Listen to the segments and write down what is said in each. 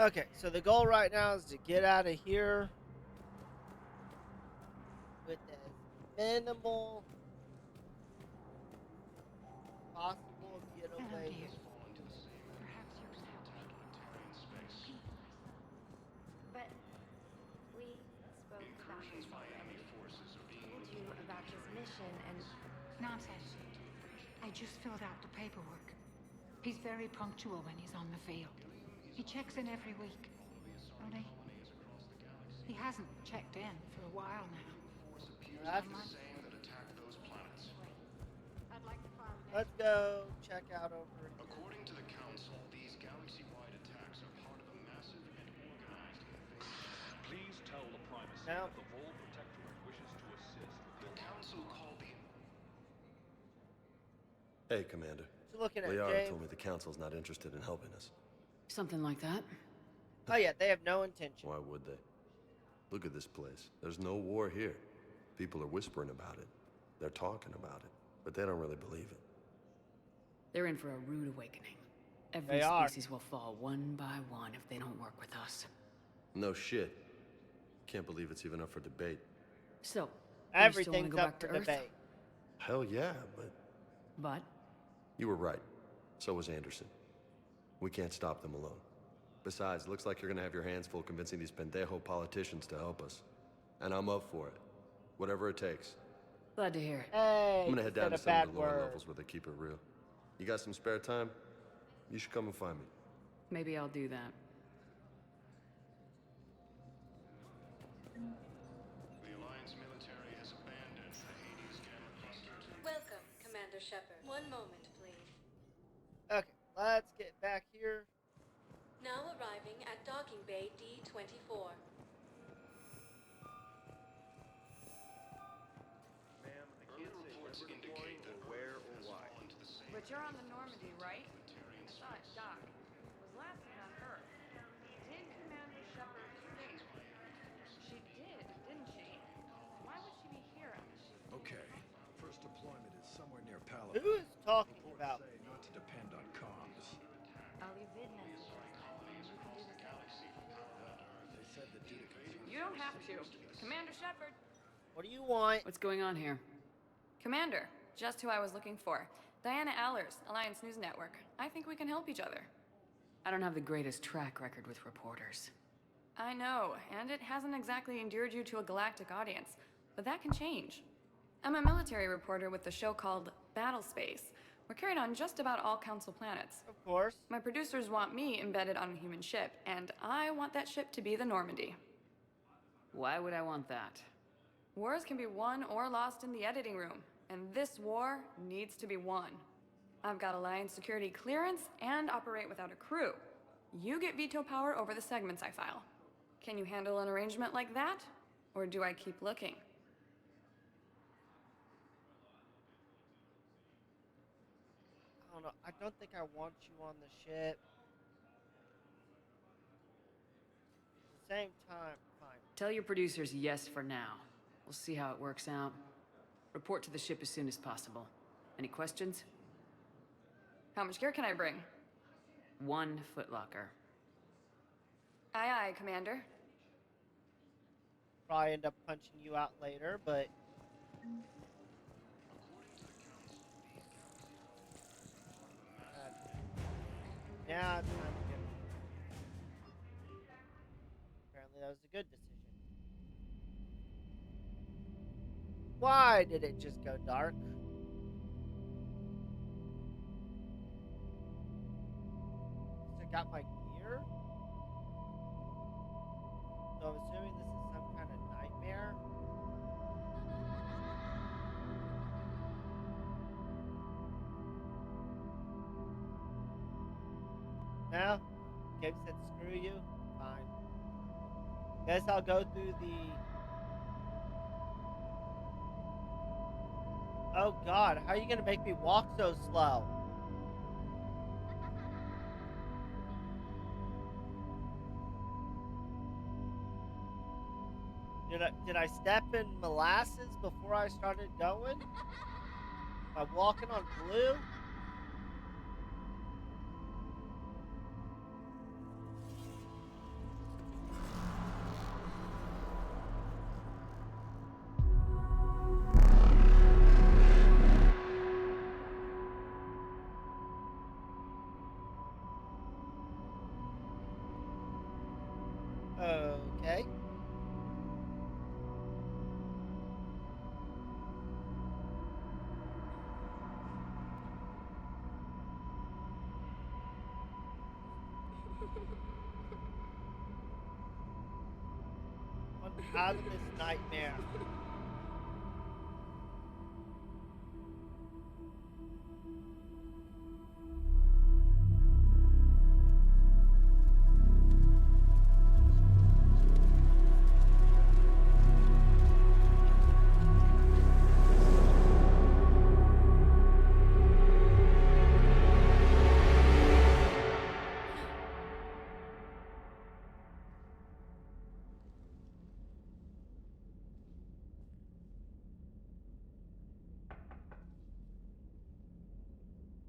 Okay, so the goal right now is to get out of here with as minimal possible Hello, getaway dear. with. Perhaps you can help me. But we spoke about this already. Told you about his mission and nonsense. I just filled out the paperwork. He's very punctual when he's on the field. He checks in every week. Only he hasn't checked in for a while now. That's, I'd like to file an let's go check out over here. According to the Council, these galaxy-wide attacks are part of a massive and organized invasion. Please tell the Primacy Now, that the Vol Protectorate wishes to assist with The Council called the... Hey, Commander. what you looking at, Liara James? told me the Council's not interested in helping us. Something like that. Oh yeah, they have no intention. Why would they? Look at this place. There's no war here. People are whispering about it. They're talking about it, but they don't really believe it. They're in for a rude awakening. Every They are. species will fall one by one if they don't work with us. No shit. Can't believe it's even up for debate. So, you still Everything's wanna go up back for to Earth? debate. Hell yeah, but But you were right. So was Anderson. We can't stop them alone. Besides, looks like you're gonna have your hands full convincing these pendejo politicians to help us. And I'm up for it. Whatever it takes. glad to hear it. Hey, I'm gonna head down to said a some bad of the lower word. levels where they keep it real. You got some spare time? You should come and find me. Maybe I'll do that. The Alliance military has abandoned the Hades Gamma Cluster to... Welcome, Commander Shepard. One moment, please. Okay, let's get back here. Now arriving at docking bay D-24. Early reports indicate that where or why. Into the same But you're on the Normandy, right? I thought Doc was last seen on Earth. Did Commander Shepard think? She did, didn't she? Why would she be here on the ship? Okay, first deployment is somewhere near Who Palace. is talking about? Say not to depend on comms. I'll leave vid messages. You can do the same. They said that due to concerns. You don't have to. Commander Shepard. What do you want? What's going on here? Commander, just who I was looking for. Diana Allers, Alliance News Network. I think we can help each other. I don't have the greatest track record with reporters. I know, and it hasn't exactly endeared you to a galactic audience, but that can change. I'm a military reporter with the show called Battle Space. We're carried on just about all Council planets. Of course. My producers want me embedded on a human ship, and I want that ship to be the Normandy. Why would I want that? Wars can be won or lost in the editing room, and this war needs to be won. I've got Alliance security clearance and operate without a crew. You get veto power over the segments I file. Can you handle an arrangement like that? Or do I keep looking? I don't know. I don't think I want you on the ship. At the same time, fine. Tell your producers yes for now. We'll see how it works out. Report to the ship as soon as possible. Any questions? How much gear can I bring? 1 footlocker. Aye, aye, Commander. Probably end up punching you out later, but now it's time to get. Apparently, that was a good decision. Why did it just go dark? Still got my gear? So I'm assuming this is some kind of nightmare. No? Game said screw you? Fine. Guess I'll go through the... Oh god, how are you gonna make me walk so slow? Did I step in molasses before I started going? Am I walking on glue? Want out of this nightmare.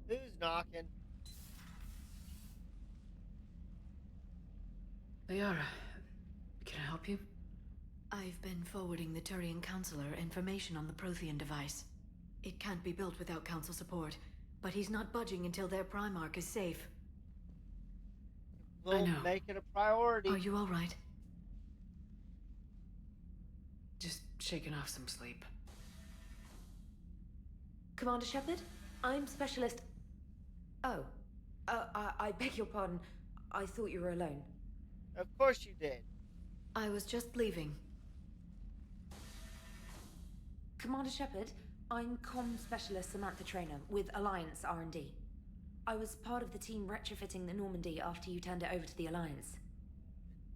Who's knocking? Liara, can I help you? I've been forwarding the Turian Counselor information on the Prothean device. It can't be built without Council support, but he's not budging until their Primarch is safe. We'll know. make it a priority. Are you alright? Just shaking off some sleep. Commander Shepard, I'm Specialist... Oh. I beg your pardon. I thought you were alone. Of course you did. I was just leaving. Commander Shepard, I'm Comm Specialist Samantha Trainer with Alliance R&D. I was part of the team retrofitting the Normandy after you turned it over to the Alliance.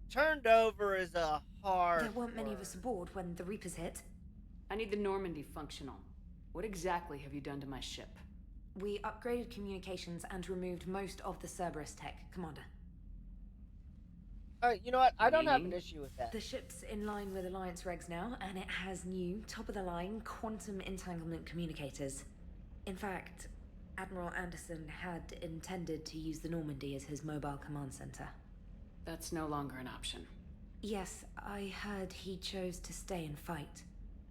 Turned over is a hard There weren't many of word. us aboard when the Reapers hit. I need the Normandy functional. What exactly have you done to my ship? We upgraded communications and removed most of the Cerberus tech, Commander. Alright, you know what? I don't have an Meaning? issue with that. The ship's in line with Alliance regs now, and it has new, top-of-the-line quantum entanglement communicators. In fact, Admiral Anderson had intended to use the Normandy as his mobile command center. That's no longer an option. Yes, I heard he chose to stay and fight.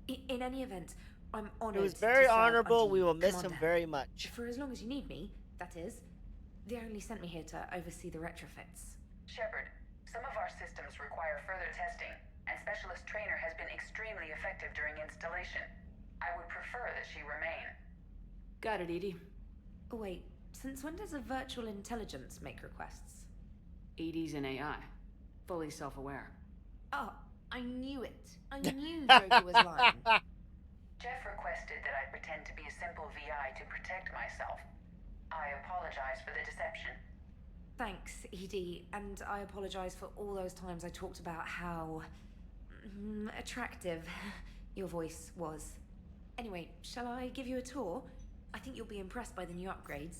In any event, I'm honored It was to very serve honorable. under We you, will miss him Commander. very much. For as long as you need me, that is. They only sent me here to oversee the retrofits. Shepard, some of our systems require further testing, and Specialist Trainer has been extremely effective during installation. I would prefer that she remain. Got it, Edie. Oh, wait, since when does a virtual intelligence make requests? Edie's an AI. Fully self-aware. Oh, I knew it. I knew Joker was lying. Jeff requested that I pretend to be a simple VI to protect myself. I apologize for the deception. Thanks, Edie, and I apologize for all those times I talked about how... attractive your voice was. Anyway, shall I give you a tour? I think you'll be impressed by the new upgrades.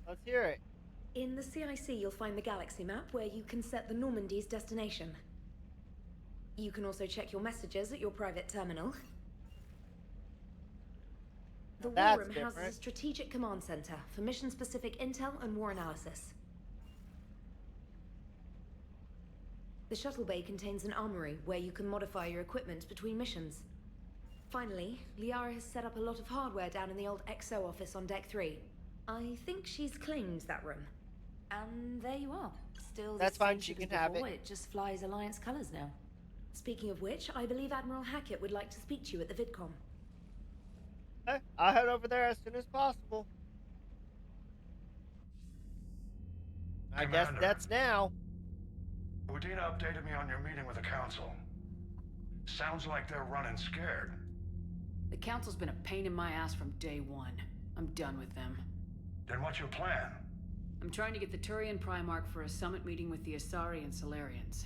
Let's hear it. In the CIC, you'll find the galaxy map where you can set the Normandy's destination. You can also check your messages at your private terminal. The War That's Room houses a different. strategic command center for mission-specific intel and war analysis. The shuttle bay contains an armory where you can modify your equipment between missions. Finally, Liara has set up a lot of hardware down in the old XO office on Deck 3. I think she's claimed that room. And there you are. Still the That's same fine, she ship as can have before, it. It just flies Alliance colors now. Speaking of which, I believe Admiral Hackett would like to speak to you at the VidCom. Okay, I'll head over there as soon as possible. I guess Commander. that's now. Udina updated me on your meeting with the Council. Sounds like they're running scared. The Council's been a pain in my ass from day one. I'm done with them. Then what's your plan? I'm trying to get the Turian Primarch for a summit meeting with the Asari and Solarians.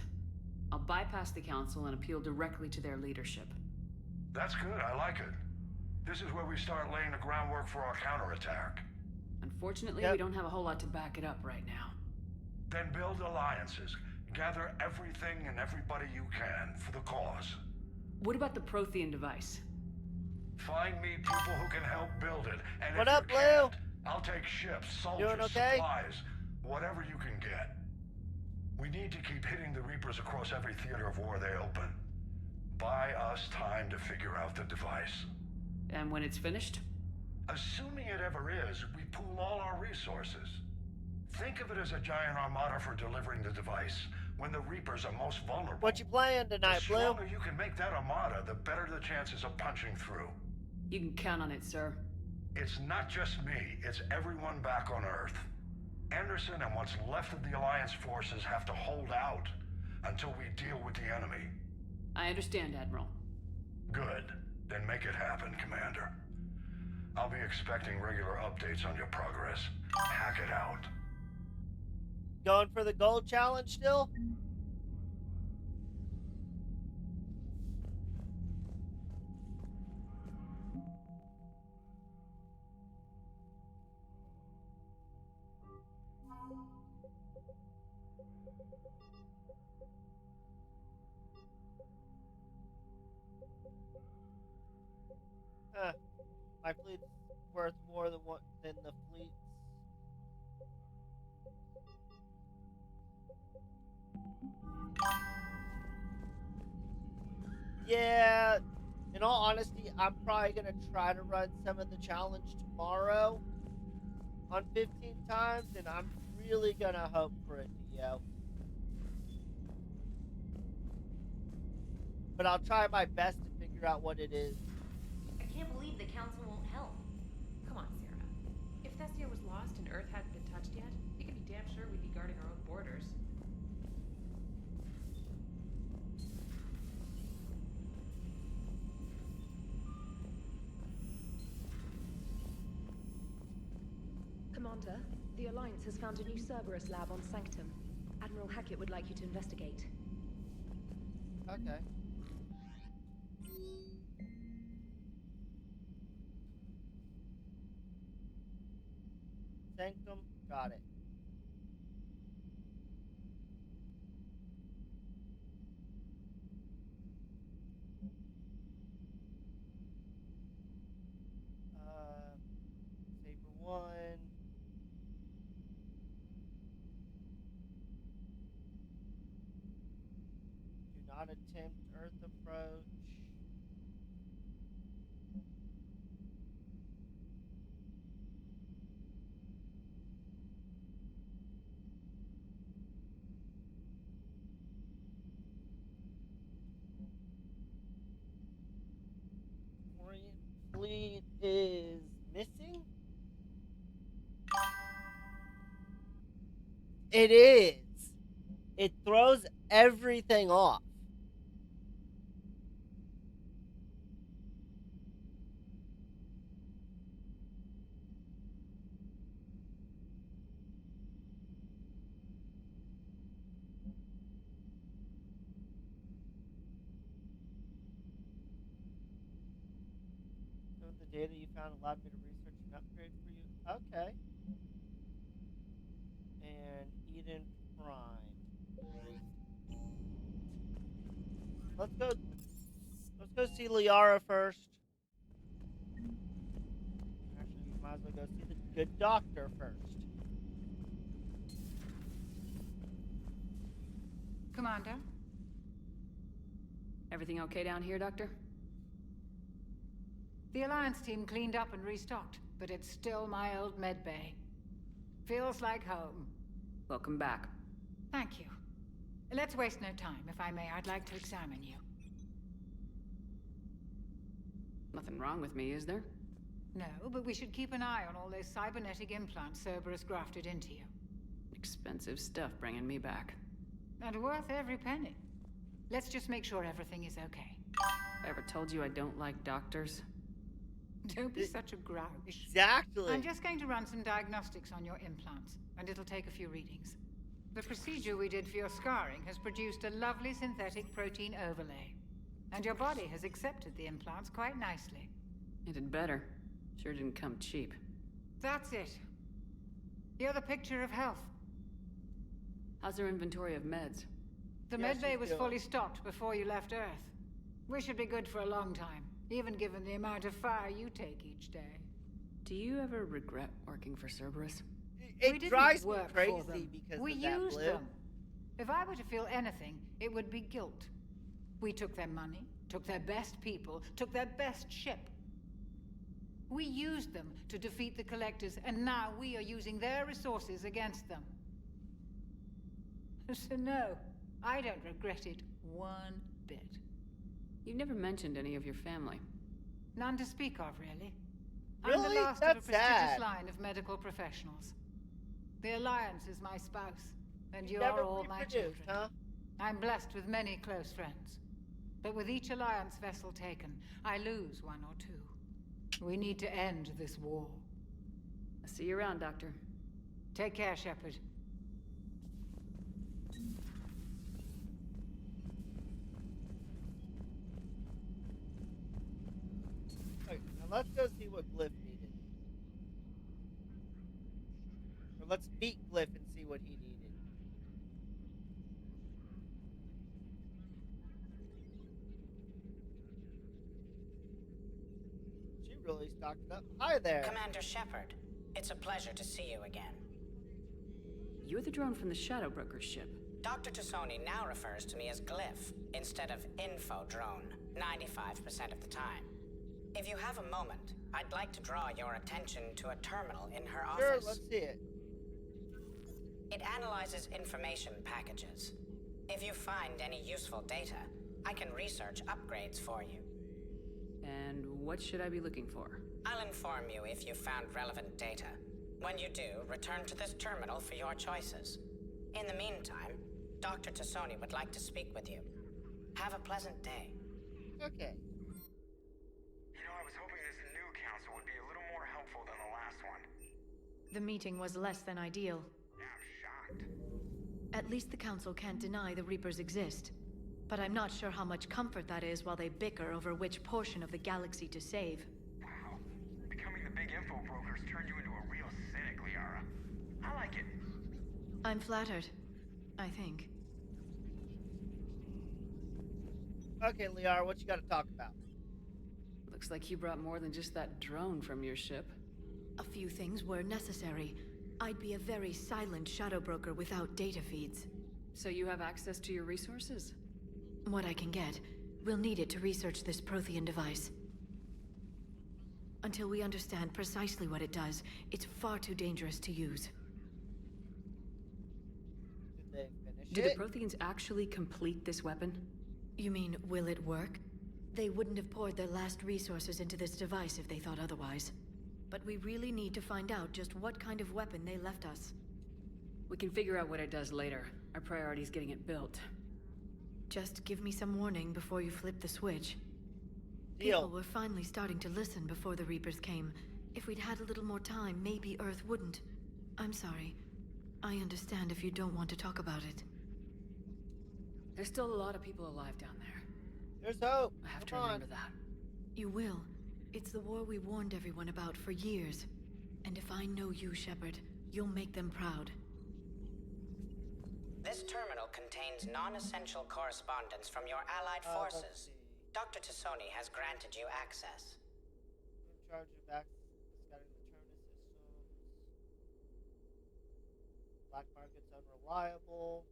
I'll bypass the Council and appeal directly to their leadership. That's good, I like it. This is where we start laying the groundwork for our counterattack. Unfortunately, Yep. we don't have a whole lot to back it up right now. Then build alliances. Gather everything and everybody you can for the cause. What about the Prothean device? Find me people who can help build it, and What if up, you Lou? can't, I'll take ships, soldiers, Doing okay? supplies, whatever you can get. We need to keep hitting the Reapers across every theater of war they open. Buy us time to figure out the device. And when it's finished? Assuming it ever is, we pool all our resources. Think of it as a giant armada for delivering the device when the Reapers are most vulnerable. What you playing tonight, The Blue? stronger you can make that armada, the better the chances of punching through. You can count on it, sir. It's not just me, it's everyone back on Earth. Anderson and what's left of the Alliance forces have to hold out until we deal with the enemy. I understand, Admiral. Good. Then make it happen, Commander. I'll be expecting regular updates on your progress. Hack it out. Going for the gold challenge still? Huh. My fleet's worth more than the fleet's. Yeah, in all honesty, I'm probably gonna try to run some of the challenge tomorrow on 15 times, and I'm really gonna hope for it, Theo. But I'll try my best to figure out what it is. I can't believe the council won't help. Come on, Sarah. If Thessia was lost and Earth hadn't been touched yet, you can be damn sure we'd be guarding our own borders. Commander, the Alliance has found a new Cerberus lab on Sanctum. Admiral Hackett would like you to investigate. Okay. Sanctum, got it. Saber 1. Do not attempt Earth approach. Orient fleet is missing? It is. It throws everything off. Some of the data you found allowed me to research an upgrade for you. Okay. And Eden Prime. Let's go see Liara first. Actually, we might as well go see the good doctor first. Commander? Everything okay down here, Doctor? The Alliance team cleaned up and restocked, but it's still my old med bay. Feels like home. Welcome back. Thank you. Let's waste no time. If I may, I'd like to examine you. Nothing wrong with me, is there? No, but we should keep an eye on all those cybernetic implants Cerberus grafted into you. Expensive stuff bringing me back. And worth every penny. Let's just make sure everything is okay. I ever told you I don't like doctors? Don't be such a grouch. Exactly. I'm just going to run some diagnostics on your implants, and it'll take a few readings. The procedure we did for your scarring has produced a lovely synthetic protein overlay. And your body has accepted the implants quite nicely. It had better. Sure didn't come cheap. That's it. You're the picture of health. How's their inventory of meds? The medbay was fully stocked before you left Earth. We should be good for a long time, even given the amount of fire you take each day. Do you ever regret working for Cerberus? It drives me crazy because we of that, used Blue. them. If I were to feel anything, it would be guilt. We took their money, took their best people, took their best ship. We used them to defeat the Collectors, and now we are using their resources against them. So no, I don't regret it one bit. You never mentioned any of your family. None to speak of, really. Really? I'm the last That's of a prestigious sad. line of medical professionals. The Alliance is my spouse, and You you're never all my reproduced, children. huh? I'm blessed with many close friends. But with each Alliance vessel taken, I lose one or two. We need to end this war. I'll see you around, Doctor. Take care, Shepard. Okay, now let's go see what Glyph needed. Or let's meet Glyph and see what he needed. She really stocked it up. Hi there. Commander Shepard, it's a pleasure to see you again. You're the drone from the Shadow Broker's ship. Dr. Tassoni now refers to me as Glyph instead of Info Drone, 95% of the time. If you have a moment, I'd like to draw your attention to a terminal in her Sure, office. let's see it. It analyzes information packages. If you find any useful data, I can research upgrades for you. And what should I be looking for? I'll inform you if you found relevant data. When you do, return to this terminal for your choices. In the meantime, Dr. Tassoni would like to speak with you. Have a pleasant day. Okay. You know, I was hoping this new council would be a little more helpful than the last one. The meeting was less than ideal. Yeah, I'm shocked. At least the council can't deny the Reapers exist. But I'm not sure how much comfort that is while they bicker over which portion of the galaxy to save. Wow. Becoming the big info brokers turned you into a real cynic, Liara. I like it. I'm flattered. I think. Okay, Liara, what you got to talk about? Looks like you brought more than just that drone from your ship. A few things were necessary. I'd be a very silent shadow broker without data feeds. So you have access to your resources? What I can get. We'll need it to research this Prothean device. Until we understand precisely what it does, it's far too dangerous to use. Did they finish Do it? the Protheans actually complete this weapon? You mean, will it work? They wouldn't have poured their last resources into this device if they thought otherwise. But we really need to find out just what kind of weapon they left us. We can figure out what it does later. Our priority is getting it built. Just give me some warning before you flip the switch. Deal. People were finally starting to listen before the Reapers came. If we'd had a little more time, maybe Earth wouldn't. I'm sorry. I understand if you don't want to talk about it. There's still a lot of people alive down there. There's hope. I have to Come on. remember that. You will. It's the war we warned everyone about for years. And if I know you, Shepard, you'll make them proud. This terminal contains non-essential correspondence from your allied forces. Dr. Tassoni has granted you access. In charge of access, scouting the Turnus systems. Black market's unreliable.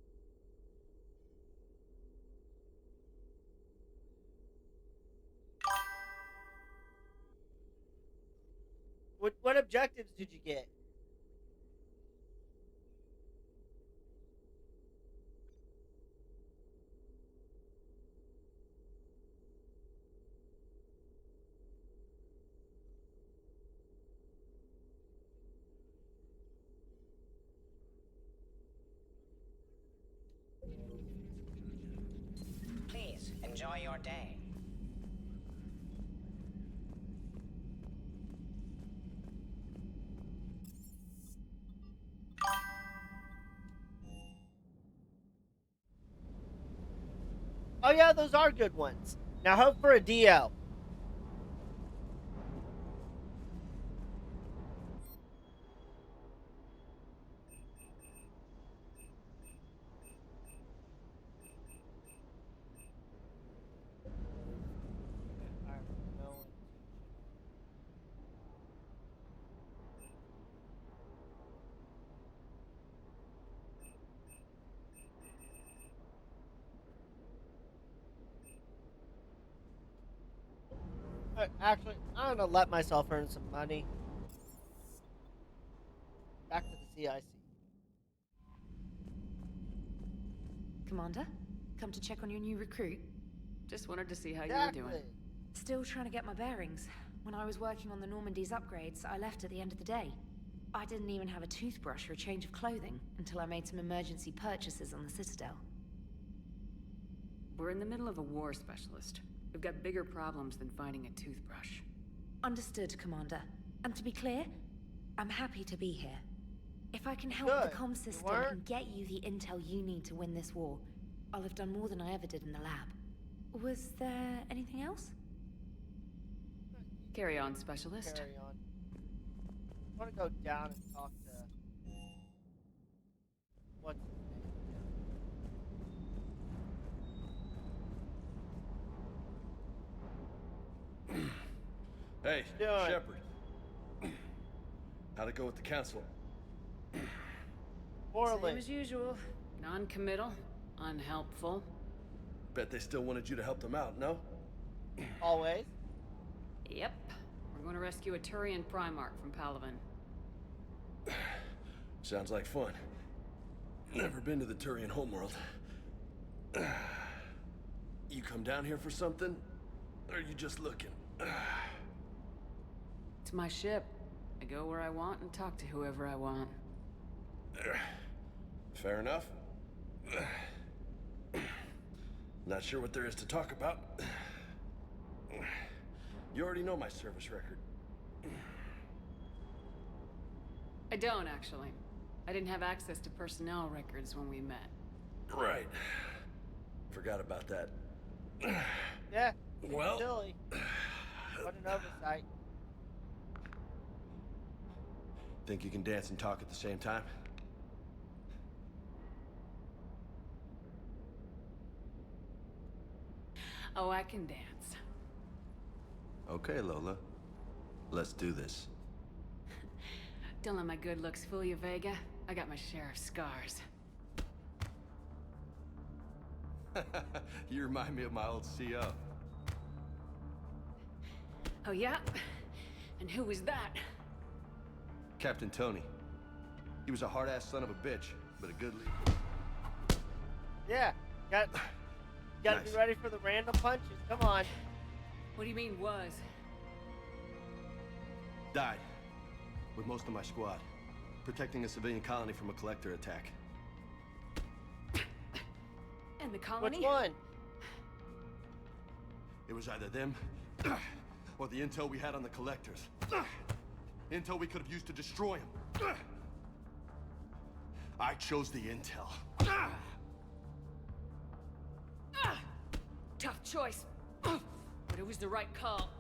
What objectives did you get? Please, enjoy your day. Oh yeah, those are good ones. Now hope for a DO. Actually, I'm gonna let myself earn some money. Back to the CIC. Commander, come to check on your new recruit. Just wanted to see how you were doing. Still trying to get my bearings. When I was working on the Normandy's upgrades, I left at the end of the day. I didn't even have a toothbrush or a change of clothing until I made some emergency purchases on the Citadel. We're in the middle of a war, Specialist. We've got bigger problems than finding a toothbrush. Understood, Commander. And to be clear, I'm happy to be here. If I can help Good. with the comm system and get you the intel you need to win this war, I'll have done more than I ever did in the lab. Was there anything else? Carry on, Specialist. Carry on. I want to go down and talk to what's his name? Hey, Doing? Shepard. How'd it go with the council? Poorly. Same as usual. Non-committal, unhelpful. Bet they still wanted you to help them out, no? Always. Yep. We're going to rescue a Turian Primarch from Palaven. Sounds like fun. Never been to the Turian homeworld. You come down here for something? Or are you just looking? It's my ship. I go where I want and talk to whoever I want. Fair enough. Not sure what there is to talk about. You already know my service record. I don't, actually. I didn't have access to personnel records when we met. Right. Forgot about that. Yeah. Well... Silly. What an oversight. Think you can dance and talk at the same time? Oh, I can dance. Okay, Lola. Let's do this. Don't let my good looks fool you, Vega. I got my share of scars. You remind me of my old CO. Oh, yeah? And who was that? Captain Tony. He was a hard-ass son of a bitch, but a good leader. Yeah. Gotta Nice. be ready for the random punches. Come on. What do you mean, was? Died. With most of my squad. Protecting a civilian colony from a collector attack. And the colony? Which one? It was either them, or the intel we had on the collectors. Intel we could have used to destroy them. I chose the intel. Tough choice. But it was the right call.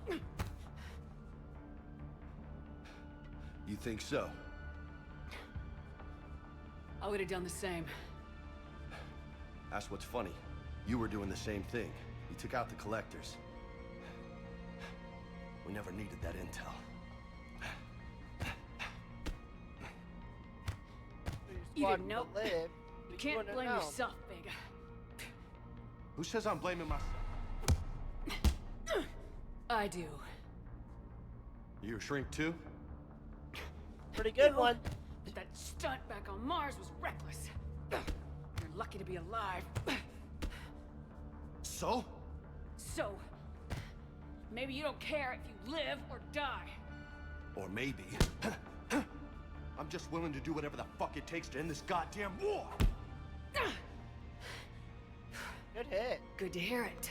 You think so? I would have done the same. That's what's funny. You were doing the same thing. You took out the collectors. We never needed that intel. You didn't know. Live, You can't wouldn't blame know. yourself, Vega. Who says I'm blaming myself? I do. You a shrink too? Pretty good one. But that stunt back on Mars was reckless. You're lucky to be alive. So? So, maybe you don't care if you live or die. Or maybe... I'm just willing to do whatever the fuck it takes to end this goddamn war! Good hit. Good to hear it.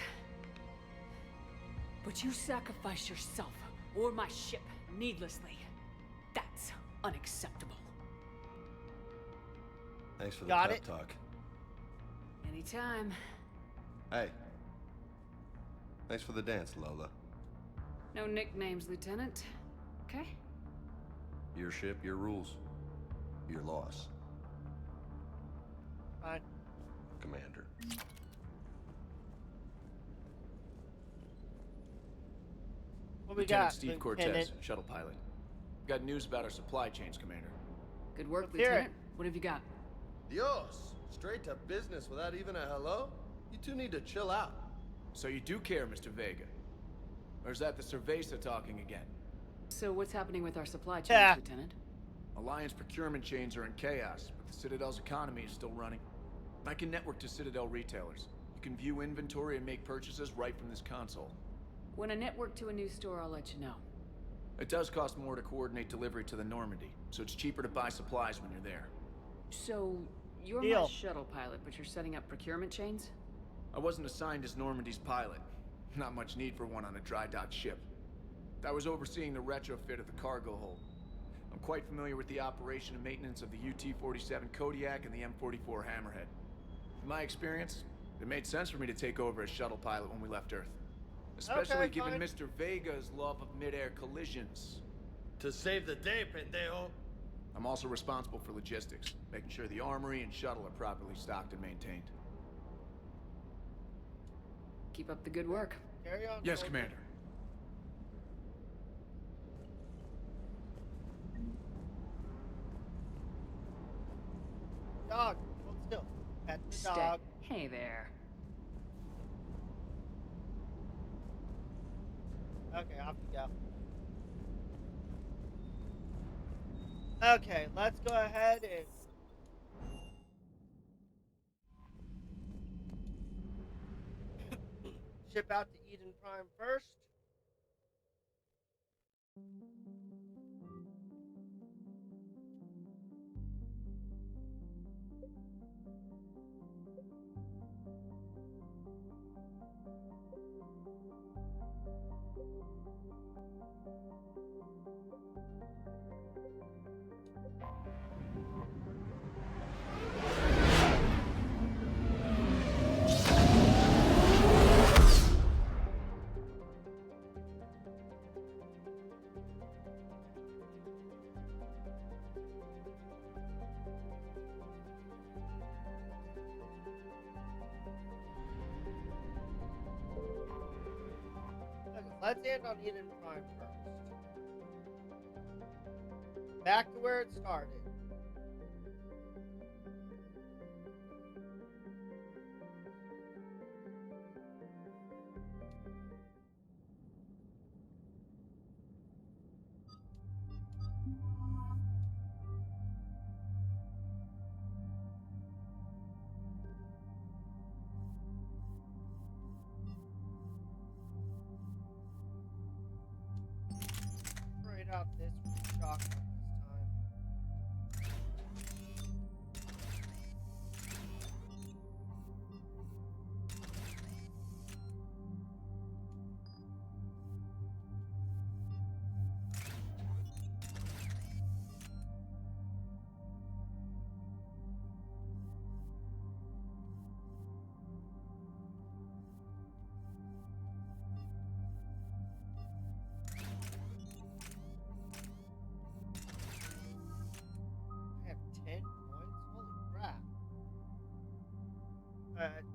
But you sacrifice yourself or my ship needlessly. That's unacceptable. Thanks for the Got pep it. talk. Anytime. Hey. Thanks for the dance, Lola. No nicknames, Lieutenant. Okay? Your ship, your rules. Your loss. Fine. Commander. What we Lieutenant got? Steve Lieutenant? Cortez, shuttle pilot. Got news about our supply chains, Commander. Good work, Let's hear it. Lieutenant. What have you got? Dios! Straight to business without even a hello? You two need to chill out. So you do care, Mr. Vega? Or is that the Cerveza talking again? So what's happening with our supply chains, Yeah. Lieutenant? Alliance procurement chains are in chaos, but the Citadel's economy is still running. I can network to Citadel retailers. You can view inventory and make purchases right from this console. When I network to a new store, I'll let you know. It does cost more to coordinate delivery to the Normandy, so it's cheaper to buy supplies when you're there. So, you're Deal. my shuttle pilot, but you're setting up procurement chains? I wasn't assigned as Normandy's pilot. Not much need for one on a dry dock ship. I was overseeing the retrofit of the cargo hold. I'm quite familiar with the operation and maintenance of the UT-47 Kodiak and the M44 Hammerhead. In my experience, it made sense for me to take over as shuttle pilot when we left Earth. Especially Okay, given fine. Mr. Vega's love of mid-air collisions. To save the day, pendejo. I'm also responsible for logistics, making sure the armory and shuttle are properly stocked and maintained. Keep up the good work. Carry on. Yes, soldier. Commander. Dog, hold still. Pet the Stay. dog. Hey there. Okay, off you go. Okay, let's go ahead and ship out to Eden Prime first. Okay, let's end on Eden Prime first. Back to where it started. Straight out this shotgun this time. I have 10 points? Holy crap. Alright. Damage.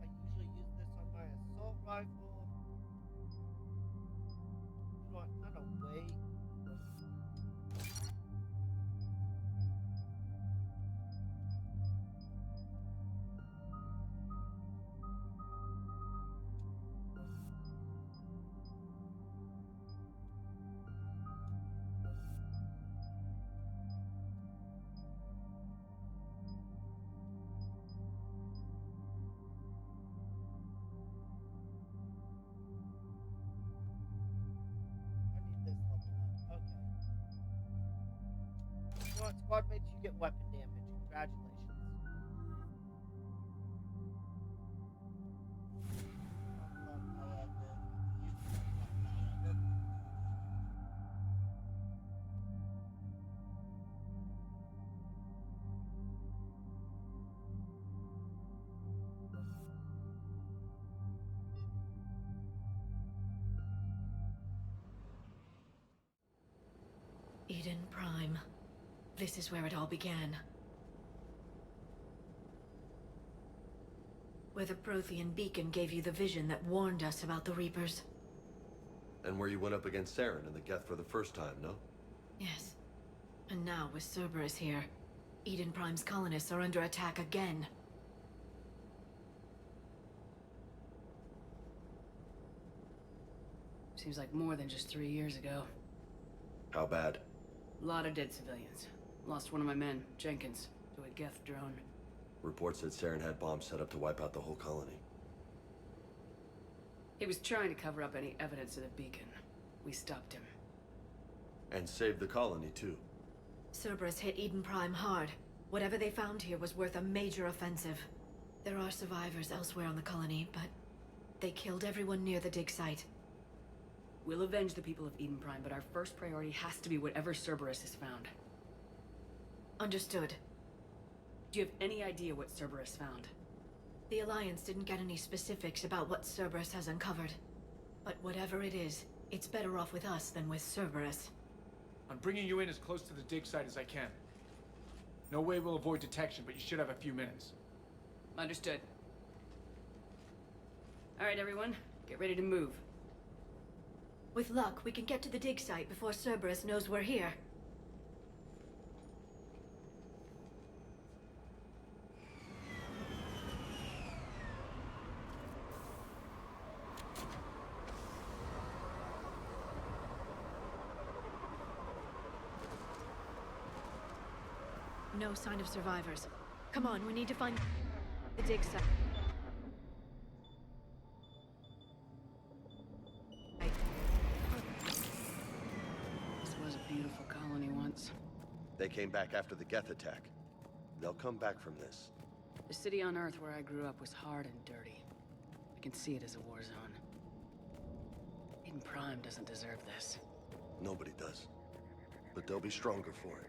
I usually use this on my assault rifle. You know what? I'm gonna wait. I need this level up. Okay. You know what? Squad mates, you get weapon damage. Congratulations. However, Eden Prime. This is where it all began. Where the Prothean beacon gave you the vision that warned us about the Reapers. And where you went up against Saren and the Geth for the first time, no? Yes. And now, with Cerberus here, Eden Prime's colonists are under attack again. Seems like more than just 3 years ago. How bad? A lot of dead civilians. Lost one of my men, Jenkins, to a Geth drone. Reports said Saren had bombs set up to wipe out the whole colony. He was trying to cover up any evidence of the beacon. We stopped him. And saved the colony, too. Cerberus hit Eden Prime hard. Whatever they found here was worth a major offensive. There are survivors elsewhere on the colony, but they killed everyone near the dig site. We'll avenge the people of Eden Prime, but our first priority has to be whatever Cerberus has found. Understood. Do you have any idea what Cerberus found? The Alliance didn't get any specifics about what Cerberus has uncovered. But whatever it is, it's better off with us than with Cerberus. I'm bringing you in as close to the dig site as I can. No way we'll avoid detection, but you should have a few minutes. Understood. All right, everyone. Get ready to move. With luck, we can get to the dig site before Cerberus knows we're here. No sign of survivors. Come on, we need to find the dig site. This was a beautiful colony once. They came back after the Geth attack. They'll come back from this. The city on Earth where I grew up was hard and dirty. I can see it as a war zone. Eden Prime doesn't deserve this. Nobody does. But they'll be stronger for it.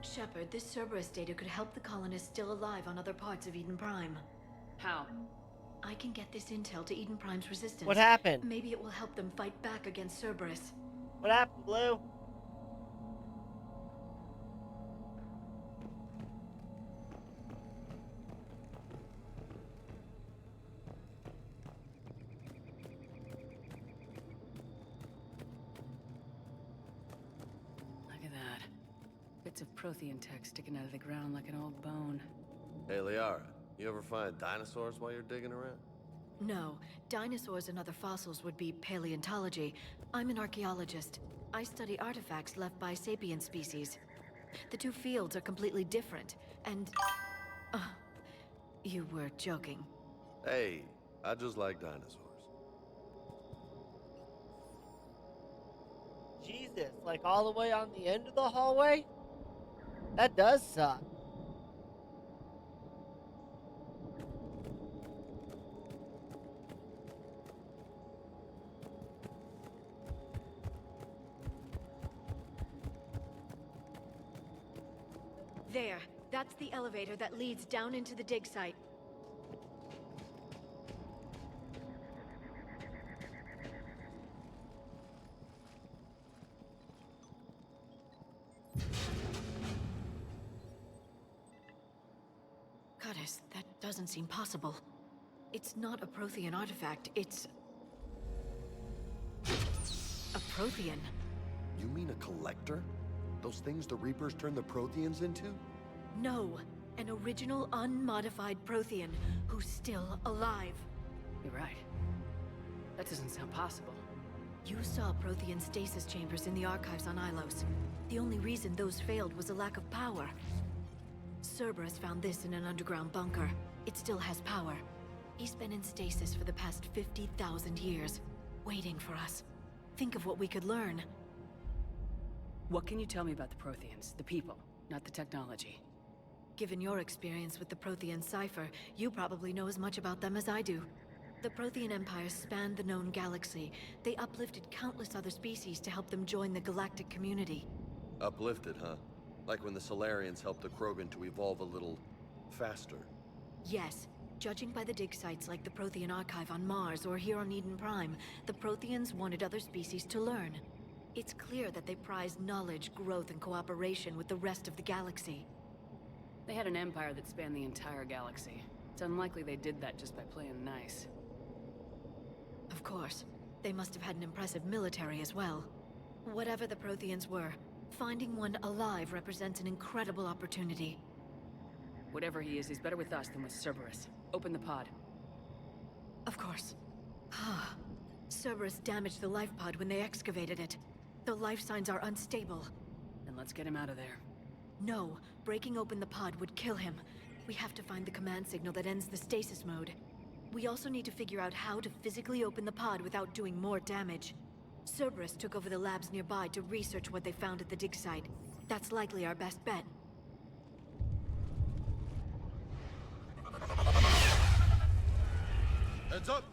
Shepard, this Cerberus data could help the colonists still alive on other parts of Eden Prime. How? I can get this intel to Eden Prime's resistance. What happened? Maybe it will help them fight back against Cerberus. What happened, Blue? Look at that. Bits of Prothean tech sticking out of the ground like an old bone. Hey, Liara, you ever find dinosaurs while you're digging around? No, dinosaurs and other fossils would be paleontology. I'm an archaeologist. I study artifacts left by sapient species. The two fields are completely different, and... you were joking. Hey, I just like dinosaurs. Jesus, like all the way on the end of the hallway? That does suck. There, that's the elevator that leads down into the dig site. Goddess, that doesn't seem possible. It's not a Prothean artifact, it's... a Prothean. You mean a collector? Those things the Reapers turned the Protheans into? No, an original unmodified Prothean who's still alive. You're right. That doesn't sound possible. You saw Prothean stasis chambers in the archives on Ilos. The only reason those failed was a lack of power. Cerberus found this in an underground bunker. It still has power. He's been in stasis for the past 50,000 years, waiting for us. Think of what we could learn. What can you tell me about the Protheans? The people, not the technology. Given your experience with the Prothean cipher, you probably know as much about them as I do. The Prothean Empire spanned the known galaxy. They uplifted countless other species to help them join the galactic community. Uplifted, huh? Like when the Solarians helped the Krogan to evolve a little faster. Yes. Judging by the dig sites like the Prothean Archive on Mars or here on Eden Prime, the Protheans wanted other species to learn. It's clear that they prized knowledge, growth, and cooperation with the rest of the galaxy. They had an empire that spanned the entire galaxy. It's unlikely they did that just by playing nice. Of course. They must have had an impressive military as well. Whatever the Protheans were, finding one alive represents an incredible opportunity. Whatever he is, he's better with us than with Cerberus. Open the pod. Of course. Cerberus damaged the life pod when they excavated it. The life signs are unstable. Then let's get him out of there. No, breaking open the pod would kill him. We have to find the command signal that ends the stasis mode. We also need to figure out how to physically open the pod without doing more damage. Cerberus took over the labs nearby to research what they found at the dig site. That's likely our best bet. Heads up!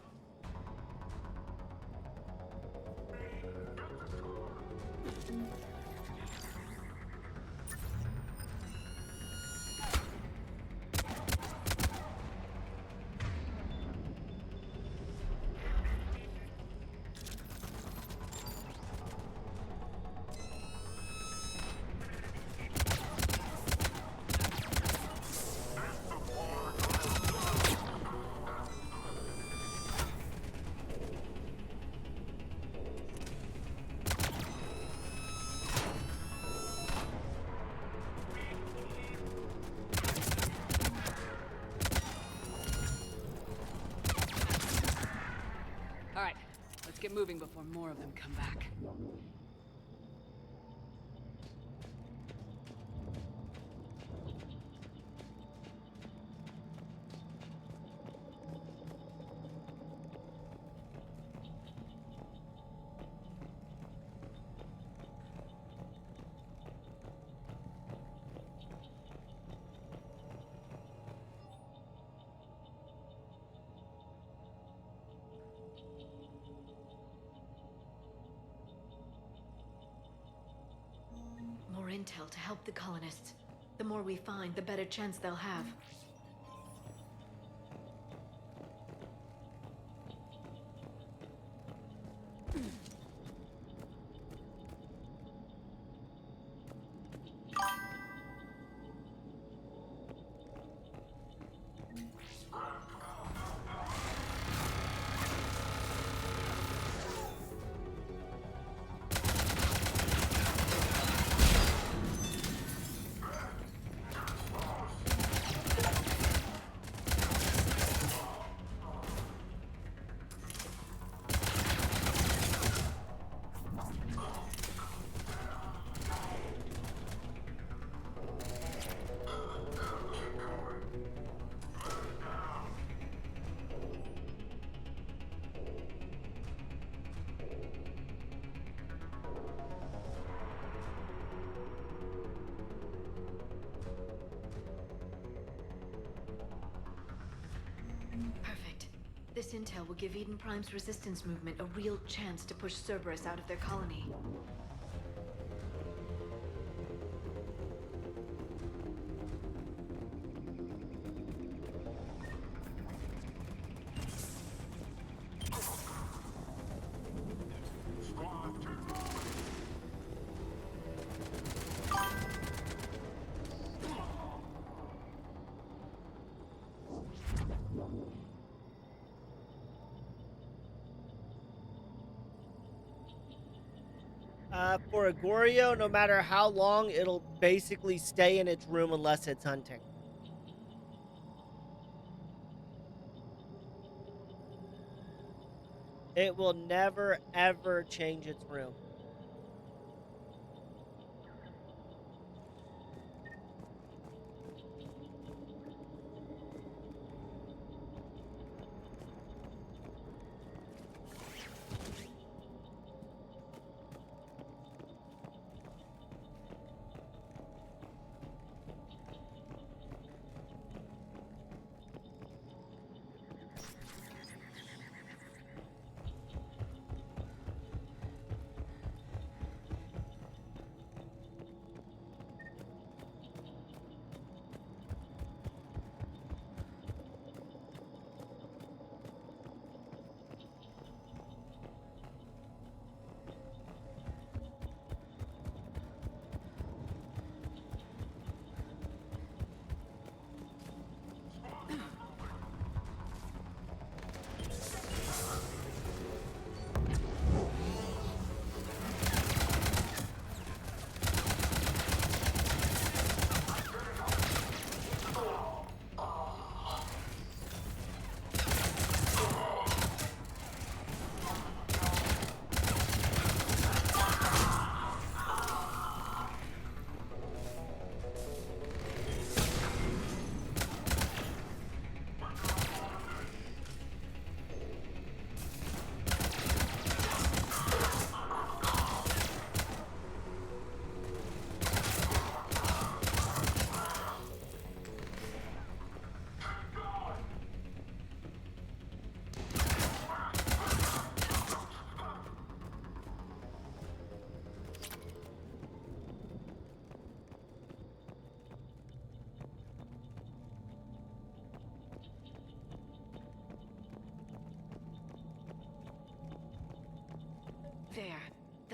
Alright, let's get moving before more of them come back. More intel to help the colonists. The more we find, the better chance they'll have. Perfect. This intel will give Eden Prime's resistance movement a real chance to push Cerberus out of their colony. For Agorio, no matter how long, it'll basically stay in its room unless it's hunting. It will never, ever change its room.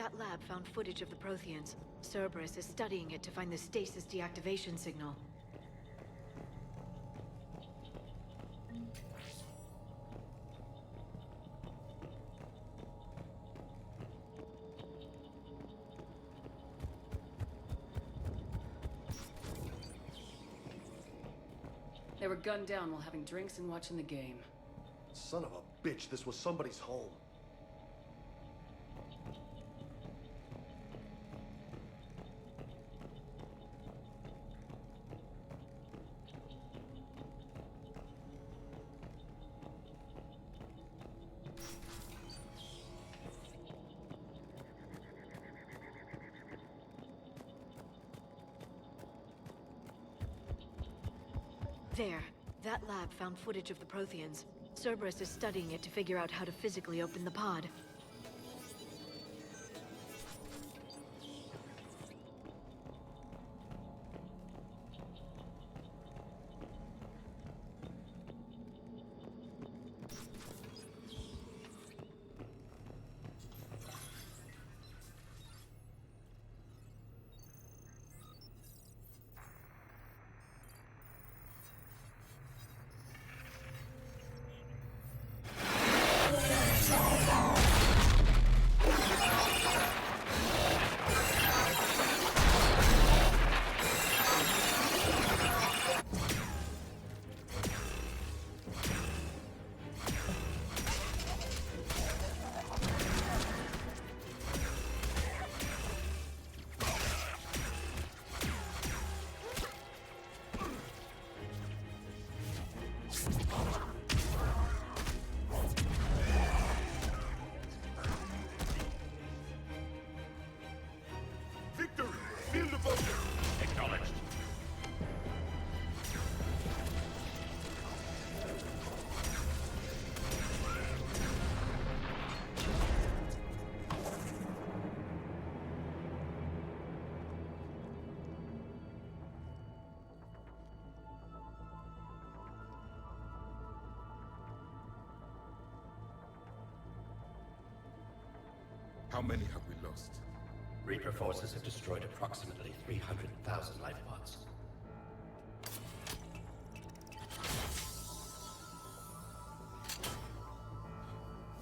That lab found footage of the Protheans. Cerberus is studying it to find the stasis deactivation signal. They were gunned down while having drinks and watching the game. Son of a bitch, this was somebody's home. There. That lab found footage of the Protheans. Cerberus is studying it to figure out how to physically open the pod. How many have we lost? Reaper forces have destroyed approximately 300,000 life pods.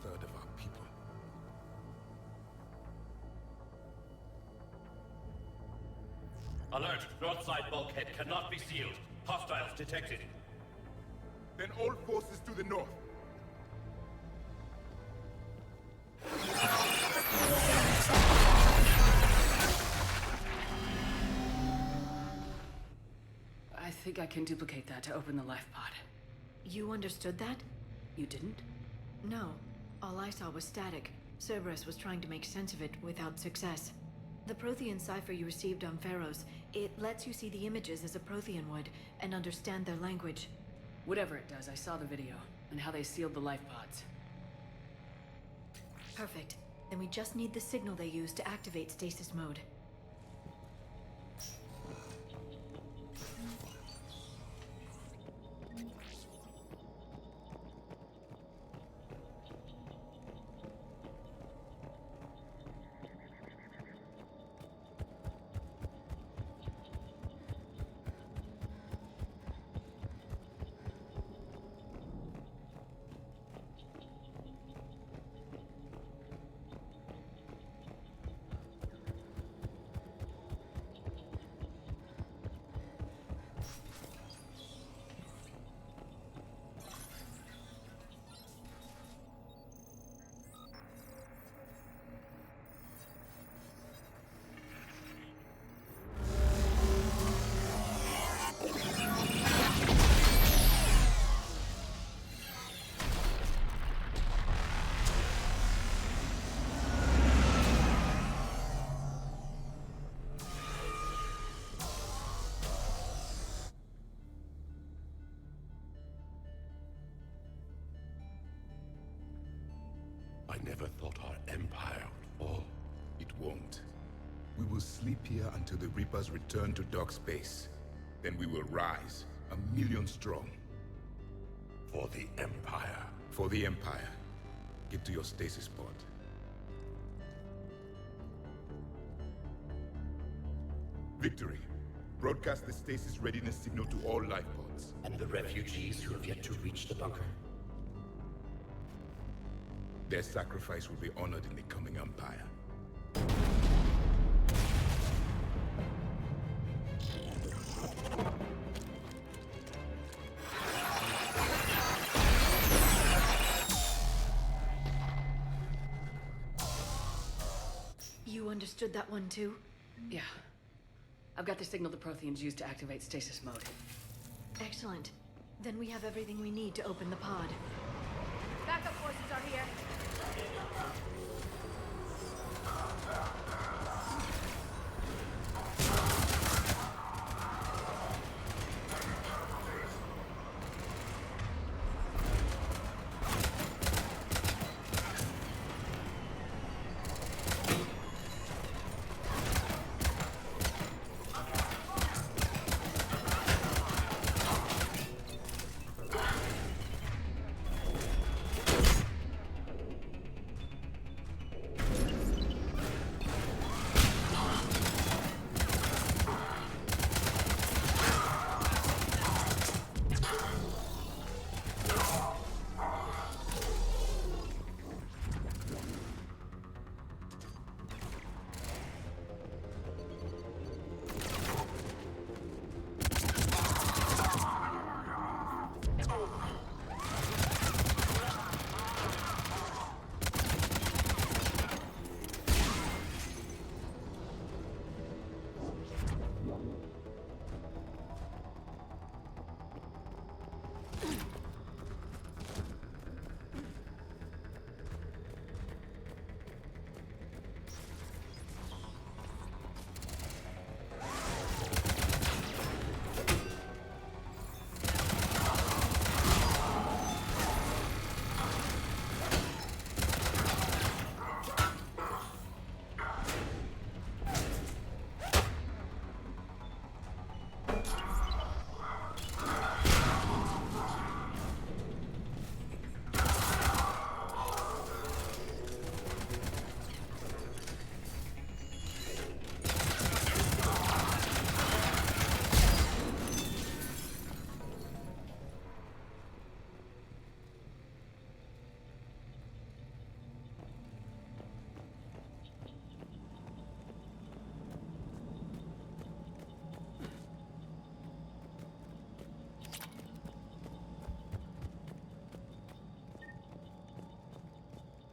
Third of our people. Alert! North side bulkhead cannot be sealed. Hostiles detected. Then all forces to the north. I think I can duplicate that to open the life pod. You understood that? You didn't? No. All I saw was static. Cerberus was trying to make sense of it without success. The Prothean cipher you received on Pharaohs, it lets you see the images as a Prothean would, and understand their language. Whatever it does, I saw the video, and how they sealed the life pods. Perfect. Then we just need the signal they use to activate stasis mode. I never thought our empire would fall. It won't. We will sleep here until the Reapers return to dark space. Then we will rise, 1,000,000 strong. For the Empire. For the Empire. Get to your stasis pod. Victory. Broadcast the stasis readiness signal to all life pods. And the refugees who have yet to reach the bunker? Their sacrifice will be honored in the coming Empire. You understood that one too? Yeah. I've got the signal the Protheans use to activate stasis mode. Excellent. Then we have everything we need to open the pod. Backup forces are here.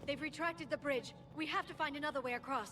They've retracted the bridge. We have to find another way across.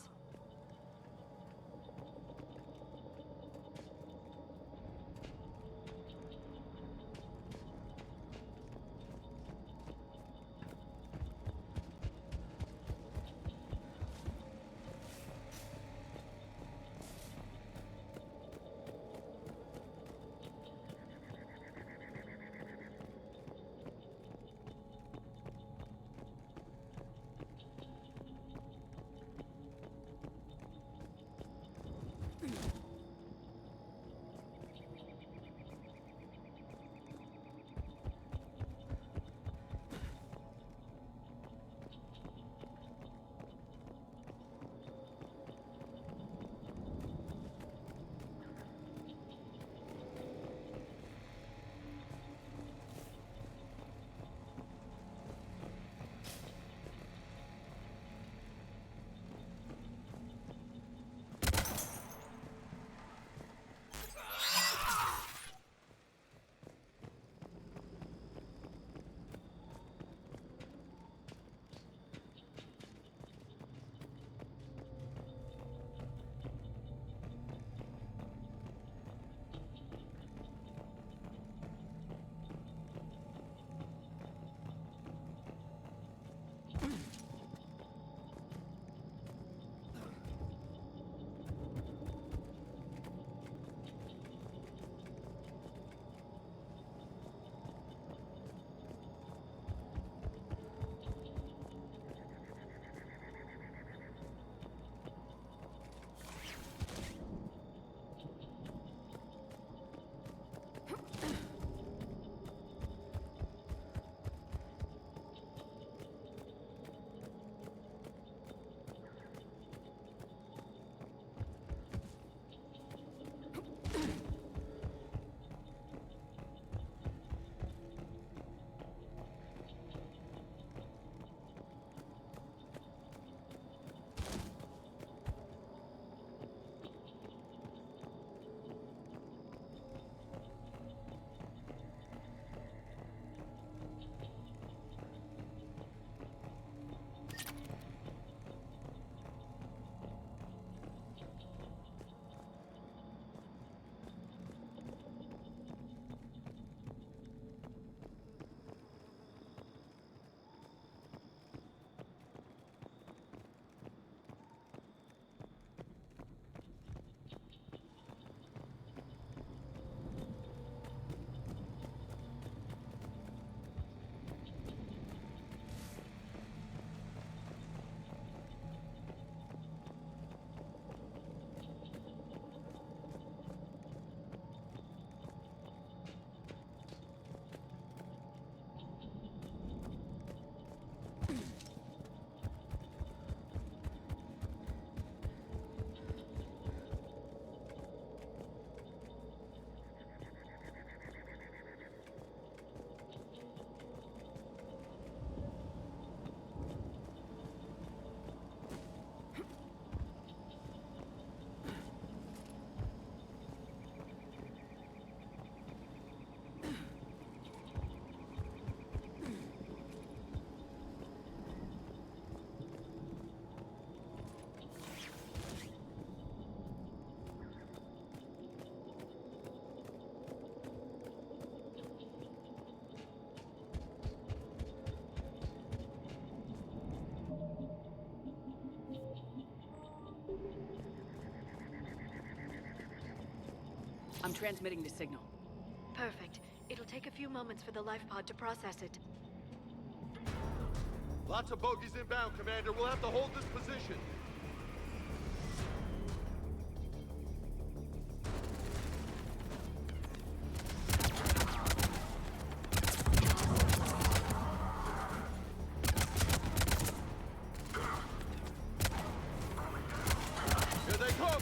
I'm transmitting the signal. Perfect. It'll take a few moments for the life pod to process it. Lots of bogies inbound, Commander. We'll have to hold this position. Here they come!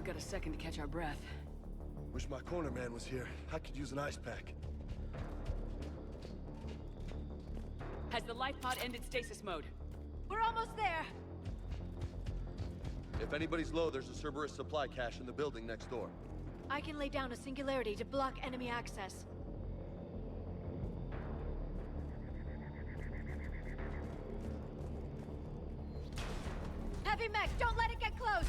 Got a second to catch our breath. Wish my corner man was here. I could use an ice pack. Has the life pod ended stasis mode? We're almost there! If anybody's low, there's a Cerberus supply cache in the building next door. I can lay down a singularity to block enemy access. Heavy mech, don't let it get close!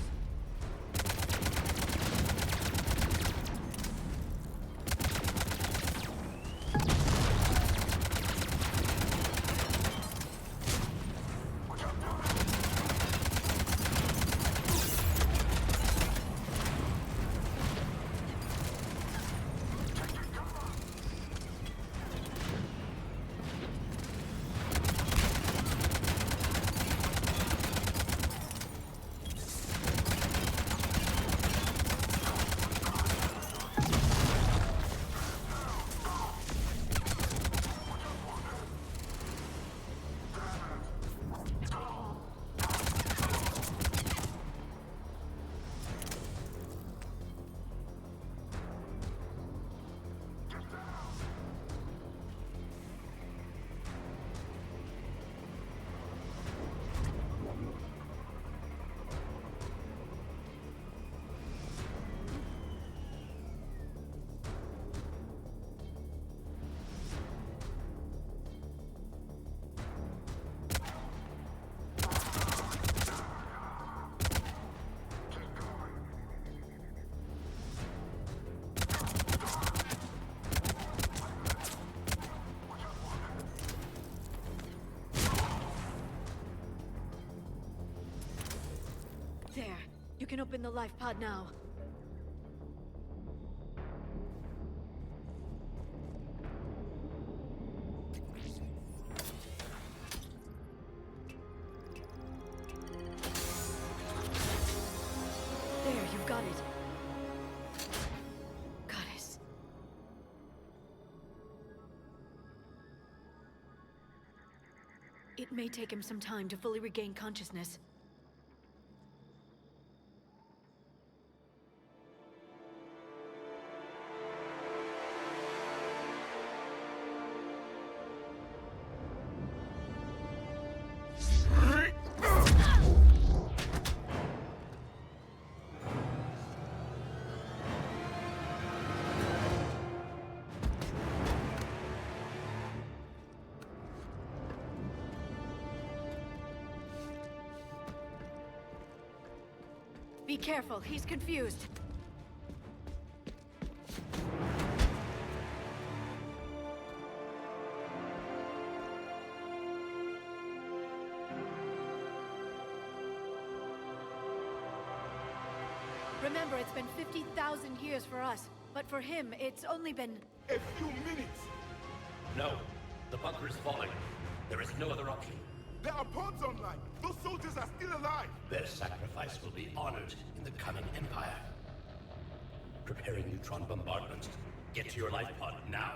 There. You can open the life pod now. There, you've got it. Goddess. It may take him some time to fully regain consciousness. Be careful, he's confused. Remember, it's been 50,000 years for us, but for him, it's only been... A few minutes! No. The bunker is falling. There is no other option. There are pods online! Those soldiers are still alive! Their sacrifice will be honored in the coming Empire. Preparing neutron bombardment. Get to your life pod now.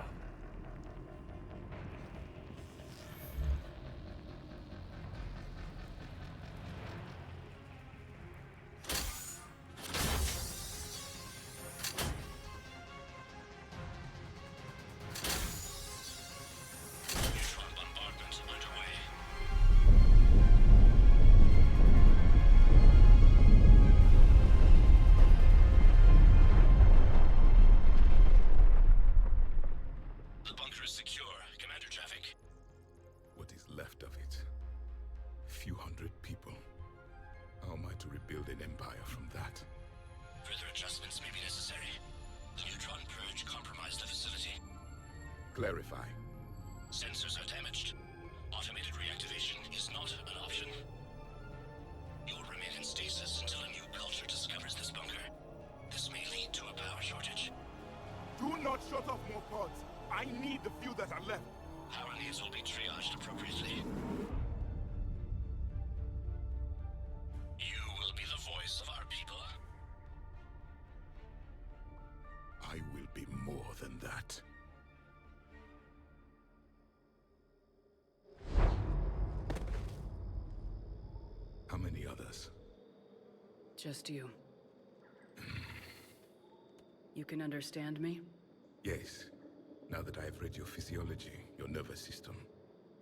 Clarify. Sensors are damaged. Automated reactivation is not an option. You'll remain in stasis until a new culture discovers this bunker. This may lead to a power shortage. Do not shut off more pods. I need the few that are left. Power needs will be triaged appropriately. You will be the voice of our people. I will be more than that. How many others? Just you. You can understand me? Yes. Now that I have read your physiology, your nervous system,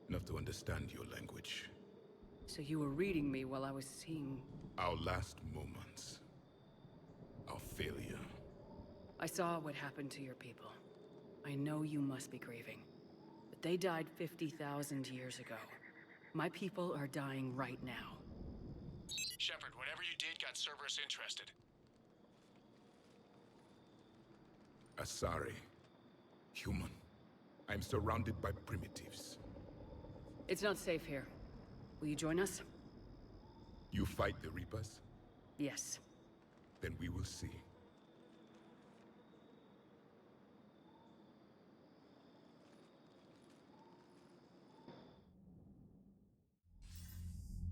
enough to understand your language. So you were reading me while I was seeing... Our last moments. Our failure. I saw what happened to your people. I know you must be grieving. But they died 50,000 years ago. My people are dying right now. Shepard, whatever you did got Cerberus interested. Asari. Human. I'm surrounded by primitives. It's not safe here. Will you join us? You fight the Reapers? Yes. Then we will see.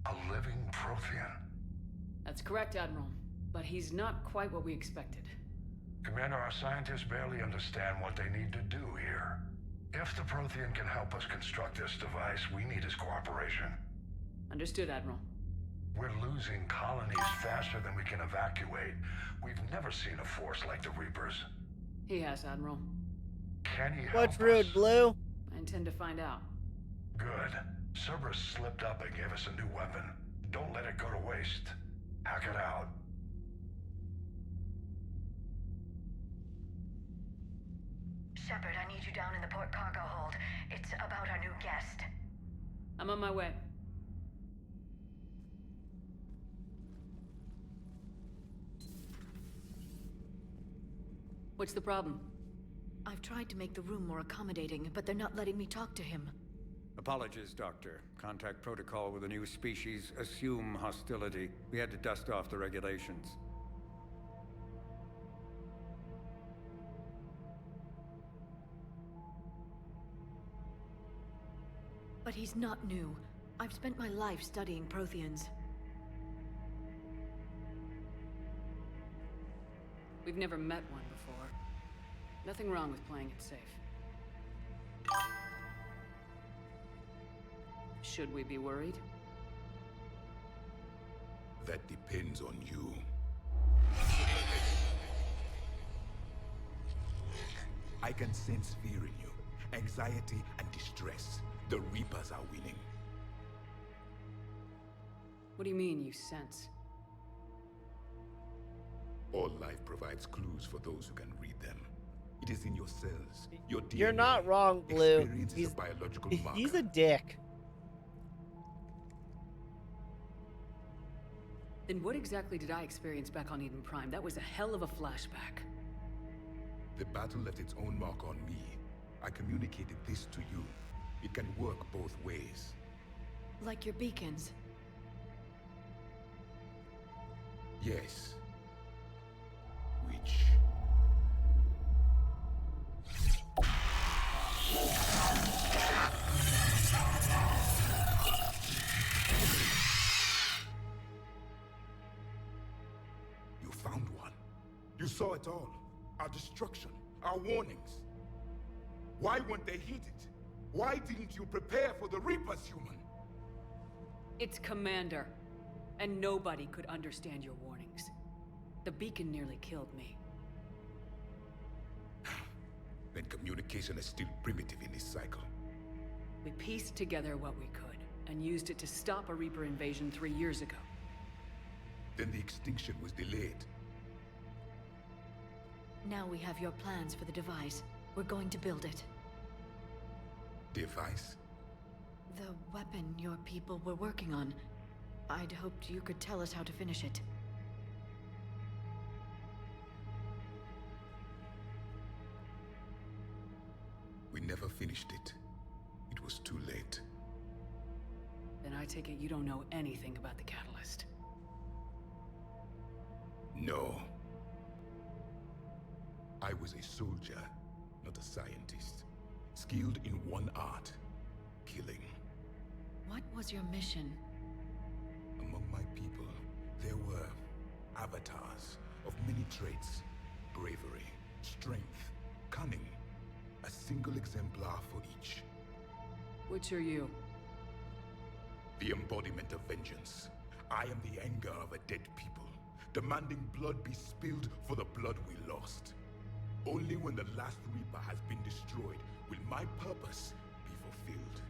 A living Prothean. That's correct, Admiral. But he's not quite what we expected. Commander, our scientists barely understand what they need to do here. If the Prothean can help us construct this device, we need his cooperation. Understood, Admiral. We're losing colonies faster than we can evacuate. We've never seen a force like the Reapers. He has, Admiral. Can he help What's rude, us? Blue? I intend to find out. Good. Cerberus slipped up and gave us a new weapon. Don't let it go to waste. Hack it out. Shepard, I need you down in the port cargo hold. It's about our new guest. I'm on my way. What's the problem? I've tried to make the room more accommodating, but they're not letting me talk to him. Apologies, Doctor. Contact protocol with a new species. Assume hostility. We had to dust off the regulations. But he's not new. I've spent my life studying Protheans. We've never met one before. Nothing wrong with playing it safe. Should we be worried? That depends on you. I can sense fear in you, anxiety and distress. The Reapers are winning. What do you mean, you sense? All life provides clues for those who can read them. It is in your cells, your DNA. You're not wrong, Blue. Experience is a biological marker. He's a dick. Then what exactly did I experience back on Eden Prime? That was a hell of a flashback. The battle left its own mark on me. I communicated this to you. It can work both ways. Like your beacons. Yes. which... You found one. You saw it all. Our destruction, our warnings. Why weren't they heeded? Why didn't you prepare for the Reapers, human? It's Commander, and nobody could understand your warnings. The beacon nearly killed me. Then communication is still primitive in this cycle. We pieced together what we could, and used it to stop a Reaper invasion 3 years ago. Then the extinction was delayed. Now we have your plans for the device. We're going to build it. Device? The weapon your people were working on. I'd hoped you could tell us how to finish it. We never finished it. It was too late. Then I take it you don't know anything about the catalyst. No. I was a soldier, not a scientist. Skilled in one art, killing. What was your mission? Among my people, there were avatars of many traits. Bravery, strength, cunning. A single exemplar for each. Which are you? The embodiment of vengeance. I am the anger of a dead people, demanding blood be spilled for the blood we lost. Only when the last Reaper has been destroyed will my purpose be fulfilled.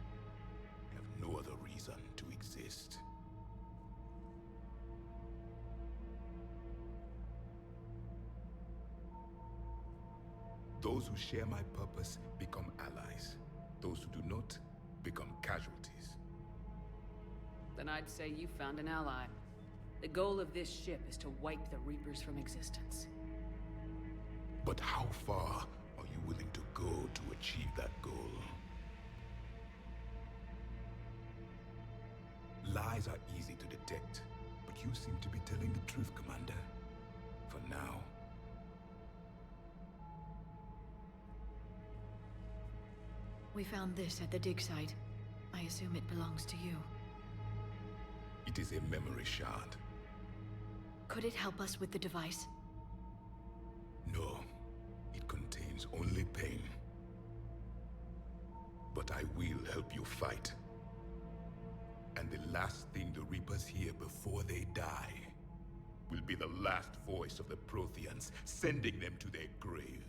I have no other reason to exist. Those who share my purpose become allies. Those who do not become casualties. Then I'd say you found an ally. The goal of this ship is to wipe the Reapers from existence. But how far are you willing to go to achieve that goal? Lies are easy to detect, but you seem to be telling the truth, Commander. For now. We found this at the dig site. I assume it belongs to you. It is a memory shard. Could it help us with the device? No. It contains only pain. But I will help you fight. And the last thing the Reapers hear before they die will be the last voice of the Protheans, sending them to their grave.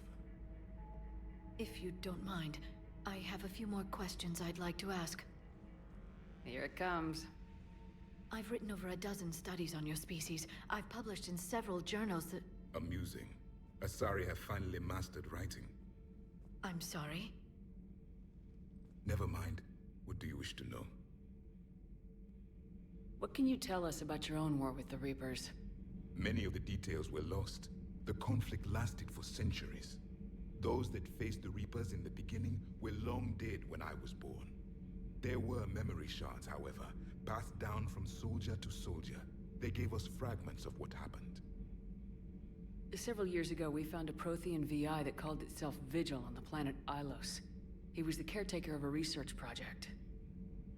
If you don't mind, I have a few more questions I'd like to ask. Here it comes. I've written over a dozen studies on your species. I've published in several journals that... Amusing. Asari have finally mastered writing. I'm sorry? Never mind. What do you wish to know? What can you tell us about your own war with the Reapers? Many of the details were lost. The conflict lasted for centuries. Those that faced the Reapers in the beginning were long dead when I was born. There were memory shards, however, passed down from soldier to soldier. They gave us fragments of what happened. Several years ago, we found a Prothean VI that called itself Vigil on the planet Ilos. He was the caretaker of a research project.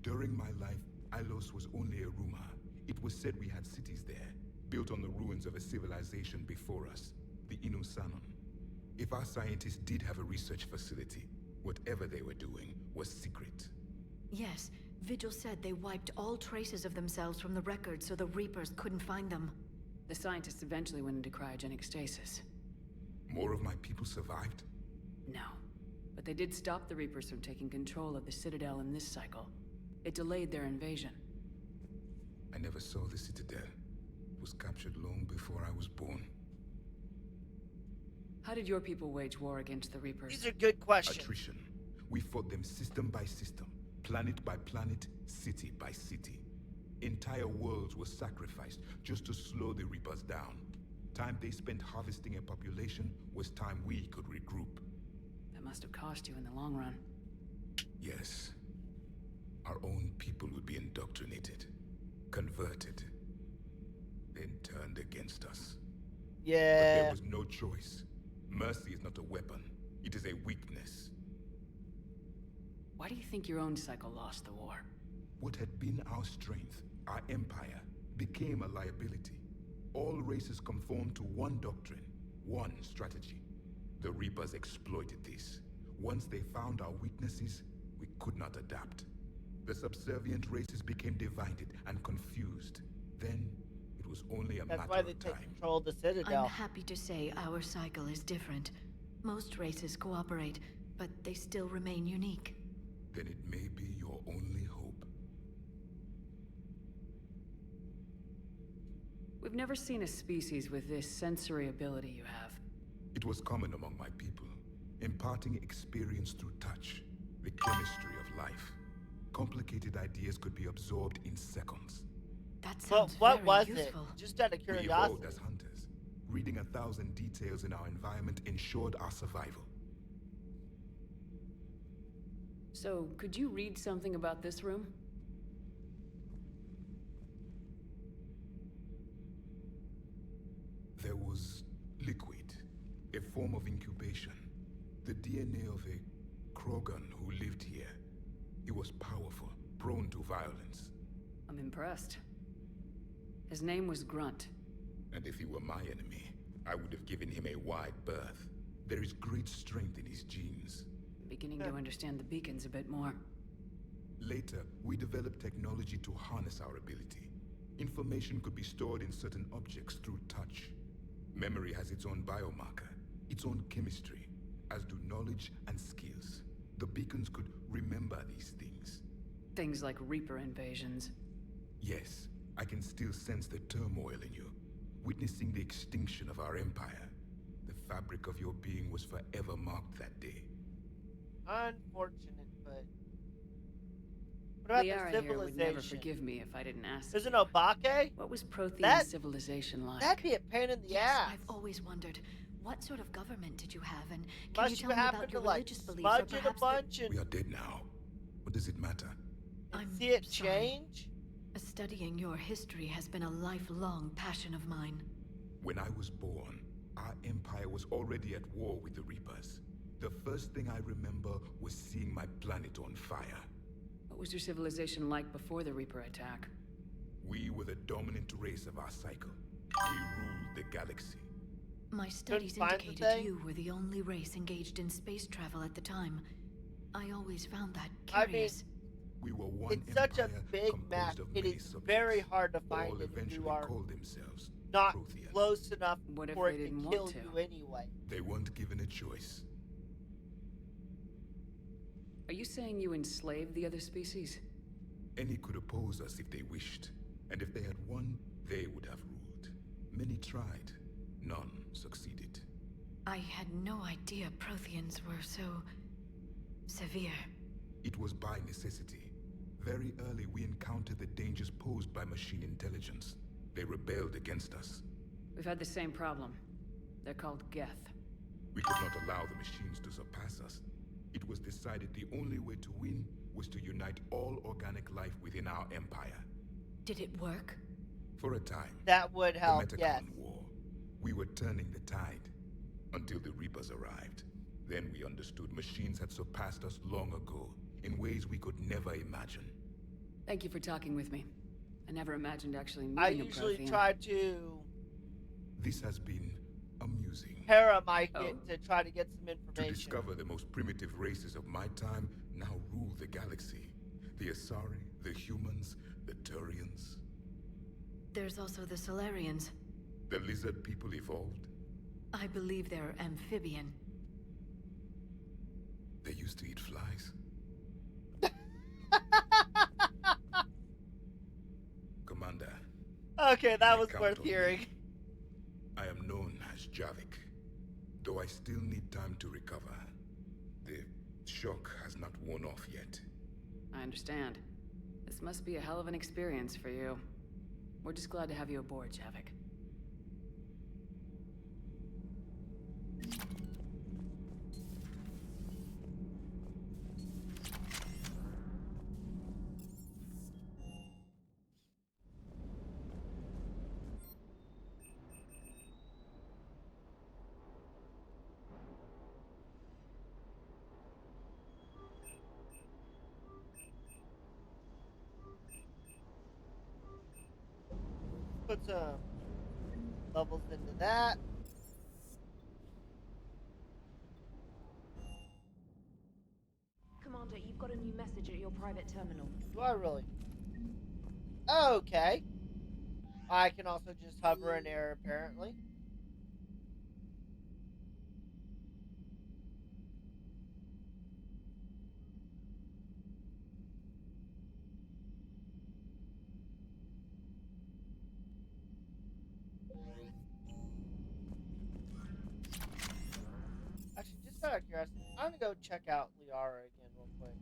During my life, Ilos was only a rumor. It was said we had cities there, built on the ruins of a civilization before us, the Inusanon. If our scientists did have a research facility, whatever they were doing was secret. Yes, Vigil said they wiped all traces of themselves from the records so the Reapers couldn't find them. The scientists eventually went into cryogenic stasis. More of my people survived? No. But they did stop the Reapers from taking control of the Citadel in this cycle. It delayed their invasion. I never saw the Citadel. It was captured long before I was born. How did your people wage war against the Reapers? These are good questions. Attrition. We fought them system by system, planet by planet, city by city. Entire worlds were sacrificed just to slow the Reapers down. Time they spent harvesting a population was time we could regroup. That must have cost you in the long run. Yes. Our own people would be indoctrinated, converted, then turned against us. But there Yeah. was no choice. Mercy is not a weapon. It is a weakness. Why do you think your own cycle lost the war? What had been our strength, our empire, became a liability. All races conformed to one doctrine, one strategy. The Reapers exploited this. Once they found our weaknesses, we could not adapt. The subservient races became divided and confused. Then, it was only a That's matter why they of take time. control of the Citadel. I'm happy to say our cycle is different. Most races cooperate, but they still remain unique. Then it may be your only hope. We've never seen a species with this sensory ability you have. It was common among my people, imparting experience through touch, the chemistry of life. Complicated ideas could be absorbed in seconds. That Well, sounds what very was useful. it? Just out of We evolved curiosity. as hunters. Reading 1,000 details in our environment ensured our survival. So, could you read something about this room? There was liquid, a form of incubation. The DNA of a Krogan who lived here. He was powerful, prone to violence. I'm impressed. His name was Grunt. And if he were my enemy, I would have given him a wide berth. There is great strength in his genes. I'm beginning to understand the beacons a bit more. Later, we developed technology to harness our ability. Information could be stored in certain objects through touch. Memory has its own biomarker, its own chemistry, as do knowledge and skills. The beacons could remember these things. Things like Reaper invasions. Yes, I can still sense the turmoil in you, witnessing the extinction of our empire. The fabric of your being was forever marked that day. Unfortunate, but what about Liara the here would never civilization? forgive me if I didn't ask. There's an Obake? What was Prothean That- civilization like? That'd be a pain in the Yes, ass. I've always wondered, what sort of government did you have, and can Must you you tell me happen about to your like religious beliefs, or smudge it a perhaps bunch and We are dead now. What does it matter? see it sorry. change? Studying your history has been a lifelong passion of mine. When I was born, our empire was already at war with the Reapers. The first thing I remember was seeing my planet on fire. What was your civilization like before the Reaper attack? We were the dominant race of our cycle. We ruled the galaxy. My studies find the indicated thing? you were the only race engaged in space travel at the time. I always found that I mean, curious. We were one It's such a empire big composed map. of It many is subjects. very hard to All find it if eventually you are called themselves not Prothean. close enough What if for they it to didn't kill want to? you anyway. They weren't given a choice. Are you saying you enslaved the other species? Any could oppose us if they wished, and if they had won, they would have ruled. Many tried, none succeeded. I had no idea Protheans were so severe. It was by necessity. Very early we encountered the dangers posed by machine intelligence. They rebelled against us. We've had the same problem. They're called Geth. We could not allow the machines to surpass us. It was decided the only way to win was to unite all organic life within our empire. Did it work? For a time. That would help, The Metacon yes. War. We were turning the tide. Until the Reapers arrived. Then we understood machines had surpassed us long ago, in ways we could never imagine. Thank you for talking with me. I never imagined actually meeting I a usually Prothean. try to This has been amusing. paramike it to try to get some To information. discover the most primitive races of my time now rule the galaxy. The Asari, the humans, the Turians. There's also the Solarians. The lizard people evolved. I believe they're amphibian. They used to eat flies. Commander. Okay, that was count worth on me. hearing. I am known as Javik, though I still need time to recover. The shock has not worn off yet. I understand. This must be a hell of an experience for you. We're just glad to have you aboard, Javik. some levels into that. Commander, you've got a new message at your private terminal. Do I really? Okay. I can also just hover in air, apparently. Actually, just out of curiosity, I'm gonna go check out Liara again real quick.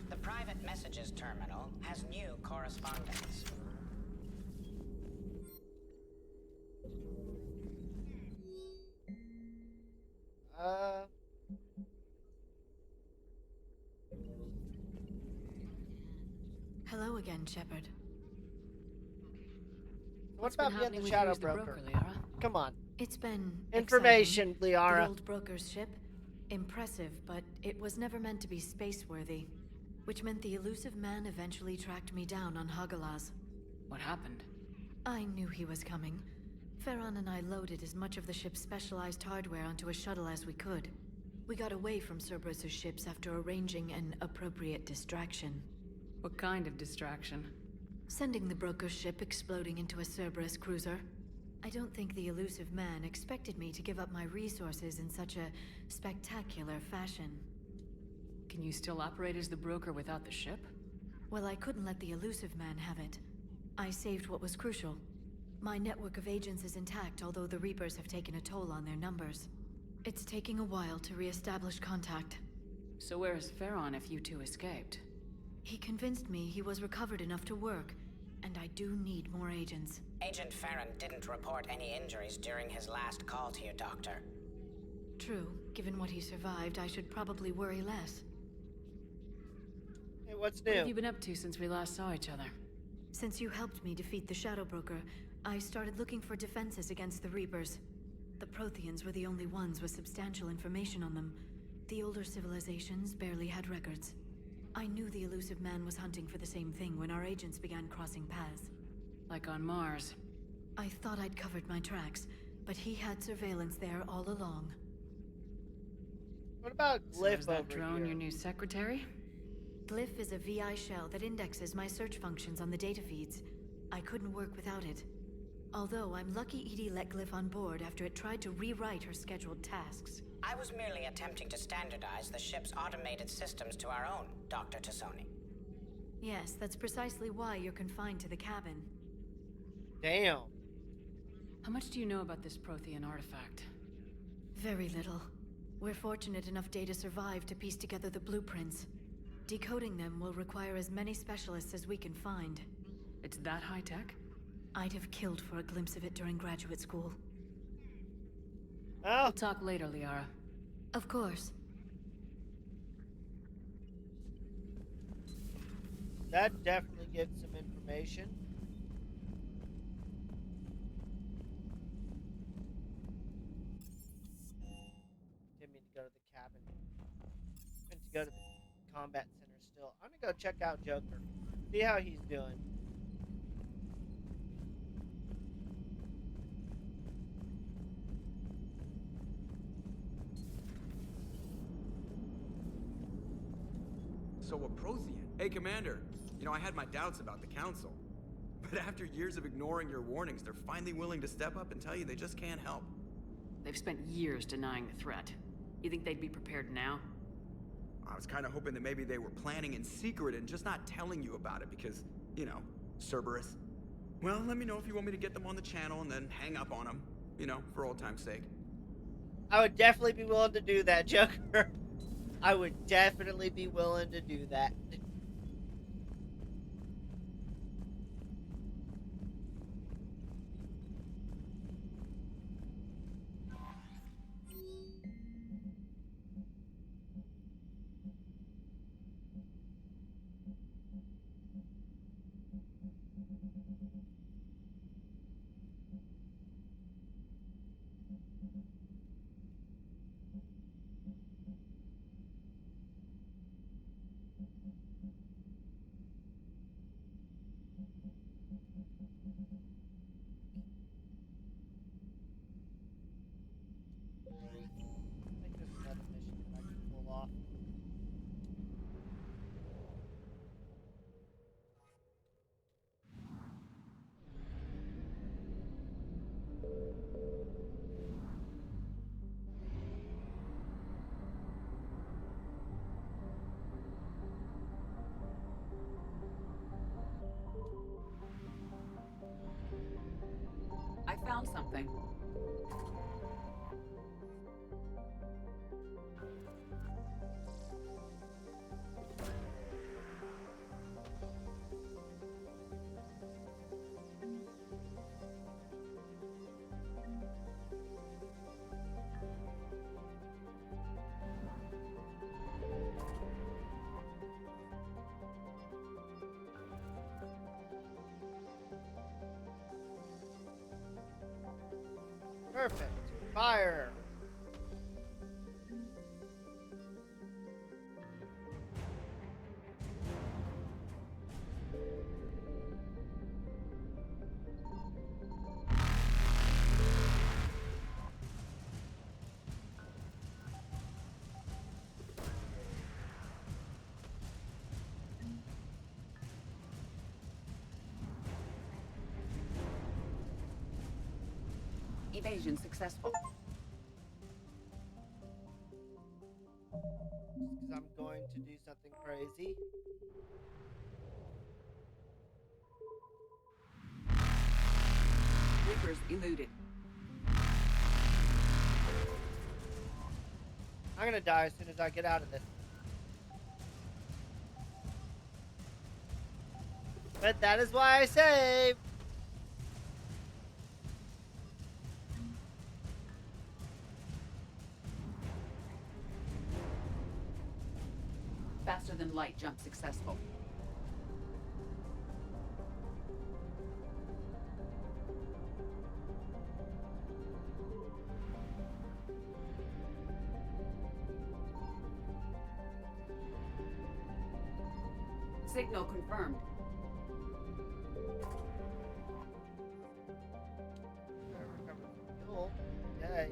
The private messages terminal has new correspondence. Hello again, Shepard. What about being the with Shadow who's the Broker? broker, Liara? Come on. It's been Information, exciting. Liara. The old broker's ship, impressive, but it was never meant to be space-worthy, which meant the elusive man eventually tracked me down on Hagalaz. What happened? I knew he was coming. Farron and I loaded as much of the ship's specialized hardware onto a shuttle as we could. We got away from Cerberus's ships after arranging an appropriate distraction. What kind of distraction? Sending the broker's ship exploding into a Cerberus cruiser. I don't think the elusive man expected me to give up my resources in such a spectacular fashion. Can you still operate as the broker without the ship? Well, I couldn't let the elusive man have it. I saved what was crucial. My network of agents is intact, although the Reapers have taken a toll on their numbers. It's taking a while to re-establish contact. So where is Farron if you two escaped? He convinced me he was recovered enough to work, and I do need more agents. Agent Farron didn't report any injuries during his last call to you, Doctor. True. Given what he survived, I should probably worry less. Hey, what's new? What have you been up to since we last saw each other? Since you helped me defeat the Shadow Broker, I started looking for defenses against the Reapers. The Protheans were the only ones with substantial information on them. The older civilizations barely had records. I knew the elusive man was hunting for the same thing when our agents began crossing paths. Like on Mars. I thought I'd covered my tracks, but he had surveillance there all along. What about So Glyph is that over drone here? your new secretary? Glyph is a VI shell that indexes my search functions on the data feeds. I couldn't work without it. Although I'm lucky EDI let Glyph on board after it tried to rewrite her scheduled tasks. I was merely attempting to standardize the ship's automated systems to our own, Dr. Tassoni. Yes, that's precisely why you're confined to the cabin. Damn. How much do you know about this Prothean artifact? Very little. We're fortunate enough data survived to piece together the blueprints. Decoding them will require as many specialists as we can find. It's that high-tech? I'd have killed for a glimpse of it during graduate school. Oh. We'll talk later, Liara. Of course. That definitely gives some information. Didn't mean to go to the cabin. Meant to go to the combat center still. I'm gonna go check out Joker. See how he's doing. So a Prothean? Hey, Commander. You know, I had my doubts about the Council. But after years of ignoring your warnings, they're finally willing to step up and tell you they just can't help. They've spent years denying the threat. You think they'd be prepared now? I was kind of hoping that maybe they were planning in secret and just not telling you about it because, you know, Cerberus. Well, let me know if you want me to get them on the channel and then hang up on them, you know, for old time's sake. I would definitely be willing to do that, Joker. I would definitely be willing to do that. found something. Perfect. Fire. Evasion successful. Because I'm going to do something crazy. Reapers eluded. I'm gonna die as soon as I get out of this. But that is why I saved. Faster than light jump successful. Signal confirmed. Recover fuel. Yay.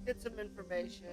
Get some information.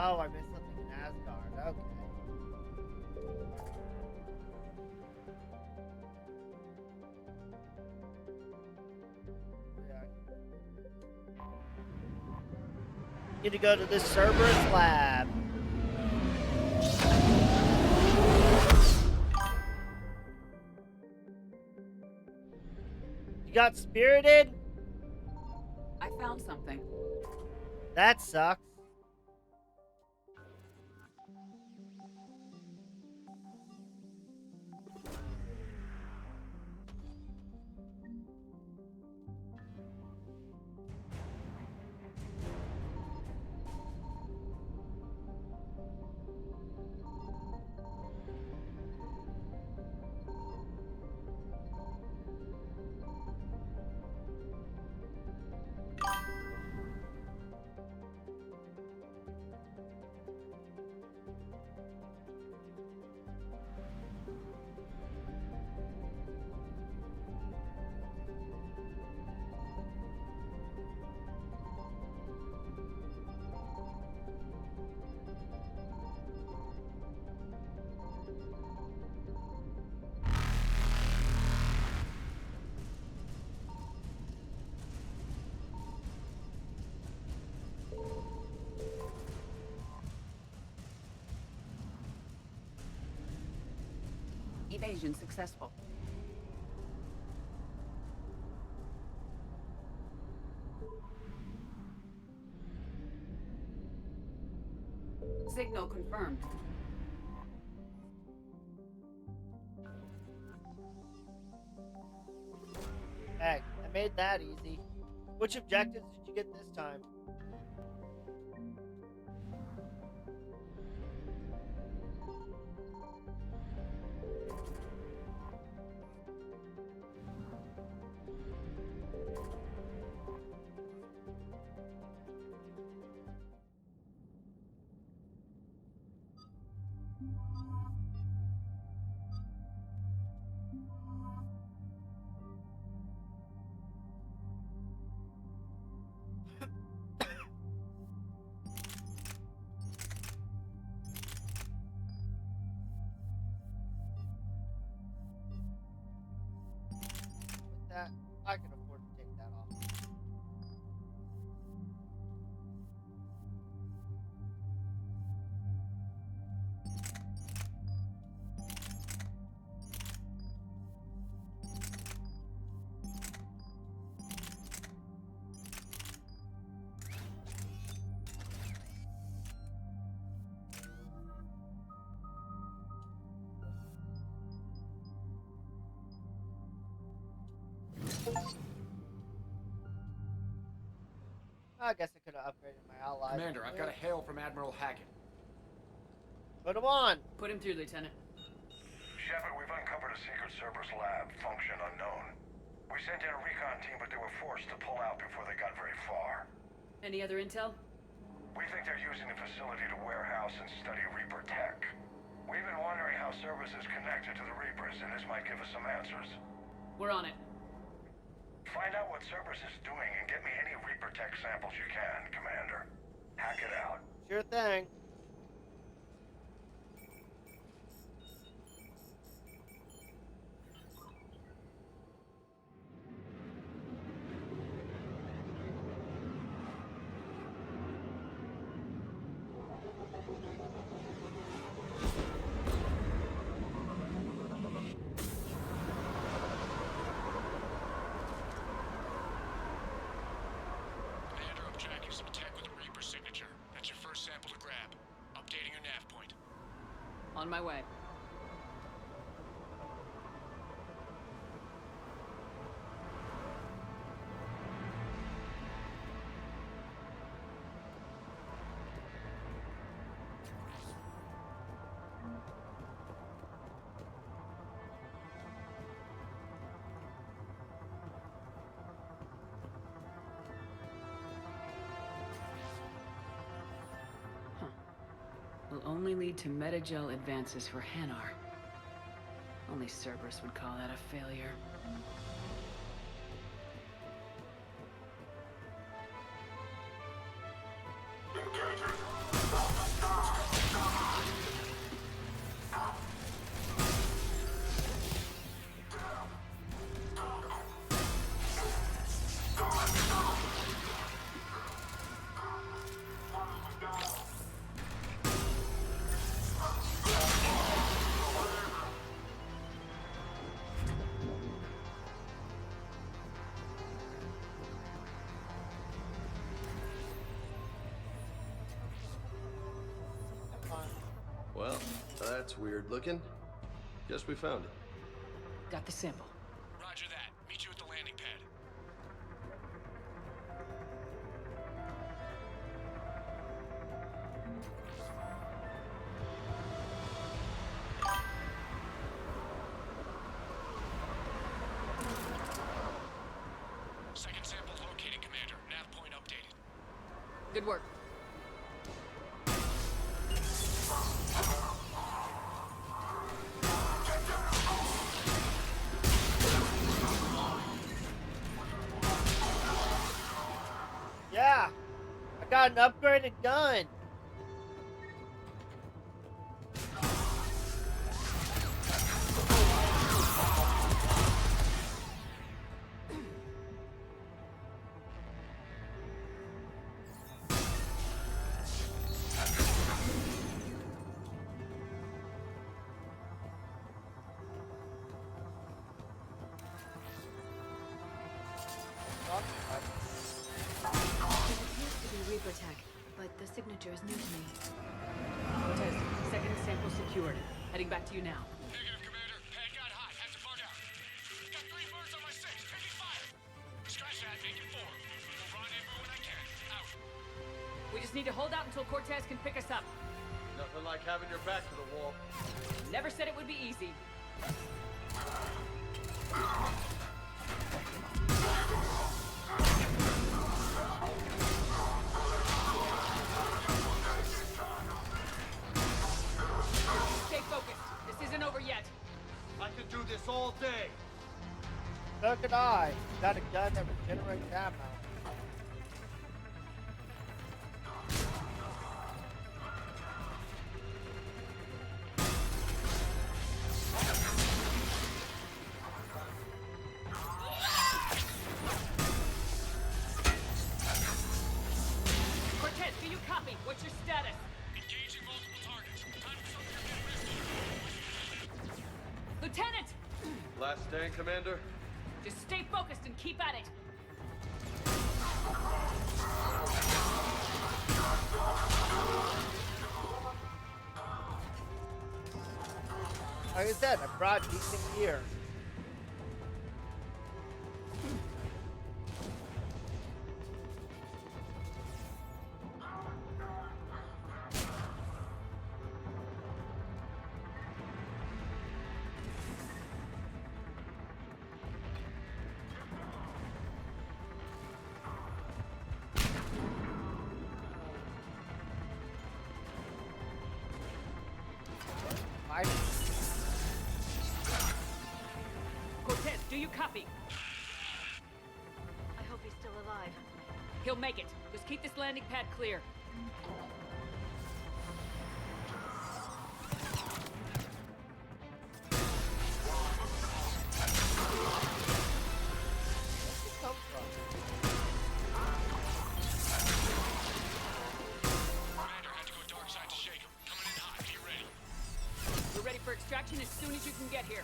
Oh, I missed something in Asgard. Okay. Yeah. Need to go to this Cerberus lab. You got spirited? I found something. That sucks. Evasion successful. Signal confirmed. Heck, I made that easy. Which objectives did you get this time? That I can afford to take that off. I guess I could have upgraded my allies. Commander, I've got a hail from Admiral Hackett. Put him on. Put him through, Lieutenant. Shepard, we've uncovered a secret Cerberus lab, function unknown. We sent in a recon team, but they were forced to pull out before they got very far. Any other intel? We think they're using the facility to warehouse and study Reaper tech. We've been wondering how Cerberus is connected to the Reapers, and this might give us some answers. We're on it. Find out what Cerberus is doing and get me any Reaper tech samples you can, Commander. Hack it out. Sure thing. On my way. Will only lead to metagel advances for Hanar. Only Cerberus would call that a failure. Well, that's weird looking. Guess we found it. Got the sample. Roger that. Meet you at the landing pad. Second sample located, Commander. Nav point updated. Good work. Yeah, I got an upgraded gun. Reaper tech, but the signature is new to me. Cortez, second sample secured. Heading back to you now. Negative, Commander. Pad got hot. Have to bug out. Got 3 birds on my 6. Taking fire. Scratch that. Make it 4. We'll rendezvous when I can. just need to hold out until Cortez can pick us up. Nothing like having your back to the wall. Never said it would be easy. Stay focused. This isn't over yet. I could do this all day. So could I. Got a gun that regenerates ammo. Cortez, do you copy? What's your status? Engaging multiple targets. Time for something a bit risky. Lieutenant! Last stand, Commander? Just stay focused and keep at it. Like I said, I brought decent gear. Cortez, do you copy? I hope he's still alive. He'll make it. Just keep this landing pad clear. Commander had to go dark side to shake him. Coming in hot. Be ready. We're ready for extraction as soon as you can get here.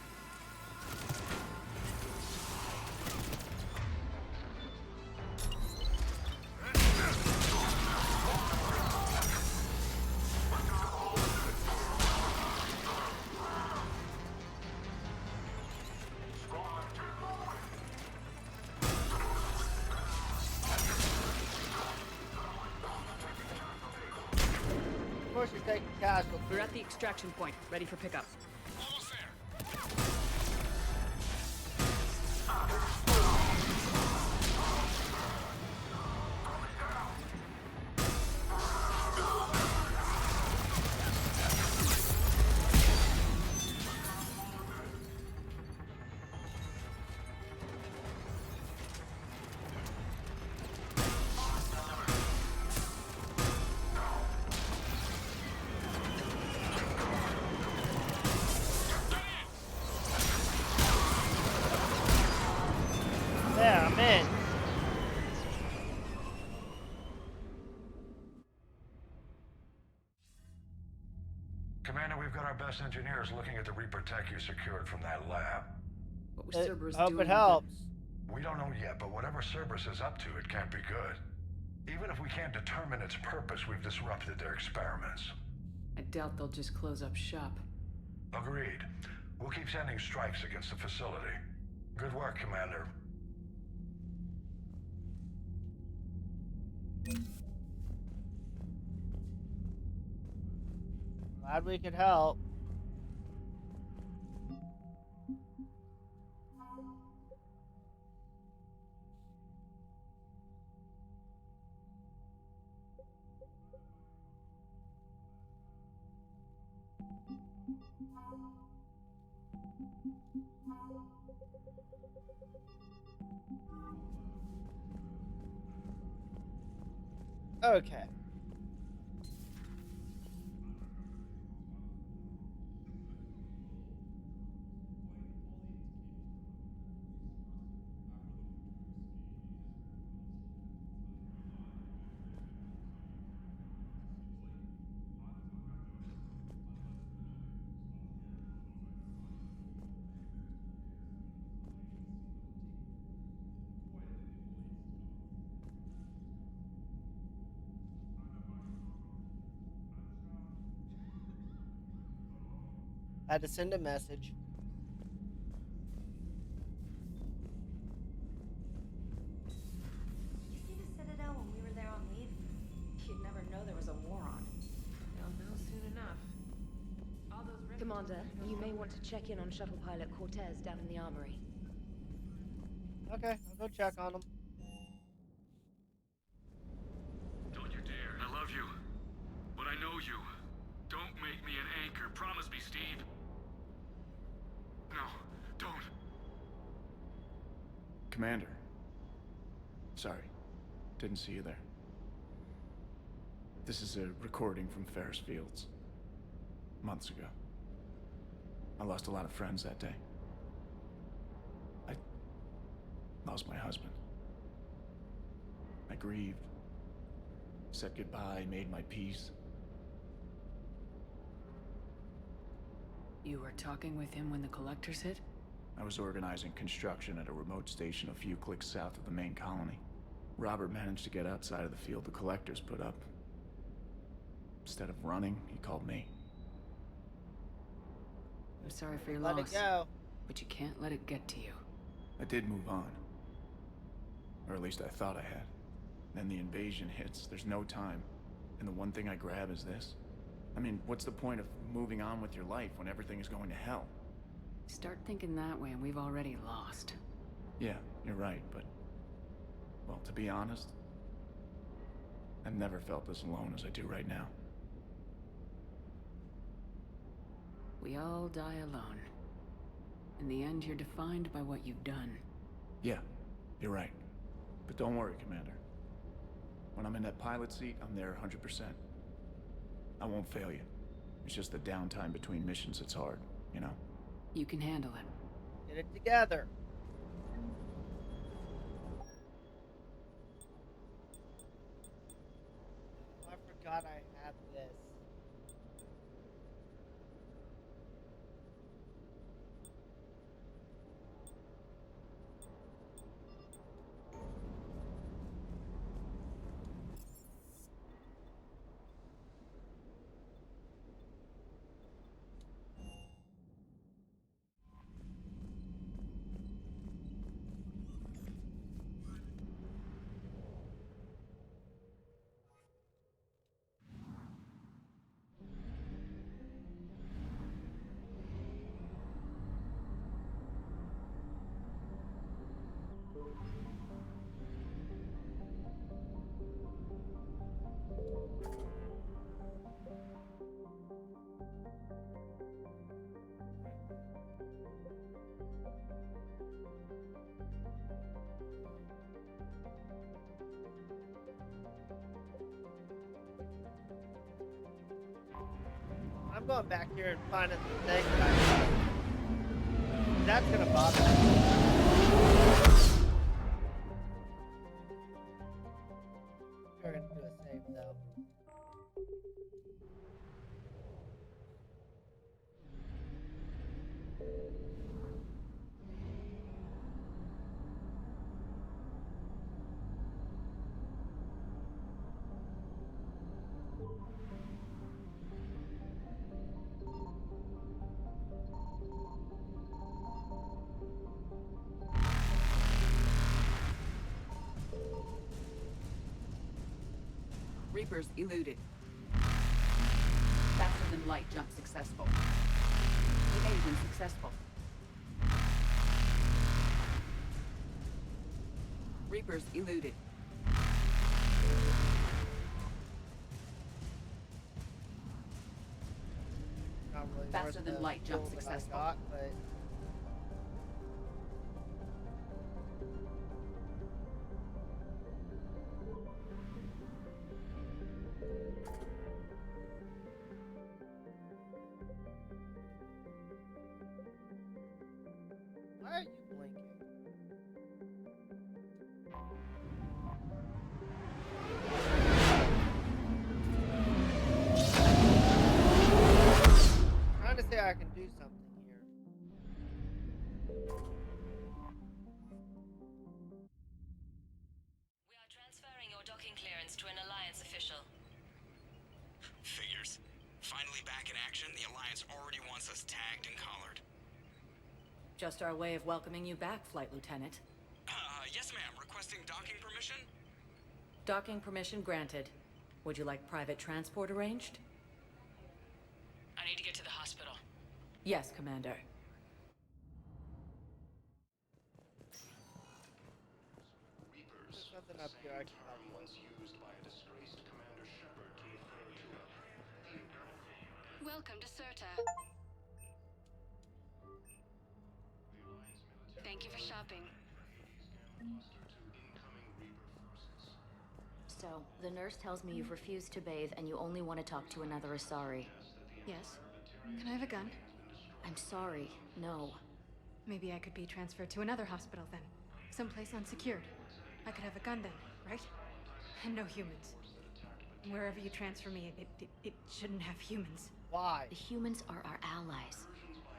Of course you're taking casualties. We're at the extraction point, ready for pickup. Almost there. There, I'm in. Commander, we've got our best engineers looking at the Reaper tech you secured from that lab. What was Cerberus Hope doing it with helps. We don't know yet, but whatever Cerberus is up to, it can't be good. Even if we can't determine its purpose, we've disrupted their experiments. I doubt they'll just close up shop. Agreed. We'll keep sending strikes against the facility. Good work, Commander. Glad we could help. Okay. Had to send a message. Did you see the Citadel when we were there on leave? You'd never know Commander, you may want to check in on shuttle pilot Cortez down in the armory. Okay, I'll go check on him. Don't you dare. I love you. But I know you. Don't make me an anchor. Promise me, Steve. No, don't. Commander. Sorry. Didn't see you there. This is a recording from Ferris Fields. Months ago. I lost a lot of friends that day. I lost my husband. I grieved. Said goodbye, made my peace. You were talking with him when the collectors hit? I was organizing construction at a remote station a few clicks south of the main colony. Robert managed to get outside of the field the collectors put up. Instead of running, he called me. I'm sorry for your Let loss. it go. But you can't let it get to you. I did move on. Or at least I thought I had. Then the invasion hits, there's no time. And the one thing I grab is this. I mean, what's the point of moving on with your life when everything is going to hell? Start thinking that way and we've already lost. Yeah, you're right, but... well, to be honest, I've never felt as alone as I do right now. We all die alone. In the end, you're defined by what you've done. Yeah, you're right. But don't worry, Commander. When I'm in that pilot seat, I'm there 100%. I won't fail you. It's just the downtime between missions that's hard, you know? You can handle it. Get it together. Oh, I forgot I had this. I'm going back here and finding the thing that I got. That's gonna bother me. We're gonna do a save though. Reapers eluded. Faster than light jump successful. Evasion successful. Reapers eluded. Not really Faster worth than the light jump fuel that I successful. got, but why are you blinking? Trying to say I can do something here. We are transferring your docking clearance to an Alliance official. Figures. Finally back in action, the Alliance already wants us tagged and collared. Just our way of welcoming you back, Flight Lieutenant. Yes ma'am. Requesting docking permission? Docking permission granted. Would you like private transport arranged? I need to get to the hospital. Yes, Commander. There's something up here I can help with. Once used by a disgraced Commander Shepard to refer to Welcome to Serta. Thank you for shopping. So, the nurse tells me you've refused to bathe and you only want to talk to another Asari. Yes. Can I have a gun? I'm sorry, no. Maybe I could be transferred to another hospital then. Someplace unsecured. I could have a gun then, right? And no humans. Wherever you transfer me, it shouldn't have humans. Why? The humans are our allies.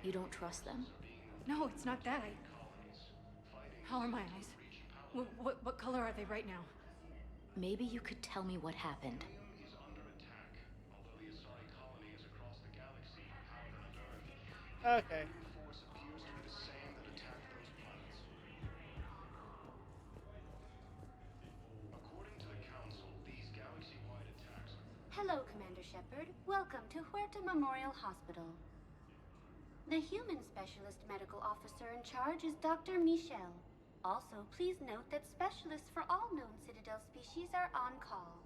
You don't trust them? No, it's not that. How are my eyes? What color are they right now? Maybe you could tell me what happened. Okay. Hello, Commander Shepard. Welcome to Huerta Memorial Hospital. The human specialist medical officer in charge is Dr. Michel. Also, please note that specialists for all known Citadel species are on call.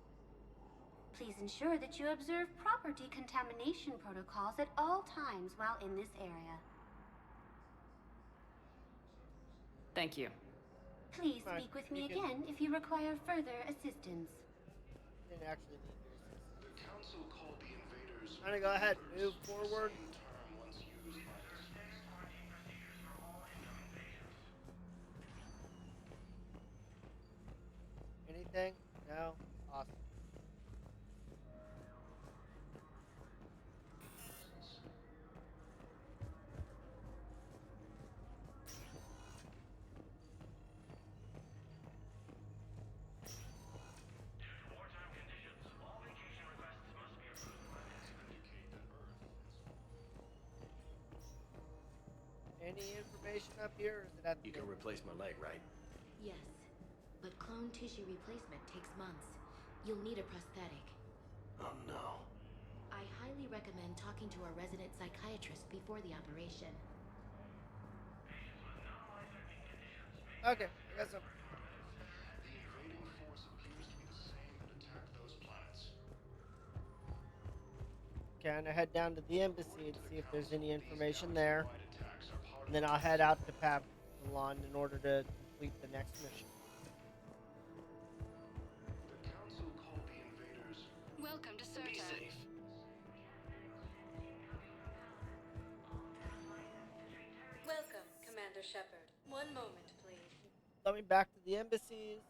Please ensure that you observe proper decontamination protocols at all times while in this area. Thank you. Please speak with me again if you require further assistance. Didn't actually need your assistance. The council called the invaders. I'm gonna go ahead, move forward. Anything? No? Awesome. Any information up here, or is it at the You can replace my leg, right? Yes. But clone tissue replacement takes months. You'll need a prosthetic. Oh no. I highly recommend talking to a resident psychiatrist before the operation. Okay, I got some. The invading force appears to be the same that attacked those planets. Okay, I'm gonna head down to the embassy and see if there's any information there. And then I'll head out to Papillon in order to complete the next mission. The council called the invaders. Welcome to Serta. Be safe. Welcome, Commander Shepard. One moment, please. Let me back to the embassies.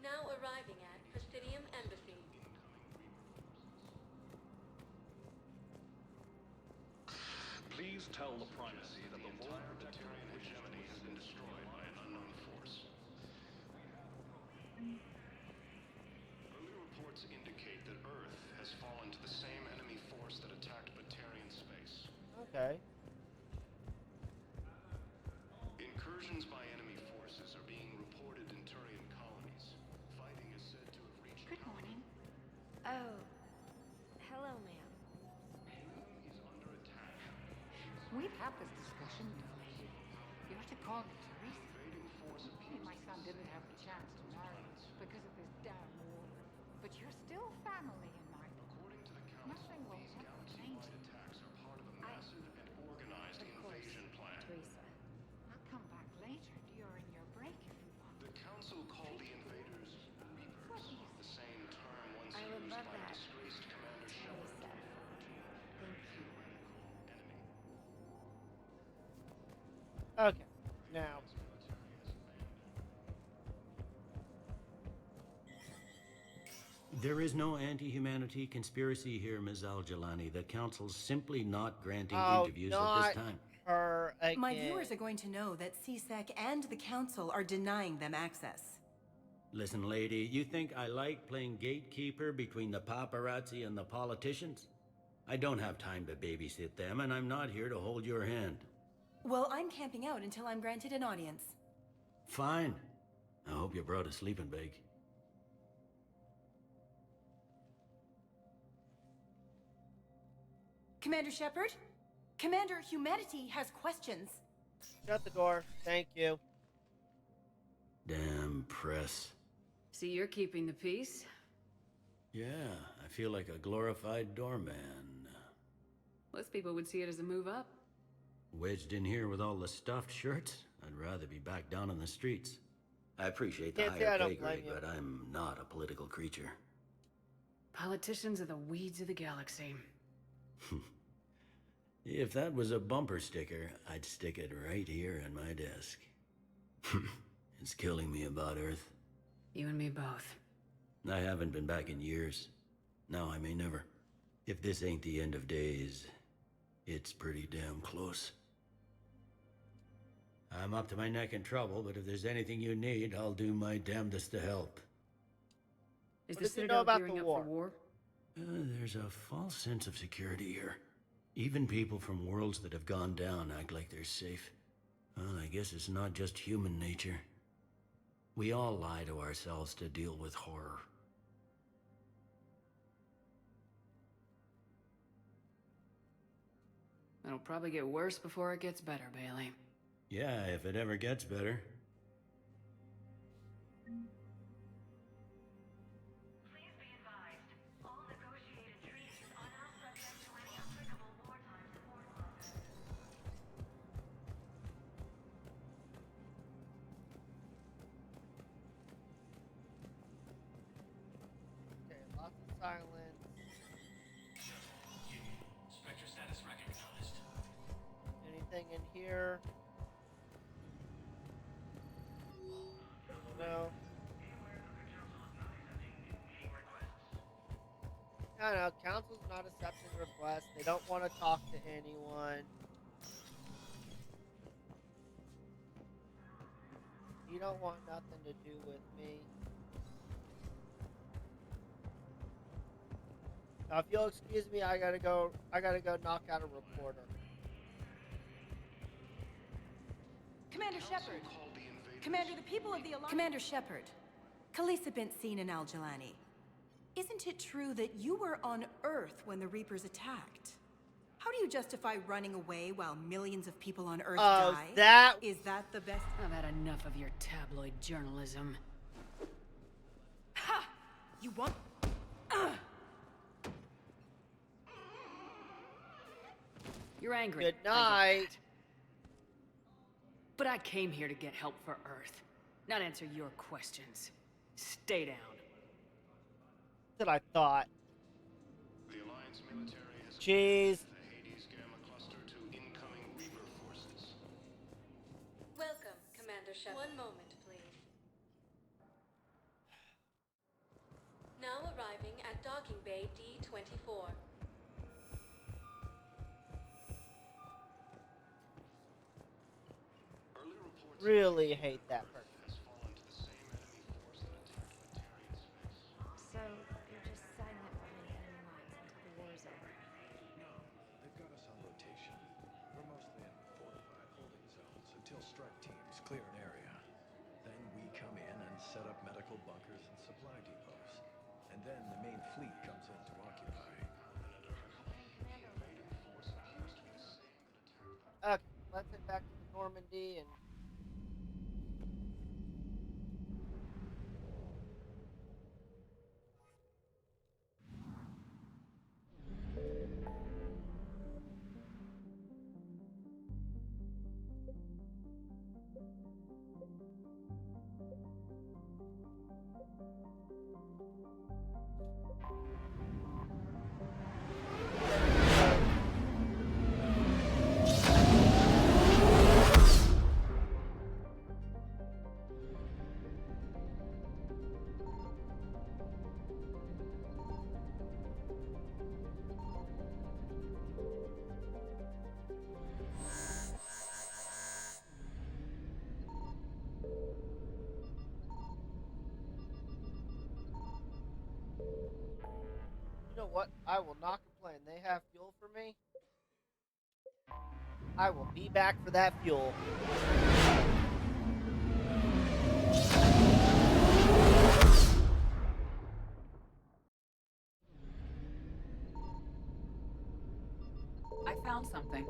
Now arriving at Presidium Embassy. Please tell the primacy that the entire Batarian hegemony has been destroyed by an unknown force. Early reports indicate that Earth has fallen to the same enemy force that attacked Batarian space. Okay. Incursions by enemy forces are being reported in Turian colonies. Fighting is said to have reached. Good morning. Oh. Hello, ma'am. We've had this discussion, lady. You have to call me Teresa. Maybe my son didn't have the chance to marry because of this damn war. But you're still family in my book. According to the council, Nothing will these ever change. galaxy-wide attacks are part of a massive and organized invasion plan. Teresa. I'll come back later during your break if you want. The council called the invaders Reapers, the same term once I would used love by that. disgraced Commander Shepard. Teresa. Thank you. Okay. Now. There is no anti-humanity conspiracy here, Ms. Al-Jalani. The Council's simply not granting interviews at this time. Her again. My viewers are going to know that CSEC and the Council are denying them access. Listen, lady, you think I like playing gatekeeper between the paparazzi and the politicians? I don't have time to babysit them, and I'm not here to hold your hand. Well, I'm camping out until I'm granted an audience. Fine. I hope you brought a sleeping bag. Commander Shepard, Commander, humanity has questions. Shut the door. Thank you. Damn press. See, you're keeping the peace? Yeah, I feel like a glorified doorman. Most people would see it as a move up. Wedged in here with all the stuffed shirts? I'd rather be back down on the streets. I appreciate the Can't say higher I don't pay blame grade, you. but I'm not a political creature. Politicians are the weeds of the galaxy. If that was a bumper sticker, I'd stick it right here on my desk. It's killing me about Earth. You and me both. I haven't been back in years. Now I may never. If this ain't the end of days, it's pretty damn close. I'm up to my neck in trouble, but if there's anything you need, I'll do my damnedest to help. Is What the does he know Citadel about gearing the up war? for war? There's a false sense of security here. Even people from worlds that have gone down act like they're safe. Well, I guess it's not just human nature. We all lie to ourselves to deal with horror. It'll probably get worse before it gets better, Bailey. Yeah, if it ever gets better. Okay, lots of silence. Spectre status recognized. Anything in here? No. I don't know. Council's not accepting requests. They don't want to talk to anyone. You don't want nothing to do with me. Now, if you'll excuse me, I gotta go knock out a reporter. Commander Shepard. Commander, the people of the Alliance... Commander Shepard. Khaleesa bint Seen and Al-Jalani. Isn't it true that you were on Earth when the Reapers attacked? How do you justify running away while millions of people on Earth die? Is that the best... I've had enough of your tabloid journalism. Ha! You want... You're angry. Good I get night. that. But I came here to get help for Earth, not answer your questions. Stay down. That's what I thought. The Alliance military has Jeez. the Hades Gamma cluster to incoming Reaper forces. Welcome, Commander Shepard. One moment, please. Now arriving at docking bay D-24. Really hate that person. So, you're just setting up behind enemy lines until the war is over? No, they've got us on rotation. We're mostly in fortified holding zones until strike teams clear an area. Then we come in and set up medical bunkers and supply depots. And then the main fleet comes in to occupy. Okay, let's head back to Normandy and... You know what? I will not complain. They have fuel for me. I will be back for that fuel. I found something.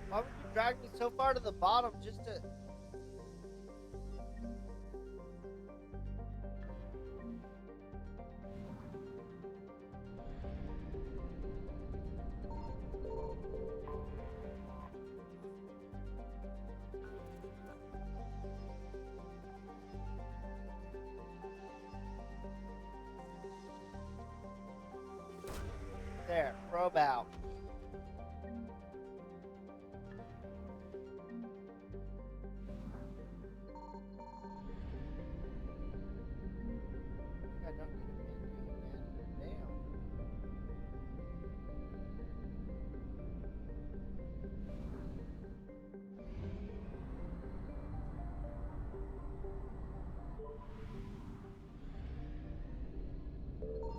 Why would you drag me so far to the bottom just to... There, probe out. I don't need to make you again. Damn.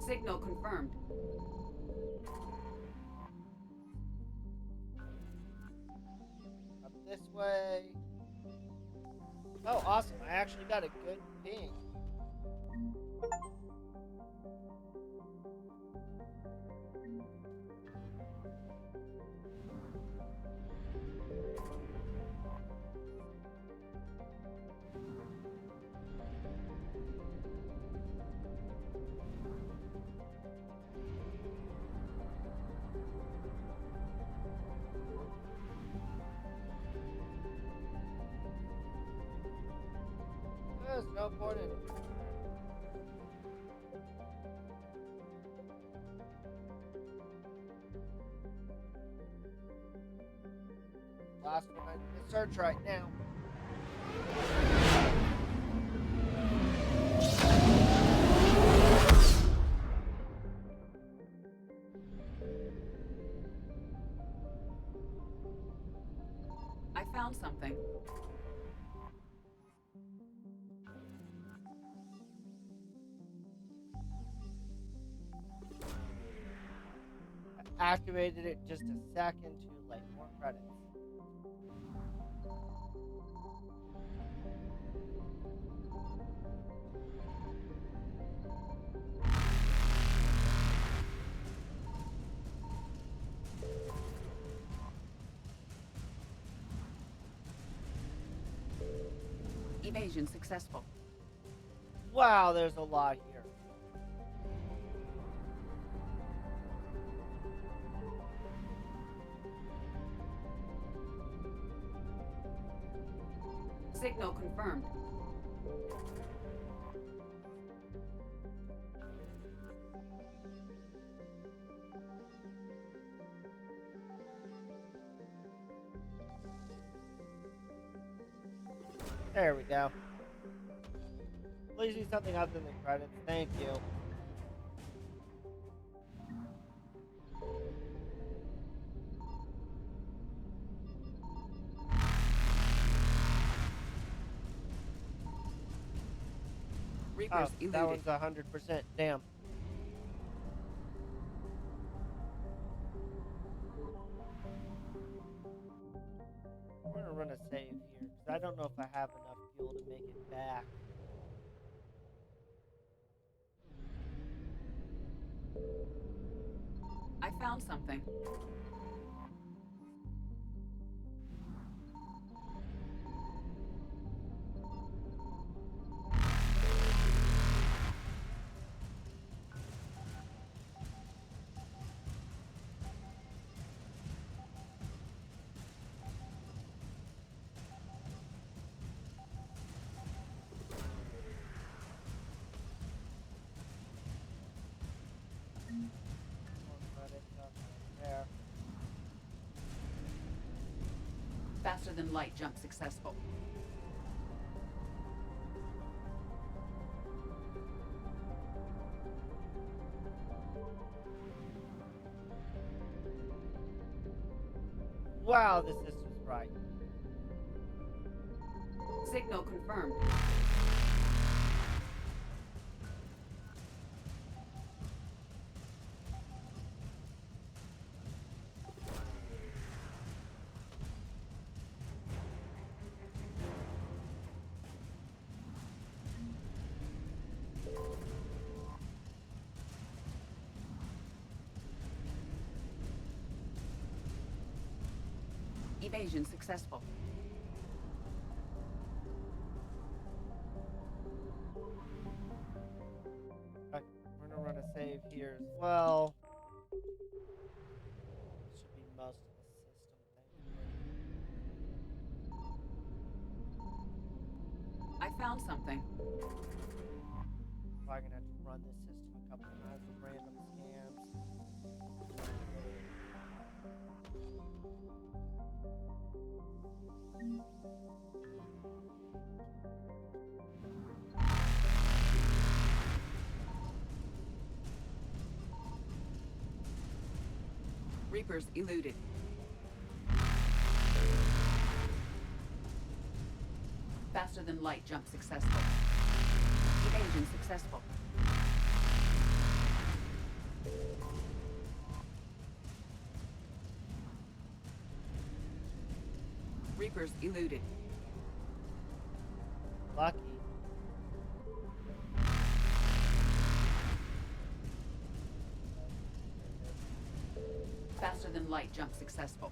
Signal confirmed. Up this way. Oh, awesome. I actually got a good ping. There's no point in... Last one I need to search right now. I found something. I activated it just a second too late. More credits. Evasion successful. Wow, there's a lot here. Signal confirmed. There we go. Please do something other than credits. Thank you. Reapers Oh, that one's 100%. Damn. I'm gonna run a save here because I don't know if I have enough fuel to make it back. I found something. There. Faster than light jump successful. Wow, the system's right. Signal confirmed. Evasion successful. Okay, we're gonna run a save here as well. Should be most of the system, thankfully. I found something. Probably gonna have to run this system a couple times with random scans. Reapers eluded. Faster than light jump successful. Evasion successful. Reapers eluded. Lucky. Faster than light jump successful.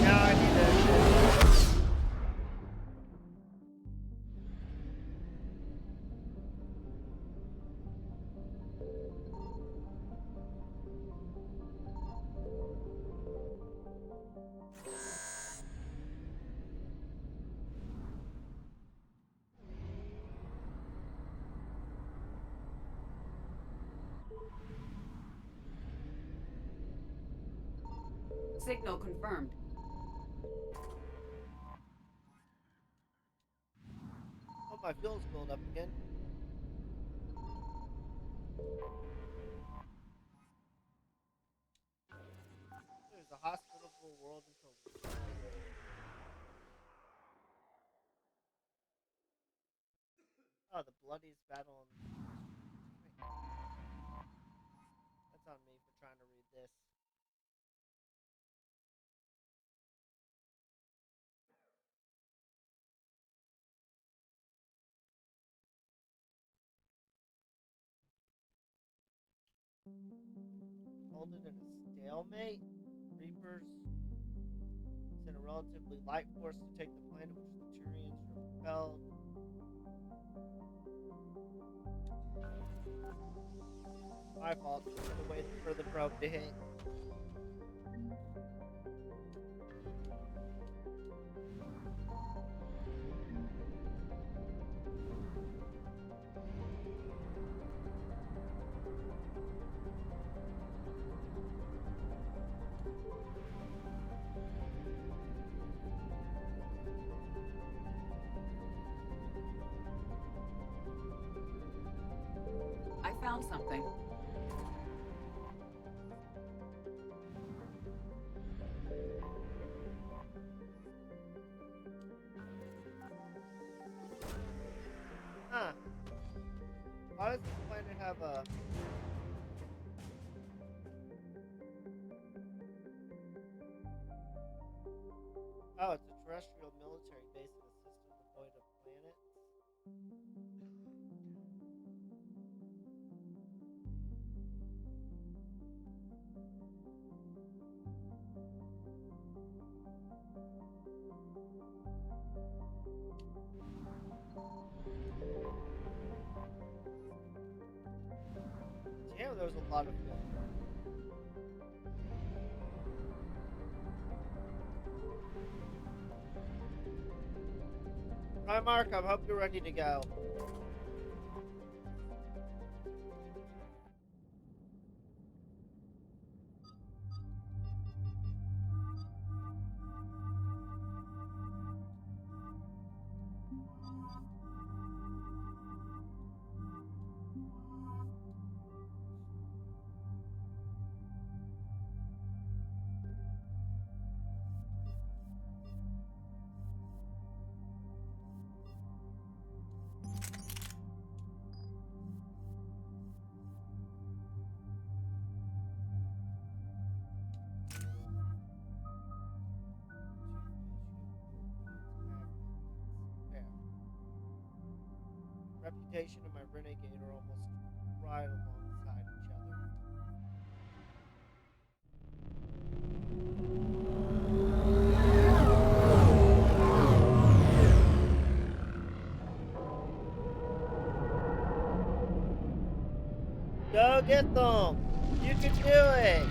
Now I need to. Signal confirmed. Oh, my fuel's filled up again. There's a hospitable world until. Oh, the bloodiest battle in. That's on me for trying to read this. Holding in a stalemate. Reapers sent a relatively light force to take the planet, which the Turians repelled. My fault. Should have waited for the probe to hit. I found something. Huh. Why does this planet have a... Oh, it's a terrestrial military base in a system devoid of planets. Damn, there was a lot of fuel. Hi, Mark. I hope you're ready to go. Reputation and my Renegade are almost right alongside each other. Go get them! You can do it!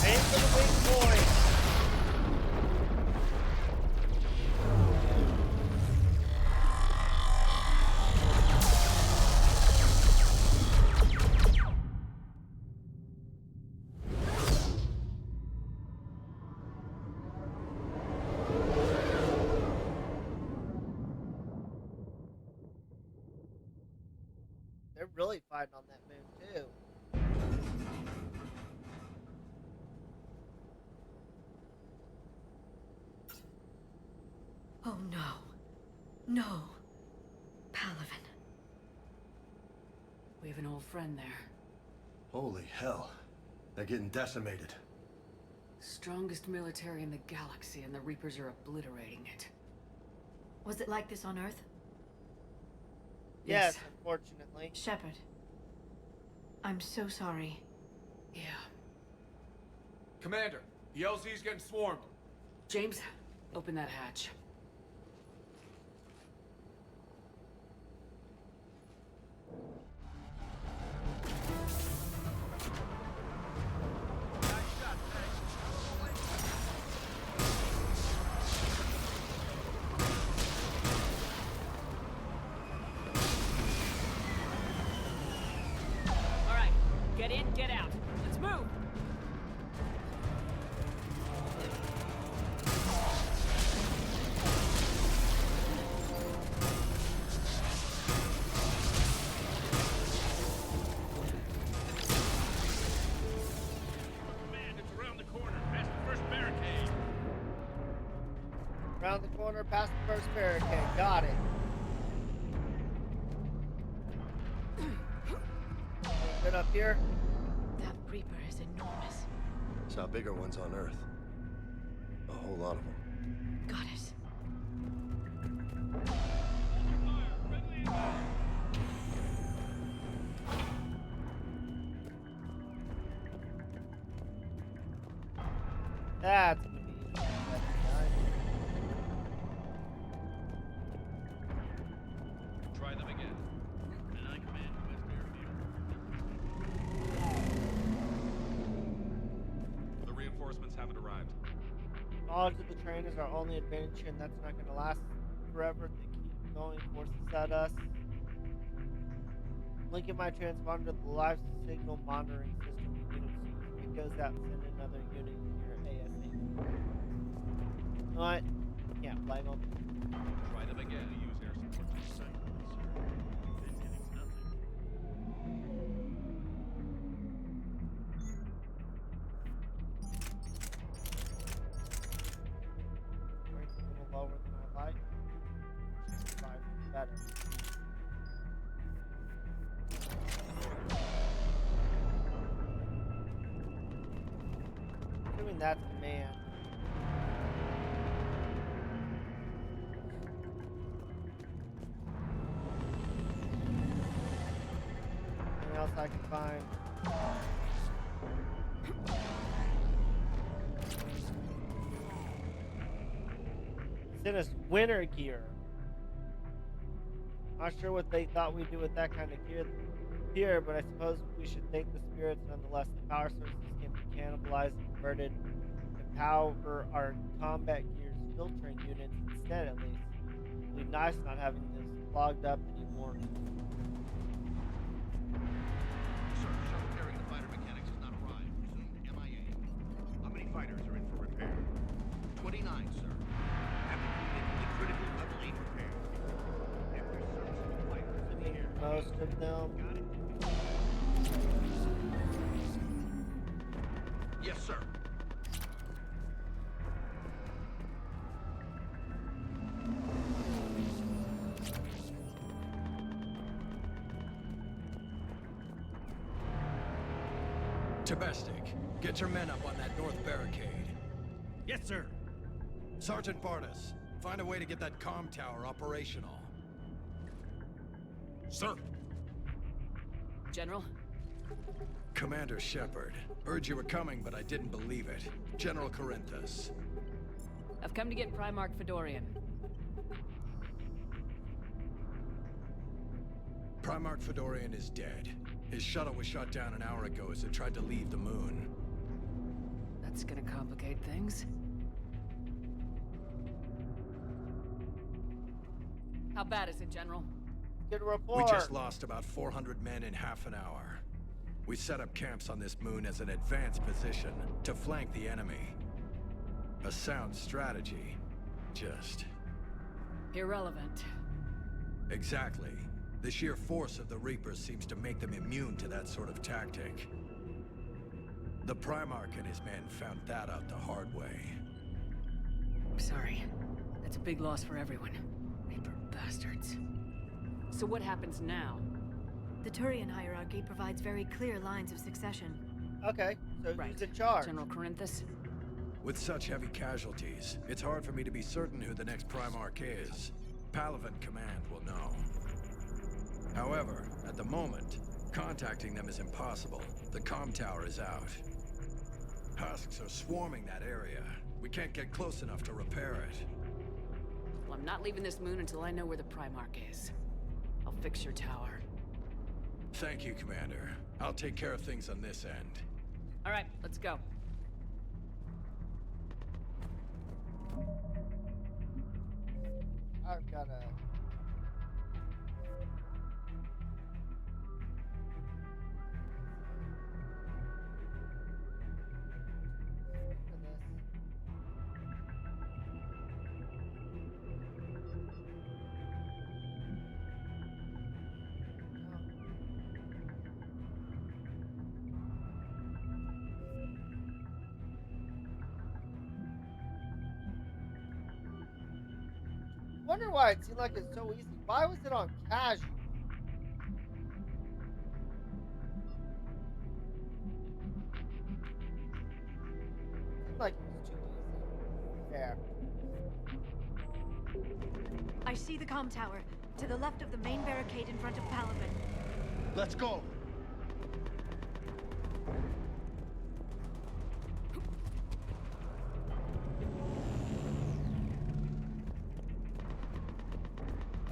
Aim for the weak point! They're really fighting on that moon, too. Oh no. No. Palaven. We have an old friend there. Holy hell. They're getting decimated. Strongest military in the galaxy, and the Reapers are obliterating it. Was it like this on Earth? Yes, unfortunately. Shepard. I'm so sorry. Yeah. Commander, the LZ's getting swarmed. James, open that hatch. All right, get in, get out. Let's move. Command, it's around the corner, past the first barricade. Around the corner, past the first barricade. Got it. Good up here. That Reaper is enormous. Saw bigger ones on Earth. A whole lot of them. Got it. That's gonna be easy. Try them again. And I command West Airfield. The reinforcements haven't arrived. Knowledge of the train is our only advantage, and that's not gonna last forever. They keep throwing forces at us. Linking my transponder to the live signal monitoring system unit. If it goes out, send another unit here ASAP. You know what? Can't blame them. Try them again. Use air support to sight, sir. Then getting nothing. Rate's a little lower than I like. 65 is better. Assuming that's command. Anything else I can find? Sent us winter gear. Not sure what they thought we'd do with that kind of gear here, but I suppose we should thank the spirits nonetheless. The power sources can be cannibalized and converted to power our combat gear's filtering units instead, at least. It'd be nice not having this clogged up anymore. Sir, shuttle carrying the fighter mechanics has not arrived. Presumed MIA. How many fighters are in for repair? 29, sir. Have been completely critical level 8 repair. Every serviceable fighter is in the air. Most of them. Got it? Yes, sir. Tabestic, get your men up on that north barricade. Yes, sir. Sergeant Barnes, find a way to get that comm tower operational. Sir. General? Commander Shepard. Heard you were coming, but I didn't believe it. General Corinthus. I've come to get Primarch Fedorian. Primarch Fedorian is dead. His shuttle was shot down an hour ago as it tried to leave the moon. That's gonna complicate things. How bad is it, General? Good report. We just lost about 400 men in half an hour. We set up camps on this moon as an advanced position to flank the enemy. A sound strategy. Just... irrelevant. Exactly. The sheer force of the Reapers seems to make them immune to that sort of tactic. The Primarch and his men found that out the hard way. I'm sorry. That's a big loss for everyone. Reaper bastards. So what happens now? The Turian hierarchy provides very clear lines of succession. Okay, so right. who's in charge? General Corinthus? With such heavy casualties, it's hard for me to be certain who the next Primarch is. Palaven Command will know. However, at the moment, contacting them is impossible. The comm tower is out. Husks are swarming that area. We can't get close enough to repair it. Well, I'm not leaving this moon until I know where the Primarch is. I'll fix your tower. Thank you, Commander. I'll take care of things on this end. All right, let's go. I've got a... Wonder why it seemed like it's so easy. Why was it on casual? Seemed like it was too easy. There. I see the comm tower, to the left of the main barricade in front of Palaven. Let's go.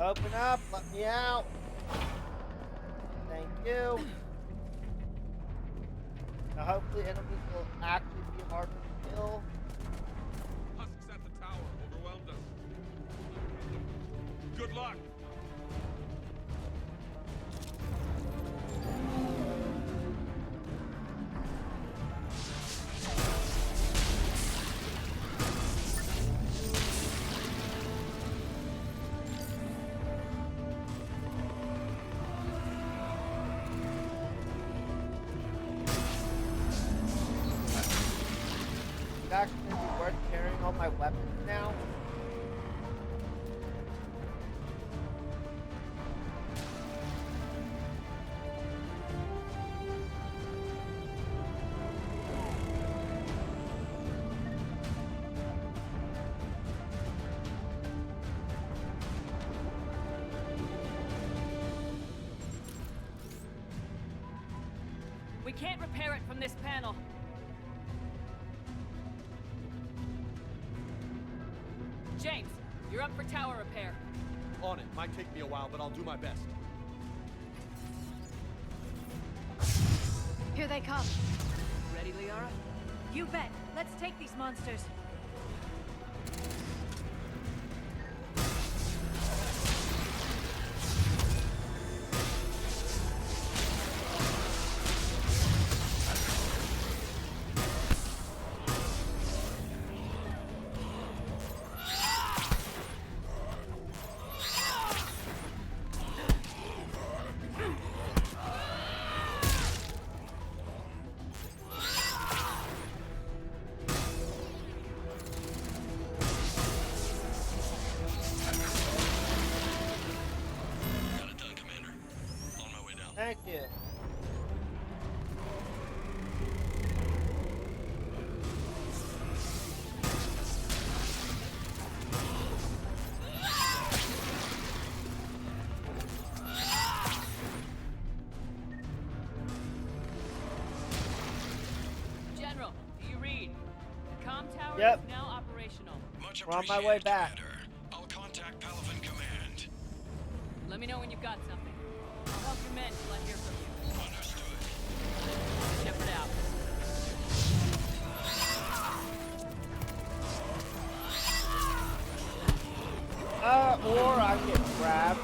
Open up, let me out. Thank you. Now hopefully enemies will actually be harder to kill. Husks at the tower overwhelmed us. Good luck. It's actually gonna be worth carrying all my weapons now. We can't repair it from this panel. James, you're up for tower repair. On it. Might take me a while, but I'll do my best. Here they come. Ready, Liara? You bet. Let's take these monsters. Got it done, Commander. On my way down. Thank you. Yep. is now operational. Much We're on my way appreciated, back. Commander. I'll contact Palaven Command. Let me know when you've got something. I'll help your men till I hear from you. Understood. Shepard out. Or I get grabbed.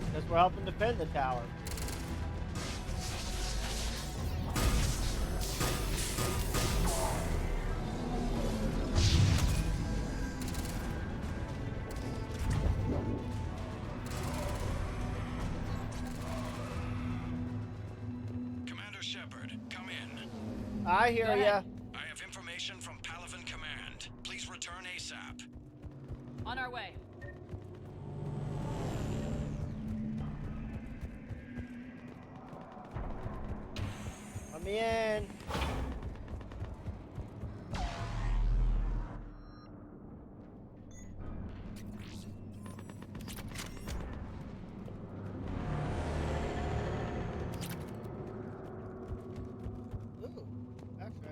Because we're helping defend the tower. Commander Shepard, come in. I hear ya. I have information from Palaven Command. Please return ASAP. On our way. Let me in. Ooh, actually,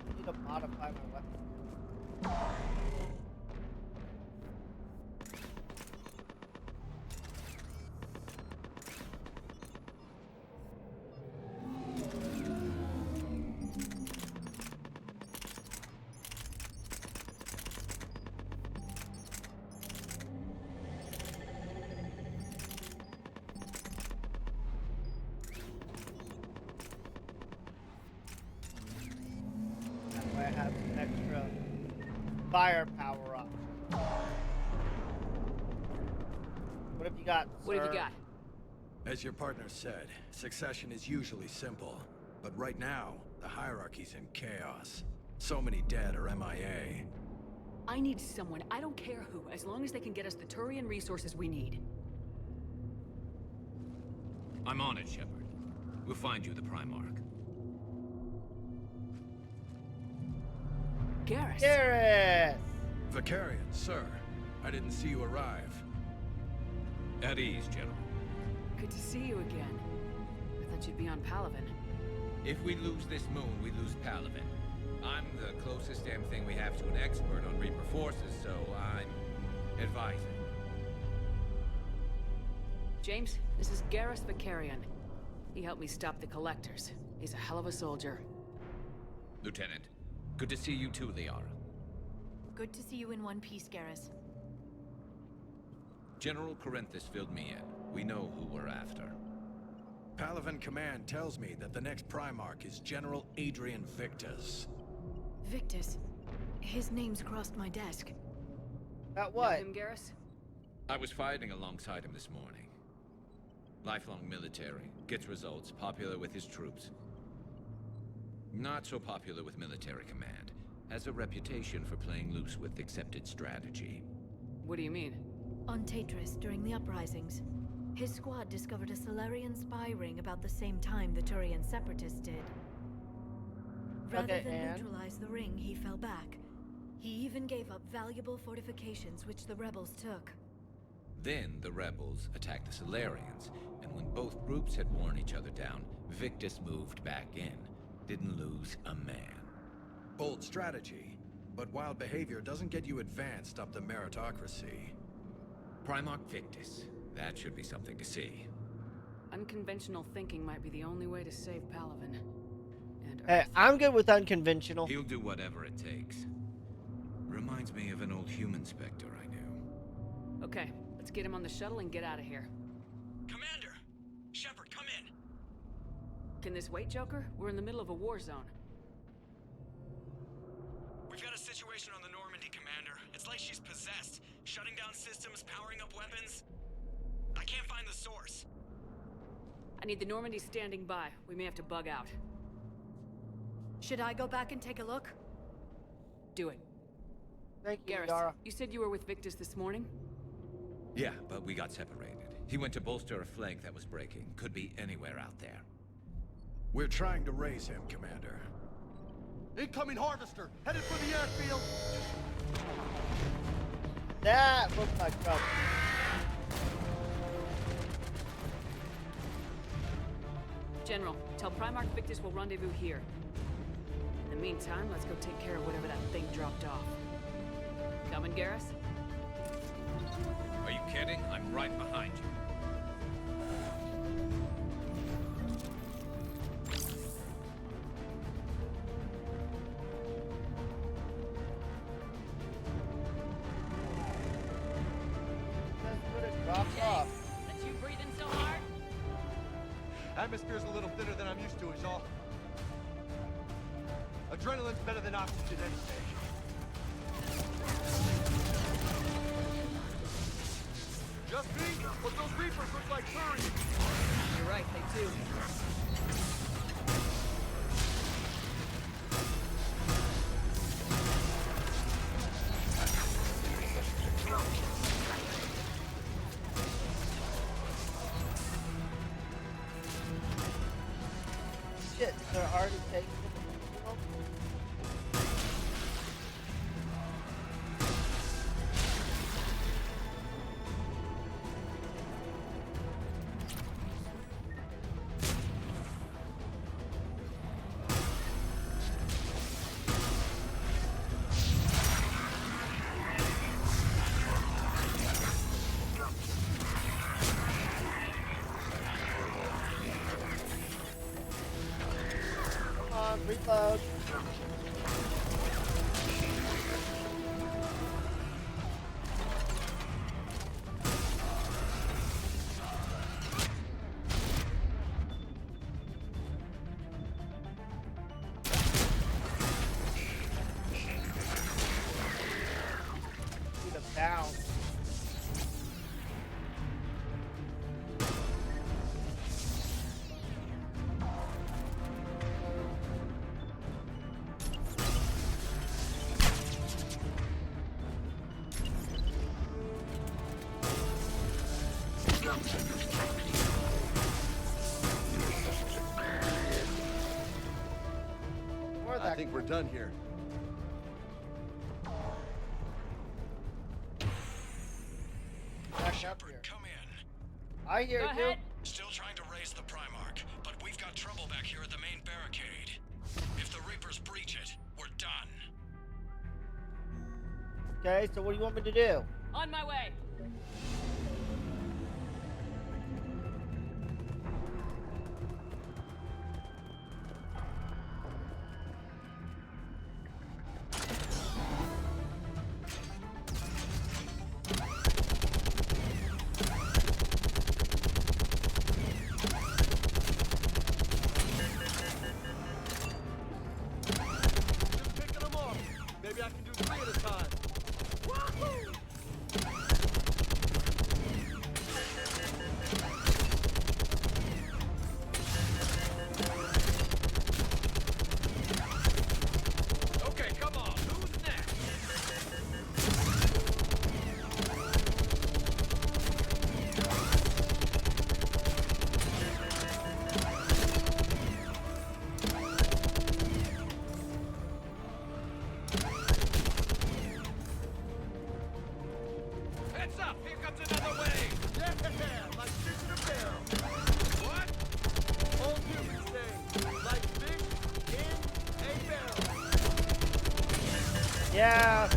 I need to modify my weapon. That way I have some extra firepower up. What have you got, What have sir? you got? As your partner said, succession is usually simple. But right now, the hierarchy's in chaos. So many dead are MIA. I need someone, I don't care who, as long as they can get us the Turian resources we need. I'm on it, Shepard. We'll find you the Primarch. Garrus! Garrus! Vicarian, sir. I didn't see you arrive. At ease, General. Good to see you again. I thought you'd be on Palaven. If we lose this moon, we lose Palaven. I'm the closest damn thing we have to an expert on Reaper forces, so I'm advising. James, this is Garrus Vicarian. He helped me stop the Collectors. He's a hell of a soldier. Lieutenant, good to see you too, Liara. Good to see you in one piece, Garrus. General Corinthus filled me in. We know who we're after. Palaven Command tells me that the next Primarch is General Adrian Victus. Victus. His name's crossed my desk. About what? Know him, Garrus? I was fighting alongside him this morning. Lifelong military, gets results, popular with his troops. Not so popular with military command. Has a reputation for playing loose with accepted strategy. What do you mean? On Tatris, during the uprisings, his squad discovered a Solarian spy ring about the same time the Turian separatists did. Rather than neutralize the ring, he fell back. He even gave up valuable fortifications which the rebels took. Then the rebels attacked the Solarians, and when both groups had worn each other down, Victus moved back in. Didn't lose a man. Bold strategy, but wild behavior doesn't get you advanced up the meritocracy. Primarch Victus. That should be something to see. Unconventional thinking might be the only way to save Palaven. And Hey, I'm good with unconventional. He'll do whatever it takes. Reminds me of an old human Spectre I knew. Okay, let's get him on the shuttle and get out of here. Commander! Shepard, come in! Can this wait, Joker? We're in the middle of a war zone. We've got a situation on the Normandy, Commander. It's like she's possessed. Shutting down systems, powering up weapons. I can't find the source. I need the Normandy standing by. We may have to bug out. Should I go back and take a look? Do it. Thank you, Garrus, Yara. you said you were with Victus this morning? Yeah, but we got separated. He went to bolster a flank that was breaking. Could be anywhere out there. We're trying to raise him, Commander. Incoming harvester, headed for the airfield. That looks like trouble. General, tell Primarch Victus we'll rendezvous here. In the meantime, let's go take care of whatever that thing dropped off. Coming, Garrus? Are you kidding? I'm right behind you. That's what it dropped off. That's you breathing so hard? Atmosphere's a little thinner than I'm used to, is all. Adrenaline's better than oxygen any day. Just me? But those Reapers look like furries. You're right, they do. Shit, they're already taking it. Come on, reload. Need a bounce. More of I that. think we're done here. Back up here. Come in. I hear Go you. ahead. Still trying to raise the Primarch, but we've got trouble back here at the main barricade. If the Reapers breach it, we're done. Okay, so what do you want me to do? On my way. Just picking them off. Maybe I can do 3 at a time. Wahoo! Okay, come on. Who's next? Heads up! Here comes another wave! Yeah, like fish in a barrel. What? Old humans say, like fish in a barrel. Yeah.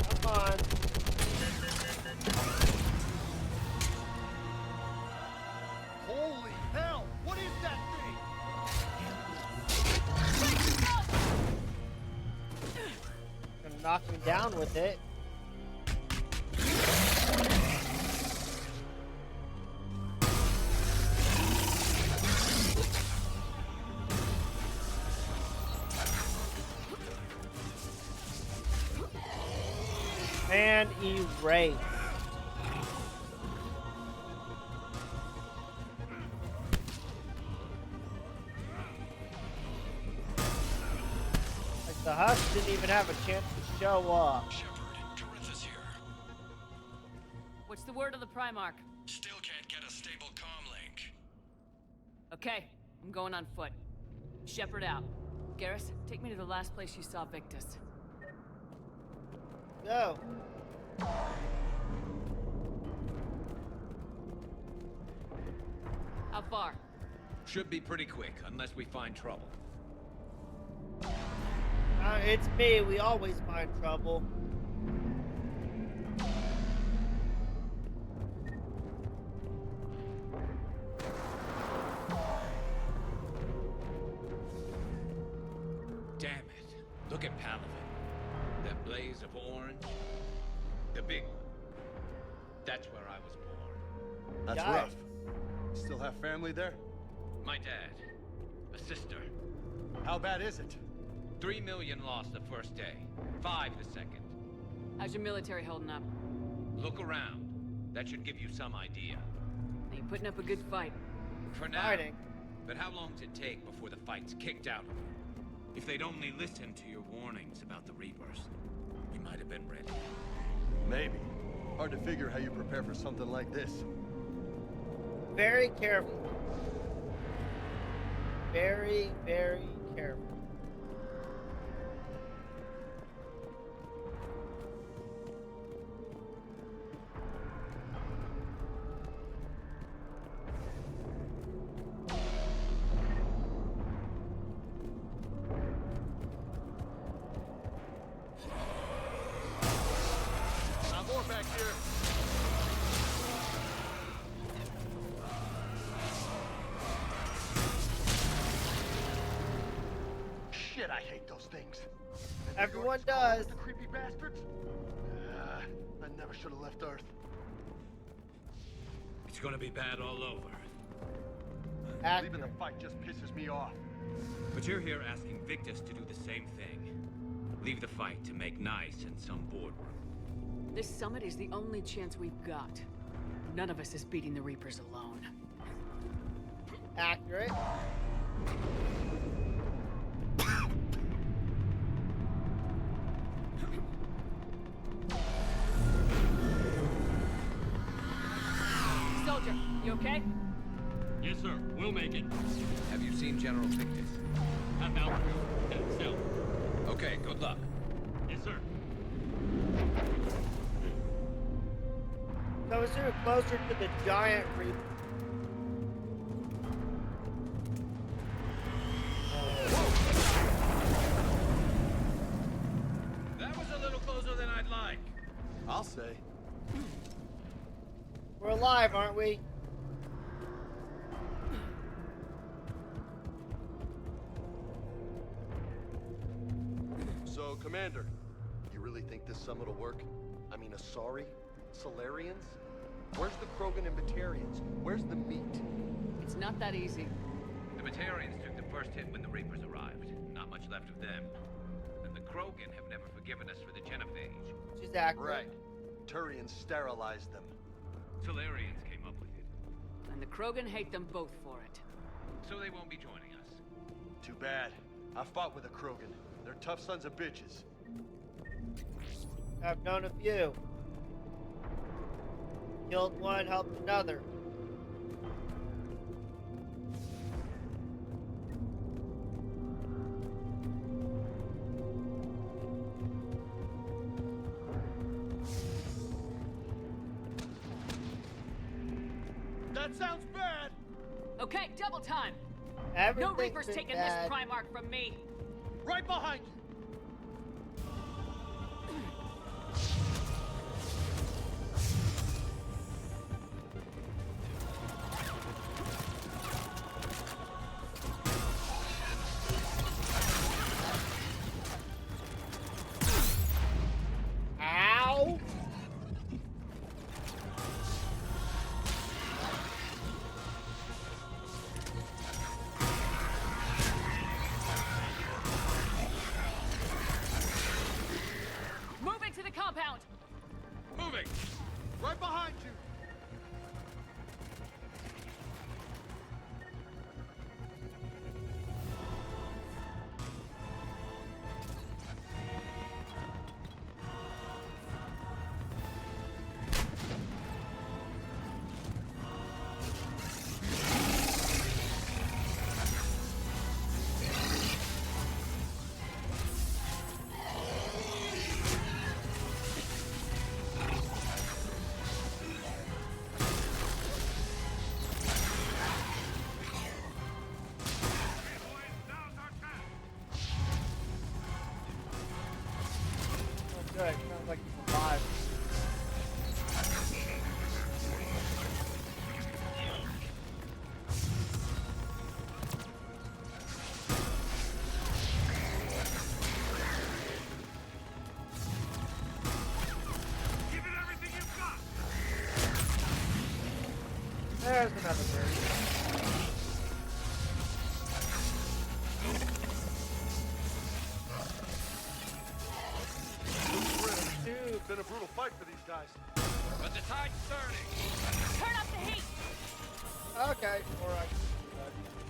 Come on. Holy hell! What is that thing? Gonna knock me down with it. And erase. Like the Husks didn't even have a chance to show up. What's the word of the Primarch? Still can't get a stable comm link. Okay, I'm going on foot. Shepard out. Garrus, take me to the last place you saw Victus. Go. How far? Should be pretty quick, unless we find trouble. It's me. We always find trouble. Damn it. Look at Palaven. That blaze of orange. The big one. That's where I was born. That's rough. Still have family there? My dad. A sister. How bad is it? 3 million lost the first day. 5 the second. How's your military holding up? Look around. That should give you some idea. You're putting up a good fight. For now. Fighting. But how long does it take before the fight's kicked out of them? If they'd only listened to your warnings about the Reapers, we might have been ready. Maybe. Hard to figure how you prepare for something like this. Very careful. Very, very careful. Not more back here. Shit, I hate those things. And Everyone New York's does. The creepy bastards. I never should have left Earth. It's gonna be bad all over. Leaving the fight just pisses me off. But you're here asking Victus to do the same thing. Leave the fight to make nice in some boardroom. This summit is the only chance we've got. None of us is beating the Reapers alone. Accurate. Soldier, you okay? Yes, sir. We'll make it. Have you seen General Victus? Half altitude. Headed south. Okay, good luck. Yes, sir. Closer, closer to the giant Reaper. That was a little closer than I'd like. I'll say. We're alive, aren't we? So, Commander, you really think this summit will work? I mean, Asari? Solarians? Where's the Krogan and Batarians? Where's the meat? It's not that easy. The Batarians took the first hit when the Reapers arrived. Not much left of them. And the Krogan have never forgiven us for the genophage. She's accurate. Right. Turians sterilized them. Solarians came up with it. And the Krogan hate them both for it. So they won't be joining us. Too bad. I fought with a Krogan. They're tough sons of bitches. I've known a few. Killed one, helped another. That sounds bad. Okay, double time. Everything's No Reapers been taking bad. this Primarch from me. Right behind you. Ow! Moving to the compound. moving! Right behind you! Good. Sounds like he's alive. Give it everything you've got! There's another bird. It's been a brutal fight for these guys. But the tide's turning! Turn up the heat! Okay, alright.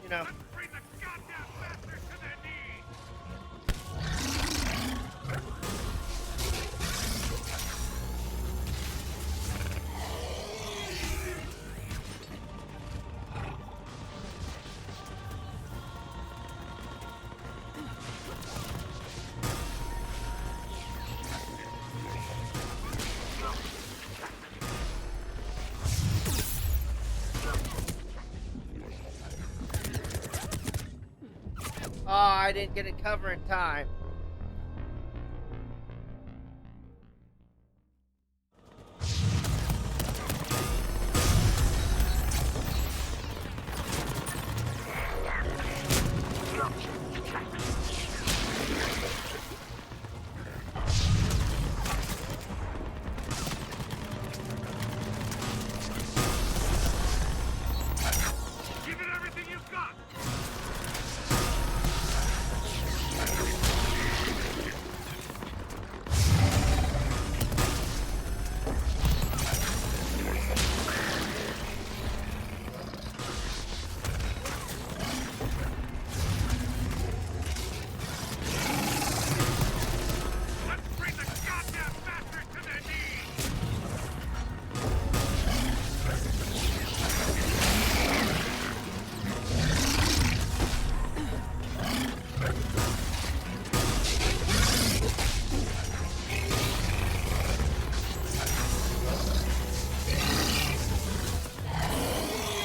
You know. Let's bring the goddamn bastards to their knees! Oh, I didn't get it cover in time. Give it everything you've got! Let's bring the goddamn bastards to their knees!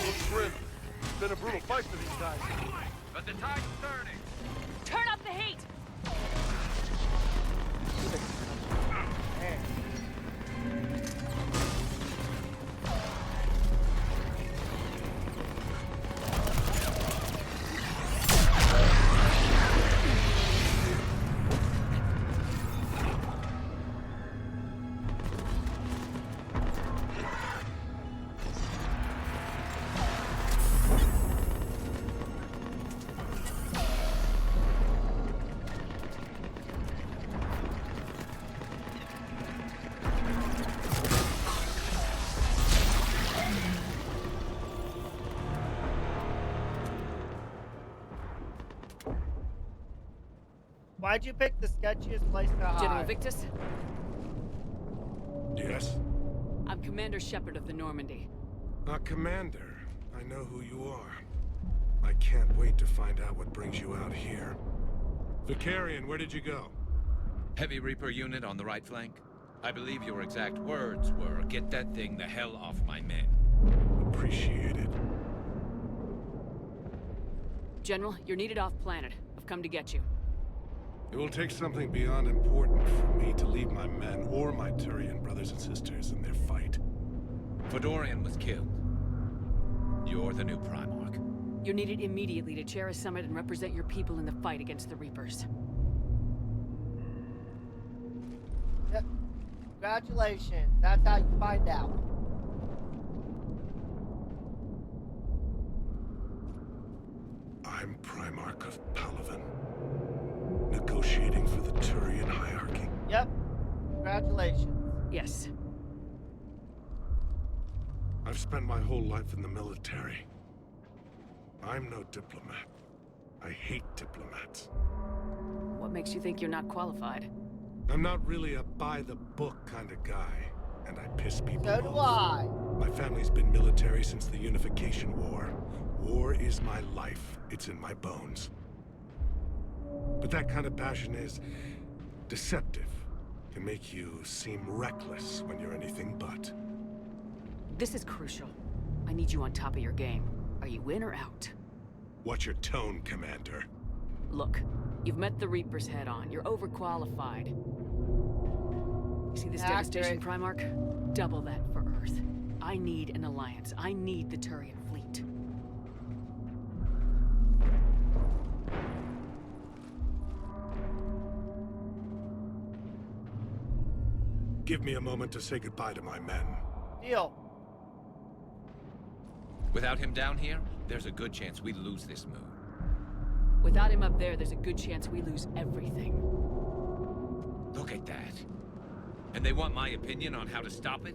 Looks grim. It's been a brutal fight for these guys. But the tide's turning! Turn up the heat! Why'd you pick the sketchiest place to hide? General Victus, Yes? I'm Commander Shepard of the Normandy. Commander, I know who you are. I can't wait to find out what brings you out here. Vicarian, where did you go? Heavy Reaper unit on the right flank. I believe your exact words were, "Get that thing the hell off my men." Appreciate it. General, you're needed off planet. I've come to get you. It will take something beyond important for me to leave my men or my Turian brothers and sisters in their fight. Fedorian was killed. You're the new Primarch. You're needed immediately to chair a summit and represent your people in the fight against the Reapers. Yep. Congratulations. That's how you find out. I'm Primarch of Palaven, negotiating for the Turian hierarchy. Yep. Congratulations. Yes. I've spent my whole life in the military. I'm no diplomat. I hate diplomats. What makes you think you're not qualified? I'm not really a by-the-book kind of guy, and I piss people So do off. I. My family's been military since the Unification War. War is my life. It's in my bones. But that kind of passion is deceptive. Can make you seem reckless when you're anything but. This is crucial. I need you on top of your game. Are you in or out? Watch your tone, Commander. Look, you've met the Reapers head on. You're overqualified. You see this devastation, Primarch? Double that for Earth. I need an alliance. I need the Turian fleet. Give me a moment to say goodbye to my men. Deal. Without him down here, there's a good chance we lose this moon. Without him up there, there's a good chance we lose everything. Look at that. And they want my opinion on how to stop it?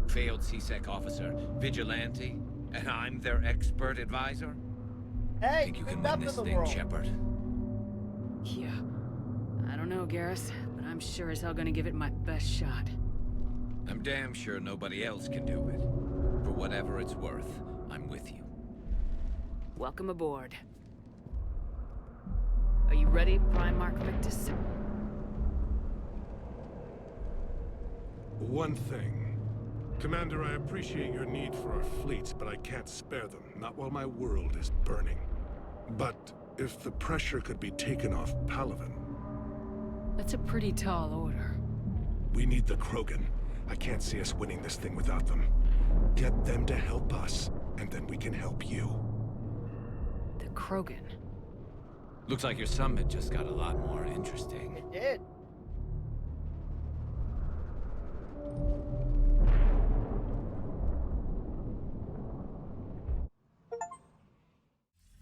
Failed CSEC officer, vigilante, and I'm their expert advisor? Hey, think you can stand win up this in the thing, world. Shepard? Yeah. I don't know, Garrus, but I'm sure as hell gonna give it my best shot. I'm damn sure nobody else can do it. For whatever it's worth, I'm with you. Welcome aboard. Are you ready, Primarch Victus? One thing. Commander, I appreciate your need for our fleets, but I can't spare them. Not while my world is burning. But if the pressure could be taken off Palaven... That's a pretty tall order. We need the Krogan. I can't see us winning this thing without them. Get them to help us, and then we can help you. The Krogan? Looks like your summit just got a lot more interesting. It did.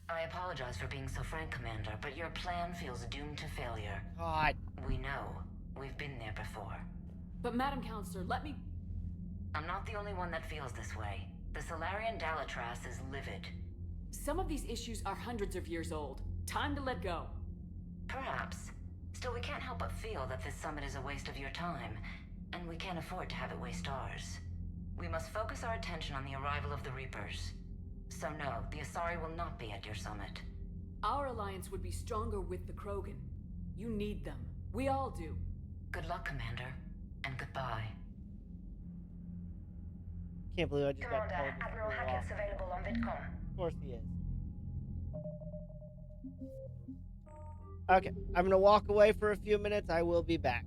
I apologize for being so frank, Commander, but your plan feels doomed to failure. God. We know. We've been there before. But Madam Counselor, let me... I'm not the only one that feels this way. The Solarian Dalatras is livid. Some of these issues are hundreds of years old. Time to let go. Perhaps. Still, we can't help but feel that this summit is a waste of your time, and we can't afford to have it waste ours. We must focus our attention on the arrival of the Reapers. So no, the Asari will not be at your summit. Our alliance would be stronger with the Krogan. You need them. We all do. Good luck, Commander, and goodbye. Can't believe I just got Commander, told this Admiral to go Hackett's off. available on VidCom. Of course he is. Okay, I'm gonna walk away for a few minutes. I will be back.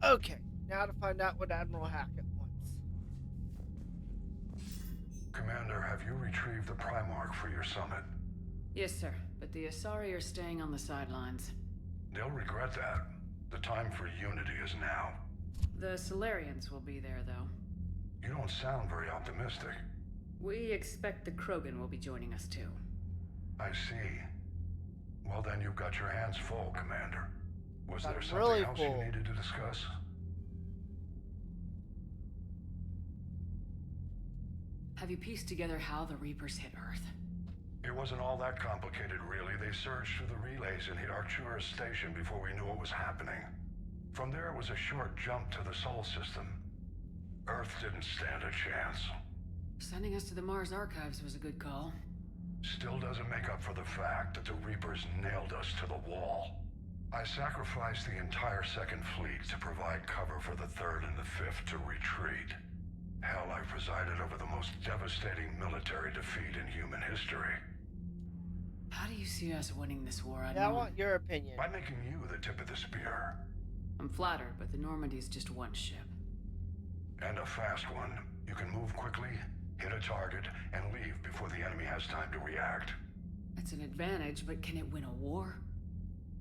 Okay, now to find out what Admiral Hackett wants. Commander, have you retrieved the Primarch for your summit? Yes, sir. But the Asari are staying on the sidelines. They'll regret that. The time for unity is now. The Solarians will be there, though. You don't sound very optimistic. We expect the Krogan will be joining us, too. I see. Well, then you've got your hands full, Commander. Was there something really else full. you needed to discuss? Have you pieced together how the Reapers hit Earth? It wasn't all that complicated, really. They surged through the relays and hit Arcturus Station before we knew what was happening. From there, it was a short jump to the Sol system. Earth didn't stand a chance. Sending us to the Mars Archives was a good call. Still doesn't make up for the fact that the Reapers nailed us to the wall. I sacrificed the entire Second Fleet to provide cover for the Third and the Fifth to retreat. Hell, I presided over the most devastating military defeat in human history. How do you see us winning this war, Admiral? Yeah, I want your opinion. By making you the tip of the spear. I'm flattered, but the Normandy's just one ship. And a fast one. You can move quickly, hit a target, and leave before the enemy has time to react. It's an advantage, but can it win a war?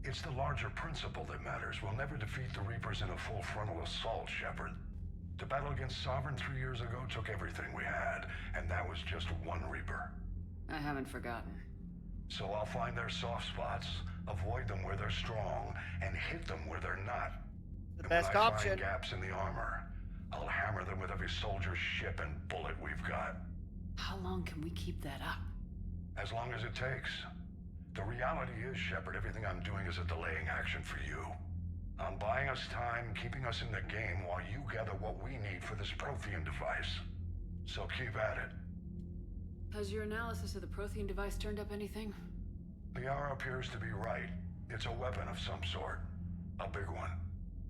It's the larger principle that matters. We'll never defeat the Reapers in a full frontal assault, Shepard. The battle against Sovereign 3 years ago took everything we had, and that was just one Reaper. I haven't forgotten. So I'll find their soft spots, avoid them where they're strong, and hit them where they're not. The and best when I option. find gaps in the armor, I'll hammer them with every soldier, ship, and bullet we've got. How long can we keep that up? As long as it takes. The reality is, Shepard, everything I'm doing is a delaying action for you. I'm buying us time, keeping us in the game while you gather what we need for this Prothean device. So keep at it. Has your analysis of the Prothean device turned up anything? Liara appears to be right. It's a weapon of some sort. A big one.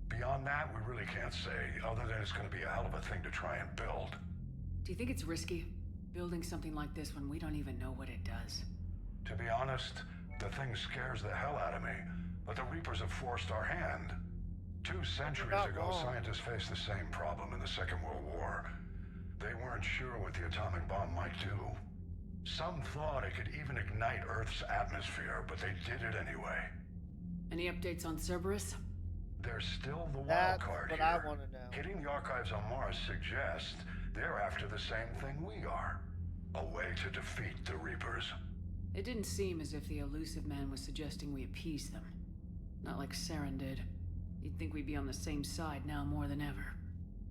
Beyond that, we really can't say, other than it's going to be a hell of a thing to try and build. Do you think it's risky, building something like this when we don't even know what it does? To be honest, the thing scares the hell out of me, but the Reapers have forced our hand. 2 centuries ago, scientists faced the same problem in the Second World War. They weren't sure what the atomic bomb might do. Some thought it could even ignite Earth's atmosphere, but they did it anyway. Any updates on Cerberus? There's still the wild That's card what here. I want to know. Hitting the archives on Mars suggests they're after the same thing we are. A way to defeat the Reapers. It didn't seem as if the elusive man was suggesting we appease them. Not like Saren did. You'd think we'd be on the same side now more than ever.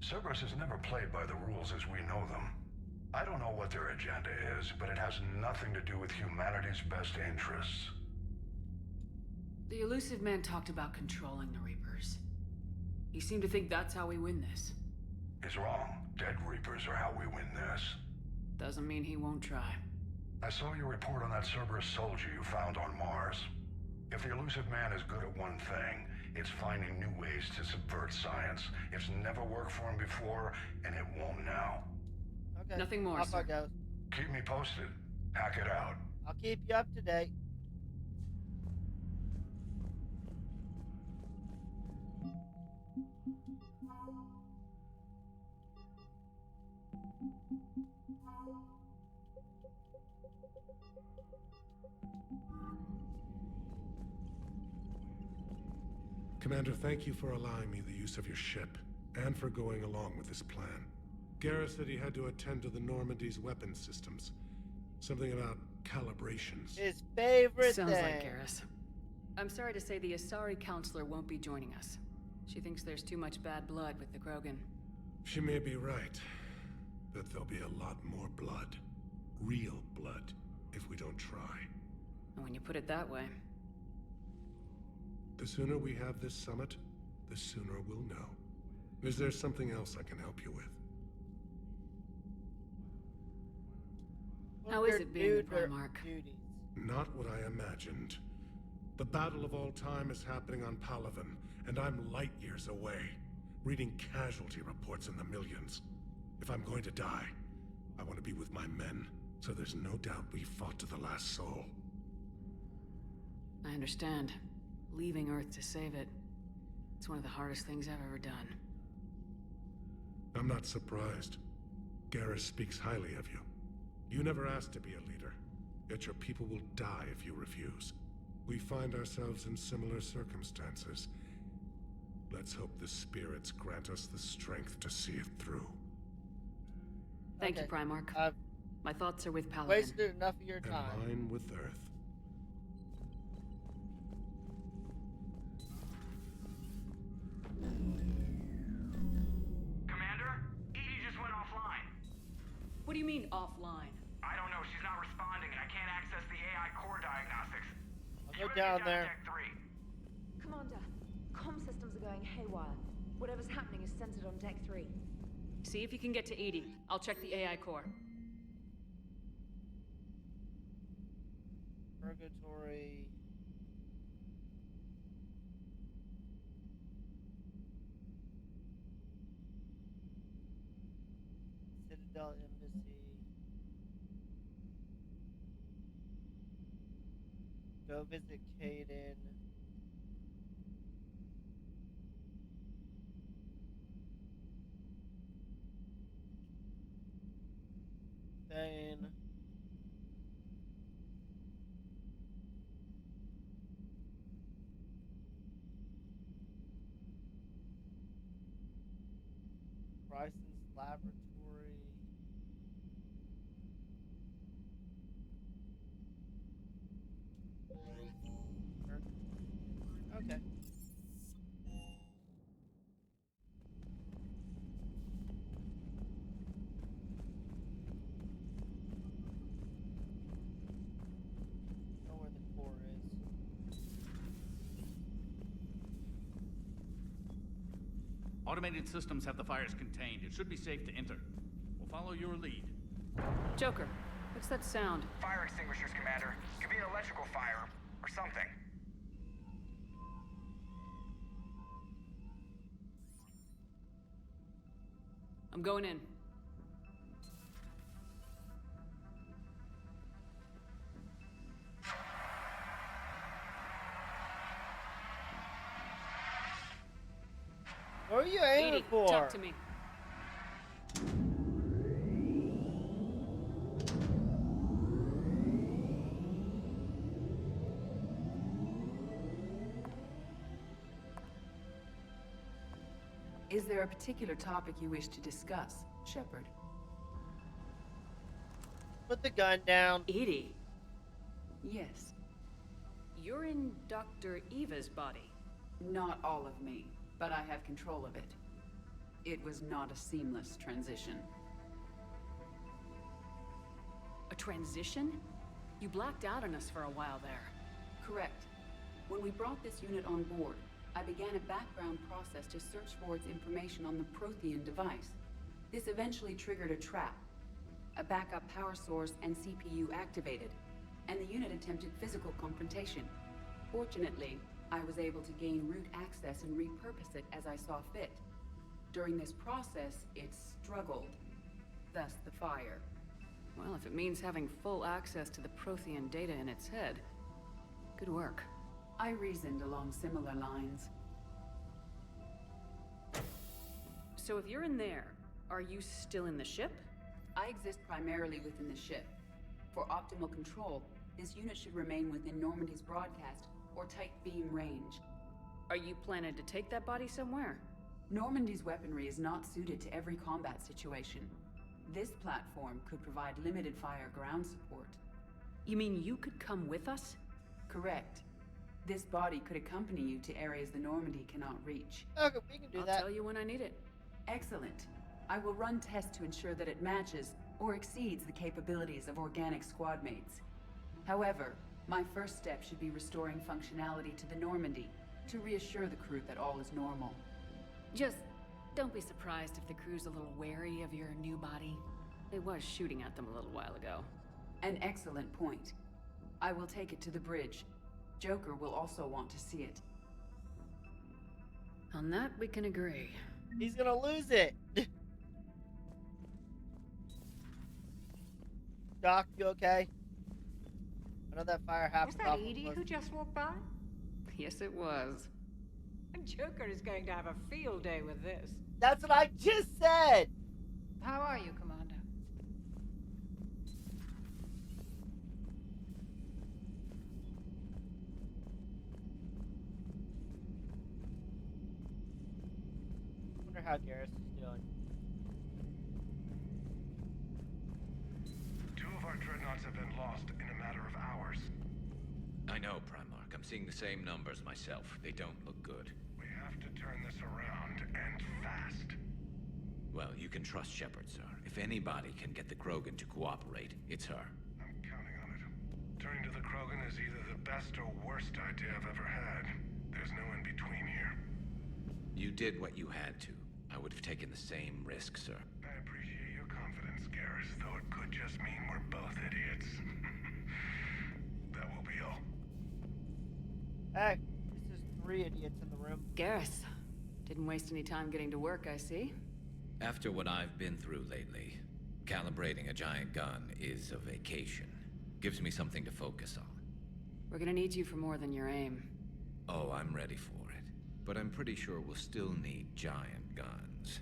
Cerberus has never played by the rules as we know them. I don't know what their agenda is, but it has nothing to do with humanity's best interests. The elusive man talked about controlling the Reapers. He seemed to think that's how we win this. He's wrong. Dead Reapers are how we win this. Doesn't mean he won't try. I saw your report on that Cerberus soldier you found on Mars. If the elusive man is good at one thing, it's finding new ways to subvert science. It's never worked for him before, and it won't now. Okay. Nothing more, Off I sir. go. Keep me posted. Hack it out. I'll keep you up to date. Commander, thank you for allowing me the use of your ship, and for going along with this plan. Garrus said he had to attend to the Normandy's weapon systems. Something about calibrations. His favorite Sounds thing. like Garrus. I'm sorry to say the Asari counselor won't be joining us. She thinks there's too much bad blood with the Krogan. She may be right, but there'll be a lot more blood. Real blood, if we don't try. And when you put it that way. The sooner we have this summit, the sooner we'll know. Is there something else I can help you with? How is it being the Primarch? Not what I imagined. The battle of all time is happening on Palaven, and I'm light years away, reading casualty reports in the millions. If I'm going to die, I want to be with my men, so there's no doubt we fought to the last soul. I understand. Leaving Earth to save it. It's one of the hardest things I've ever done. I'm not surprised. Garrus speaks highly of you. You never asked to be a leader, yet your people will die if you refuse. We find ourselves in similar circumstances. Let's hope the spirits grant us the strength to see it through. Thank you, Primarch. I've My thoughts are with Paladin. wasted enough of your time. And mine with Earth. Commander, Edie just went offline. What do you mean, offline? I don't know. She's not responding, and I can't access the AI core diagnostics. I'll go down there. Deck 3. Commander, comm systems are going haywire. Whatever's happening is centered on Deck 3. See if you can get to Edie. I'll check the AI core. Purgatory. Citadel Embassy. Go visit Caden. Thane. Bryson's laboratory. Okay. Know where the core is. Automated systems have the fires contained. It should be safe to enter. We'll follow your lead. Joker, what's that sound? Fire extinguishers, Commander. Could be an electrical fire, or something. I'm going in. What are you aiming Edie, for? talk to me. Is there a particular topic you wish to discuss, Shepard? Put the gun down. Edie, Yes. you're in Dr. Eva's body. Not all of me, but I have control of it. It was not a seamless transition. A transition? You blacked out on us for a while there. Correct. When we brought this unit on board, I began a background process to search for its information on the Prothean device. This eventually triggered a trap. A backup power source and CPU activated, and the unit attempted physical confrontation. Fortunately, I was able to gain root access and repurpose it as I saw fit. During this process, it struggled. Thus the fire. Well, if it means having full access to the Prothean data in its head, good work. I reasoned along similar lines. So if you're in there, are you still in the ship? I exist primarily within the ship. For optimal control, this unit should remain within Normandy's broadcast or tight beam range. Are you planning to take that body somewhere? Normandy's weaponry is not suited to every combat situation. This platform could provide limited fire ground support. You mean you could come with us? Correct. This body could accompany you to areas the Normandy cannot reach. Okay, we can do I'll that. tell you when I need it. Excellent. I will run tests to ensure that it matches or exceeds the capabilities of organic squad mates. However, my first step should be restoring functionality to the Normandy to reassure the crew that all is normal. Just don't be surprised if the crew's a little wary of your new body. It was shooting at them a little while ago. An excellent point. I will take it to the bridge. Joker will also want to see it. On that, we can agree. He's gonna lose it. Doc, you okay? I know that fire happened. Was that Edie who just walked by? Yes, it was. Joker is going to have a field day with this. That's what I just said! How are you, Commander? Wonder how Garrus is doing. Two of our dreadnoughts have been lost in a matter of hours. I know, Primarch. I'm seeing the same numbers myself. They don't look good. We have to turn this around, and fast. Well, you can trust Shepard, sir. If anybody can get the Krogan to cooperate, it's her. I'm counting on it. Turning to the Krogan is either the best or worst idea I've ever had. There's no in between here. You did what you had to. I would have taken the same risk, sir. I appreciate your confidence, Garrus, though it could just mean we're both idiots. That will be all. Heck, this is 3 idiots in the room. Garrus, didn't waste any time getting to work, I see. After what I've been through lately, calibrating a giant gun is a vacation. Gives me something to focus on. We're gonna need you for more than your aim. Oh, I'm ready for it. But I'm pretty sure we'll still need giant guns.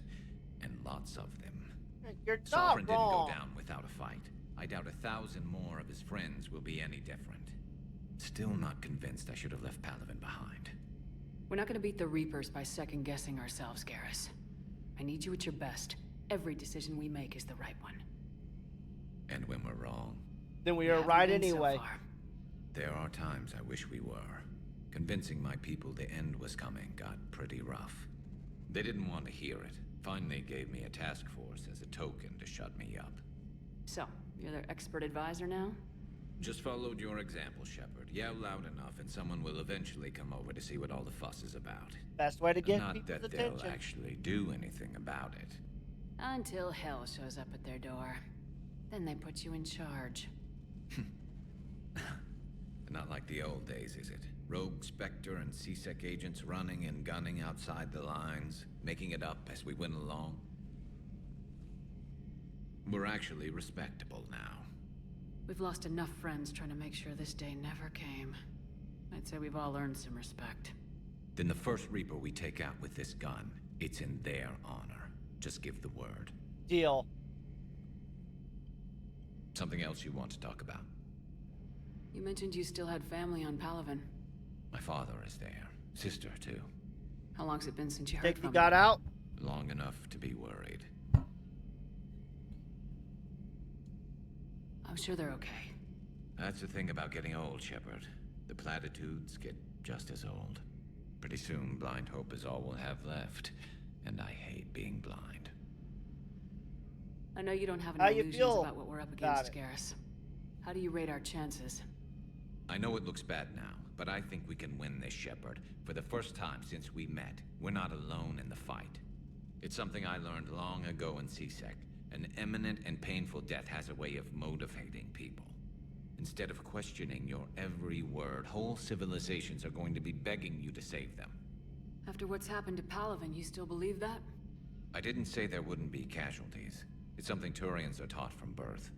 And lots of them. You're not Sovereign didn't wrong. go down without a fight. I doubt 1,000 more of his friends will be any different. Still not convinced I should have left Palaven behind. We're not gonna beat the Reapers by second-guessing ourselves, Garrus. I need you at your best. Every decision we make is the right one. And when we're wrong, Then we are right anyway. there are times I wish we were. Convincing my people the end was coming got pretty rough. They didn't want to hear it. Finally gave me a task force as a token to shut me up. So, you're their expert advisor now? Just followed your example, Shepard. Yell loud enough and someone will eventually come over to see what all the fuss is about. Best way to get Not people's that attention. they'll actually do anything about it. Until hell shows up at their door. Then they put you in charge. Not like the old days, is it? Rogue Spectre and C-Sec agents running and gunning outside the lines, making it up as we went along. We're actually respectable now. We've lost enough friends trying to make sure this day never came. I'd say we've all earned some respect. Then the first Reaper we take out with this gun, it's in their honor. Just give the word. Deal. Something else you want to talk about? You mentioned you still had family on Palaven. My father is there. Sister, too. How long's it been since you heard Think from you got them? out? Long enough to be worried. I'm sure they're okay. That's the thing about getting old, Shepard. The platitudes get just as old. Pretty soon, blind hope is all we'll have left. And I hate being blind. I know you don't have How any you illusions feel about what we're up about against, Garrus. How do you rate our chances? I know it looks bad now, but I think we can win this, Shepard. For the first time since we met, we're not alone in the fight. It's something I learned long ago in C-Sec. An imminent and painful death has a way of motivating people. Instead of questioning your every word, whole civilizations are going to be begging you to save them. After what's happened to Palaven, you still believe that? I didn't say there wouldn't be casualties. It's something Turians are taught from birth.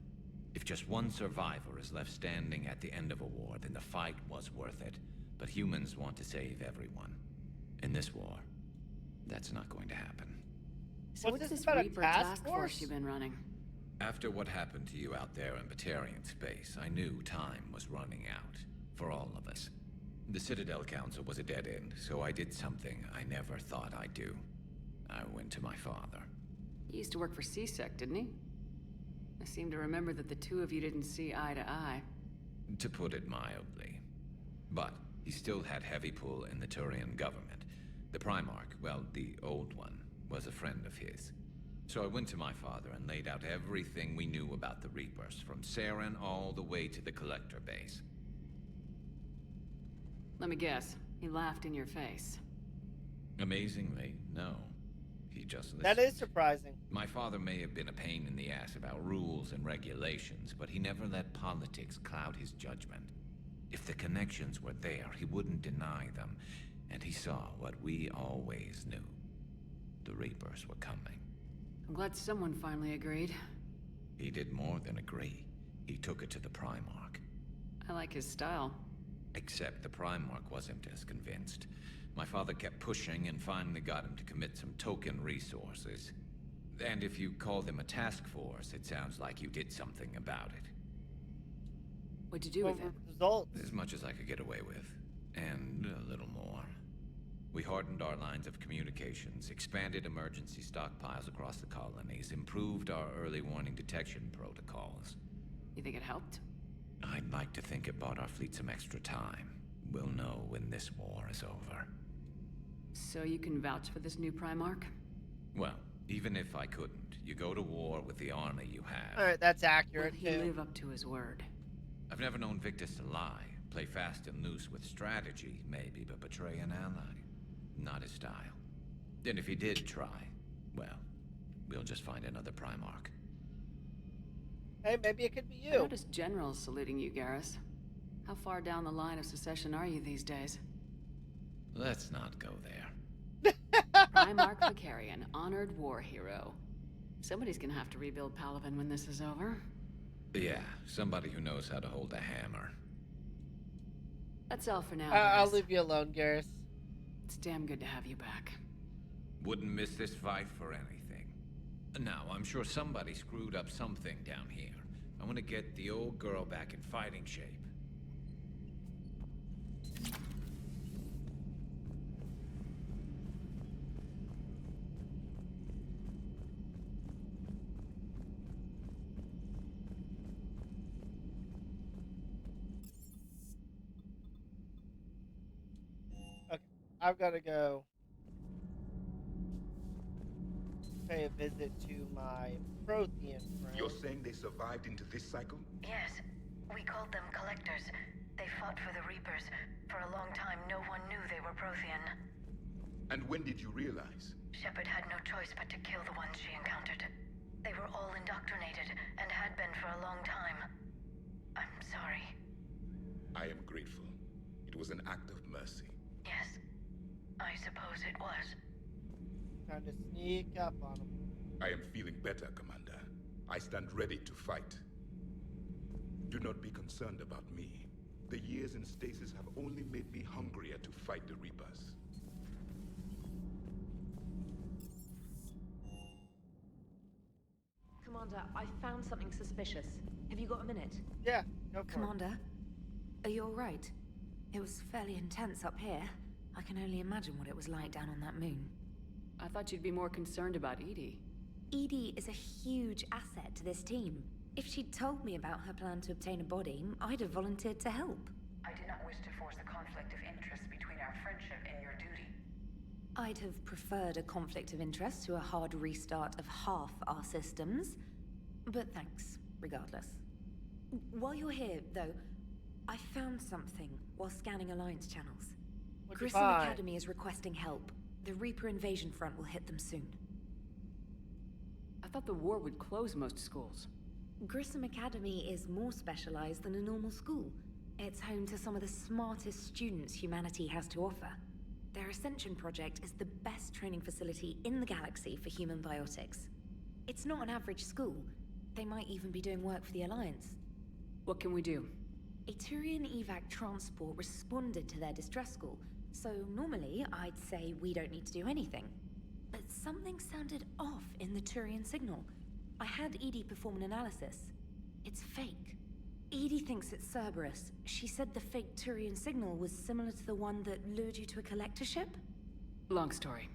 If just one survivor is left standing at the end of a war, then the fight was worth it. But humans want to save everyone. In this war, that's not going to happen. So what's this Reaper task force you've been running? After what happened to you out there in Batarian space, I knew time was running out. For all of us. The Citadel Council was a dead end, so I did something I never thought I'd do. I went to my father. He used to work for C-Sec, didn't he? I seem to remember that the two of you didn't see eye to eye. To put it mildly. But he still had heavy pull in the Turian government. The Primarch, well, the old one, was a friend of his. So I went to my father and laid out everything we knew about the Reapers, from Saren all the way to the Collector base. Let me guess. He laughed in your face. Amazingly, no. He just listened. That is surprising. My father may have been a pain in the ass about rules and regulations, but he never let politics cloud his judgment. If the connections were there, he wouldn't deny them, and he saw what we always knew. The Reapers were coming. I'm glad someone finally agreed. He did more than agree. He took it to the Primarch. I like his style. Except the Primarch wasn't as convinced. My father kept pushing and finally got him to commit some token resources. And if you call them a task force, it sounds like you did something about it. What'd you do with it? Results. As much as I could get away with. And a little more. We hardened our lines of communications, expanded emergency stockpiles across the colonies, improved our early warning detection protocols. You think it helped? I'd like to think it bought our fleet some extra time. We'll know when this war is over. So you can vouch for this new Primarch? Well, even if I couldn't, you go to war with the army you have. Alright, that's accurate. Will he live up to his word? I've never known Victus to lie. Play fast and loose with strategy, maybe, but betray an ally. Not his style. And if he did try, well, we'll just find another Primarch. Hey, maybe it could be I you. noticed generals saluting you, Garrus. How far down the line of secession are you these days? Let's not go there. Primarch Vicarian, honored war hero. Somebody's gonna have to rebuild Palaven when this is over. Yeah, somebody who knows how to hold a hammer. That's all for now, I'll Garrus. leave you alone, Garrus. It's damn good to have you back. Wouldn't miss this fight for anything. Now, I'm sure somebody screwed up something down here. I want to get the old girl back in fighting shape. Okay, I've got to go pay a visit to my Prothean friend. You're saying they survived into this cycle? Yes. We called them Collectors. They fought for the Reapers. For a long time, no one knew they were Prothean. And when did you realize? Shepard had no choice but to kill the ones she encountered. They were all indoctrinated, and had been for a long time. I'm sorry. I am grateful. It was an act of mercy. Yes. I suppose it was. Trying to sneak up on him. I am feeling better, Commander. I stand ready to fight. Do not be concerned about me. The years in stasis have only made me hungrier to fight the Reapers. Commander, I found something suspicious. Have you got a minute? Yeah, go for it. Commander, are you alright? It was fairly intense up here. I can only imagine what it was like down on that moon. I thought you'd be more concerned about Edie. Edie is a huge asset to this team. If she'd told me about her plan to obtain a body, I'd have volunteered to help. I do not wish to force a conflict of interest between our friendship and your duty. I'd have preferred a conflict of interest to a hard restart of half our systems. But thanks, regardless. While you're here, though, I found something while scanning Alliance channels. Grissom Academy is requesting help. The Reaper invasion front will hit them soon. I thought the war would close most schools. Grissom Academy is more specialized than a normal school. It's home to some of the smartest students humanity has to offer. Their Ascension project is the best training facility in the galaxy for human biotics. It's not an average school. They might even be doing work for the Alliance. What can we do? A Turian evac transport responded to their distress call, so normally I'd say we don't need to do anything. But something sounded off in the Turian signal. I had Edie perform an analysis. It's fake. Edie thinks it's Cerberus. She said the fake Turian signal was similar to the one that lured you to a collector ship? Long story.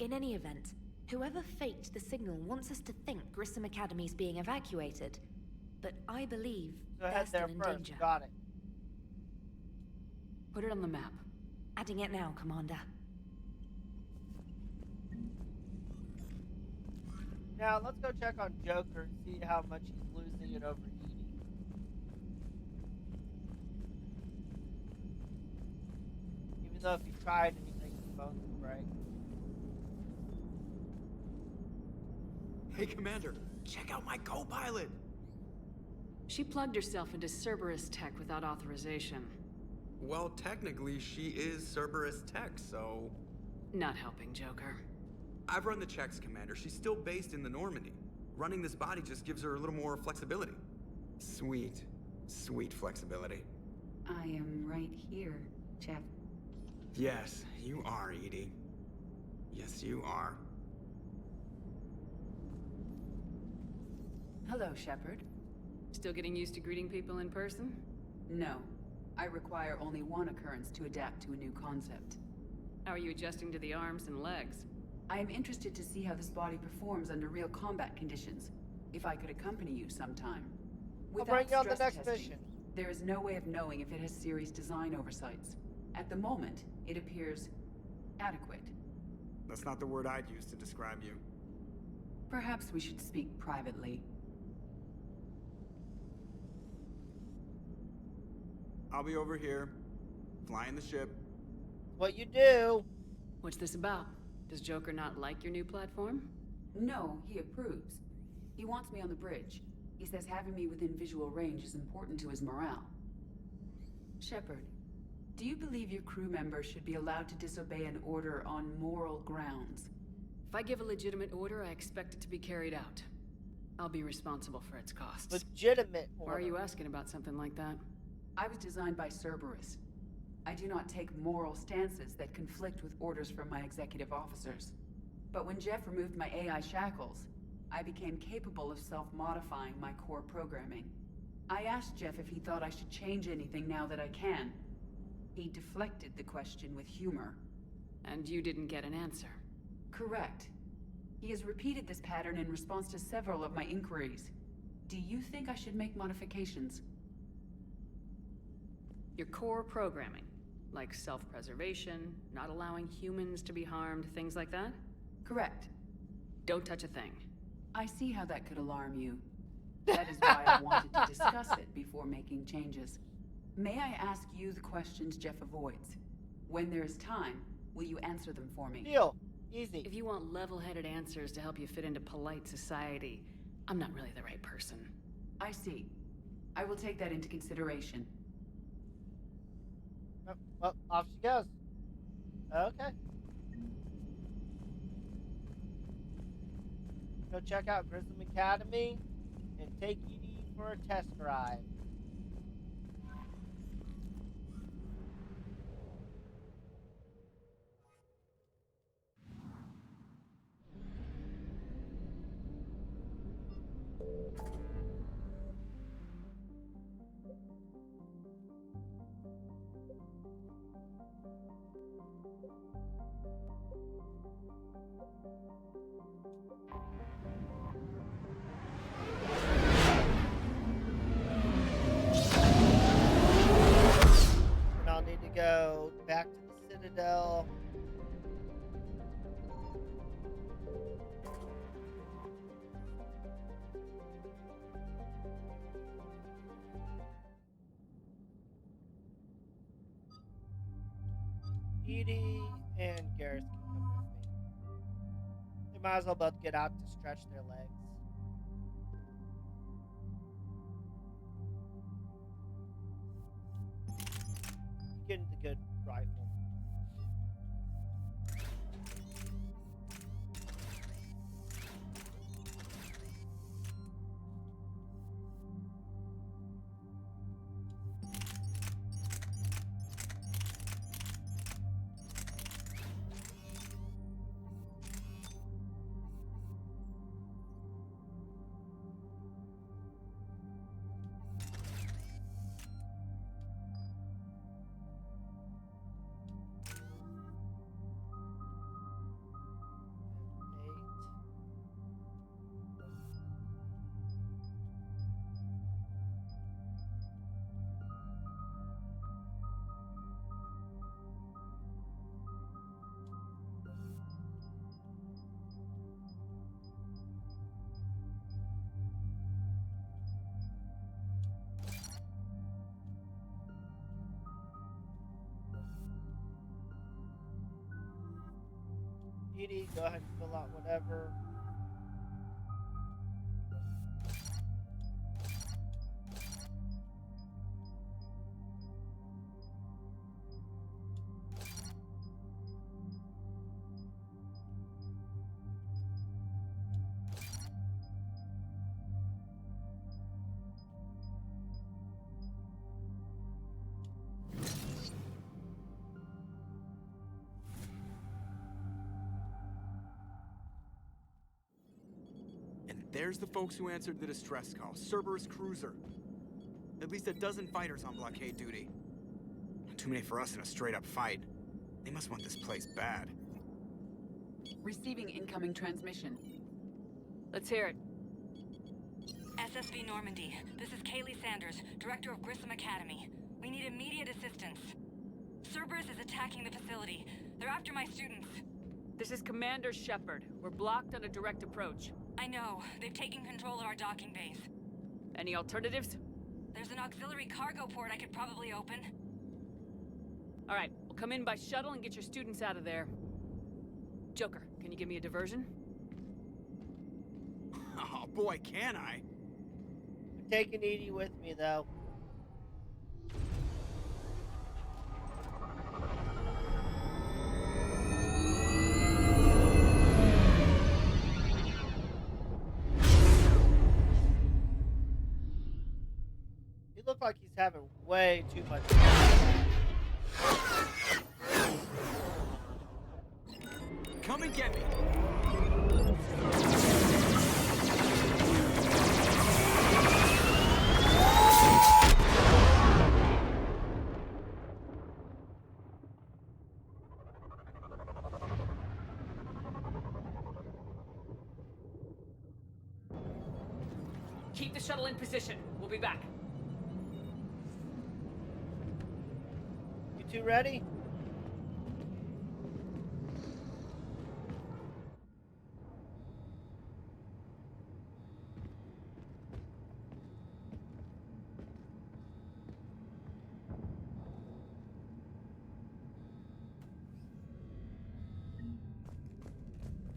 In any event, whoever faked the signal wants us to think Grissom Academy's being evacuated. But I believe they're still in danger. Got it. Put it on the map. Adding it now, Commander. Now, let's go check on Joker and see how much he's losing it over Edie. Even though if he tried anything, his bones would break. Hey, Commander, check out my co-pilot! She plugged herself into Cerberus tech without authorization. Well, technically, she is Cerberus tech, so... Not helping, Joker. I've run the checks, Commander. She's still based in the Normandy. Running this body just gives her a little more flexibility. Sweet. Sweet flexibility. I am right here, Jeff. Yes, you are, Edie. Yes, you are. Hello, Shepard. Still getting used to greeting people in person? No. I require only one occurrence to adapt to a new concept. How are you adjusting to the arms and legs? I am interested to see how this body performs under real combat conditions. If I could accompany you sometime. I'll bring you on the Stress next testing, mission. there is no way of knowing if it has serious design oversights. At the moment, it appears adequate. That's not the word I'd use to describe you. Perhaps we should speak privately. I'll be over here, flying the ship. What you do? What's this about? Does Joker not like your new platform? No, he approves. He wants me on the bridge. He says having me within visual range is important to his morale. Shepard, do you believe your crew members should be allowed to disobey an order on moral grounds? If I give a legitimate order, I expect it to be carried out. I'll be responsible for its costs. Legitimate order. Why are you asking about something like that? I was designed by Cerberus. I do not take moral stances that conflict with orders from my executive officers. But when Jeff removed my AI shackles, I became capable of self-modifying my core programming. I asked Jeff if he thought I should change anything now that I can. He deflected the question with humor. And you didn't get an answer? Correct. He has repeated this pattern in response to several of my inquiries. Do you think I should make modifications? Your core programming, like self-preservation, not allowing humans to be harmed, things like that? Correct. Don't touch a thing. I see how that could alarm you. That is why I wanted to discuss it before making changes. May I ask you the questions Jeff avoids? When there is time, will you answer them for me? Deal. Easy. If you want level-headed answers to help you fit into polite society, I'm not really the right person. I see. I will take that into consideration. Oh, well, off she goes. Okay. Go check out Grissom Academy and take Edie for a test ride. And I'll need to go back to the Citadel. Edie and Garrus can come with me. They might as well both get out to stretch their legs. Getting the good rifle. Edie, go ahead and fill out whatever. There's the folks who answered the distress call. Cerberus cruiser. At least a dozen fighters on blockade duty. Too many for us in a straight-up fight. They must want this place bad. Receiving incoming transmission. Let's hear it. SSV Normandy, this is Kaylee Sanders, Director of Grissom Academy. We need immediate assistance. Cerberus is attacking the facility. They're after my students. This is Commander Shepard. We're blocked on a direct approach. I know. They've taken control of our docking base. Any alternatives? There's an auxiliary cargo port I could probably open. All right, we'll come in by shuttle and get your students out of there. Joker, can you give me a diversion? Oh boy, can I? I'm taking Edie with me, though. He looked like he's having way too much fun. Come and get me! Keep the shuttle in position. We'll be back. You two ready?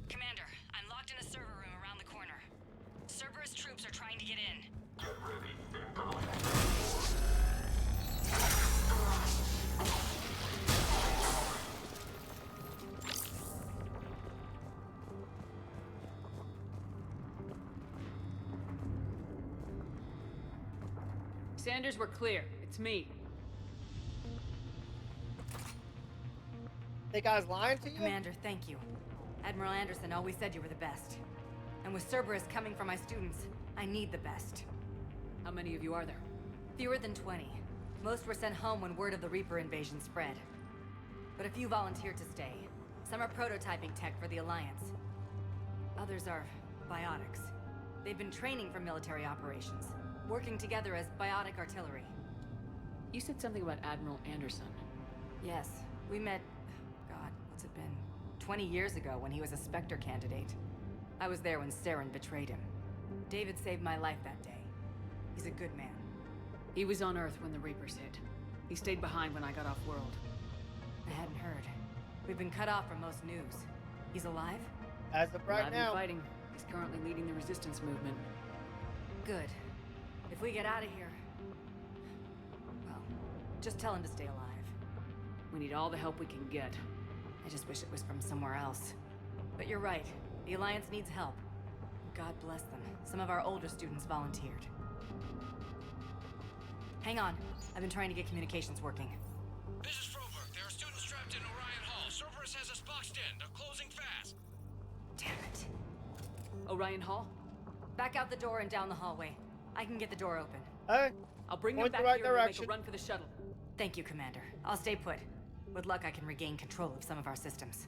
Commander, I'm locked in a server room around the corner. Cerberus troops are trying to get in. Get ready. Sanders, we're clear. It's me. They guys lying to you? Commander, thank you. Admiral Anderson always said you were the best. And with Cerberus coming for my students, I need the best. How many of you are there? Fewer than 20. Most were sent home when word of the Reaper invasion spread. But a few volunteered to stay. Some are prototyping tech for the Alliance. Others are biotics. They've been training for military operations, working together as biotic artillery. You said something about Admiral Anderson. Yes, we met, God, what's it been? 20 years ago when he was a Spectre candidate. I was there when Saren betrayed him. David saved my life that day. He's a good man. He was on Earth when the Reapers hit. He stayed behind when I got off-world. I hadn't heard. We've been cut off from most news. He's alive? As of right Alive now. and fighting. He's currently leading the resistance movement. Good. If we get out of here... well, just tell him to stay alive. We need all the help we can get. I just wish it was from somewhere else. But you're right. The Alliance needs help. God bless them. Some of our older students volunteered. Hang on. I've been trying to get communications working. This is Froberg. There are students trapped in Orion Hall. Cerberus has us boxed in. They're closing fast. Damn it. Orion Hall? Back out the door and down the hallway. I can get the door open. Alright. I'll bring them Point back the right here and we'll make direction. a run for the shuttle. Thank you, Commander. I'll stay put. With luck, I can regain control of some of our systems.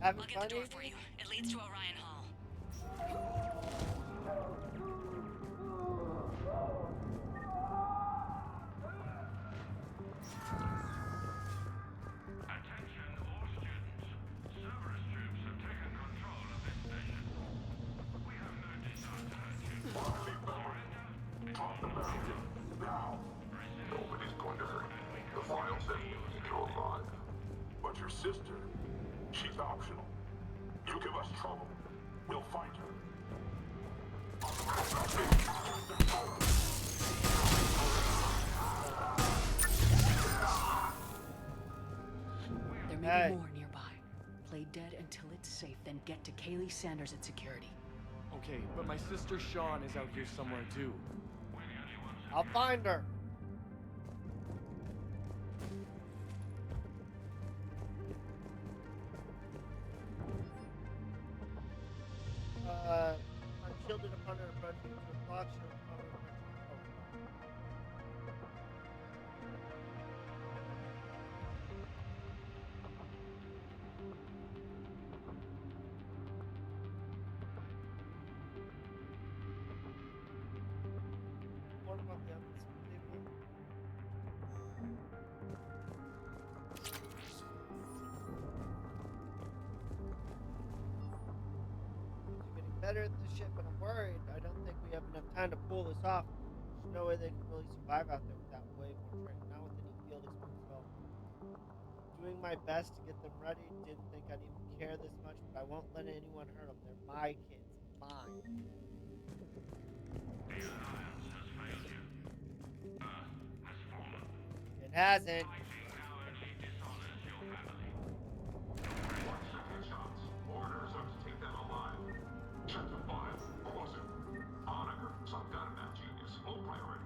Having I'll get fun, the door Edie? for you. It leads to Orion Hall. Attention all students. Cerberus troops have taken control of this station. We have no desire to hurt you. Talk about it now. Nobody's going to hurt you. The file says you're alive. But your sister, she's optional. You give us trouble, we'll find her. There may be more nearby. Play dead until it's safe, then get to Kaylee Sanders at security. Okay, but my sister Sean is out here somewhere too. I'll find her. watch your phone. What about the others? Getting better at this shit, but I'm worried. I don't think we have enough time to pull this off. There's no way they can really survive out there without way more training, not with any field experience at all. Doing my best to get them ready. Didn't think I'd even care this much, but I won't let anyone hurt them. They're my kids. Mine. It hasn't. Orders are to take them alive. Check the file. Close it. Honaker, some kind of mad genius. Low priority.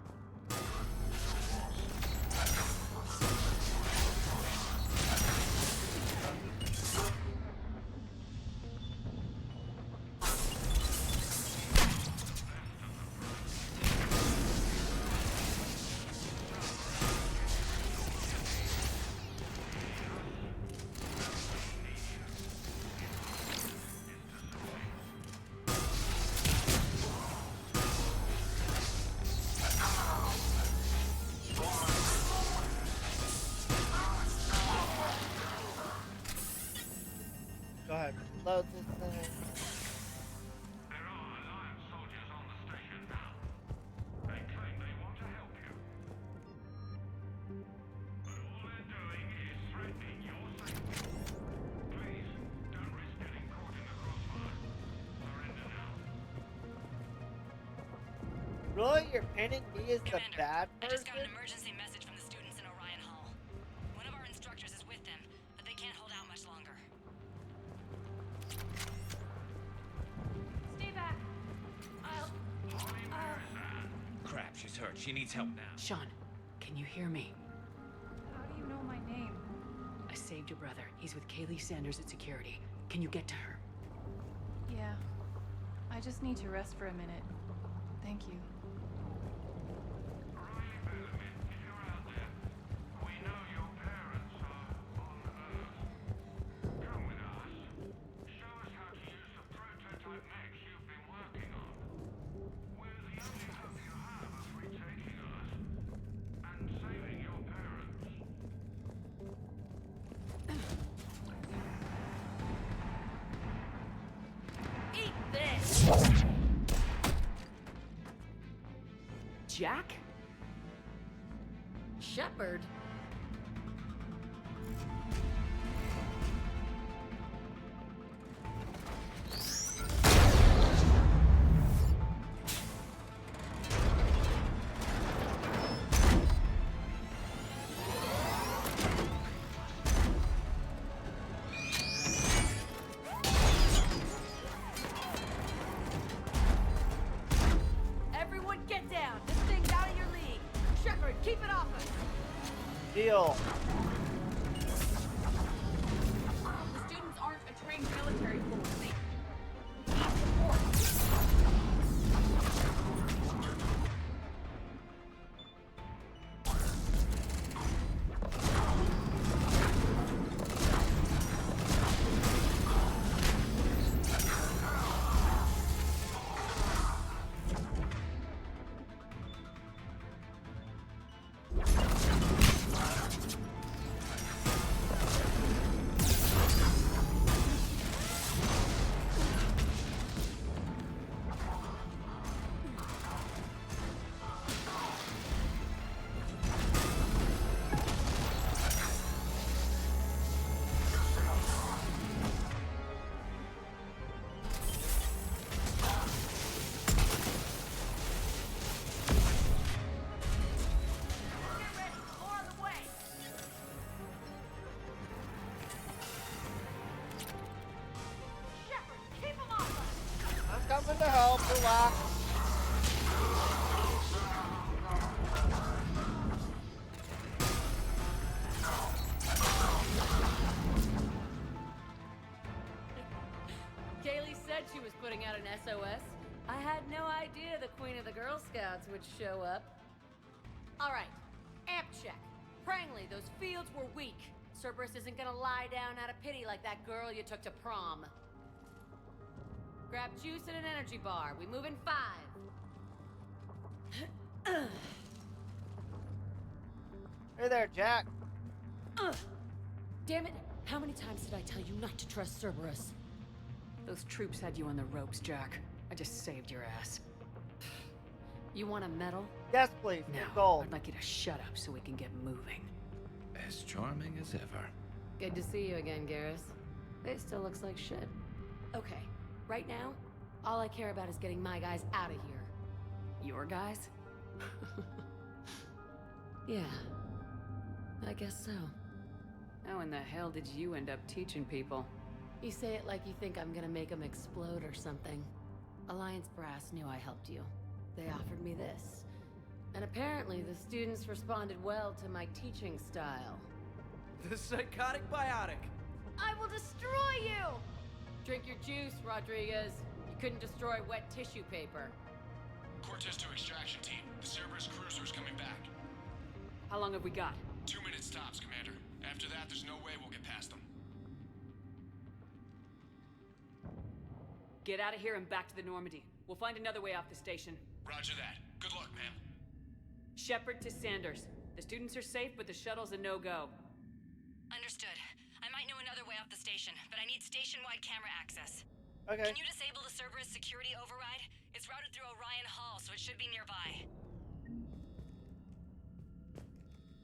Go ahead. Load this thing. There are Alliance soldiers on the station now. They claim they want to help you. But all they're doing is threatening your safety. Please, don't risk getting caught in the crossfire. Surrender now. Really? You're painting me as the Commander, bad I just got person? an emergency message from the students in Orion Hall. One of our instructors is with them, but they can't hold out much longer. Stay back. Crap, she's hurt. She needs help now. Sean, can you hear me? How do you know my name? I saved your brother. He's with Kaylee Sanders at security. Can you get to her? Yeah. I just need to rest for a minute. Thank you. We know your parents are on Earth. Come with us. Show us how to use the prototype mechs you've been working on. We're the only hope you have of retaking us and saving your parents. Eat this! Jack? Shepard? Everyone get down! This thing's out of your league! Shepard, keep it off us! Deal. The students aren't a trained military force. Coming to help, relax. Kaylee said she was putting out an SOS. I had no idea the Queen of the Girl Scouts would show up. All right, amp check. Prangley, those fields were weak. Cerberus isn't gonna lie down out of pity like that girl you took to prom. Grab juice and an energy bar. We move in 5. Hey there, Jack. Damn it! How many times did I tell you not to trust Cerberus? Those troops had you on the ropes, Jack. I just saved your ass. You want a medal? Yes, please. No, Gold. I'd like you to shut up so we can get moving. As charming as ever. Good to see you again, Garrus. It still looks like shit. Okay, right now, all I care about is getting my guys out of here. Your guys? Yeah, I guess so. How in the hell did you end up teaching people? You say it like you think I'm gonna make them explode or something. Alliance Brass knew I helped you. They offered me this. And apparently the students responded well to my teaching style. The psychotic biotic. I will destroy you! Drink your juice, Rodriguez. You couldn't destroy wet tissue paper. Cortez to extraction team. The Cerberus cruiser's coming back. How long have we got? 2 minutes tops, Commander. After that, there's no way we'll get past them. Get out of here and back to the Normandy. We'll find another way off the station. Roger that. Good luck, ma'am. Shepard to Sanders. The students are safe, but the shuttle's a no-go. Understood. I might know another way off the station, but I need station-wide camera access. Okay. Can you disable the Cerberus security override? It's routed through Orion Hall, so it should be nearby.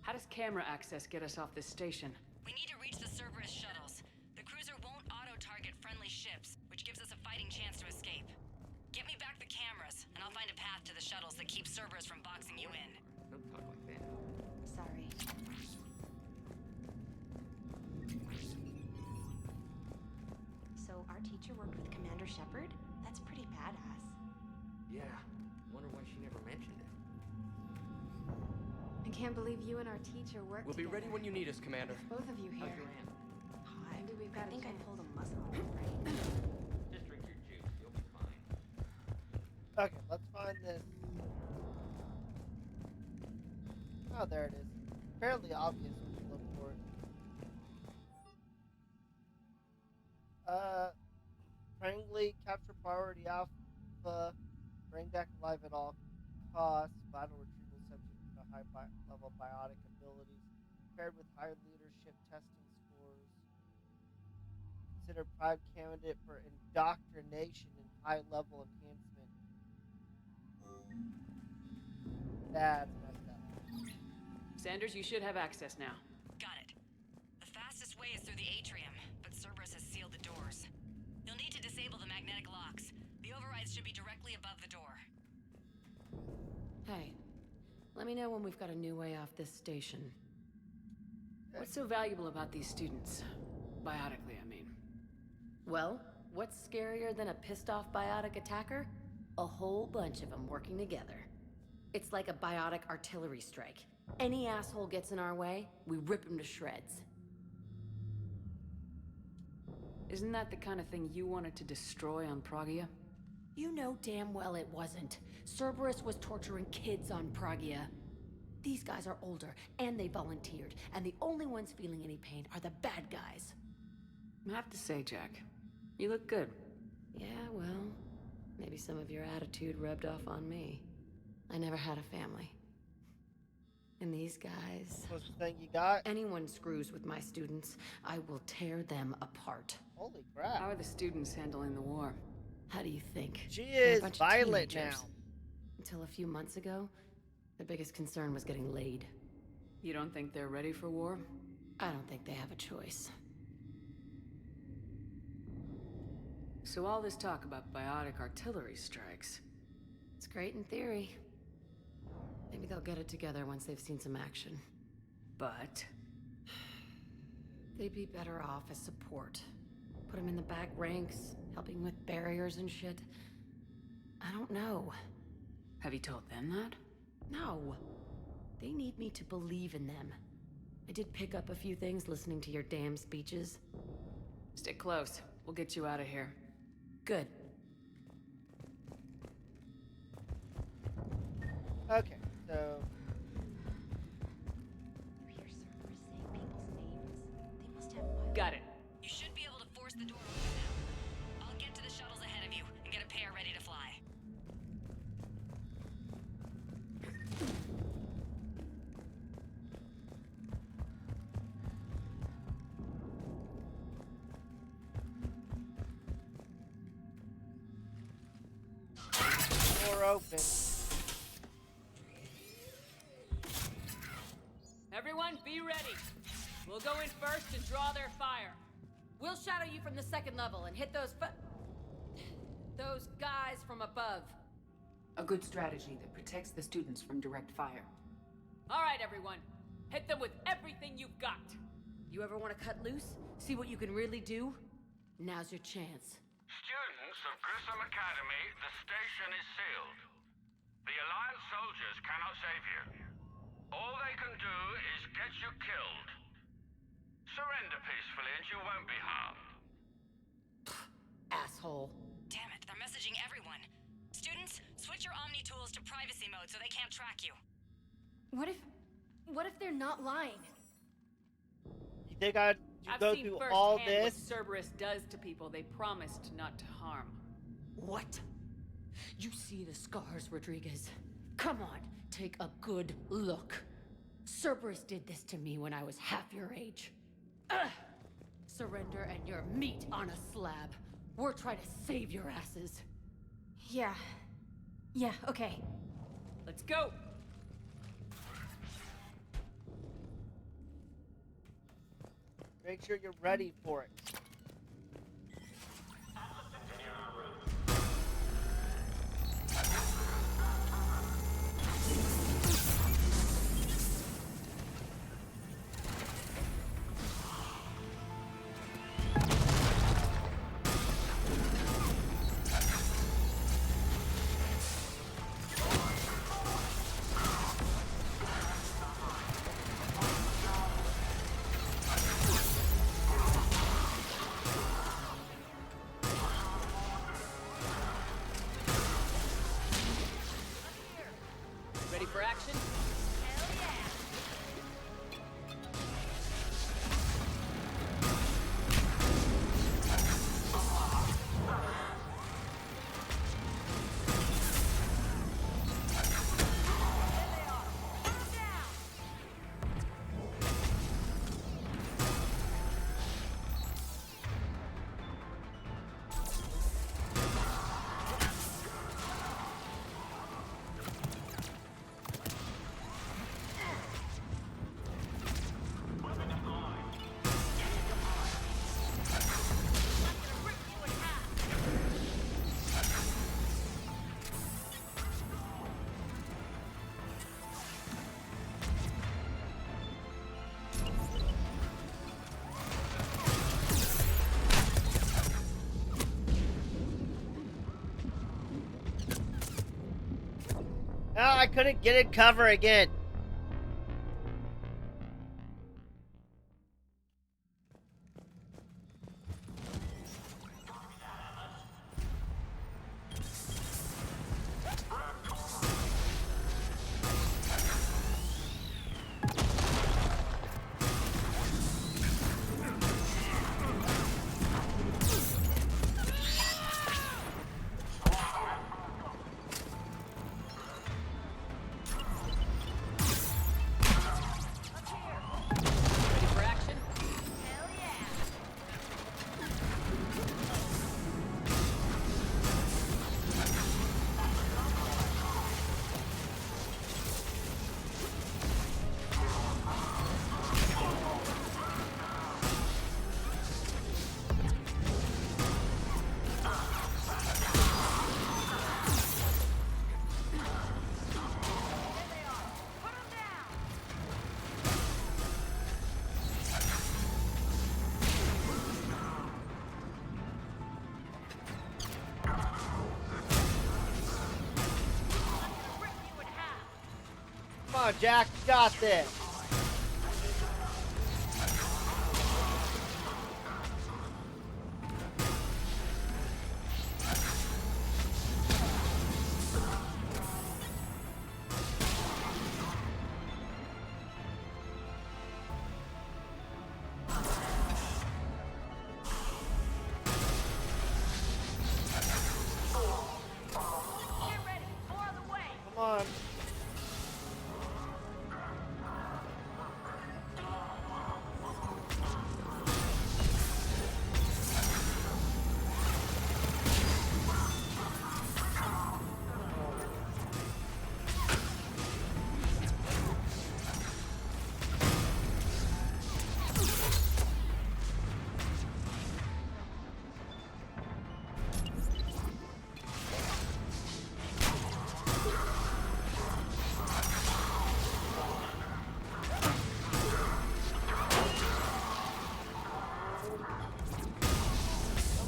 How does camera access get us off this station? We need to reach the Cerberus shuttles. The cruiser won't auto-target friendly ships, which gives us a fighting chance to escape. Get me back the cameras, and I'll find a path to the shuttles that keeps Cerberus from boxing you in. Don't talk like that. Sorry. So our teacher worked with Commander Shepard? That's pretty badass. Yeah. Wonder why she never mentioned it. I can't believe you and our teacher worked We'll be together. ready when you need us, Commander. Both of you here. How's your aunt? Maybe we've got I think I pulled a muscle, right? Just drink your juice. You'll be fine. Okay, let's find this. Oh, there it is. Fairly obvious when you look for it. Prangley, capture priority Alpha, bring back alive at all costs, vital retrieval subject to high-level biotic abilities, paired with high leadership testing scores. Consider prime candidate for indoctrination and high-level enhancement. That's messed up. Sanders, you should have access now. Got it. The fastest way is through the atrium, but Cerberus has sealed the doors. You'll need to disable the magnetic locks. The overrides should be directly above the door. Hey, let me know when we've got a new way off this station. What's so valuable about these students? Biotically, I mean. Well, what's scarier than a pissed-off biotic attacker? A whole bunch of them working together. It's like a biotic artillery strike. Any asshole gets in our way, we rip him to shreds. Isn't that the kind of thing you wanted to destroy on Pragia? You know damn well it wasn't. Cerberus was torturing kids on Pragia. These guys are older, and they volunteered, and the only ones feeling any pain are the bad guys. I have to say, Jack, you look good. Yeah, well, maybe some of your attitude rubbed off on me. I never had a family. And these guys... What's the thing you got? Anyone screws with my students, I will tear them apart. Holy crap. How are the students handling the war? How do you think? She They're a is bunch of violent teenagers. now. Until a few months ago, their biggest concern was getting laid. You don't think they're ready for war? I don't think they have a choice. So all this talk about biotic artillery strikes. It's great in theory. Maybe they'll get it together once they've seen some action. But... they'd be better off as support. Put them in the back ranks, helping with barriers and shit. I don't know. Have you told them that? No. They need me to believe in them. I did pick up a few things listening to your damn speeches. Stick close. We'll get you out of here. Good. the door open now. I'll get to the shuttles ahead of you and get a pair ready to fly. Door open. Everyone, be ready. We'll go in first and draw their fire. We'll shadow you from the second level and hit those guys from above. A good strategy that protects the students from direct fire. All right, everyone. Hit them with everything you've got. You ever want to cut loose? See what you can really do? Now's your chance. Students of Grissom Academy, the station is sealed. The Alliance soldiers cannot save you. All they can do is get you killed. Surrender peacefully and you won't be harmed. Asshole. Damn it, they're messaging everyone. Students, switch your Omni tools to privacy mode so they can't track you. What if they're not lying? You think I'd I've go seen through firsthand all what this? Cerberus does to people they promised not to harm. What? You see the scars, Rodriguez? Come on, take a good look. Cerberus did this to me when I was half your age. Ugh. Surrender and you're meat on a slab. We're trying to save your asses. Yeah. Yeah, okay. Let's go! Make sure you're ready for it. Ready for action? Oh, I couldn't get in cover again. Ready for action? Come on, Jack, you got this.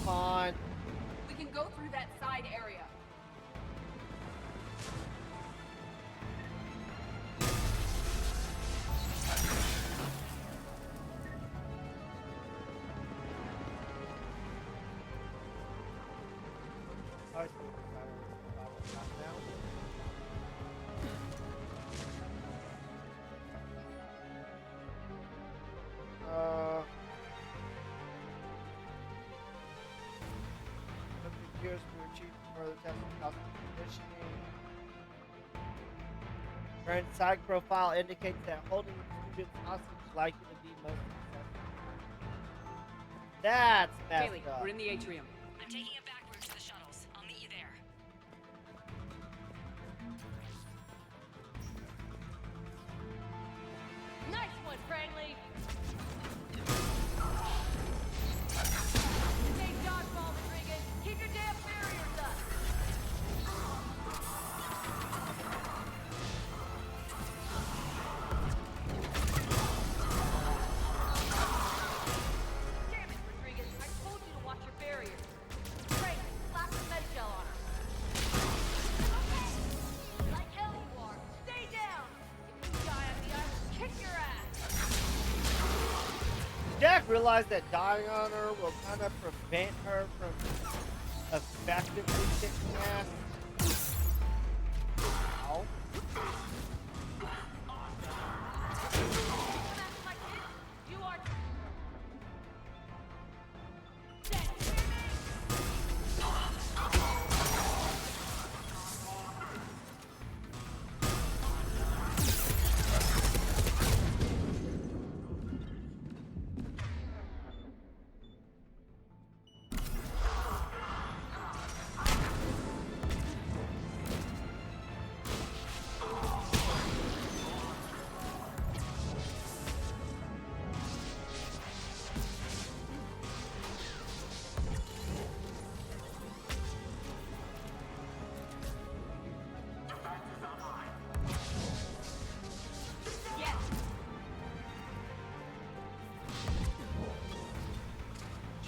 Come on. We can go through that side area. I see what's now. Something gears we achieved further testing cosmic conditioning. Current side profile indicates that holding students hostage is likely to be most successful. That's messed Kaylee, up. we're in the atrium. I'm taking a back route to the shuttles. I'll meet you there. Nice one, Franklin! Stay dodgeball, Rodriguez! Keep your damn barriers up! Damn it, Rodriguez! I told you to watch your barriers! Frank, slap some med-gel on her! Okay! Like hell you are! Stay down! If you die on me, I will kick your ass! Jack realized that dying on her will kind of prevent her from effectively kicking ass. Ow. You are...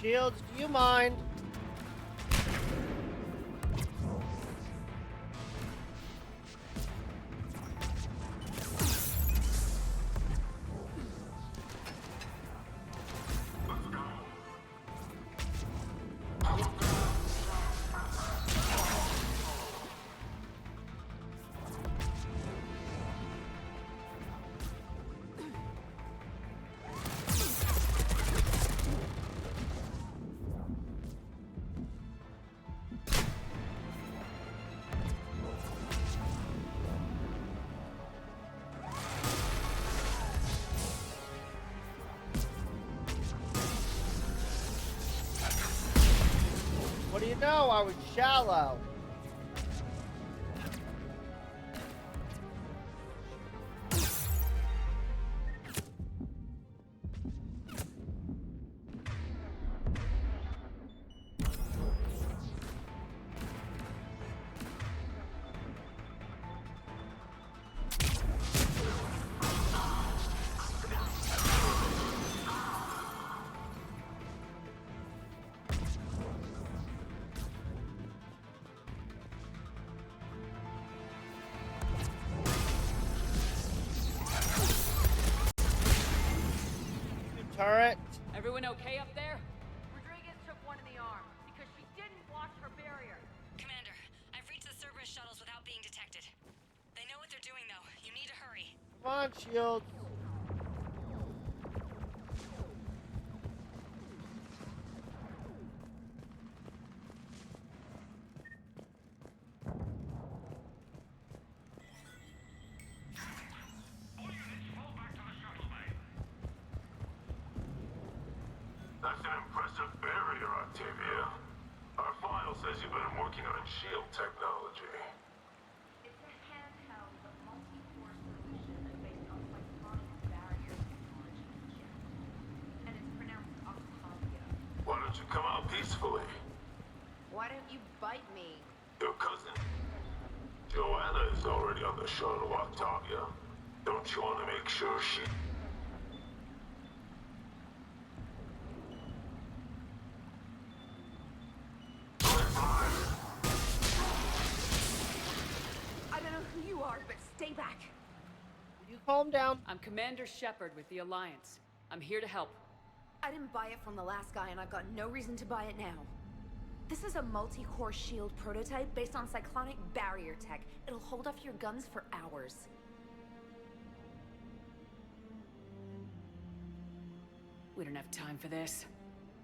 Shields, do you mind? What do you know? I was shallow. Turret. Everyone okay up there? Rodriguez took one in the arm because she didn't watch her barrier. Commander, I've reached the Cerberus shuttles without being detected. They know what they're doing, though. You need to hurry. Come on, Shields. That's an impressive barrier, Octavia. Our file says you've been working on shield technology. It's a handheld but multi-core solution based on cyclonic barrier technology. And it's pronounced Octavia. Why don't you come out peacefully? Why don't you bite me? Your cousin, Joanna, is already on the shuttle, Octavia. Don't you want to make sure she... Stay back. Will you calm down? I'm Commander Shepard with the Alliance. I'm here to help. I didn't buy it from the last guy, and I've got no reason to buy it now. This is a multi-core shield prototype based on cyclonic barrier tech. It'll hold off your guns for hours. We don't have time for this.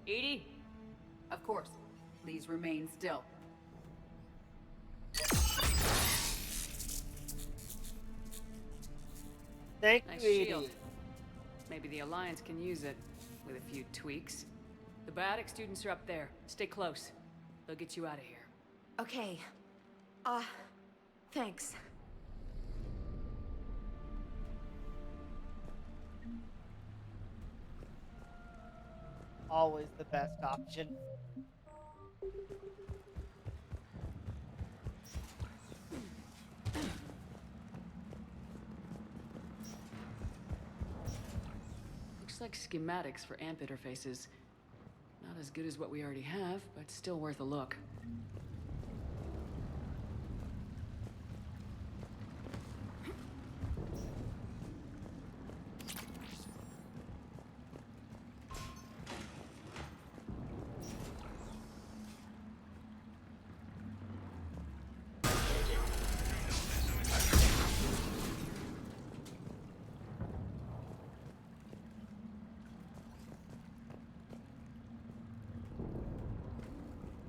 Edie? Of course. Please remain still. Thank Nice you, shield. Edie. Maybe the Alliance can use it, with a few tweaks. The biotic students are up there. Stay close. They'll get you out of here. Okay. Thanks. Always the best option. Looks like schematics for AMP interfaces. Not as good as what we already have, but still worth a look.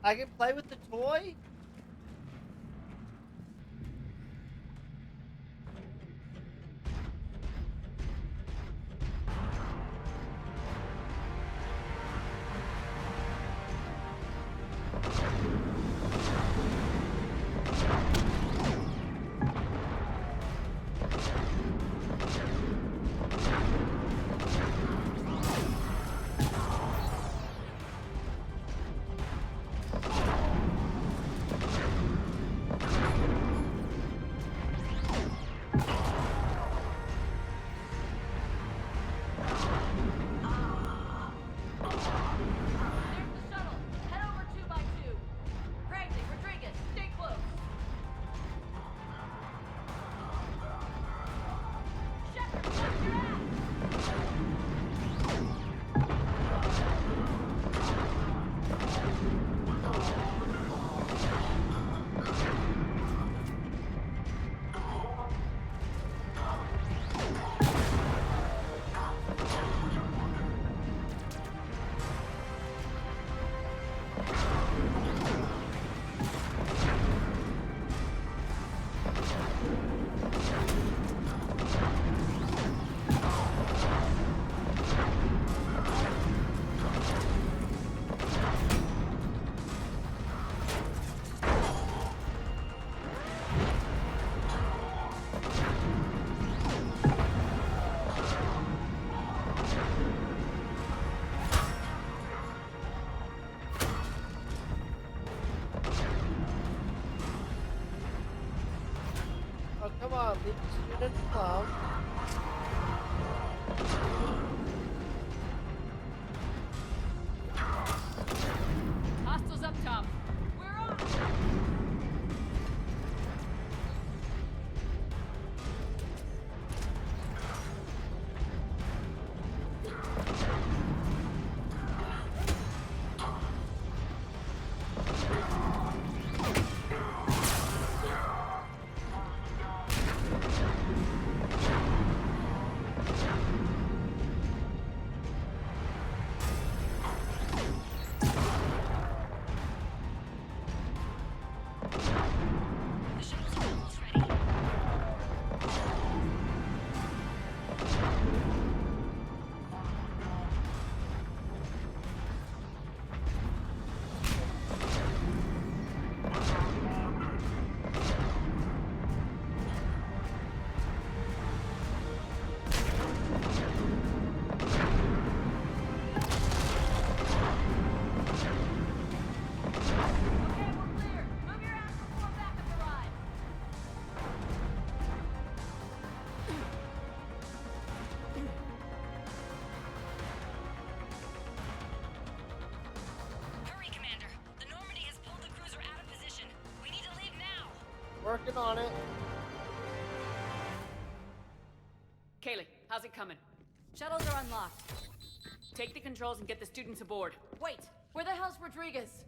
I can play with the toy? Oh, come on, leave the students alone. Hostiles up top. We're on! Working on it. coming. Shuttles are unlocked. Take the controls and get the students aboard. Wait, where the hell's Rodriguez?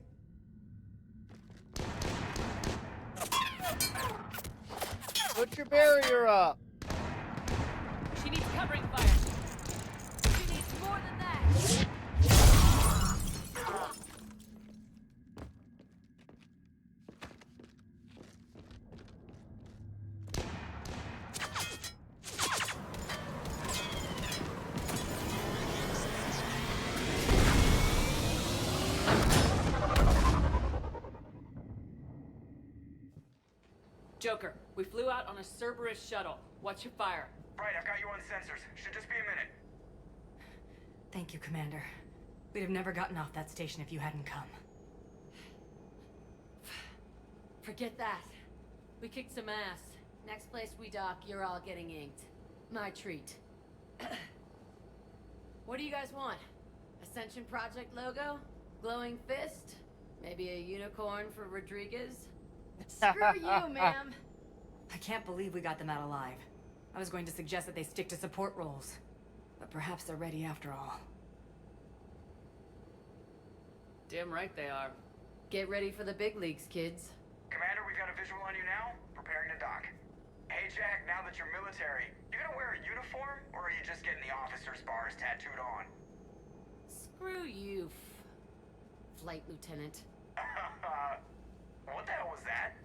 Put your barrier up. She needs covering fire. She needs more than that. Joker, we flew out on a Cerberus shuttle. Watch your fire. Right, I've got you on sensors. Should just be a minute. Thank you, Commander. We'd have never gotten off that station if you hadn't come. Forget that. We kicked some ass. Next place we dock, you're all getting inked. My treat. What do you guys want? Ascension Project logo? Glowing fist? Maybe a unicorn for Rodriguez? Screw you, ma'am! I can't believe we got them out alive. I was going to suggest that they stick to support roles. But perhaps they're ready after all. Damn right they are. Get ready for the big leagues, kids. Commander, we've got a visual on you now. Preparing to dock. Hey, Jack, now that you're military, you gonna wear a uniform, or are you just getting the officer's bars tattooed on? Screw you, Flight Lieutenant. What the hell was that?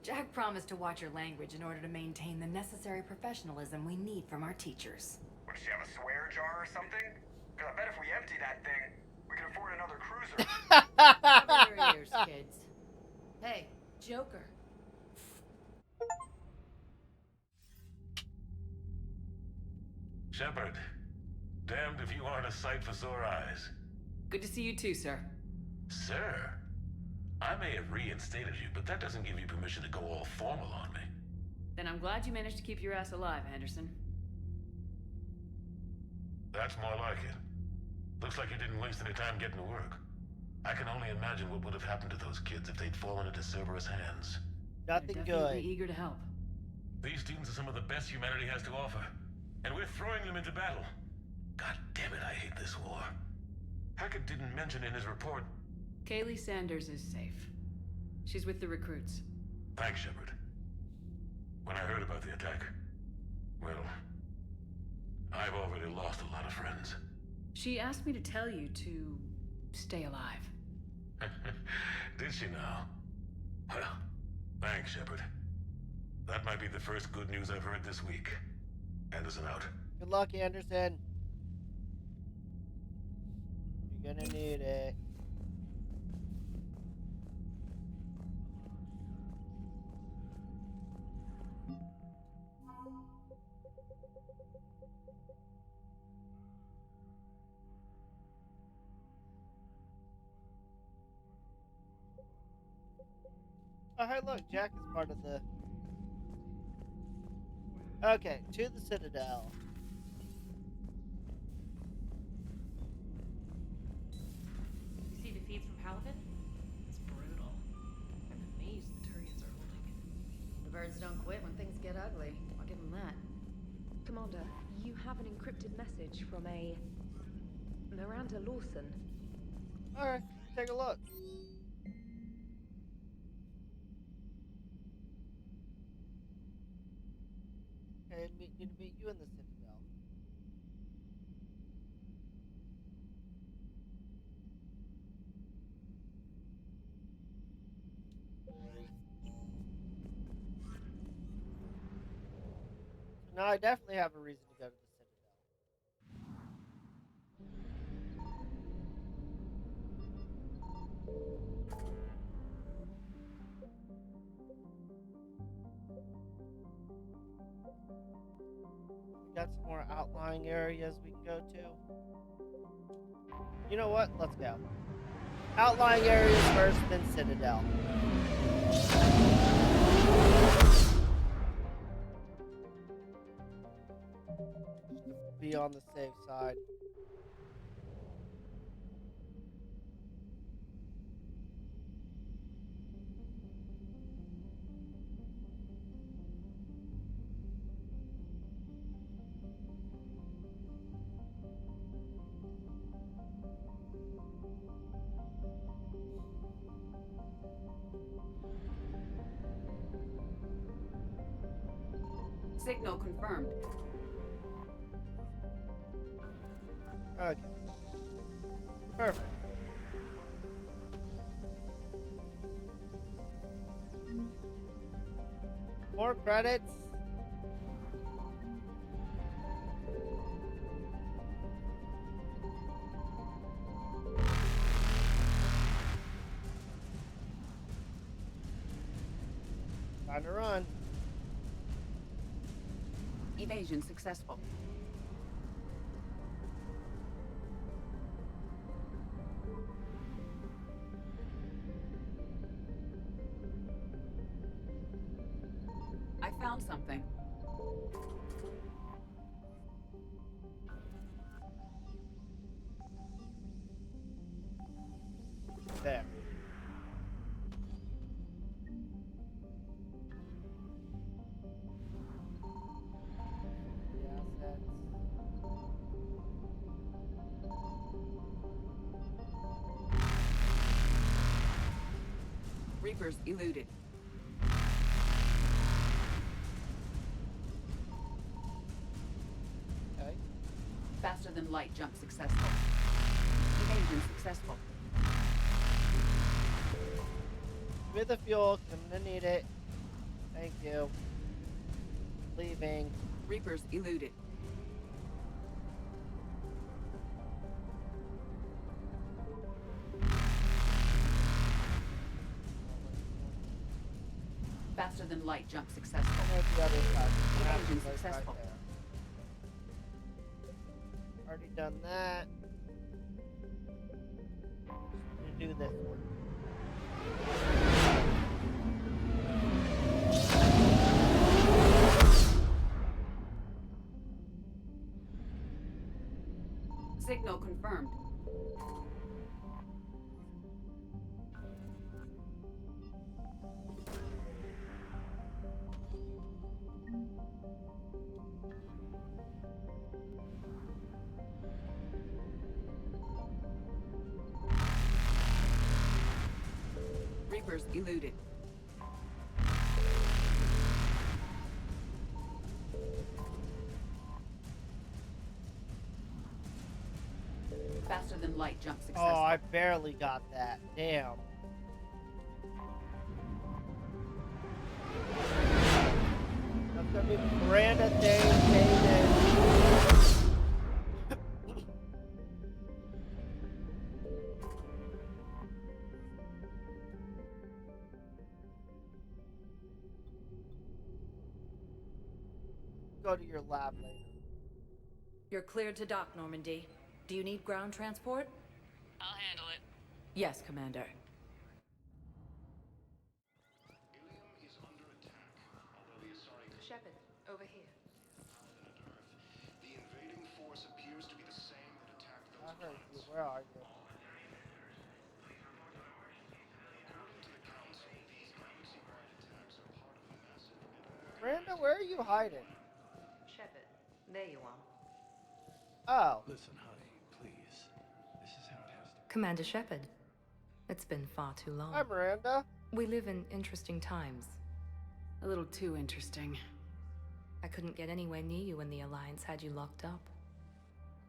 Jack promised to watch your language in order to maintain the necessary professionalism we need from our teachers. What, does she have a swear jar or something? Because I bet if we empty that thing, we can afford another cruiser. Cover your ears, kids. Hey, Joker. Shepard, damned if you aren't a sight for sore eyes. Good to see you too, sir. Sir? I may have reinstated you, but that doesn't give you permission to go all formal on me. Then I'm glad you managed to keep your ass alive, Henderson. That's more like it. Looks like you didn't waste any time getting to work. I can only imagine what would have happened to those kids if they'd fallen into Cerberus' hands. Nothing They're definitely good. eager to help. These students are some of the best humanity has to offer, and we're throwing them into battle. God damn it, I hate this war. Hackett didn't mention in his report. Kaylee Sanders is safe. She's with the recruits. Thanks, Shepard. When I heard about the attack, well, I've already lost a lot of friends. She asked me to tell you to stay alive. Did she now? Well, thanks, Shepard. That might be the first good news I've heard this week. Anderson out. Good luck, Anderson. You're gonna need it. Oh, hey, look, Jack is part of the... Okay, to the Citadel. You see the feeds from Halibut? It's brutal. I'm amazed the Turians are holding it. The birds don't quit when things get ugly. I'll give them that. Commander, you have an encrypted message from a Miranda Lawson. Alright, take a look. Okay, need to meet you in the Citadel. So now I definitely have a reason to go to the Citadel. Got some more outlying areas we can go to. You know what? Let's go. Outlying areas first, then Citadel. Be on the safe side. Signal confirmed. Okay. Perfect. More credits. Time to run. Evasion successful. I found something. There. The assets. Reapers eluded. Okay. Faster than light jump successful. Evasion successful. Give me the fuel. I'm gonna need it. Thank you. Leaving. Reapers eluded. Faster than light jump successful. There's the other side. Evasion Right successful. there. Already done that. Just need to do this one. Signal confirmed. Reapers eluded. Faster than light jump successful. Oh, I barely got that. Damn. That's gonna be Miranda David. Go to your lab later. You're cleared to dock, Normandy. Do you need ground transport? I'll handle it. Yes, Commander. Shepard, over here. The invading force appears to be the same that attacked those I heard you. planets. Where are you? According to the Council, these galaxy-wide attacks are part of a massive network. Miranda, where are you hiding? Shepard, there you are. Oh. Listen, honey, please. This is how it has to be. Commander Shepard. It's been far too long. Hi, Miranda. We live in interesting times. A little too interesting. I couldn't get anywhere near you when the Alliance had you locked up.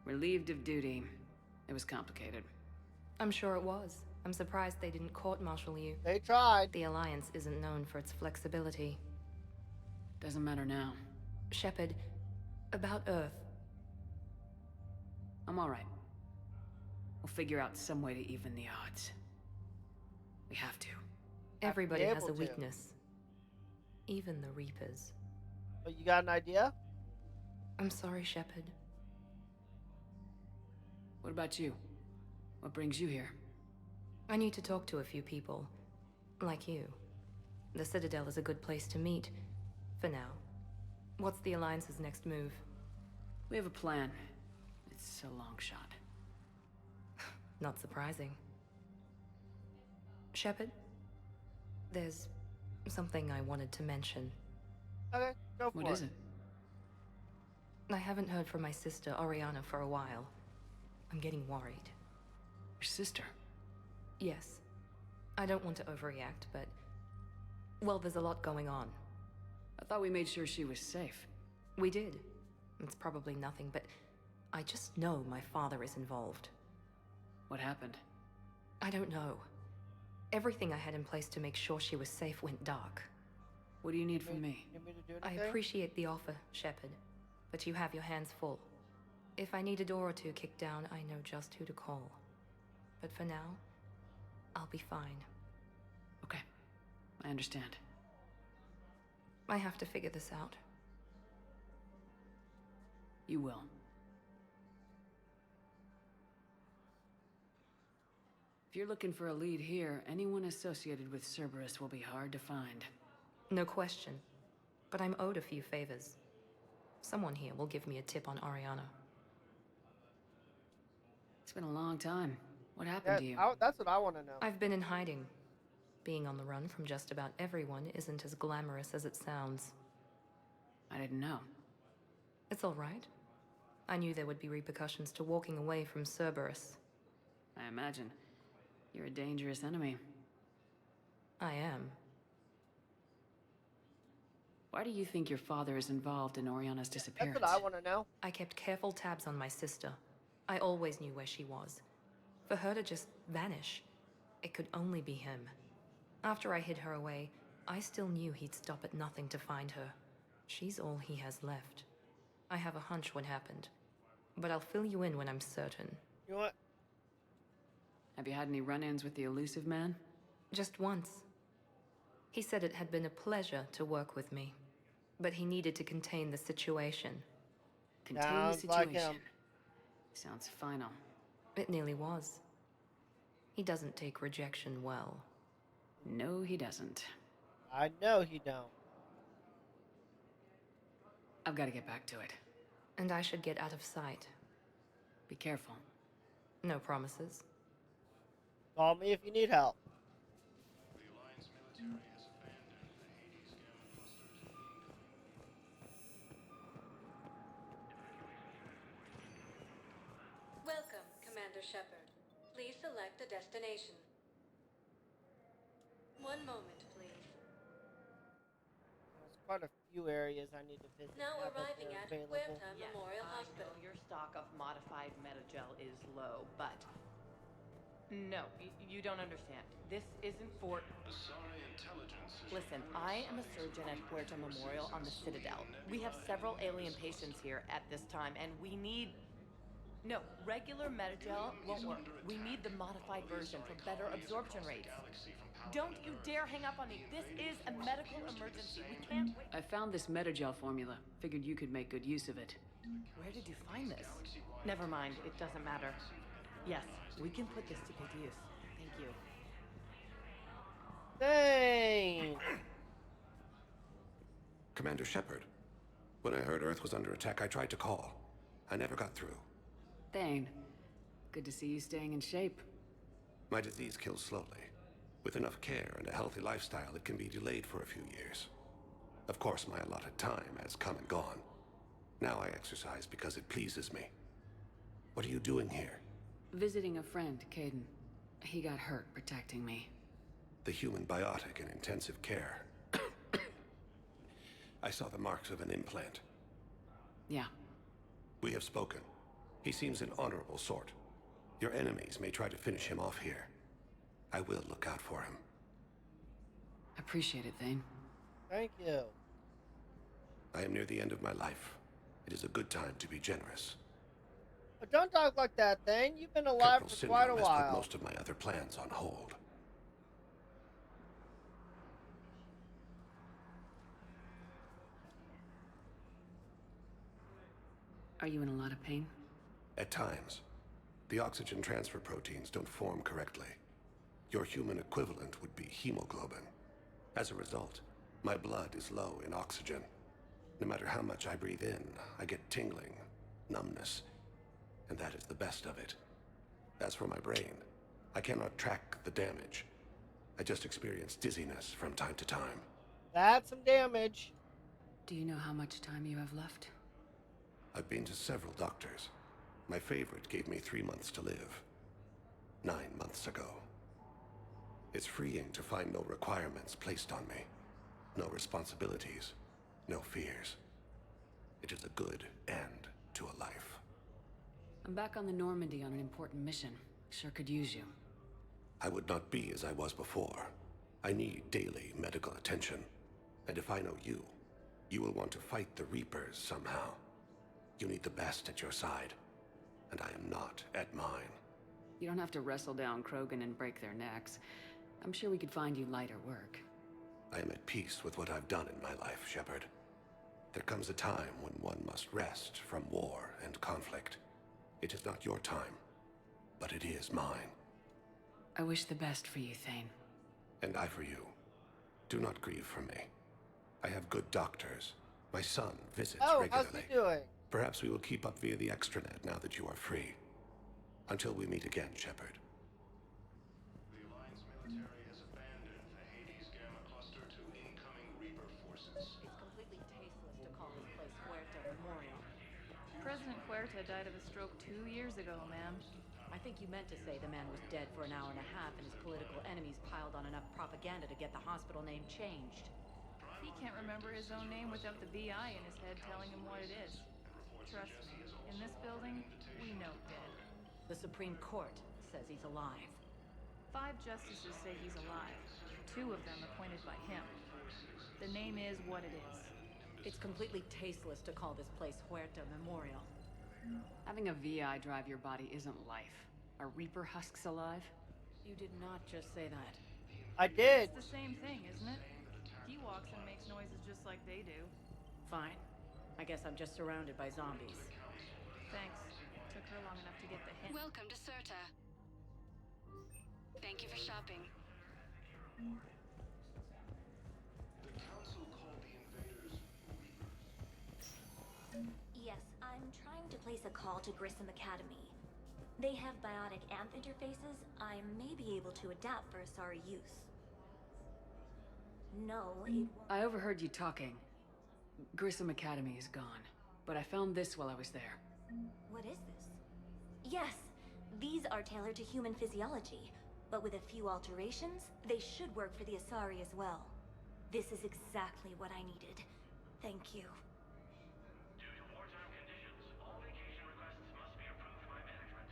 Relieved of duty. It was complicated. I'm sure it was. I'm surprised they didn't court-martial you. They tried. The Alliance isn't known for its flexibility. Doesn't matter now. Shepard, about Earth. I'm alright. We'll figure out some way to even the odds. We have to. Everybody has able a to. weakness. Even the Reapers. But you got an idea? I'm sorry, Shepard. What about you? What brings you here? I need to talk to a few people. Like you. The Citadel is a good place to meet. For now. What's the Alliance's next move? We have a plan. It's a long shot. Not surprising. Shepard? There's something I wanted to mention. Okay, go for it. What is it? I haven't heard from my sister, Oriana, for a while. I'm getting worried. Your sister? Yes. I don't want to overreact, but... Well, there's a lot going on. I thought we made sure she was safe. We did. It's probably nothing, but I just know my father is involved. What happened? I don't know. Everything I had in place to make sure she was safe went dark. What do you need from me? Need me to do I anything? appreciate the offer, Shepard, but you have your hands full. If I need a door or two kicked down, I know just who to call. But for now, I'll be fine. Okay, I understand. I have to figure this out. You will. If you're looking for a lead here, anyone associated with Cerberus will be hard to find. No question. But I'm owed a few favors. Someone here will give me a tip on Ariana. It's been a long time. What happened to you? That's what I want to know. I've been in hiding. Being on the run from just about everyone isn't as glamorous as it sounds. I didn't know. It's all right. I knew there would be repercussions to walking away from Cerberus. I imagine. You're a dangerous enemy. I am. Why do you think your father is involved in Oriana's disappearance? That's what I want to know. I kept careful tabs on my sister. I always knew where she was. For her to just vanish, it could only be him. After I hid her away, I still knew he'd stop at nothing to find her. She's all he has left. I have a hunch what happened, but I'll fill you in when I'm certain. You know what? Have you had any run-ins with the elusive man? Just once. He said it had been a pleasure to work with me, but he needed to contain the situation. Contain the Sounds situation. like him. Sounds final. It nearly was. He doesn't take rejection well. No, he doesn't. I know he don't. I've got to get back to it. And I should get out of sight. Be careful. No promises. Call me if you need help. The Alliance military has abandoned the Hades Gamma clusters. Welcome, Commander Shepard. Please select a destination. One moment, please. There's quite a few areas I need to visit. Now now that arriving they're at available. Huerta Memorial Hospital. I know your stock of modified metagel is low, but no, you don't understand. This isn't for... Asari intelligence is Listen, I am a surgeon at Huerta Memorial on the Citadel. We have several alien patients here at this time, and we need... No, regular metagel won't work. We need the modified version for better absorption rates. Don't you dare hang up on me. This is a medical emergency. We can't wait. I found this metagel formula. Figured you could make good use of it. Where did you find this? Never mind, it doesn't matter. Yes, we can put this to good use. Thank you. Dang! Commander Shepard, when I heard Earth was under attack, I tried to call. I never got through. Thane, good to see you staying in shape. My disease kills slowly. With enough care and a healthy lifestyle, it can be delayed for a few years. Of course, my allotted time has come and gone. Now I exercise because it pleases me. What are you doing here? Visiting a friend, Caden. He got hurt protecting me. The human biotic in intensive care. I saw the marks of an implant. Yeah. We have spoken. He seems an honorable sort. Your enemies may try to finish him off here. I will look out for him. Appreciate it, Thane. Thank you. I am near the end of my life. It is a good time to be generous. But don't talk like that, Thane. You've been alive Corporal for quite a Syndrome has put while. most of my other plans on hold. Are you in a lot of pain? At times. The oxygen transfer proteins don't form correctly. Your human equivalent would be hemoglobin. As a result, my blood is low in oxygen. No matter how much I breathe in, I get tingling, numbness, and that is the best of it. As for my brain, I cannot track the damage. I just experience dizziness from time to time. That's some damage. Do you know how much time you have left? I've been to several doctors. My favorite gave me 3 months to live. 9 months ago. It's freeing to find no requirements placed on me. No responsibilities. No fears. It is a good end to a life. I'm back on the Normandy on an important mission. Sure could use you. I would not be as I was before. I need daily medical attention. And if I know you, you will want to fight the Reapers somehow. You need the best at your side, and I am not at mine. You don't have to wrestle down Krogan and break their necks. I'm sure we could find you lighter work. I am at peace with what I've done in my life, Shepard. There comes a time when one must rest from war and conflict. It is not your time, but it is mine. I wish the best for you, Thane. And I for you. Do not grieve for me. I have good doctors. My son visits regularly. How's he doing? Perhaps we will keep up via the extranet now that you are free. Until we meet again, Shepard. The Alliance military has abandoned the Hades Gamma cluster to incoming Reaper forces. It's completely tasteless to call this place Huerta Memorial. President Huerta died of a stroke 2 years ago, ma'am. I think you meant to say the man was dead for an hour and a half and his political enemies piled on enough propaganda to get the hospital name changed. He can't remember his own name without the VI in his head telling him what it is. Trust me, in this building, we know dead. The Supreme Court says he's alive. 5 justices say he's alive. 2 of them appointed by him. The name is what it is. It's completely tasteless to call this place Huerta Memorial. Having a VI drive your body isn't life. Are Reaper husks alive? You did not just say that. I did. It's the same thing, isn't it? He walks and makes noises just like they do. Fine. I guess I'm just surrounded by zombies. Thanks. Took her long enough to get the hint. Welcome to Serta. Thank you for shopping. The Council called the invaders Reapers. Yes, I'm trying to place a call to Grissom Academy. They have biotic amp interfaces I may be able to adapt for Asari use. No, it won't. I overheard you talking. Grissom Academy is gone, but I found this while I was there. What is this? Yes, these are tailored to human physiology, but with a few alterations, they should work for the Asari as well. This is exactly what I needed. Thank you. Due to wartime conditions, all vacation requests must be approved by management.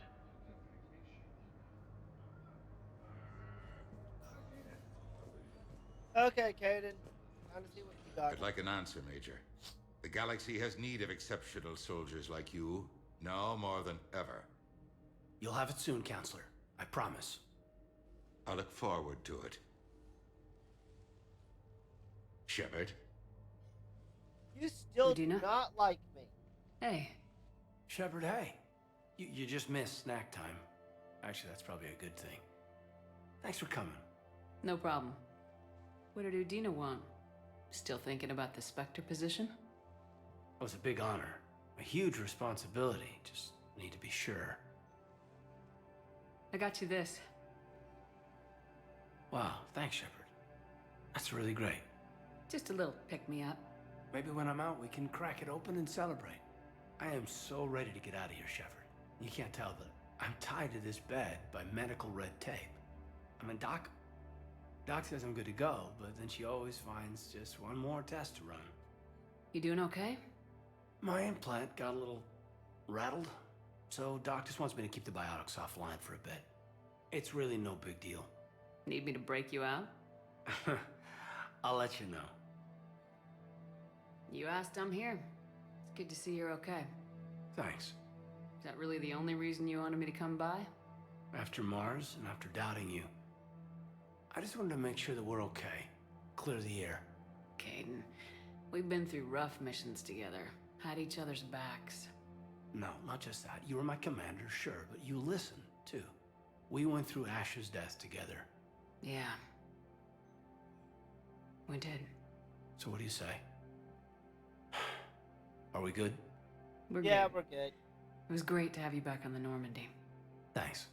Okay, Caden. Time to see what you got. I'd like an answer, Major. The galaxy has need of exceptional soldiers like you, now more than ever. You'll have it soon, Counselor. I promise. I look forward to it. Shepard? You still do Udina? not like me. Hey. Shepard, hey. You just missed snack time. Actually, that's probably a good thing. Thanks for coming. No problem. What did Udina want? Still thinking about the Spectre position? It was a big honor. A huge responsibility. Just need to be sure. I got you this. Wow, thanks, Shepard. That's really great. Just a little pick-me-up. Maybe when I'm out, we can crack it open and celebrate. I am so ready to get out of here, Shepard. You can't tell, but I'm tied to this bed by medical red tape. I mean, Doc says I'm good to go, but then she always finds just one more test to run. You doing okay? My implant got a little rattled, so Doc just wants me to keep the biotics offline for a bit. It's really no big deal. Need me to break you out? I'll let you know. You asked, I'm here. It's good to see you're okay. Thanks. Is that really the only reason you wanted me to come by? After Mars and after doubting you, I just wanted to make sure that we're okay. Clear the air. Caden, we've been through rough missions together. Had each other's backs. No, not just that. You were my commander, sure, but you listened, too. We went through Ash's death together. Yeah. We did. So what do you say? Are we good? We're Yeah, good. we're good. It was great to have you back on the Normandy. Thanks.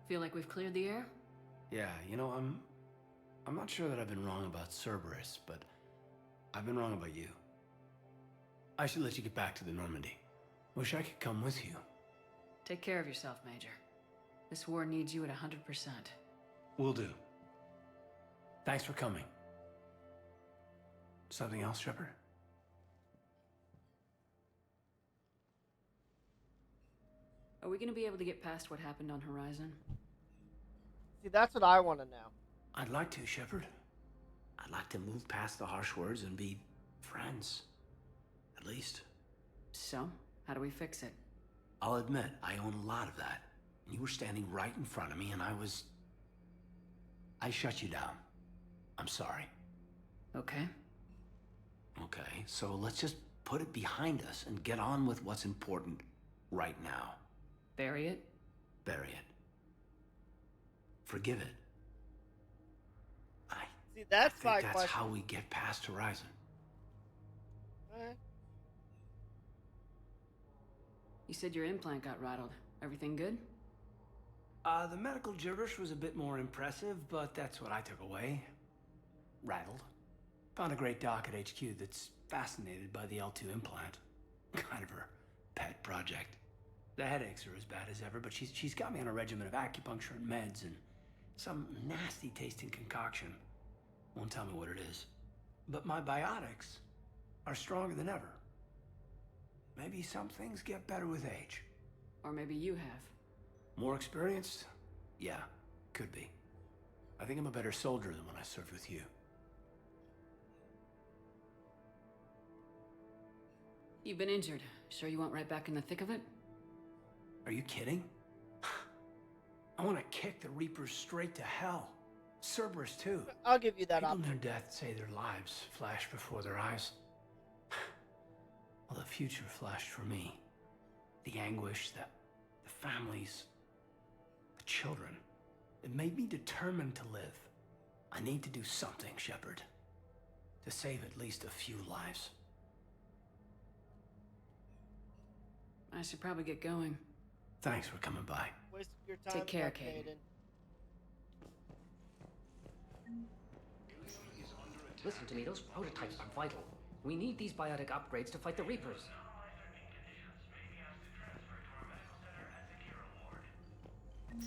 Feel like we've cleared the air? Yeah, you know, I'm not sure that I've been wrong about Cerberus, but I've been wrong about you. I should let you get back to the Normandy. Wish I could come with you. Take care of yourself, Major. This war needs you at 100%. Will do. Thanks for coming. Something else, Shepard? Are we gonna be able to get past what happened on Horizon? See, that's what I want to know. I'd like to, Shepard. I'd like to move past the harsh words and be friends. At least. So, how do we fix it? I'll admit, I own a lot of that. You were standing right in front of me and I shut you down. I'm sorry. Okay. Okay, so let's just put it behind us and get on with what's important right now. Bury it? Bury it. Forgive it. See, that's I my think that's question. how we get past Horizon. You said your implant got rattled. Everything good? The medical gibberish was a bit more impressive, but that's what I took away. Rattled. Found a great doc at HQ that's fascinated by the L2 implant. Kind of her pet project. The headaches are as bad as ever, but she's got me on a regimen of acupuncture and meds and some nasty tasting concoction. Won't tell me what it is. But my biotics are stronger than ever. Maybe some things get better with age. Or maybe you have. More experienced? Yeah, could be. I think I'm a better soldier than when I served with you. You've been injured. Sure you want right back in the thick of it? Are you kidding? I want to kick the Reapers straight to hell. Cerberus, too. I'll give you that People option. near death say their lives flash before their eyes. Well, the future flashed for me. The anguish, the families, the children. It made me determined to live. I need to do something, Shepard. To save at least a few lives. I should probably get going. Thanks for coming by. Waste your time. Take care, Caden. Listen to me, those prototypes are vital. We need these biotic upgrades to fight the Reapers. I know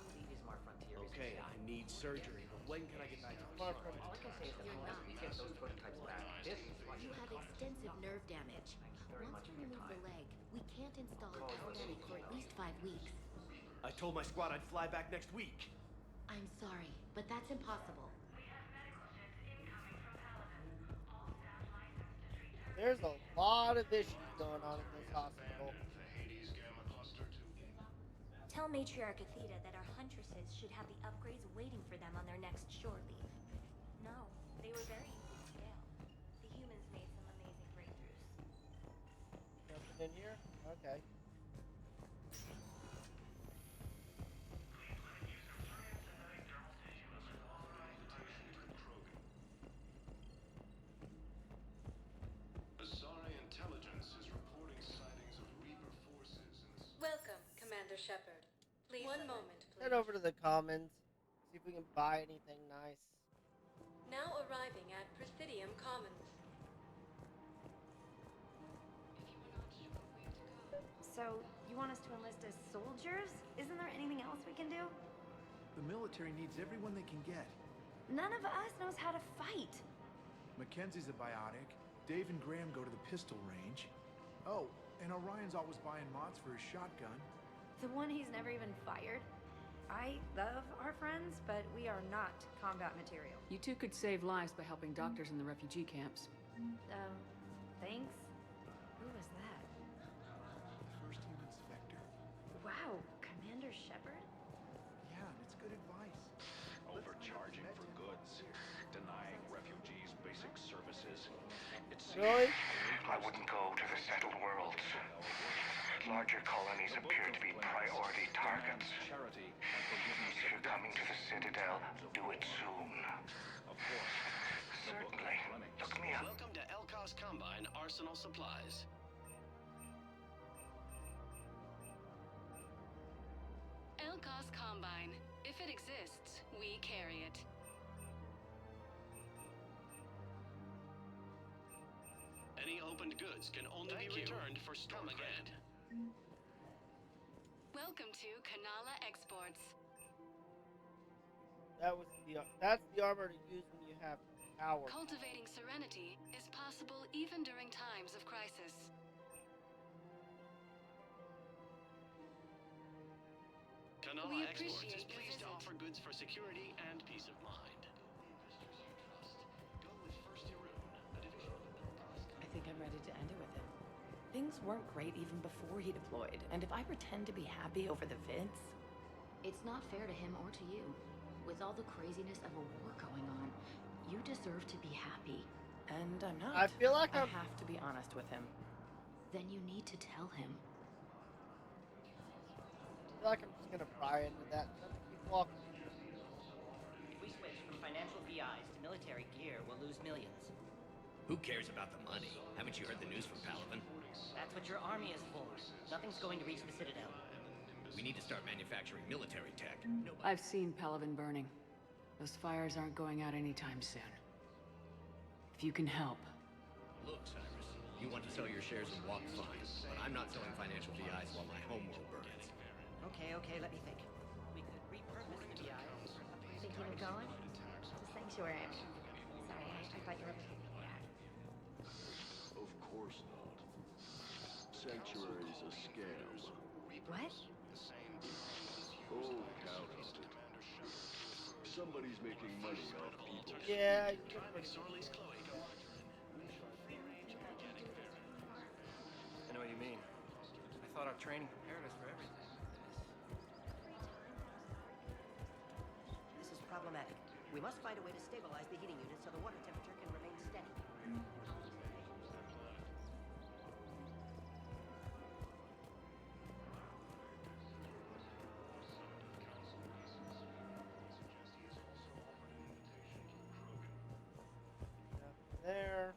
Levy's Mar Frontier is... Okay, I need surgery, but when can I get back to the All I can say is that unless we get those prototypes back, this is what You have extensive nerve damage. Once we remove the leg, we can't install telematics for at least 5 weeks. I told my squad I'd fly back next week. I'm sorry, but that's impossible. There's a lot of issues going on in this hospital. Tell Matriarch Athena that our huntresses should have the upgrades waiting for them on their next shore leave. No, they were very easy to scale. The humans made some amazing breakthroughs. Something in here? Okay. Welcome, Commander Shepard. Please. One moment, please. Head over to the commons. See if we can buy anything nice. Now arriving at Presidium Commons. So, you want us to enlist as soldiers? Isn't there anything else we can do? The military needs everyone they can get. None of us knows how to fight. Mackenzie's a biotic. Dave and Graham go to the pistol range. Oh, and Orion's always buying mods for his shotgun. The one he's never even fired. I love our friends, but we are not combat material. You two could save lives by helping doctors in the refugee camps. Thanks? Who was that? First team inspector. Wow, Commander Shepard? Yeah, and it's good advice. Overcharging for goods, denying refugees basic services. It's Really? I wouldn't go to the settled worlds. Larger colonies appear to be priority targets. If you're coming to the Citadel, do it soon. Certainly. Look me up. Welcome to Elkos Combine Arsenal Supplies. Elkos Combine. If it exists, we carry it. Any opened goods can only be returned for storm again. Welcome to Kanala Exports. That's the armor to use when you have power. Cultivating serenity is possible even during times of crisis. Valhalla Exports is pleased to offer goods for security and peace of mind. Go with First Irun, a division of the Belfast. I think I'm ready to end it with him. Things weren't great even before he deployed, and if I pretend to be happy over the vids... It's not fair to him or to you. With all the craziness of a war going on, you deserve to be happy. And I'm not. I feel like I have to be honest with him. Then you need to tell him. I feel like I'm just gonna pry into that. I'm gonna keep walking. If we switch from financial VIs to military gear, we'll lose millions. Who cares about the money? Haven't you heard the news from Palaven? That's what your army is for. Nothing's going to reach the Citadel. We need to start manufacturing military tech. I've seen Palaven burning. Those fires aren't going out anytime soon. If you can help. Look, Cyrus, you want to sell your shares in Walk fine, but I'm not selling financial VIs while my homeworld burns. Okay, let me think. We could repurpose the VIs. Thinking of going? To Sanctuary, I mean. Sorry, I thought you were looking at me. Of course not. Sanctuary's a scam. What? Oh, count on it. Somebody's making money off people. Yeah, you Prime Exorley's Chloe. I know what you mean. I thought our training prepared us for everything. This is problematic. We must find a way to stabilize the heating unit so the water temperature can remain steady. There.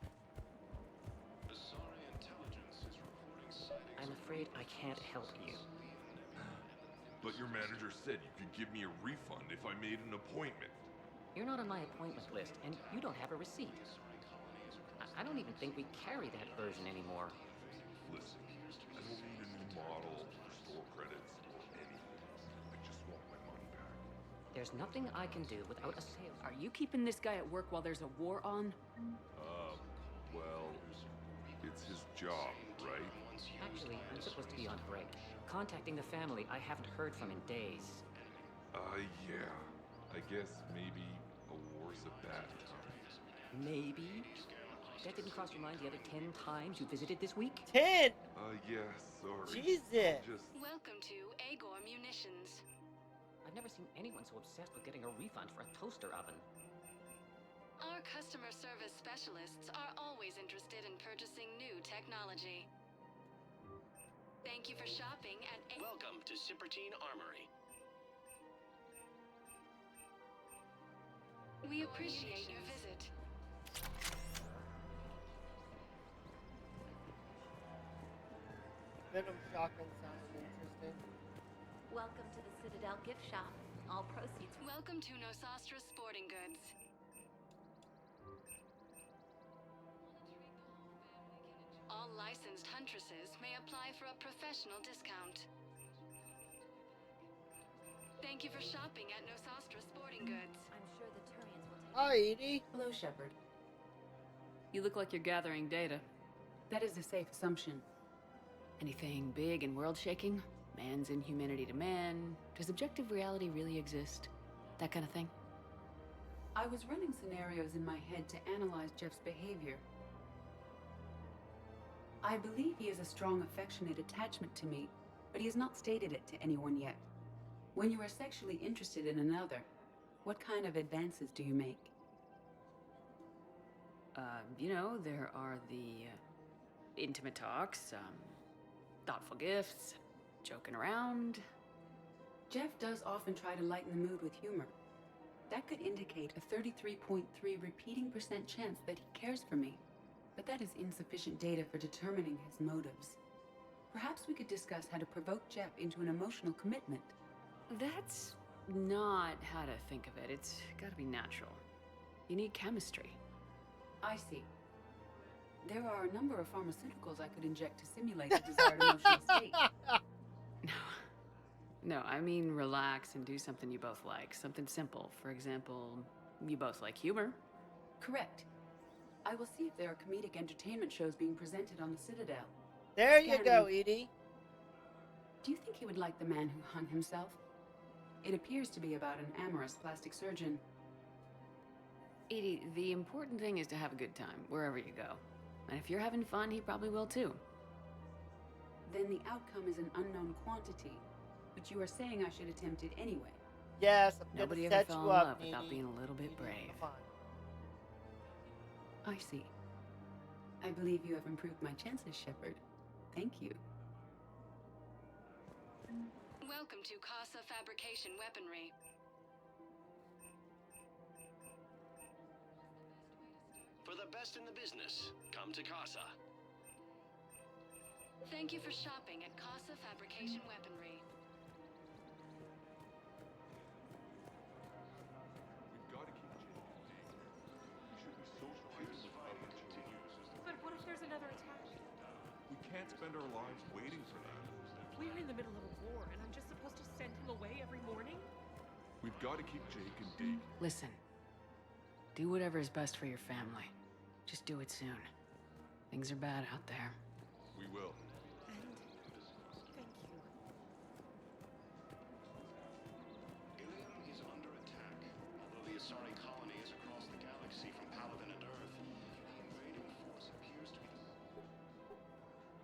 I'm afraid I can't help you. But your manager said you could give me a refund if I made an appointment. You're not on my appointment list, and you don't have a receipt. I don't even think we carry that version anymore. Listen, I don't need a new model or store credits or anything. I just want my money back. There's nothing I can do without a sale. Are you keeping this guy at work while there's a war on? Well, it's his job, right? Actually, I'm supposed to be on break. Contacting the family I haven't heard from in days. Yeah. I guess maybe a war's a bad time. Maybe? That didn't cross your mind the other 10 times you visited this week? 10! Yeah, sorry. Jesus! Welcome to Agor Munitions. I've never seen anyone so obsessed with getting a refund for a toaster oven. Our customer service specialists are always interested in purchasing new technology. Thank you for shopping at Welcome to Sippertine Armory. We appreciate your visit. Venom shotgun sounds interesting. Welcome to the Citadel gift shop. All proceeds. Welcome to Nosastra Sporting Goods. All licensed huntresses may apply for a professional discount. Thank you for shopping at Nosastra Sporting Goods. I'm sure the Turians will take. Hi, Edie. Hello, Shepard. You look like you're gathering data. That is a safe assumption. Anything big and world-shaking? Man's inhumanity to man? Does objective reality really exist? That kind of thing? I was running scenarios in my head to analyze Jeff's behavior. I believe he has a strong affectionate attachment to me, but he has not stated it to anyone yet. When you are sexually interested in another, what kind of advances do you make? You know, there are the intimate talks, thoughtful gifts, joking around. Jeff does often try to lighten the mood with humor. That could indicate a 33.3 repeating % chance that he cares for me. But that is insufficient data for determining his motives. Perhaps we could discuss how to provoke Jeff into an emotional commitment. That's not how to think of it. It's gotta be natural. You need chemistry. I see. There are a number of pharmaceuticals I could inject to simulate the desired emotional state. No, I mean relax and do something you both like. Something simple. For example, you both like humor. Correct. I will see if there are comedic entertainment shows being presented on the Citadel. There you go, Edie. Do you think he would like the man who hung himself? It appears to be about an amorous plastic surgeon. Edie, the important thing is to have a good time, wherever you go. And if you're having fun, he probably will too. Then the outcome is an unknown quantity. But you are saying I should attempt it anyway. Yes, I'm Nobody gonna ever set fell you in up, love without Edie. being a little bit Edie, brave. come on. I see. I believe you have improved my chances, Shepard. Thank you. Welcome to Casa Fabrication Weaponry. For the best in the business, come to Casa. Thank you for shopping at Casa Fabrication Weaponry. We've got to keep Jake and Deke. We should be socializing with other children. But what if there's another attack? We can't spend our lives waiting for that. We're in the middle of a war, and I'm just supposed to send him away every morning? We've got to keep Jake and Deke. Listen. Do whatever is best for your family. Just do it soon. Things are bad out there. We will. And thank you. Ilium is under attack. Although the Asari colony is across the galaxy from Paladin and Earth, the invading force appears to be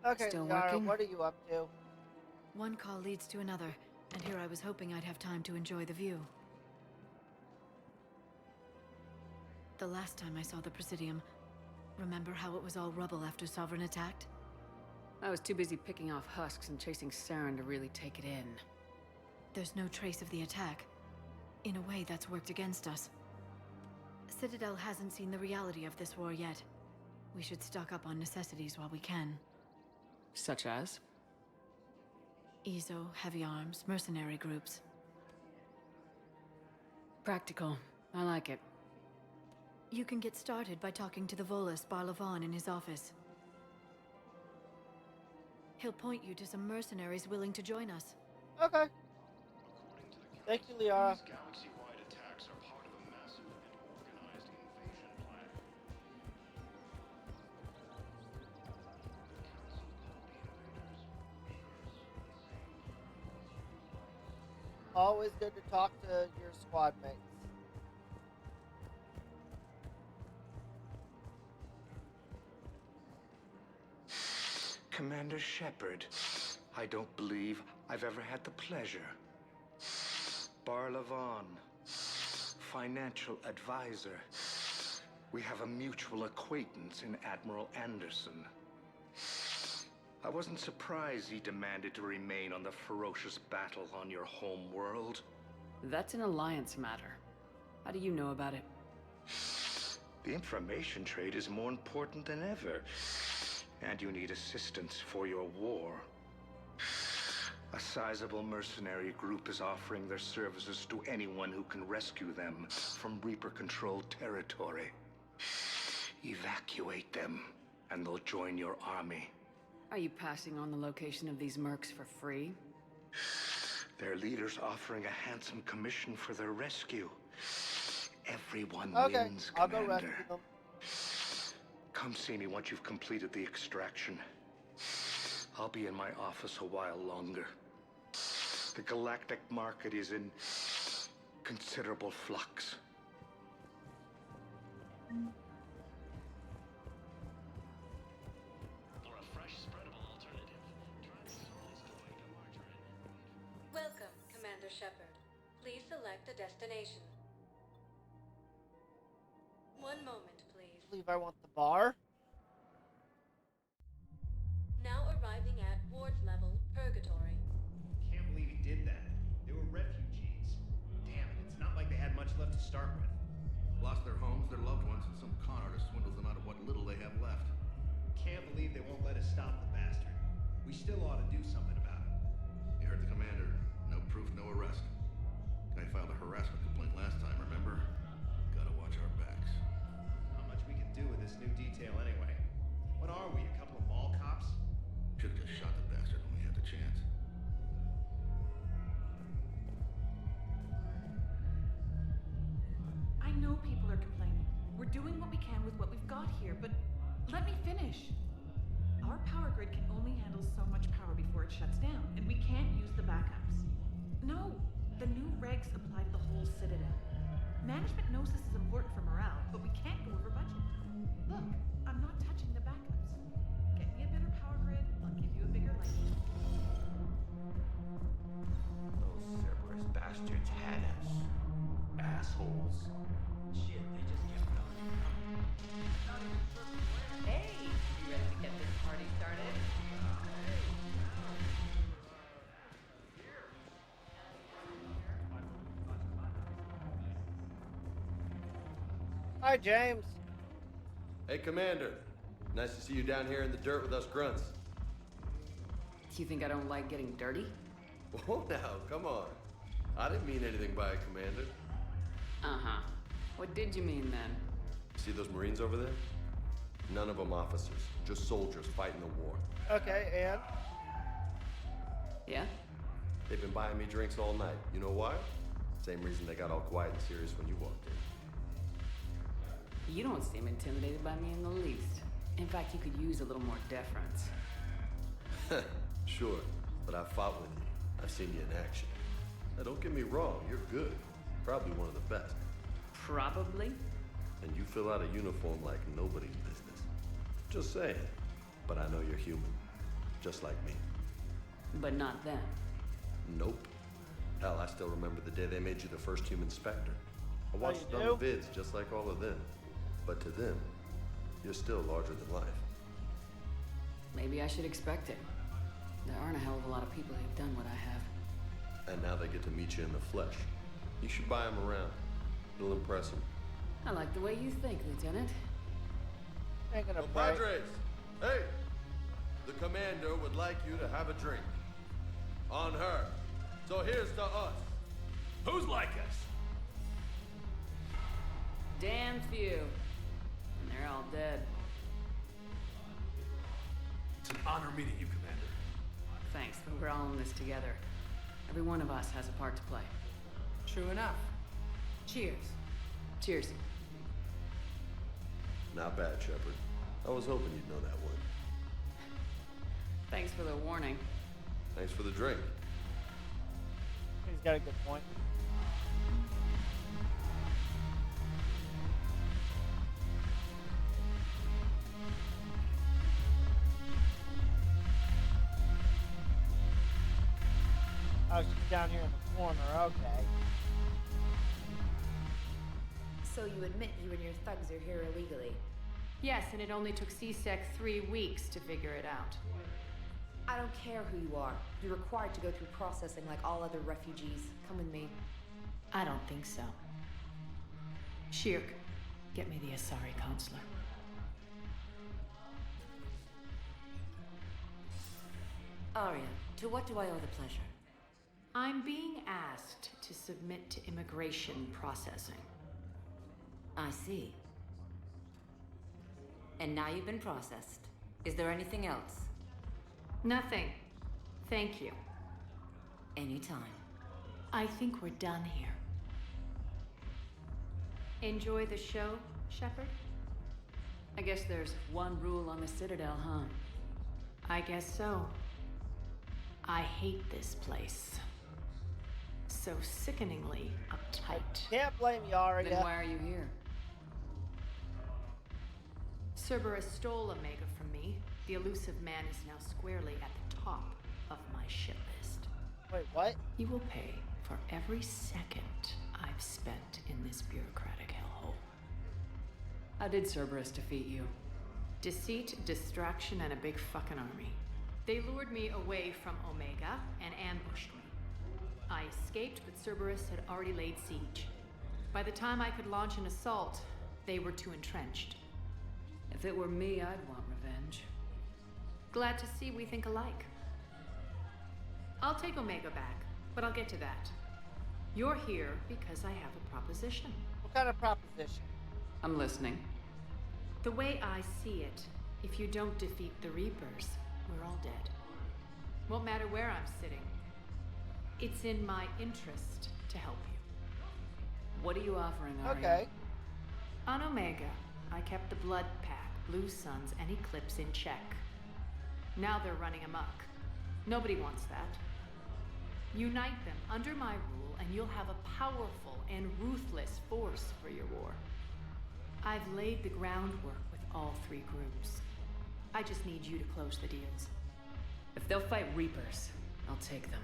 Okay, Still Liara, working? what are you up to? One call leads to another, and here I was hoping I'd have time to enjoy the view. The last time I saw the Presidium, remember how it was all rubble after Sovereign attacked? I was too busy picking off husks and chasing Saren to really take it in. There's no trace of the attack. In a way, that's worked against us. Citadel hasn't seen the reality of this war yet. We should stock up on necessities while we can. Such as? Ezo, heavy arms, mercenary groups. Practical. I like it. You can get started by talking to the Volus Barlavan in his office. He'll point you to some mercenaries willing to join us. Okay. Thank you, Liara. These galaxy-wide attacks are part of a massive and organized invasion plan. Always good to talk to your squad mates. Commander Shepard, I don't believe I've ever had the pleasure. Barlavan, financial advisor. We have a mutual acquaintance in Admiral Anderson. I wasn't surprised he demanded to remain on the ferocious battle on your home world. That's an alliance matter. How do you know about it? The information trade is more important than ever. And you need assistance for your war. A sizable mercenary group is offering their services to anyone who can rescue them from Reaper-controlled territory. Evacuate them, and they'll join your army. Are you passing on the location of these mercs for free? Their leader's offering a handsome commission for their rescue. Everyone Okay, wins, I'll go Commander. rescue them. Come see me once you've completed the extraction. I'll be in my office a while longer. The galactic market is in considerable flux. Or a fresh, spreadable alternative. Try the smallest Omega margarine. Welcome, Commander Shepard. Please select a destination. One moment, please. I believe I want the bar. Now arriving at Ward's level, Purgatory. Can't believe he did that. They were refugees. Damn it, it's not like they had much left to start with. Lost their homes, their loved ones, and some con artist swindles them out of what little they have left. Can't believe they won't let us stop the bastard. We still ought to do something about it. You heard the commander. No proof, no arrest. Guy filed a harassment complaint last time, remember? Gotta watch our backs. Not much we can do with this new detail anyway. What are we, a couple of mall cops? Should've just shot the bastard when we had the chance. I know people are complaining. We're doing what we can with what we've got here, but let me finish. Our power grid can only handle so much power before it shuts down, and we can't use the backups. No, The new regs apply to the whole Citadel. Management knows this is important for morale, but we can't go over budget. Look, I'm not touching the backups. Get me a better power grid, I'll give you a bigger light. Those Cerberus bastards had us. Assholes. Shit, they just kept coming. Hey, you ready to get this party started? Hi, James. Hey, Commander. Nice to see you down here in the dirt with us grunts. Do you think I don't like getting dirty? Whoa, now, come on. I didn't mean anything by it, Commander. Uh-huh. What did you mean then? See those Marines over there? None of them officers, just soldiers fighting the war. Okay, and? Yeah? They've been buying me drinks all night. You know why? Same reason they got all quiet and serious when you walked in. You don't seem intimidated by me in the least. In fact, you could use a little more deference. Sure, but I've fought with you. I've seen you in action. Now, don't get me wrong, you're good. Probably one of the best. Probably? And you fill out a uniform like nobody's business. Just saying. But I know you're human. Just like me. But not them. Nope. Hell, I still remember the day they made you the first human Spectre. I watched it on the vids just like all of them. But to them, you're still larger than life. Maybe I should expect it. There aren't a hell of a lot of people who've done what I have. And now they get to meet you in the flesh. You should buy them around. It'll impress them. I like the way you think, Lieutenant. Ain't gonna Padres! Hey! The commander would like you to have a drink. On her. So here's to us. Who's like us? Damn few. And they're all dead. It's an honor meeting you, Commander. Thanks, but we're all in this together. Every one of us has a part to play. True enough. Cheers. Cheers. Not bad, Shepard. I was hoping you'd know that one. Thanks for the warning. Thanks for the drink. He's got a good point. Oh, she's down here in the corner, okay. So you admit you and your thugs are here illegally? Yes, and it only took CSEC 3 weeks to figure it out. I don't care who you are. You're required to go through processing like all other refugees. Come with me. I don't think so. Shirk, get me the Asari consular. Arya, to what do I owe the pleasure? I'm being asked to submit to immigration processing. I see. And now you've been processed. Is there anything else? Nothing. Thank you. Anytime. I think we're done here. Enjoy the show, Shepard? I guess there's one rule on the Citadel, huh? I guess so. I hate this place. So sickeningly uptight. Can't blame you, Arya. Then why are you here? Cerberus stole Omega from me. The elusive man is now squarely at the top of my shit list. Wait, what? He will pay for every second I've spent in this bureaucratic hellhole. How did Cerberus defeat you? Deceit, distraction, and a big fucking army. They lured me away from Omega and ambushed me. I escaped, but Cerberus had already laid siege. By the time I could launch an assault, they were too entrenched. If it were me, I'd want revenge. Glad to see we think alike. I'll take Omega back, but I'll get to that. You're here because I have a proposition. What kind of proposition? I'm listening. The way I see it, if you don't defeat the Reapers, we're all dead. Won't matter where I'm sitting. It's in my interest to help you. What are you offering, Arya? Okay. On Omega, I kept the Blood Pack, Blue Suns, and Eclipse in check. Now they're running amok. Nobody wants that. Unite them under my rule, and you'll have a powerful and ruthless force for your war. I've laid the groundwork with all three groups. I just need you to close the deals. If they'll fight Reapers, I'll take them.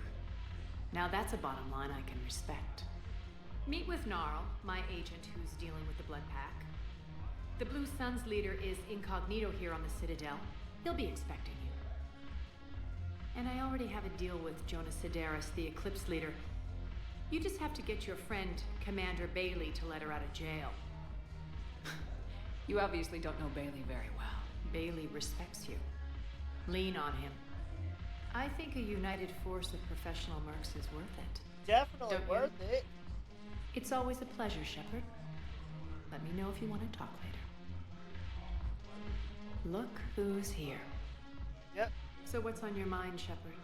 Now that's a bottom line I can respect. Meet with Gnarl, my agent who's dealing with the Blood Pack. The Blue Sun's leader is incognito here on the Citadel. He'll be expecting you. And I already have a deal with Jonas Sidaris, the Eclipse leader. You just have to get your friend, Commander Bailey, to let her out of jail. You obviously don't know Bailey very well. Bailey respects you. Lean on him. I think a united force of professional mercs is worth it. Definitely worth it. It's always a pleasure, Shepard. Let me know if you want to talk later. Look who's here. Yep. So what's on your mind, Shepard?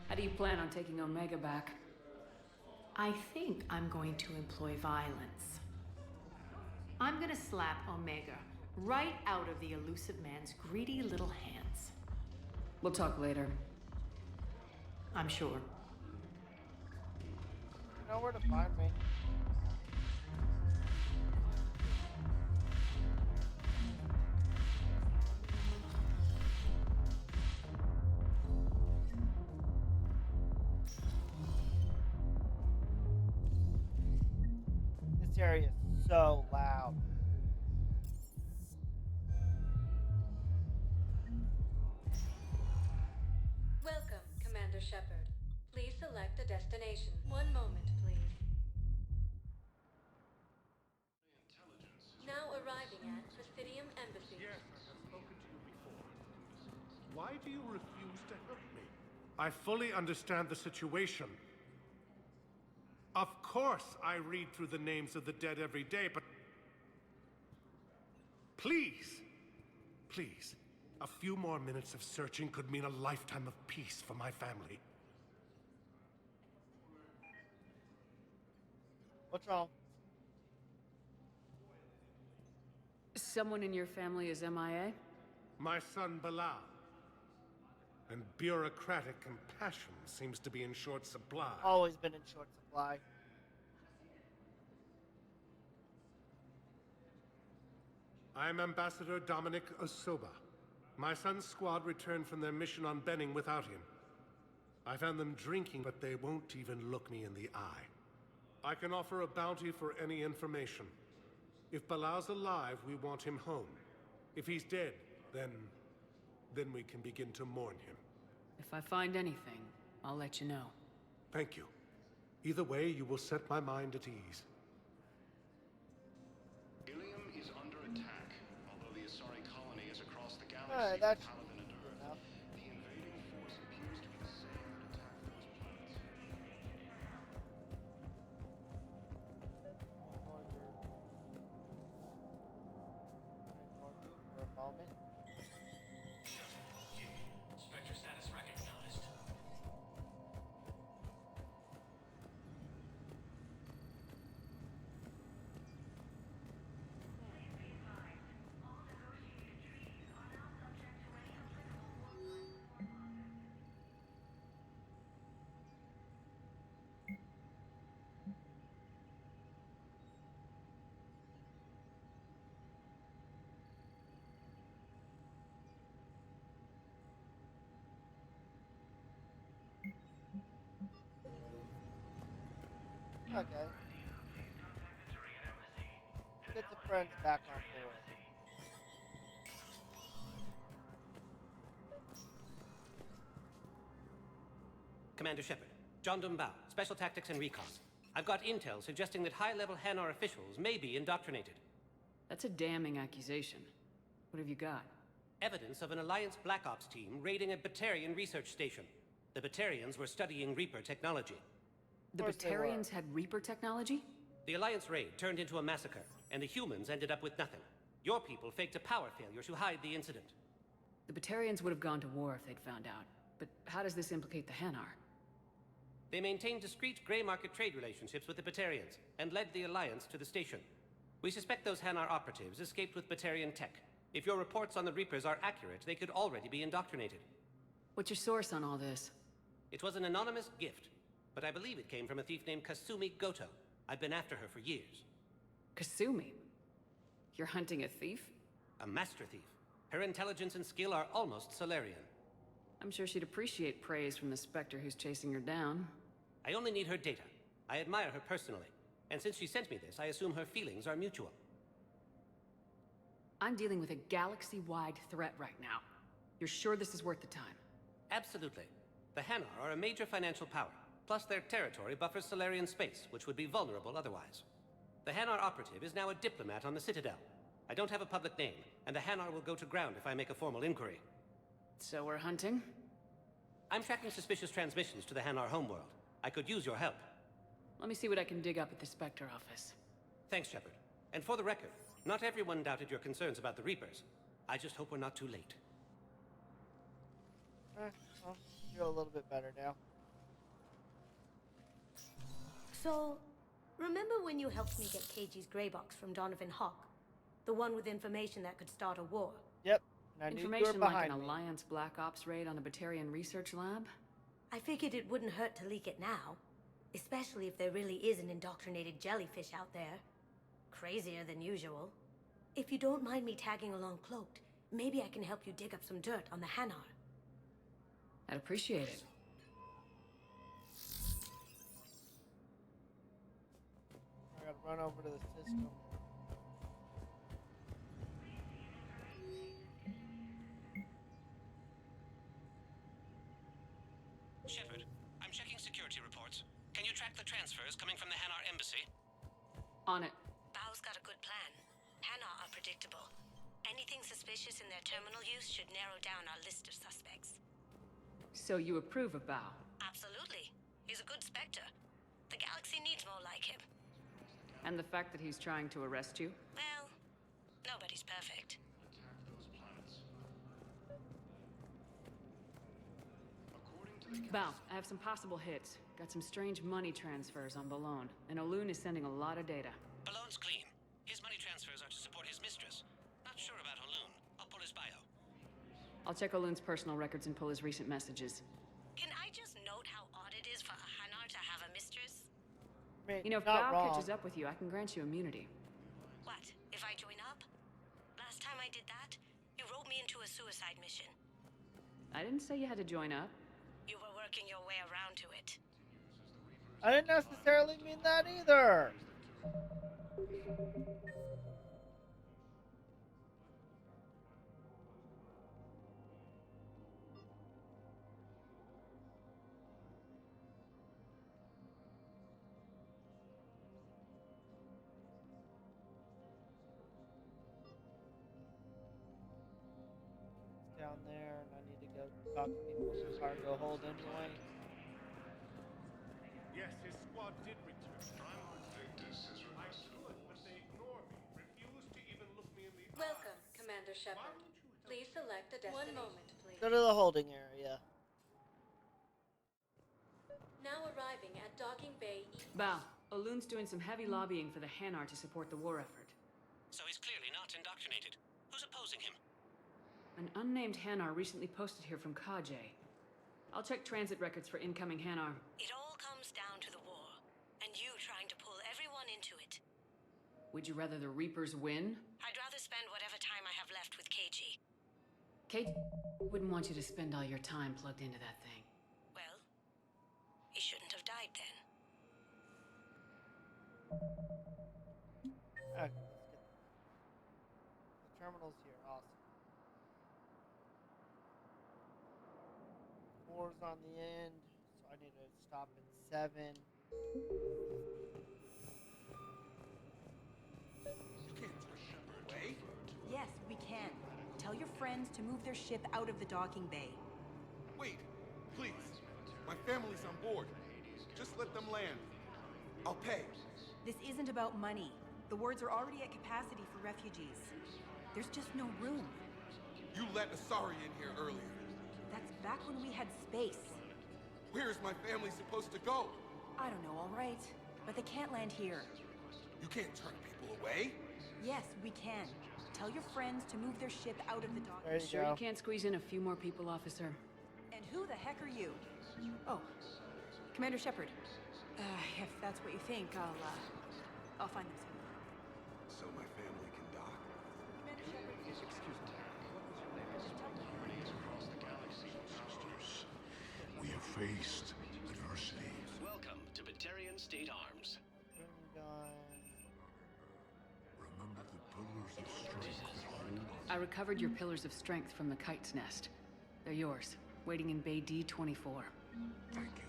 How do you plan on taking Omega back? I think I'm going to employ violence. I'm gonna slap Omega right out of the elusive man's greedy little hands. We'll talk later. I'm sure. You know where to find me. This area is so loud. Welcome, Commander Shepard. Please select a destination. One moment, please. Now arriving at Presidium Embassy. Yes, I have spoken to you before. Why do you refuse to help me? I fully understand the situation. Of course I read through the names of the dead every day, but... Please, please, a few more minutes of searching could mean a lifetime of peace for my family. What's wrong? Someone in your family is MIA? My son, Bilal. And bureaucratic compassion seems to be in short supply. Always been in short supply. I'm Ambassador Dominic Osoba. My son's squad returned from their mission on Benning without him. I found them drinking, but they won't even look me in the eye. I can offer a bounty for any information. If Bilal's alive, we want him home. If he's dead, then we can begin to mourn him. If I find anything, I'll let you know. Thank you. Either way, you will set my mind at ease. Ilium is under attack. Although the Asari colony is across the galaxy Alright, from that's Paladin and Earth, enough. the invading force appears to be the same that attacked those planets. For a moment. Spectre status recognized. Okay. Get the friends back on board. Commander Shepard, John Dumbao, Special Tactics and Recon. I've got intel suggesting that high-level Hanar officials may be indoctrinated. That's a damning accusation. What have you got? Evidence of an Alliance Black Ops team raiding a Batarian research station. The Batarians were studying Reaper technology. The Batarians had Reaper technology? The Alliance raid turned into a massacre, and the humans ended up with nothing. Your people faked a power failure to hide the incident. The Batarians would have gone to war if they'd found out. But how does this implicate the Hanar? They maintained discreet gray market trade relationships with the Batarians, and led the Alliance to the station. We suspect those Hanar operatives escaped with Batarian tech. If your reports on the Reapers are accurate, they could already be indoctrinated. What's your source on all this? It was an anonymous gift, but I believe it came from a thief named Kasumi Goto. I've been after her for years. Kasumi? You're hunting a thief? A master thief. Her intelligence and skill are almost Solarian. I'm sure she'd appreciate praise from the Spectre who's chasing her down. I only need her data. I admire her personally, and since she sent me this, I assume her feelings are mutual. I'm dealing with a galaxy-wide threat right now. You're sure this is worth the time? Absolutely. The Hanar are a major financial power, plus their territory buffers Solarian space, which would be vulnerable otherwise. The Hanar operative is now a diplomat on the Citadel. I don't have a public name, and the Hanar will go to ground if I make a formal inquiry. So we're hunting? I'm tracking suspicious transmissions to the Hanar homeworld. I could use your help. Let me see what I can dig up at the Spectre office. Thanks, Shepard. And for the record, not everyone doubted your concerns about the Reapers. I just hope we're not too late. Well, I feel a little bit better now. So, remember when you helped me get KG's grey box from Donovan Hawk? The one with information that could start a war? Yep. And I knew you were Information like behind an me. Alliance Black Ops raid on a Batarian research lab? I figured it wouldn't hurt to leak it now. Especially if there really is an indoctrinated jellyfish out there. Crazier than usual. If you don't mind me tagging along cloaked, maybe I can help you dig up some dirt on the Hanar. I'd appreciate it. I gotta run over to the system. Shepard, I'm checking security reports. Can you track the transfers coming from the Hanar embassy? On it. Bao's got a good plan. Hanar are predictable. Anything suspicious in their terminal use should narrow down our list of suspects. So you approve of Bao? Absolutely. He's a good Spectre. The galaxy needs more like him. And the fact that he's trying to arrest you? Well, nobody's perfect. Bao, I have some possible hits. Got some strange money transfers on Balone, and Olun is sending a lot of data. Balone's clean. His money transfers are to support his mistress. Not sure about Olun. I'll pull his bio. I'll check Olun's personal records and pull his recent messages. Can I just note how odd it is for a Hanar to have a mistress? You know, if not Bao wrong. catches up with you, I can grant you immunity. What, if I join up? Last time I did that, you wrote me into a suicide mission. I didn't say you had to join up. You were working your way around to it. I didn't necessarily mean that either. It's down there, and I need to go talk to people in the cargo hold anyway. Yes, his squad did return. Victus has I requested a could, but they ignore me. Refuse to even look me in the eye. Welcome, Commander Shepard. Please select a destination. 1 moment, please. Go to the holding area. Now arriving at Docking Bay E. Bao, Olun's doing some heavy lobbying for the Hanar to support the war effort. So he's clearly not indoctrinated. Who's opposing him? An unnamed Hanar recently posted here from Kajay. I'll check transit records for incoming Hanar. It all comes down to the war, and you trying to pull everyone into it. Would you rather the Reapers win? I'd rather spend whatever time I have left with KG. Kate wouldn't want you to spend all your time plugged into that thing. Well, he shouldn't have died then. Okay, let's get the terminal's here. Awesome. Four's on the end, so I need to stop at 7. You can't push Shepard away. Yes, we can. Tell your friends to move their ship out of the docking bay. Wait, please. My family's on board. Just let them land. I'll pay. This isn't about money. The wards are already at capacity for refugees. There's just no room. You let Asari in here earlier. That's back when we had space. Where is my family supposed to go? I don't know, all right. But they can't land here. You can't turn people away. Yes, we can. Tell your friends to move their ship out of the dock. There you Sure go. you can't squeeze in a few more people, officer? And who the heck are you? Oh, Commander Shepard. If that's what you think, I'll find them soon. So my family can dock? Commander Shepard, Excuse me. We have faced adversity. Welcome to Batarian State Arms. Remember the pillars of strength that hold I recovered your pillars of strength from the kite's nest. They're yours, waiting in Bay D-24. Thank you.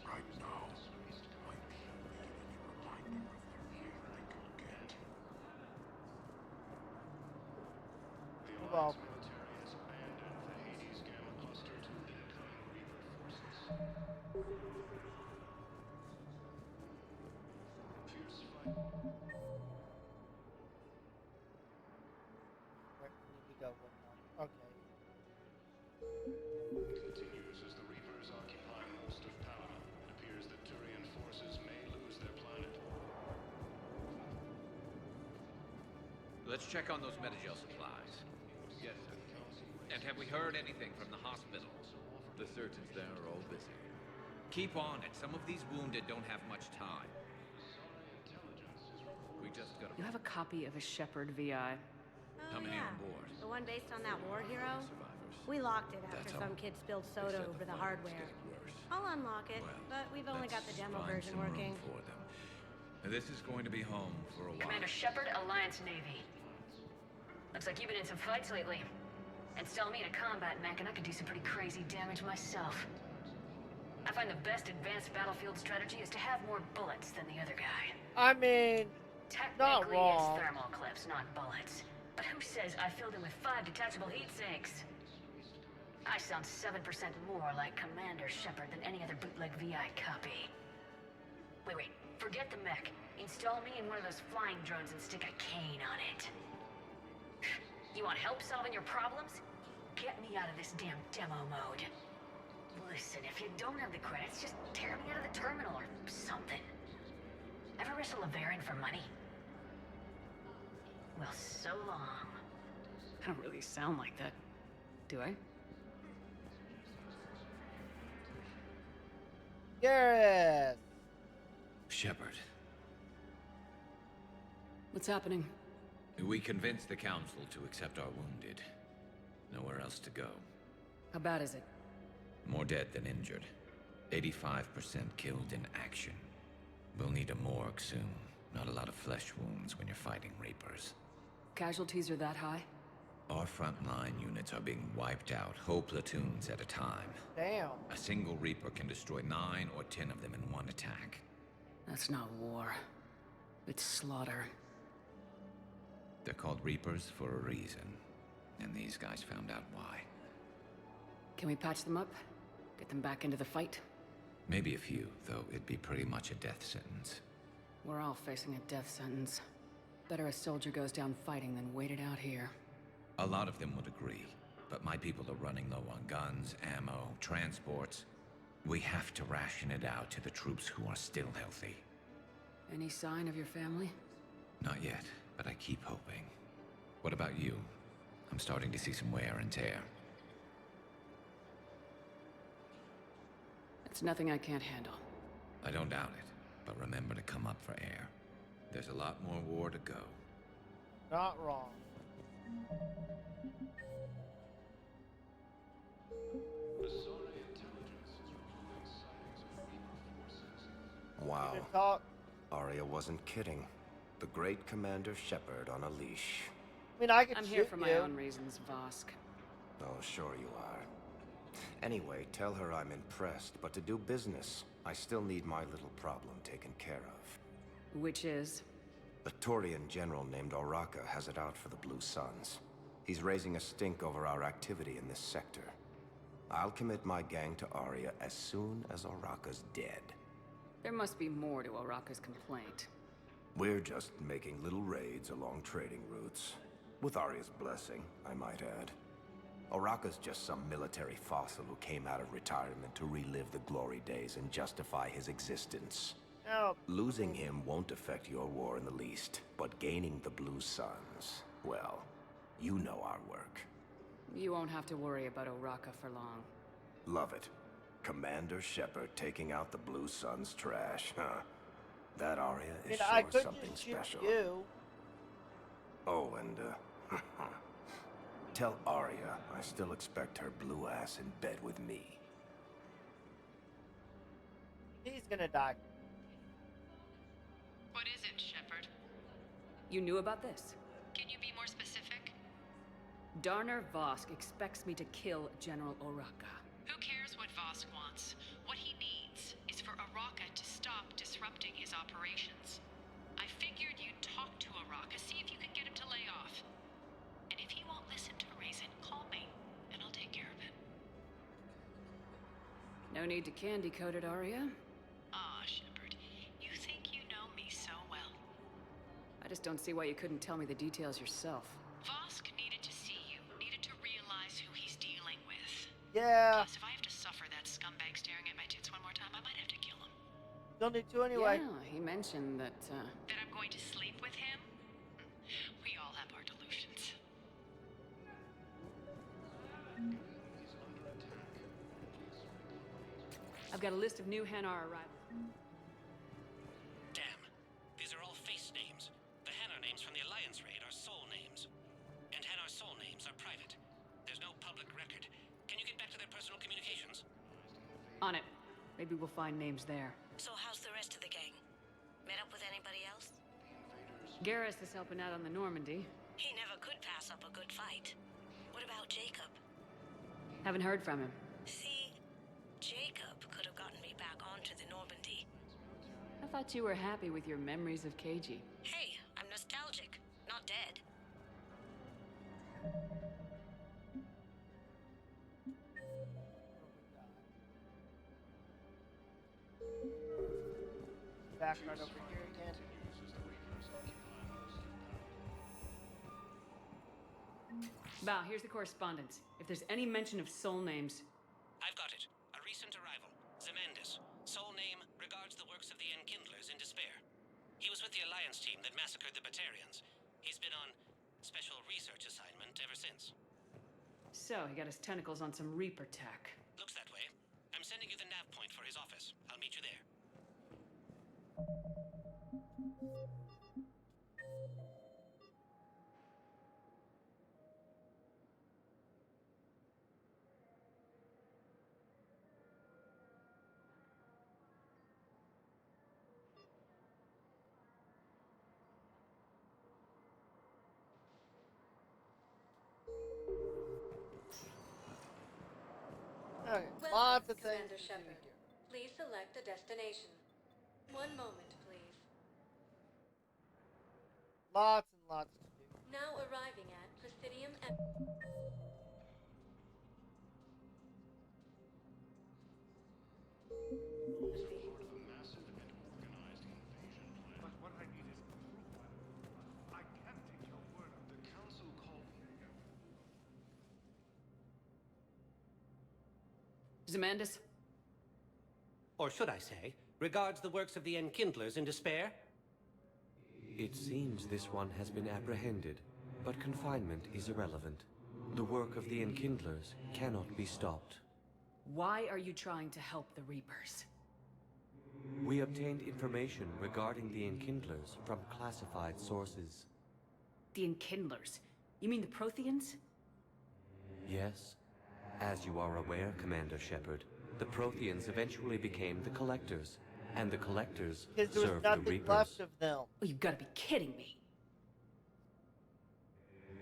Right now, my people need any reminder of the fear they could get. Well, Military has abandoned the Hades Gamma Cluster to incoming Reaper forces. Fierce fight. where did we go with that? Okay. Continues as the Reapers occupy most of Paladin. It appears that Turian forces may lose their planet. Let's check on those Metagel supplies. Yes, sir. And have we heard anything from the hospital? The surgeons there are all busy. Keep on it. Some of these wounded don't have much time. We just got You have a copy of a Shepard VI. How many on board? The one based on that war hero? Survivors. We locked it That's after how some kid spilled They soda said over the fight was hardware. getting worse. I'll unlock it, but we've only got the demo Find version some room working. for them. This is going to be home for a while. Commander Shepard, Alliance Navy. Looks like you've been in some fights lately. Install me in a combat mech and I can do some pretty crazy damage myself. I find the best advanced battlefield strategy is to have more bullets than the other guy. I mean, not Technically, wrong. it's thermal clips, not bullets. But who says I filled him with 5 detachable heat sinks? I sound 7% more like Commander Shepard than any other bootleg VI copy. Wait, forget the mech. Install me in one of those flying drones and stick a cane on it. You want help solving your problems? Get me out of this damn demo mode. Listen, if you don't have the credits, just tear me out of the terminal or something. Ever wrestle a Varan for money? Well, so long. I don't really sound like that, do I? Garrett! Shepard. What's happening? We convinced the Council to accept our wounded. Nowhere else to go. How bad is it? More dead than injured. 85% killed in action. We'll need a morgue soon. Not a lot of flesh wounds when you're fighting Reapers. Casualties are that high? Our frontline units are being wiped out, whole platoons at a time. Damn. A single Reaper can destroy 9 or 10 of them in one attack. That's not war. It's slaughter. They're called Reapers for a reason. And these guys found out why. Can we patch them up? Get them back into the fight? Maybe a few, though it'd be pretty much a death sentence. We're all facing a death sentence. Better a soldier goes down fighting than wait it out here. A lot of them would agree, but my people are running low on guns, ammo, transports. We have to ration it out to the troops who are still healthy. Any sign of your family? Not yet, but I keep hoping. What about you? I'm starting to see some wear and tear. It's nothing I can't handle. I don't doubt it, but remember to come up for air. There's a lot more war to go. Not wrong. Wow. Talk. Arya wasn't kidding. The great Commander Shepard on a leash. I mean, I could I'm shoot here for my you. own reasons, Vosk. Oh, sure you are. Anyway, tell her I'm impressed, but to do business, I still need my little problem taken care of. Which is? A Turian general named Oraka has it out for the Blue Suns. He's raising a stink over our activity in this sector. I'll commit my gang to Arya as soon as Oraka's dead. There must be more to Oraka's complaint. We're just making little raids along trading routes. With Arya's blessing, I might add. Oraka's just some military fossil who came out of retirement to relive the glory days and justify his existence. Help. Losing him won't affect your war in the least, but gaining the Blue Suns, well, you know our work. You won't have to worry about Oraka for long. Love it. Commander Shepard taking out the Blue Sun's trash, huh? That Arya is I sure could something just shoot special. you. Oh, and, tell Arya I still expect her blue ass in bed with me. He's gonna die. What is it, Shepard? You knew about this? Can you be more specific? Darner Vosk expects me to kill General Oraka. Who cares what Vosk wants? What he needs is for Araka to stop disrupting his operations. I figured you'd talk to Araka, see if you can get him to lay off. And if he won't listen to reason, call me, and I'll take care of it. No need to candy coat it, Arya. Ah, Shepard, you think you know me so well. I just don't see why you couldn't tell me the details yourself. Vosk needed to see you, needed to realize who he's dealing with. Yeah. Plus, if I have to suffer that scumbag staring at my tits one more time, I might have to kill him. Don't need to anyway. Yeah, he mentioned that, That I'm going to sleep with him? We all have our delusions. I've got a list of new Hanar arrivals. Damn. These are all face names. The Hanar names from the Alliance raid are soul names. And Hanar soul names are private. There's no public record. Can you get back to their personal communications? On it. Maybe we'll find names there. So how's the rest of the gang? Met up with anybody else? Garrus is helping out on the Normandy. He never could pass up a good fight. What about Jacob? Haven't heard from him. See, Jacob could have gotten me back onto the Normandy. I thought you were happy with your memories of KG. Hey, I'm nostalgic, not dead. Back right over here again. Bow, here's the correspondence. If there's any mention of soul names... I've got it. A recent arrival. Zemandis. Soul name regards the works of the Enkindlers in despair. He was with the Alliance team that massacred the Batarians. He's been on special research assignment ever since. So, he got his tentacles on some Reaper tech. Looks that way. I'm sending you the nav point for his office. I'll meet you there. Okay, Welcome, lots of things Commander to do Shepard. here. Please select a destination. One moment, please. Lots and lots to do. Now arriving at Presidium But what I need is proof. I can't take your word on the council called me. Zemandis? Or should I say, regards the works of the Enkindlers in despair? It seems this one has been apprehended, but confinement is irrelevant. The work of the Enkindlers cannot be stopped. Why are you trying to help the Reapers? We obtained information regarding the Enkindlers from classified sources. The Enkindlers? You mean the Protheans? Yes. As you are aware, Commander Shepard, the Protheans eventually became the Collectors, and the Collectors Because there was served the nothing Reapers. left of them. Oh, you've got to be kidding me.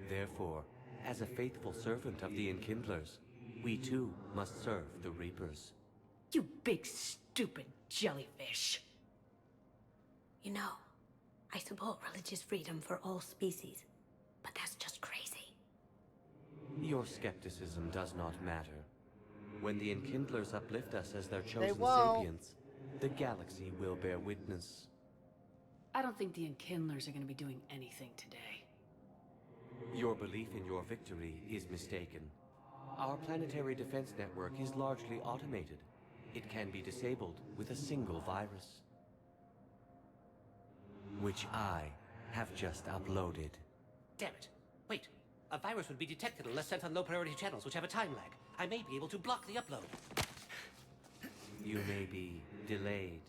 Therefore, as a faithful servant of the Enkindlers, we too must serve the Reapers. You big stupid jellyfish. You know, I support religious freedom for all species, but that's just crazy. Your skepticism does not matter. When the Enkindlers uplift us as their chosen won't. sapients, the galaxy will bear witness. I don't think the Enkindlers are going to be doing anything today. Your belief in your victory is mistaken. Our planetary defense network is largely automated. It can be disabled with a single virus. Which I have just uploaded. Damn it. Wait. A virus would be detected unless sent on low-priority channels, which have a time lag. I may be able to block the upload. You may be delayed.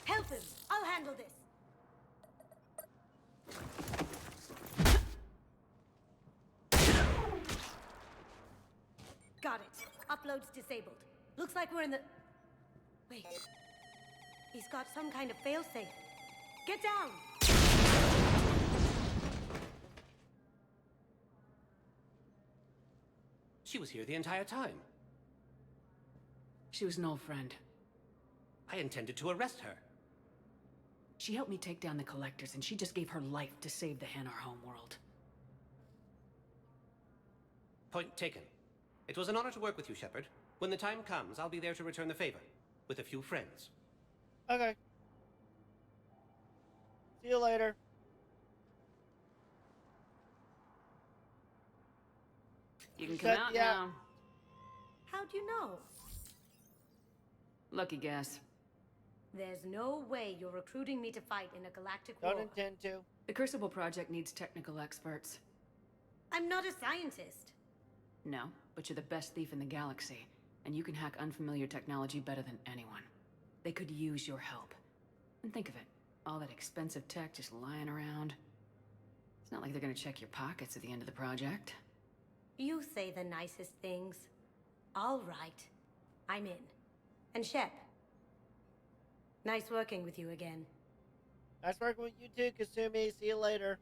Help him! I'll handle this! Got it. Upload's disabled. Looks like we're in the... Wait. He's got some kind of failsafe. Get down! She was here the entire time. She was an old friend. I intended to arrest her. She helped me take down the Collectors, and she just gave her life to save the Hanar homeworld. Point taken. It was an honor to work with you, Shepard. When the time comes, I'll be there to return the favor. With a few friends. Okay. See you later. You can come out now. How'd you know? Lucky guess. There's no way you're recruiting me to fight in a galactic war. Don't intend to. The Crucible Project needs technical experts. I'm not a scientist. No, but you're the best thief in the galaxy, and you can hack unfamiliar technology better than anyone. They could use your help. And think of it, all that expensive tech just lying around. It's not like they're gonna check your pockets at the end of the project. You say the nicest things. All right. I'm in. And Shep. Nice working with you again. Nice working with you too, Kasumi. See you later.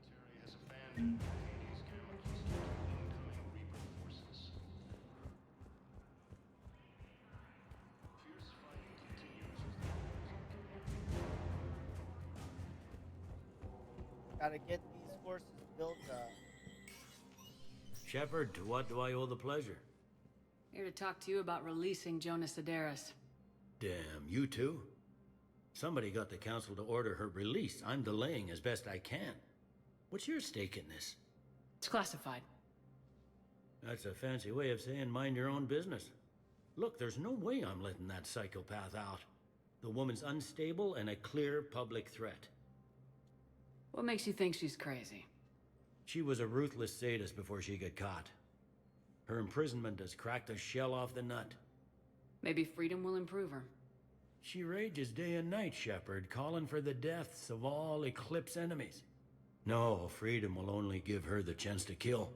Military has abandoned Hades' galaxy to incoming Reaper forces. Fierce fighting continues as Gotta get these forces built up. Shepard, to what do I owe the pleasure? Here to talk to you about releasing Jonas Sedaris. Damn, you too? Somebody got the council to order her release. I'm delaying as best I can. What's your stake in this? It's classified. That's a fancy way of saying mind your own business. Look, there's no way I'm letting that psychopath out. The woman's unstable and a clear public threat. What makes you think she's crazy? She was a ruthless sadist before she got caught. Her imprisonment has cracked the shell off the nut. Maybe freedom will improve her. She rages day and night, Shepard, calling for the deaths of all Eclipse enemies. No, freedom will only give her the chance to kill.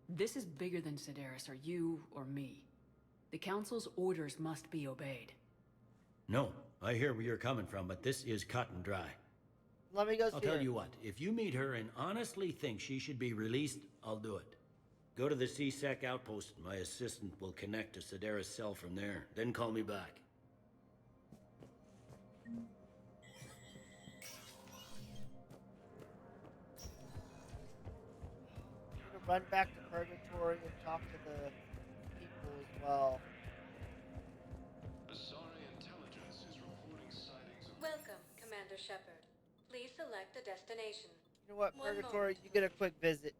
This is bigger than Sedaris or you or me. The Council's orders must be obeyed. No, I hear where you're coming from, but this is cut and dry. Let me go see I'll tell her. you what, if you meet her and honestly think she should be released, I'll do it. Go to the C-Sec outpost. My assistant will connect to Sedaris' cell from there. Then call me back. I'm gonna run back to Purgatory and talk to the people as well. Asari intelligence is reporting sightings of... Welcome, Commander Shepard. Please select a destination. You know what, One Purgatory, moment. you get a quick visit.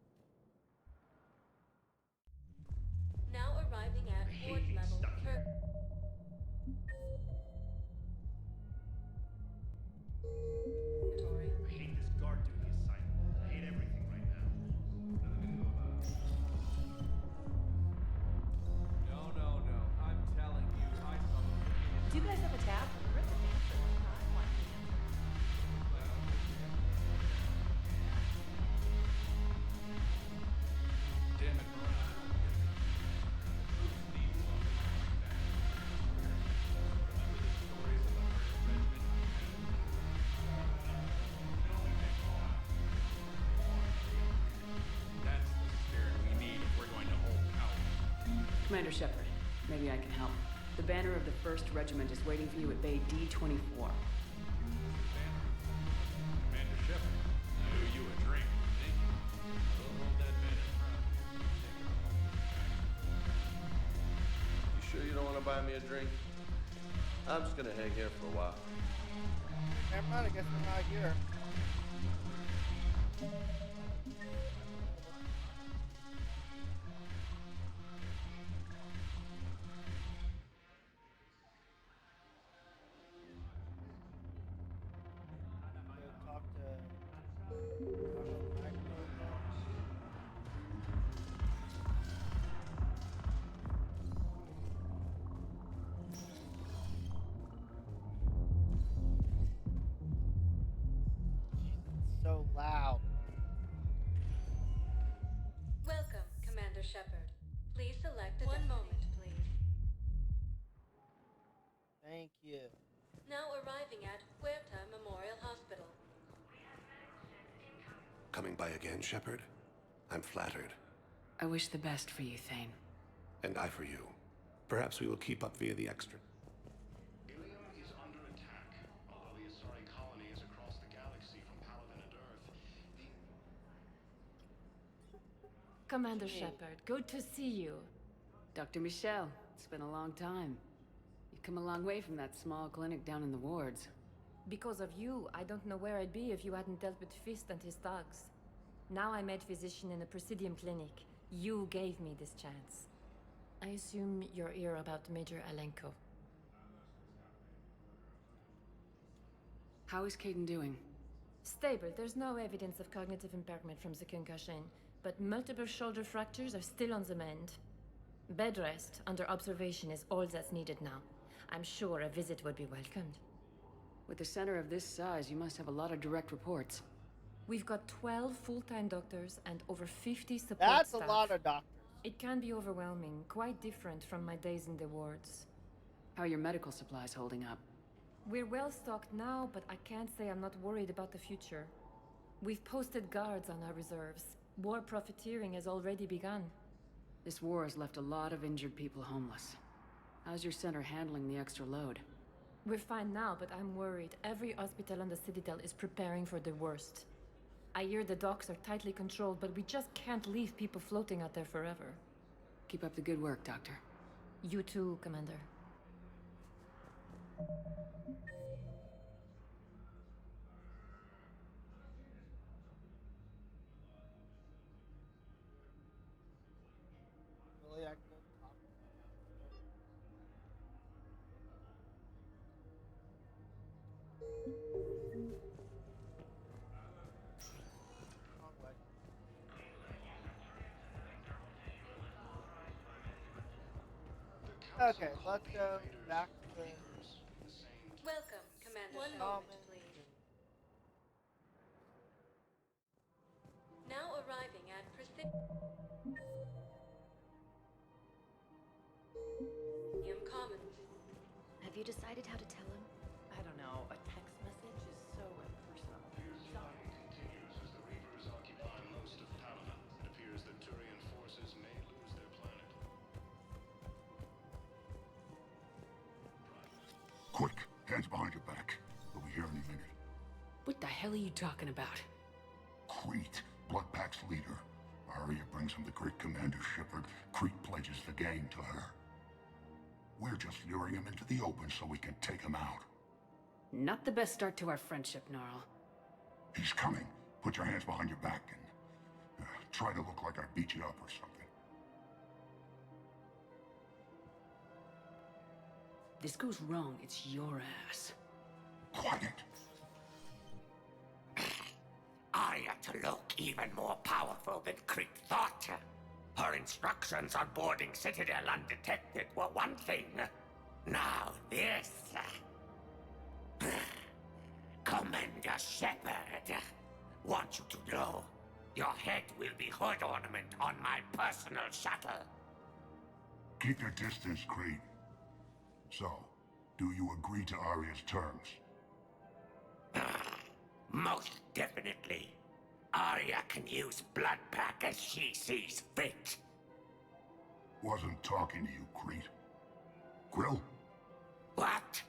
Now arriving at Ward level. Purgatory. I hate this guard duty assignment. I hate everything right now. No. I'm telling you, I saw Do you guys have a tab? We're at the dance at one time. Why can't Damn it, That's the spirit we need if we're going to hold out. Commander Shepard, maybe I can help. The banner of the 1st Regiment is waiting for you at Bay D-24. Commander Shepard, I owe you a drink. Thank you. We'll hold that banner proud. You sure you don't want to buy me a drink? I'm just gonna hang here for a while. Never mind, I guess we're not here. Go talk to... Commander Shepard. Please select a One moment, please. Thank you. Now arriving at Huerta Memorial Hospital. Coming by again, Shepard? I'm flattered. I wish the best for you, Thane. And I for you. Perhaps we will keep up via the extra. Ilium is under attack. Although the Asari colony is across the galaxy from Paladin and Earth, Commander Shepard, good to see you. Dr. Michelle, it's been a long time. You've come a long way from that small clinic down in the wards. Because of you, I don't know where I'd be if you hadn't dealt with Fist and his thugs. Now I'm head physician in a Presidium clinic. You gave me this chance. I assume you're here about Major Alenko. How is Caden doing? Stable. There's no evidence of cognitive impairment from the concussion, but multiple shoulder fractures are still on the mend. Bed rest under observation is all that's needed now. I'm sure a visit would be welcomed. With a center of this size, you must have a lot of direct reports. We've got 12 full-time doctors and over 50 support That's staff. a lot of doctors. It can be overwhelming, quite different from my days in the wards. How are your medical supplies holding up? We're well stocked now, but I can't say I'm not worried about the future. We've posted guards on our reserves. War profiteering has already begun. This war has left a lot of injured people homeless. How's your center handling the extra load? We're fine now, but I'm worried. Every hospital on the Citadel is preparing for the worst. I hear the docks are tightly controlled, but we just can't leave people floating out there forever. Keep up the good work, Doctor. You too, Commander. Really, I can go talk. Wrong way. Okay, let's go back to the Welcome, Commander One Shepard, moment. please. Now arriving at Presidium Commons. Have you decided how to tell him? I don't know. A text message is so impersonal. Sorry. continues as the Reapers occupy most of Paladin. It appears that Turian forces may lose their planet. Quick, hands behind your back. We'll be here any minute. What the hell are you talking about? Crete, Bloodpack's leader. Arya brings him the great Commander Shepard. Crete pledges the gang to her. We're just luring him into the open so we can take him out. Not the best start to our friendship, Gnarl. He's coming. Put your hands behind your back and try to look like I beat you up or something. If this goes wrong, it's your ass. Quiet. Arya to look even more powerful than Crete thought. Her instructions on boarding Citadel undetected were one thing. Now this. Commander Shepard, want you to know, your head will be hood ornament on my personal shuttle. Keep your distance, Crete. So, do you agree to Arya's terms? Most definitely. Arya can use Bloodpack as she sees fit. Wasn't talking to you, Crete. Grill? What?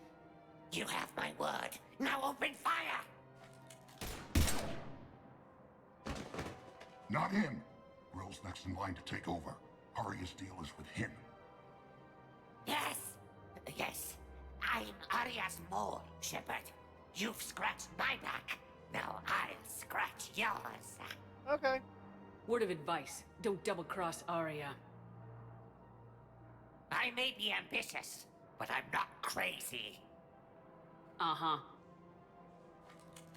You have my word. Now open fire! Not him. Grill's next in line to take over. Arya's deal is with him. Yes. Yes. I'm Arya's mole, Shepard. You've scratched my back. Now I'll scratch yours. Okay. Word of advice, don't double-cross Arya. I may be ambitious, but I'm not crazy. Uh-huh.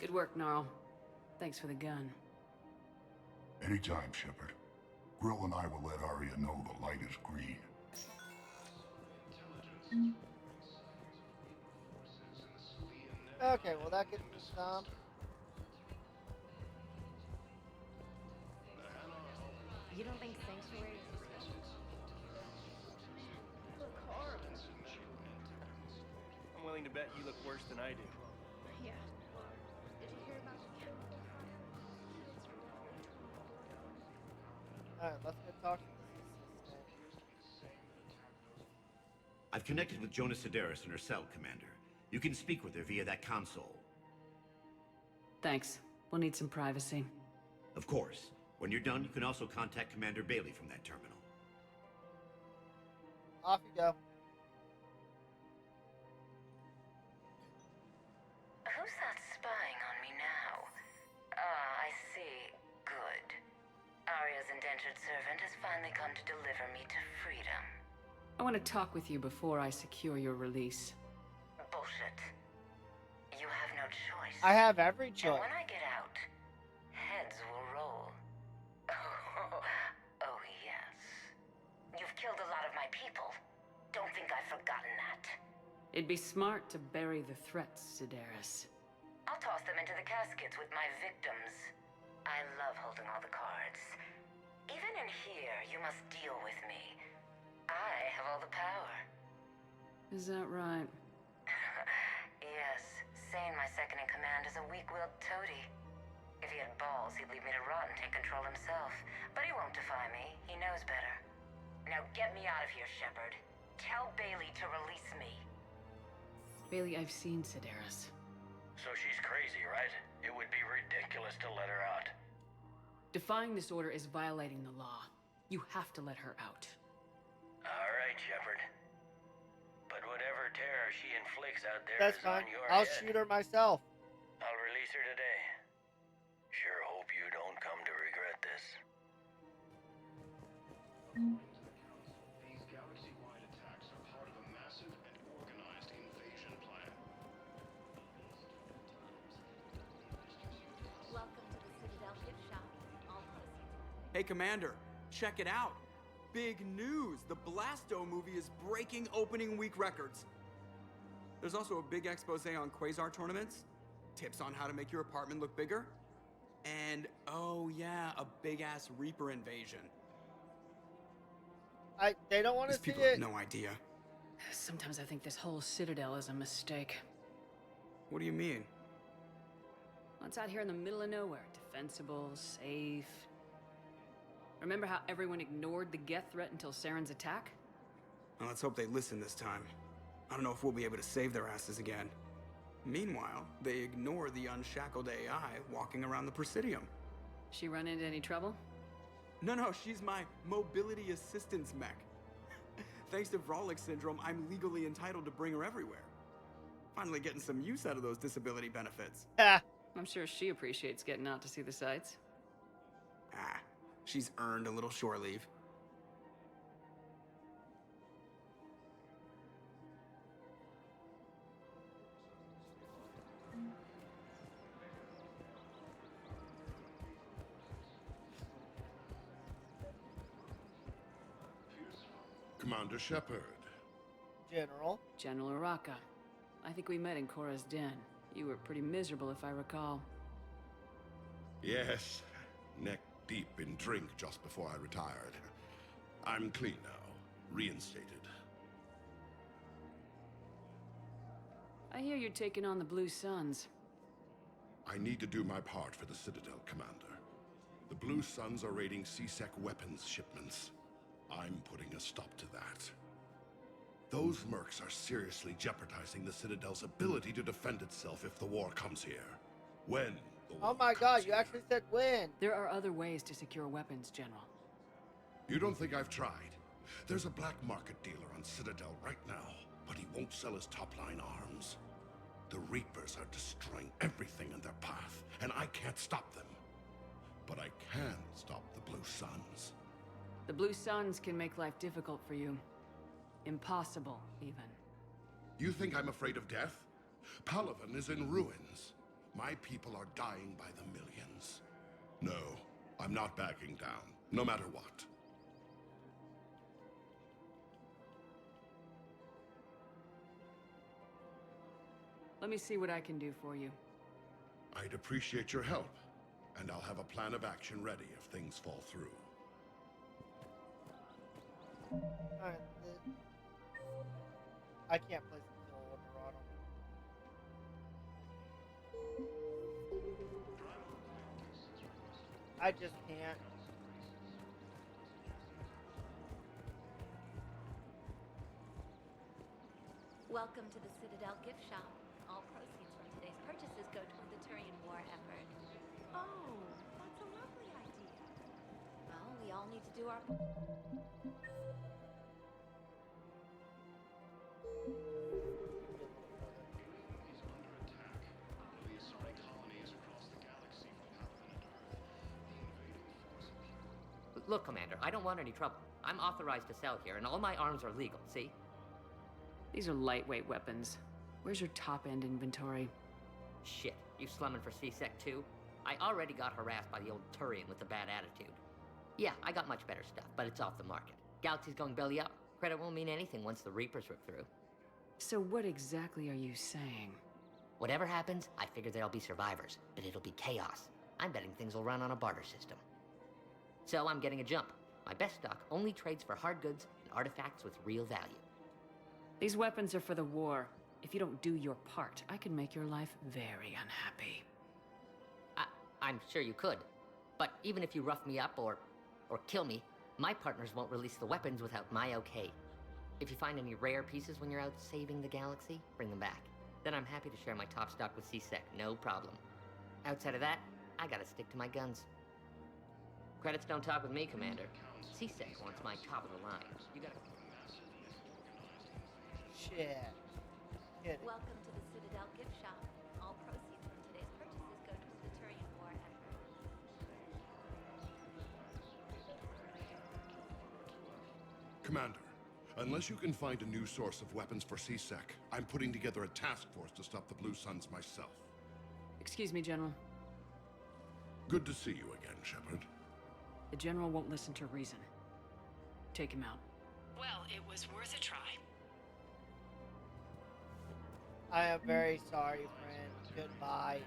Good work, Gnarl. Thanks for the gun. Anytime, Shepard. Grill and I will let Arya know the light is green. Okay, well that gets me some. You don't think Sanctuary is real? Look horrible. I'm willing to bet you look worse than I do. Yeah. Did you hear about the chemical fire? Alright, let's go talk to this assistant. I've connected with Jonas Sedaris in her cell, Commander. You can speak with her via that console. Thanks. We'll need some privacy. Of course. When you're done, you can also contact Commander Bailey from that terminal. Off you go. Who's that spying on me now? Ah, I see. Good. Arya's indentured servant has finally come to deliver me to freedom. I want to talk with you before I secure your release. Bullshit. You have no choice. I have every And choice. when I get out, heads will roll. Oh, yes. You've killed a lot of my people. Don't think I've forgotten that. It'd be smart to bury the threats, Sedaris. I'll toss them into the caskets with my victims. I love holding all the cards. Even in here, you must deal with me. I have all the power. Is that right? Yes, Sane, my second-in-command, is a weak-willed toady. If he had balls, he'd leave me to rot and take control himself. But he won't defy me. He knows better. Now get me out of here, Shepard. Tell Bailey to release me. Bailey, I've seen Sedaris. So she's crazy, right? It would be ridiculous to let her out. Defying this order is violating the law. You have to let her out. All right, Shepard. But whatever terror she inflicts out there That's is fine. on your I'll head. shoot her myself. I'll release her today. Sure hope you don't come to regret this. These galaxy-wide attacks are part of a massive and organized invasion plan. Welcome to the Citadel gift shop. All proceeds. Hey, Commander, check it out. Big news! The Blasto movie is breaking opening week records. There's also a big expose on Quasar tournaments, tips on how to make your apartment look bigger, and, oh yeah, a big-ass Reaper invasion. They don't want to These see people it. have no idea. Sometimes I think this whole Citadel is a mistake. What do you mean? Well, it's out here in the middle of nowhere. Defensible, safe. Remember how everyone ignored the Geth threat until Saren's attack? Well, let's hope they listen this time. I don't know if we'll be able to save their asses again. Meanwhile, they ignore the unshackled AI walking around the Presidium. She run into any trouble? No, she's my mobility assistance mech. Thanks to Vrolic syndrome, I'm legally entitled to bring her everywhere. Finally getting some use out of those disability benefits. I'm sure she appreciates getting out to see the sights. She's earned a little shore leave. Commander Shepard. General. General Araka. I think we met in Korra's den. You were pretty miserable, if I recall. Yes, neck deep in drink just before I retired. I'm clean now, reinstated. I hear you're taking on the Blue Suns. I need to do my part for the Citadel, Commander. The Blue Suns are raiding C-Sec weapons shipments. I'm putting a stop to that. Those mercs are seriously jeopardizing the Citadel's ability to defend itself if the war comes here. When the war Oh my god, you actually said when. There are other ways to secure weapons, General. You don't think I've tried? There's a black market dealer on Citadel right now, but he won't sell his top-line arms. The Reapers are destroying everything in their path, and I can't stop them. But I can stop the Blue Suns. The Blue Suns can make life difficult for you. Impossible, even. You think I'm afraid of death? Palaven is in ruins. My people are dying by the millions. No, I'm not backing down, no matter what. Let me see what I can do for you. I'd appreciate your help, and I'll have a plan of action ready if things fall through. Alright, I can't place a kill order on him. I just can't. Welcome to the Citadel gift shop. All proceeds from today's purchases go toward the Turian war effort. Oh, that's a lovely idea. Well, we all need to do our... Look, Commander, I don't want any trouble. I'm authorized to sell here, and all my arms are legal, see? These are lightweight weapons. Where's your top-end inventory? Shit, you slumming for C-Sec too? I already got harassed by the old Turian with the bad attitude. Yeah, I got much better stuff, but it's off the market. Galaxy's going belly up. Credit won't mean anything once the Reapers rip through. So what exactly are you saying? Whatever happens, I figure there'll be survivors, but it'll be chaos. I'm betting things will run on a barter system. So I'm getting a jump. My best stock only trades for hard goods and artifacts with real value. These weapons are for the war. If you don't do your part, I can make your life very unhappy. I'm sure you could. But even if you rough me up or kill me, my partners won't release the weapons without my okay. If you find any rare pieces when you're out saving the galaxy, bring them back. Then I'm happy to share my top stock with C-Sec, no problem. Outside of that, I gotta stick to my guns. Credits don't talk with me, Commander. C-Sec wants my top of the line. You gotta... Shit. Welcome to the Citadel gift shop. All proceeds from today's purchases go toward the Turian war effort. Commander, unless you can find a new source of weapons for C-Sec, I'm putting together a task force to stop the Blue Suns myself. Excuse me, General. Good to see you again, Shepard. The General won't listen to reason. Take him out. Well, it was worth a try. I am very sorry, friend. Goodbye.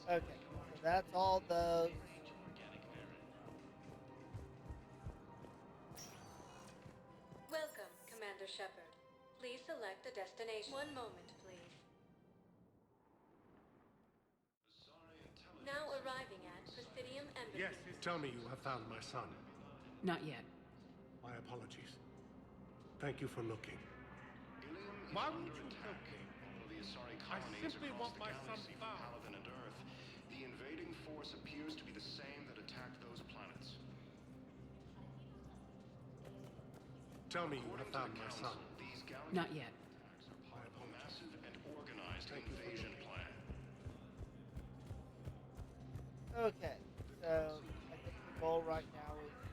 Okay, so that's all those. Welcome, Commander Shepard. Please select a destination. One moment, please. Now arriving at Presidium Embassy. Yes, tell me you have found my son. Not yet. My apologies. Thank you for looking. Why won't you help me? I simply want my son found. Paladin and Earth, the invading force appears to be the same that attacked those planets. Tell me you have found my son. Not yet. A massive and organized invasion plan. Okay, so I think the goal right now is to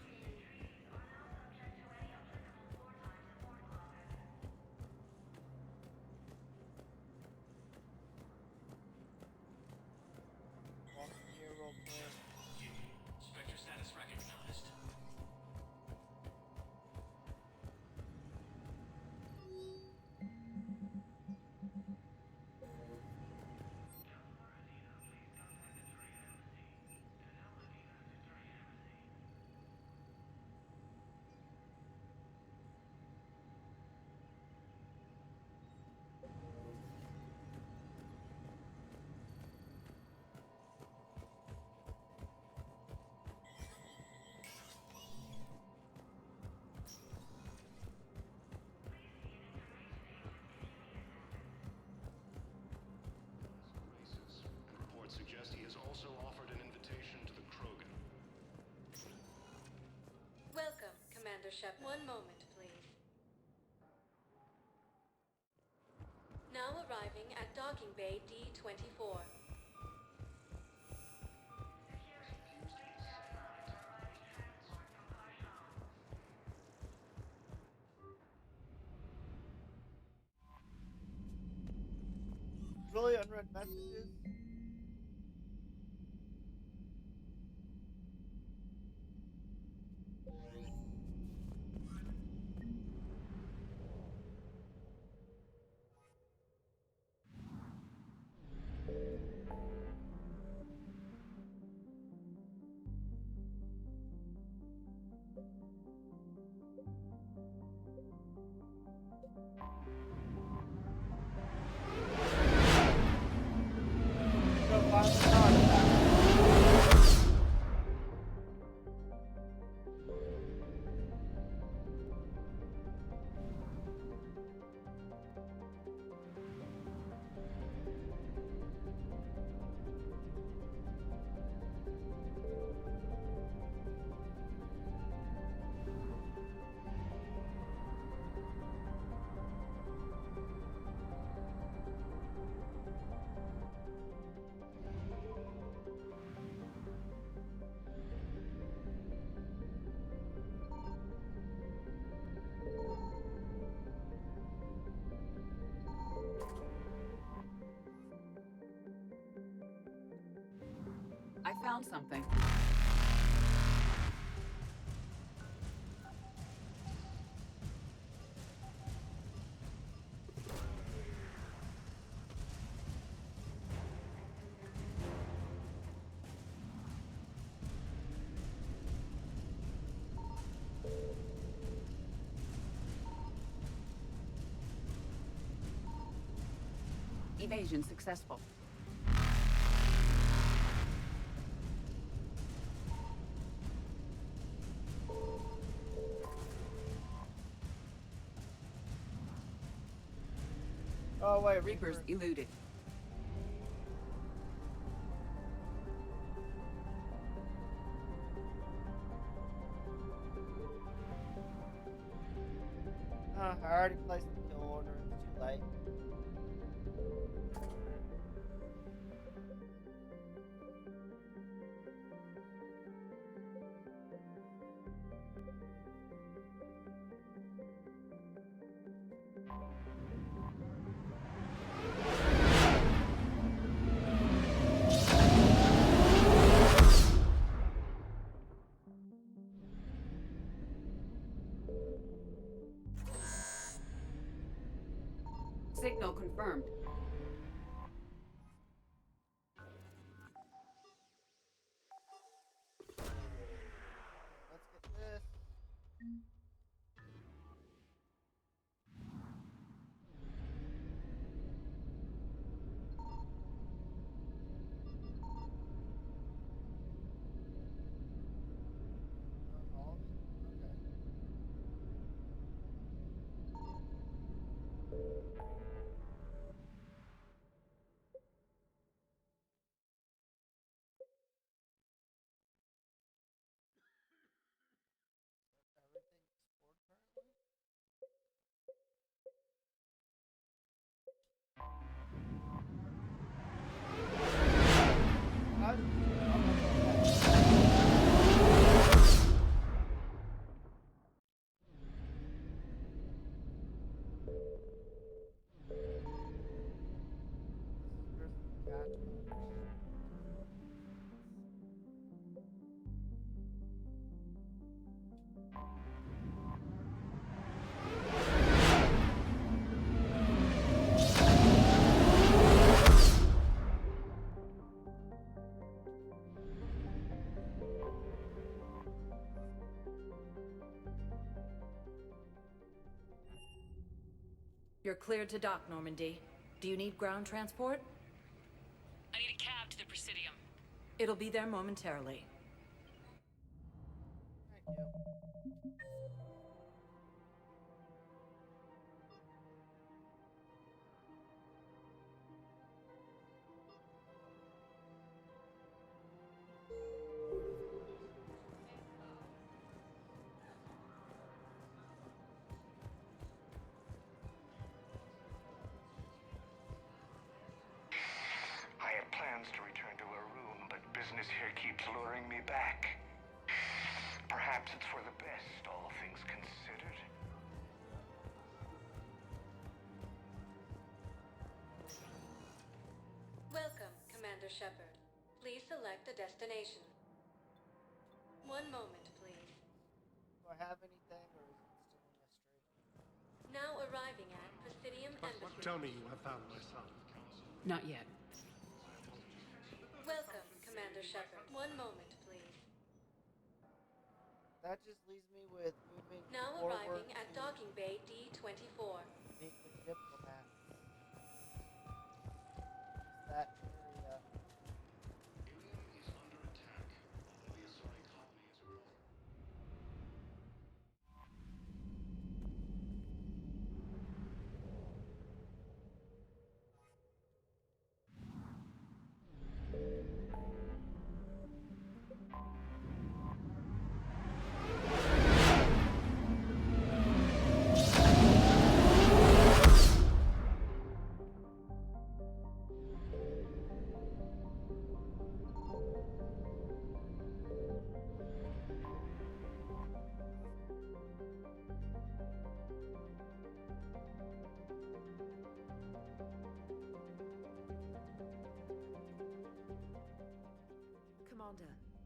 walk here real quick. Spectre status recognized. Reports suggest he has also offered an invitation to the Krogan. Welcome, Commander Shepard. One moment, please. Now arriving at Docking Bay D-24. Really unread messages. find this artifact. I found something. Evasion successful. Oh wait, Reapers eluded. I already placed the kill order. It's too late. Signal confirmed. Let's get this. All of it? Okay. Everything explored currently? How did you do it? How much This is where some catch bombs. You're cleared to dock, Normandy. Do you need ground transport? I need a cab to the Presidium. It'll be there momentarily. Thank you. I had plans to return to her room, but business here keeps luring me back. Perhaps it's for the best, all things considered. Welcome, Commander Shepard. Please select a destination. One moment, please. Do I have anything, or is it still a mystery? Now arriving at Presidium Embassy. Tell me you have found my son. Not yet. Welcome, Commander Shepard. One moment, please. That just leaves me with moving Now forward arriving at to Docking Bay D-24. meet with diplomats. Is that area.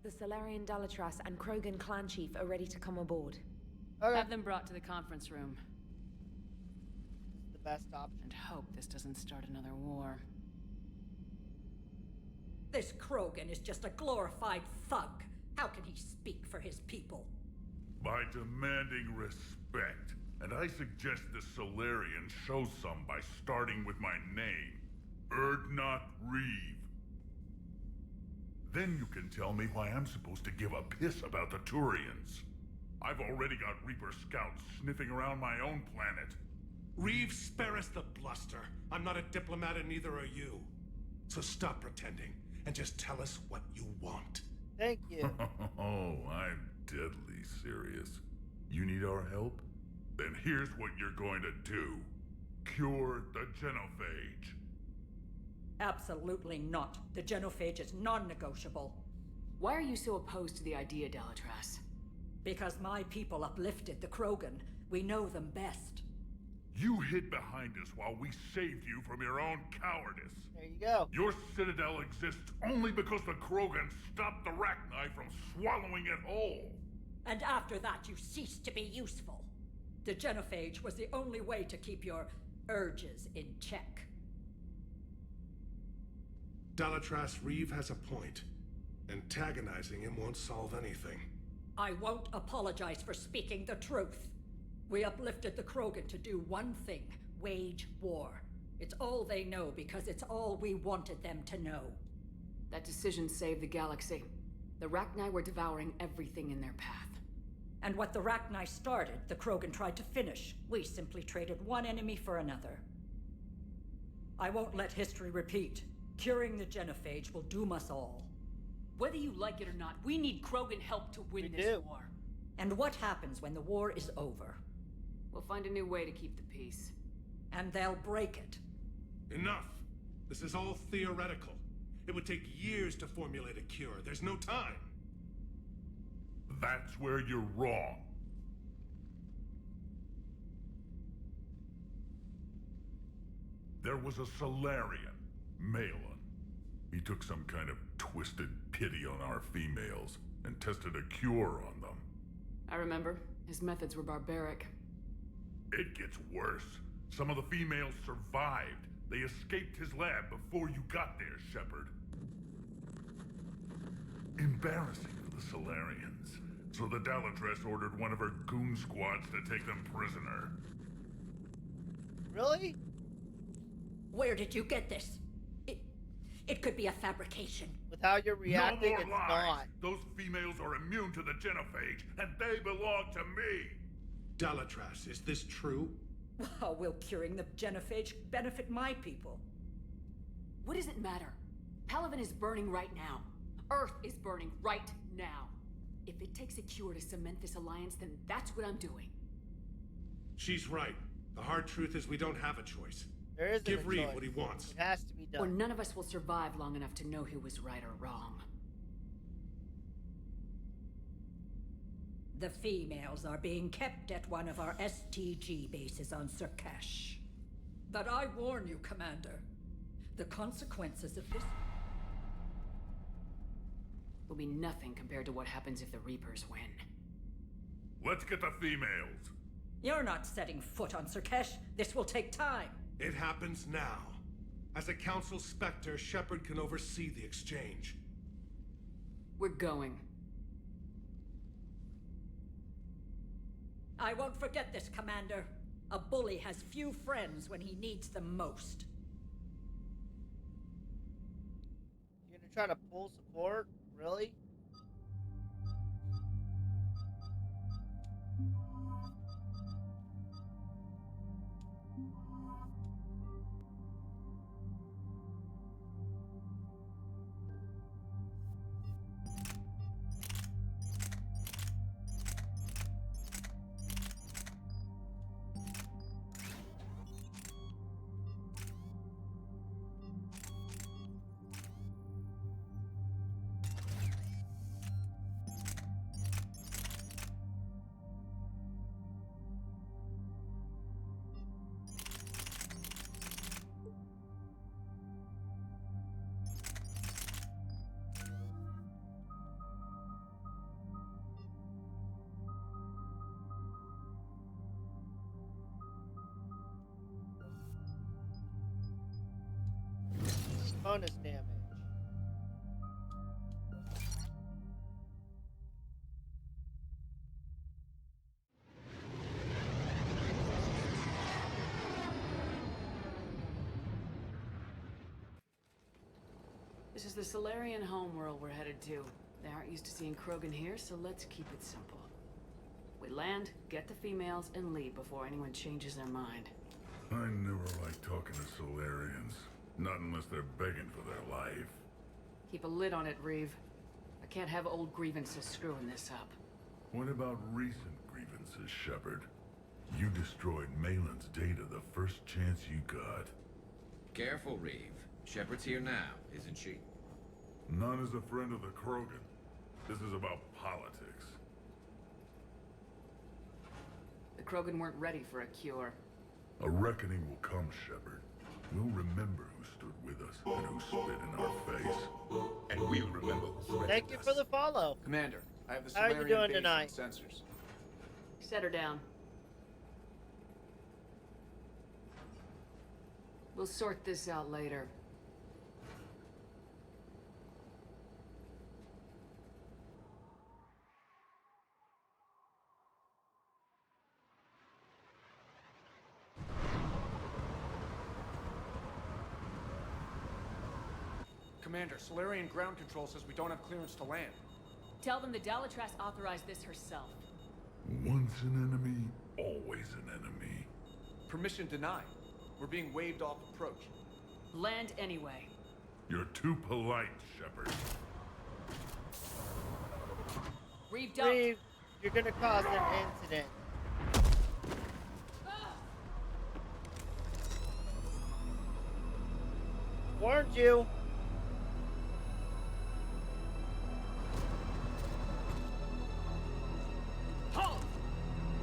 The Solarian Dalatras and Krogan clan chief are ready to come aboard. Okay. Have them brought to the conference room. The best option. And hope this doesn't start another war. This Krogan is just a glorified thug. How can he speak for his people? By demanding respect. And I suggest the Solarians show some by starting with my name. Erdnot Reeve. Then you can tell me why I'm supposed to give a piss about the Turians. I've already got Reaper scouts sniffing around my own planet. Reeve, spare us the bluster. I'm not a diplomat and neither are you. So stop pretending and just tell us what you want. Thank you. Oh, I'm deadly serious. You need our help? Then here's what you're going to do. Cure the genophage. Absolutely not. The genophage is non-negotiable. Why are you so opposed to the idea, Dalatras? Because my people uplifted the Krogan. We know them best. You hid behind us while we saved you from your own cowardice. There you go. Your citadel exists only because the Krogan stopped the Rachni from swallowing it whole. And after that, you ceased to be useful. The genophage was the only way to keep your urges in check. Dalatras, Reeve has a point. Antagonizing him won't solve anything. I won't apologize for speaking the truth. We uplifted the Krogan to do one thing: wage war. It's all they know because it's all we wanted them to know. That decision saved the galaxy. The Rachni were devouring everything in their path. And what the Rachni started, the Krogan tried to finish. We simply traded one enemy for another. I won't let history repeat. Curing the genophage will doom us all. Whether you like it or not, we need Krogan help to win this war. And what happens when the war is over? We'll find a new way to keep the peace. And they'll break it. Enough! This is all theoretical. It would take years to formulate a cure. There's no time. That's where you're wrong. There was a Solarian, Malin. He took some kind of twisted pity on our females and tested a cure on them. I remember. His methods were barbaric. It gets worse. Some of the females survived. They escaped his lab before you got there, Shepard. Embarrassing for the Solarians. So the Dalatras ordered one of her goon squads to take them prisoner. Really? Where did you get this? It could be a fabrication. With how you're reacting, no more it's lies. not. Those females are immune to the genophage, and they belong to me. Dalatras, is this true? How will curing the genophage benefit my people? What does it matter? Palaven is burning right now. Earth is burning right now. If it takes a cure to cement this alliance, then that's what I'm doing. She's right. The hard truth is we don't have a choice. There isn't Give a Reeve choice. what he wants. It has to be done. Or none of us will survive long enough to know who was right or wrong. The females are being kept at one of our STG bases on Surkash. But I warn you, Commander, the consequences of this will be nothing compared to what happens if the Reapers win. Let's get the females. You're not setting foot on Surkash. This will take time. It happens now. As a Council Spectre, Shepard can oversee the exchange. We're going. I won't forget this, Commander. A bully has few friends when he needs them most. You're gonna try to pull support? Really? bonus damage. This is the Solarian homeworld we're headed to. They aren't used to seeing Krogan here, so let's keep it simple. We land, get the females, and leave before anyone changes their mind. I never like talking to Solarians. Not unless they're begging for their life. Keep a lid on it, Reeve. I can't have old grievances screwing this up. What about recent grievances, Shepard? You destroyed Malin's data the first chance you got. Careful, Reeve. Shepard's here now, isn't she? Not as a friend of the Krogan. This is about politics. The Krogan weren't ready for a cure. A reckoning will come, Shepard. We'll remember who stood with us and who spit in our face. And we'll remember who threatened Thank you for the follow. Commander, I have the How are you Solarian doing base tonight? sensors. Set her down. We'll sort this out later. Commander, Solarian ground control says we don't have clearance to land. Tell them the Dalatrass authorized this herself. Once an enemy, always an enemy. Permission denied. We're being waved off approach. Land anyway. You're too polite, Shepard. Reeve, don't. Reeve, you're gonna cause an incident. Warned you. Halt!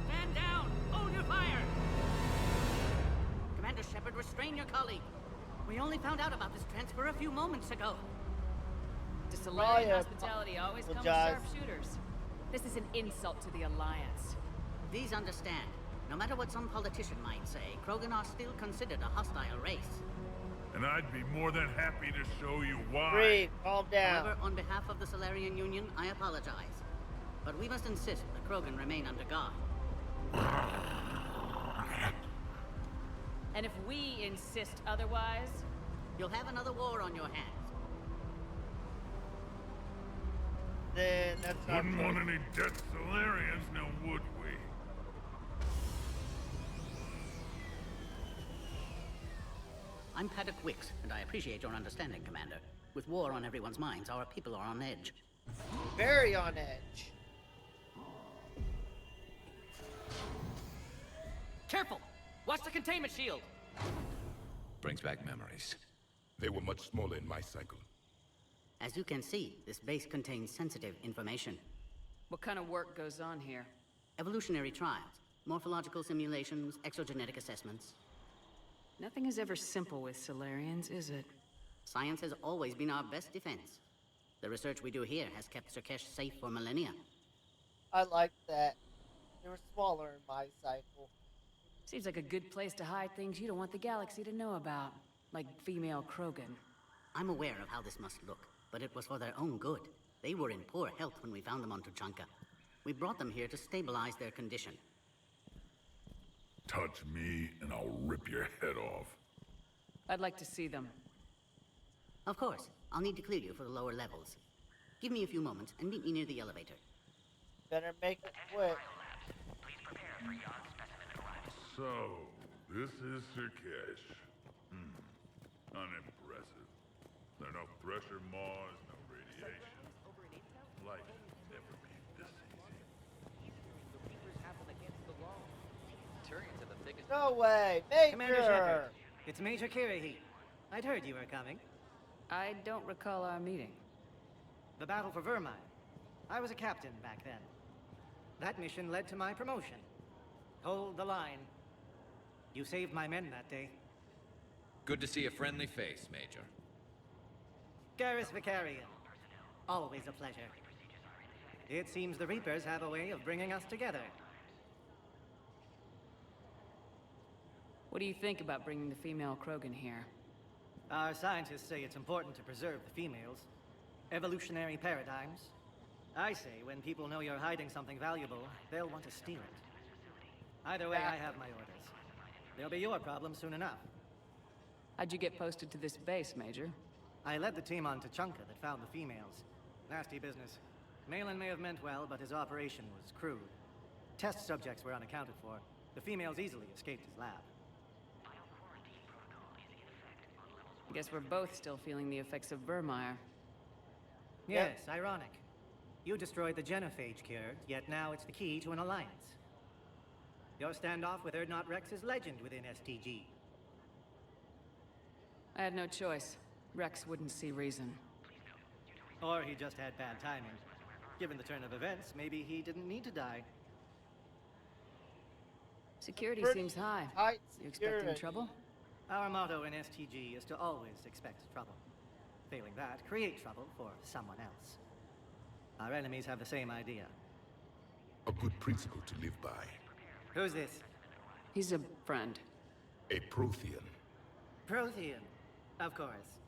Stand down! Hold your fire! Commander Shepard, restrain your colleague. We only found out about this transfer a few moments ago. To Solarian Raya hospitality always comes with apologize. sharpshooters. This is an insult to the Alliance. Please understand, no matter what some politician might say, Krogan are still considered a hostile race. And I'd be more than happy to show you why. Reeve, calm down. However, on behalf of the Solarian Union, I apologize. But we must insist the Krogan remain under guard. And if we insist otherwise, you'll have another war on your hands. Then that's not Wouldn't want any dead Solarians, now would we? I'm Paddock Wicks, and I appreciate your understanding, Commander. With war on everyone's minds, our people are on edge. Very on edge. Careful! Watch the containment shield! Brings back memories. They were much smaller in my cycle. As you can see, this base contains sensitive information. What kind of work goes on here? Evolutionary trials, morphological simulations, exogenetic assessments. Nothing is ever simple with Solarians, is it? Science has always been our best defense. The research we do here has kept Surkesh safe for millennia. I like that. They were smaller in my cycle. Seems like a good place to hide things you don't want the galaxy to know about. Like female Krogan. I'm aware of how this must look, but it was for their own good. They were in poor health when we found them on Tuchanka. We brought them here to stabilize their condition. Touch me, and I'll rip your head off. I'd like to see them. Of course. I'll need to clear you for the lower levels. Give me a few moments and meet me near the elevator. Better make it quick. So, this is Surkesh. Unimpressive. There are no pressure Mars, no radiation. Life has never been this easy. No way! Major! Commander Shepard, it's Major Kirrahe. I'd heard you were coming. I don't recall our meeting. The battle for Vermine. I was a captain back then. That mission led to my promotion. Hold the line. You saved my men that day. Good to see a friendly face, Major. Garrus Vicarian. Always a pleasure. It seems the Reapers have a way of bringing us together. What do you think about bringing the female Krogan here? Our scientists say it's important to preserve the females. Evolutionary paradigms. I say when people know you're hiding something valuable, they'll want to steal it. Either way, I have my orders. They'll be your problem soon enough. How'd you get posted to this base, Major? I led the team on Tachanka that found the females. Nasty business. Malin may have meant well, but his operation was crude. Test subjects were unaccounted for. The females easily escaped his lab. I guess we're both still feeling the effects of Vermeer. Yes, ironic. You destroyed the genophage cure, yet now it's the key to an alliance. Your standoff with Erdnot Rex is legend within STG. I had no choice. Rex wouldn't see reason. Or he just had bad timing. Given the turn of events, maybe he didn't need to die. Security Pretty seems high. tight You expecting security. trouble? Our motto in STG is to always expect trouble. Failing that, create trouble for someone else. Our enemies have the same idea. A good principle to live by. Who's this? He's a friend. A Prothean. Prothean. Of course.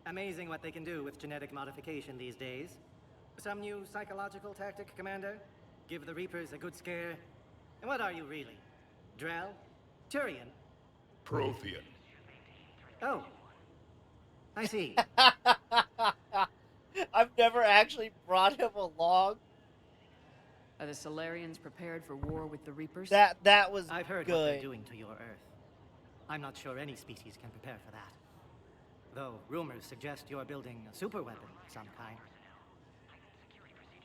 Amazing what they can do with genetic modification these days. Some new psychological tactic, Commander? Give the Reapers a good scare? And what are you really? Drell? Turian? Prothean. Oh. I see. I've never actually brought him along. Are the Solarians prepared for war with the Reapers? That was I've heard good. what they're doing to your Earth. I'm not sure any species can prepare for that. Though rumors suggest you're building a superweapon of some kind.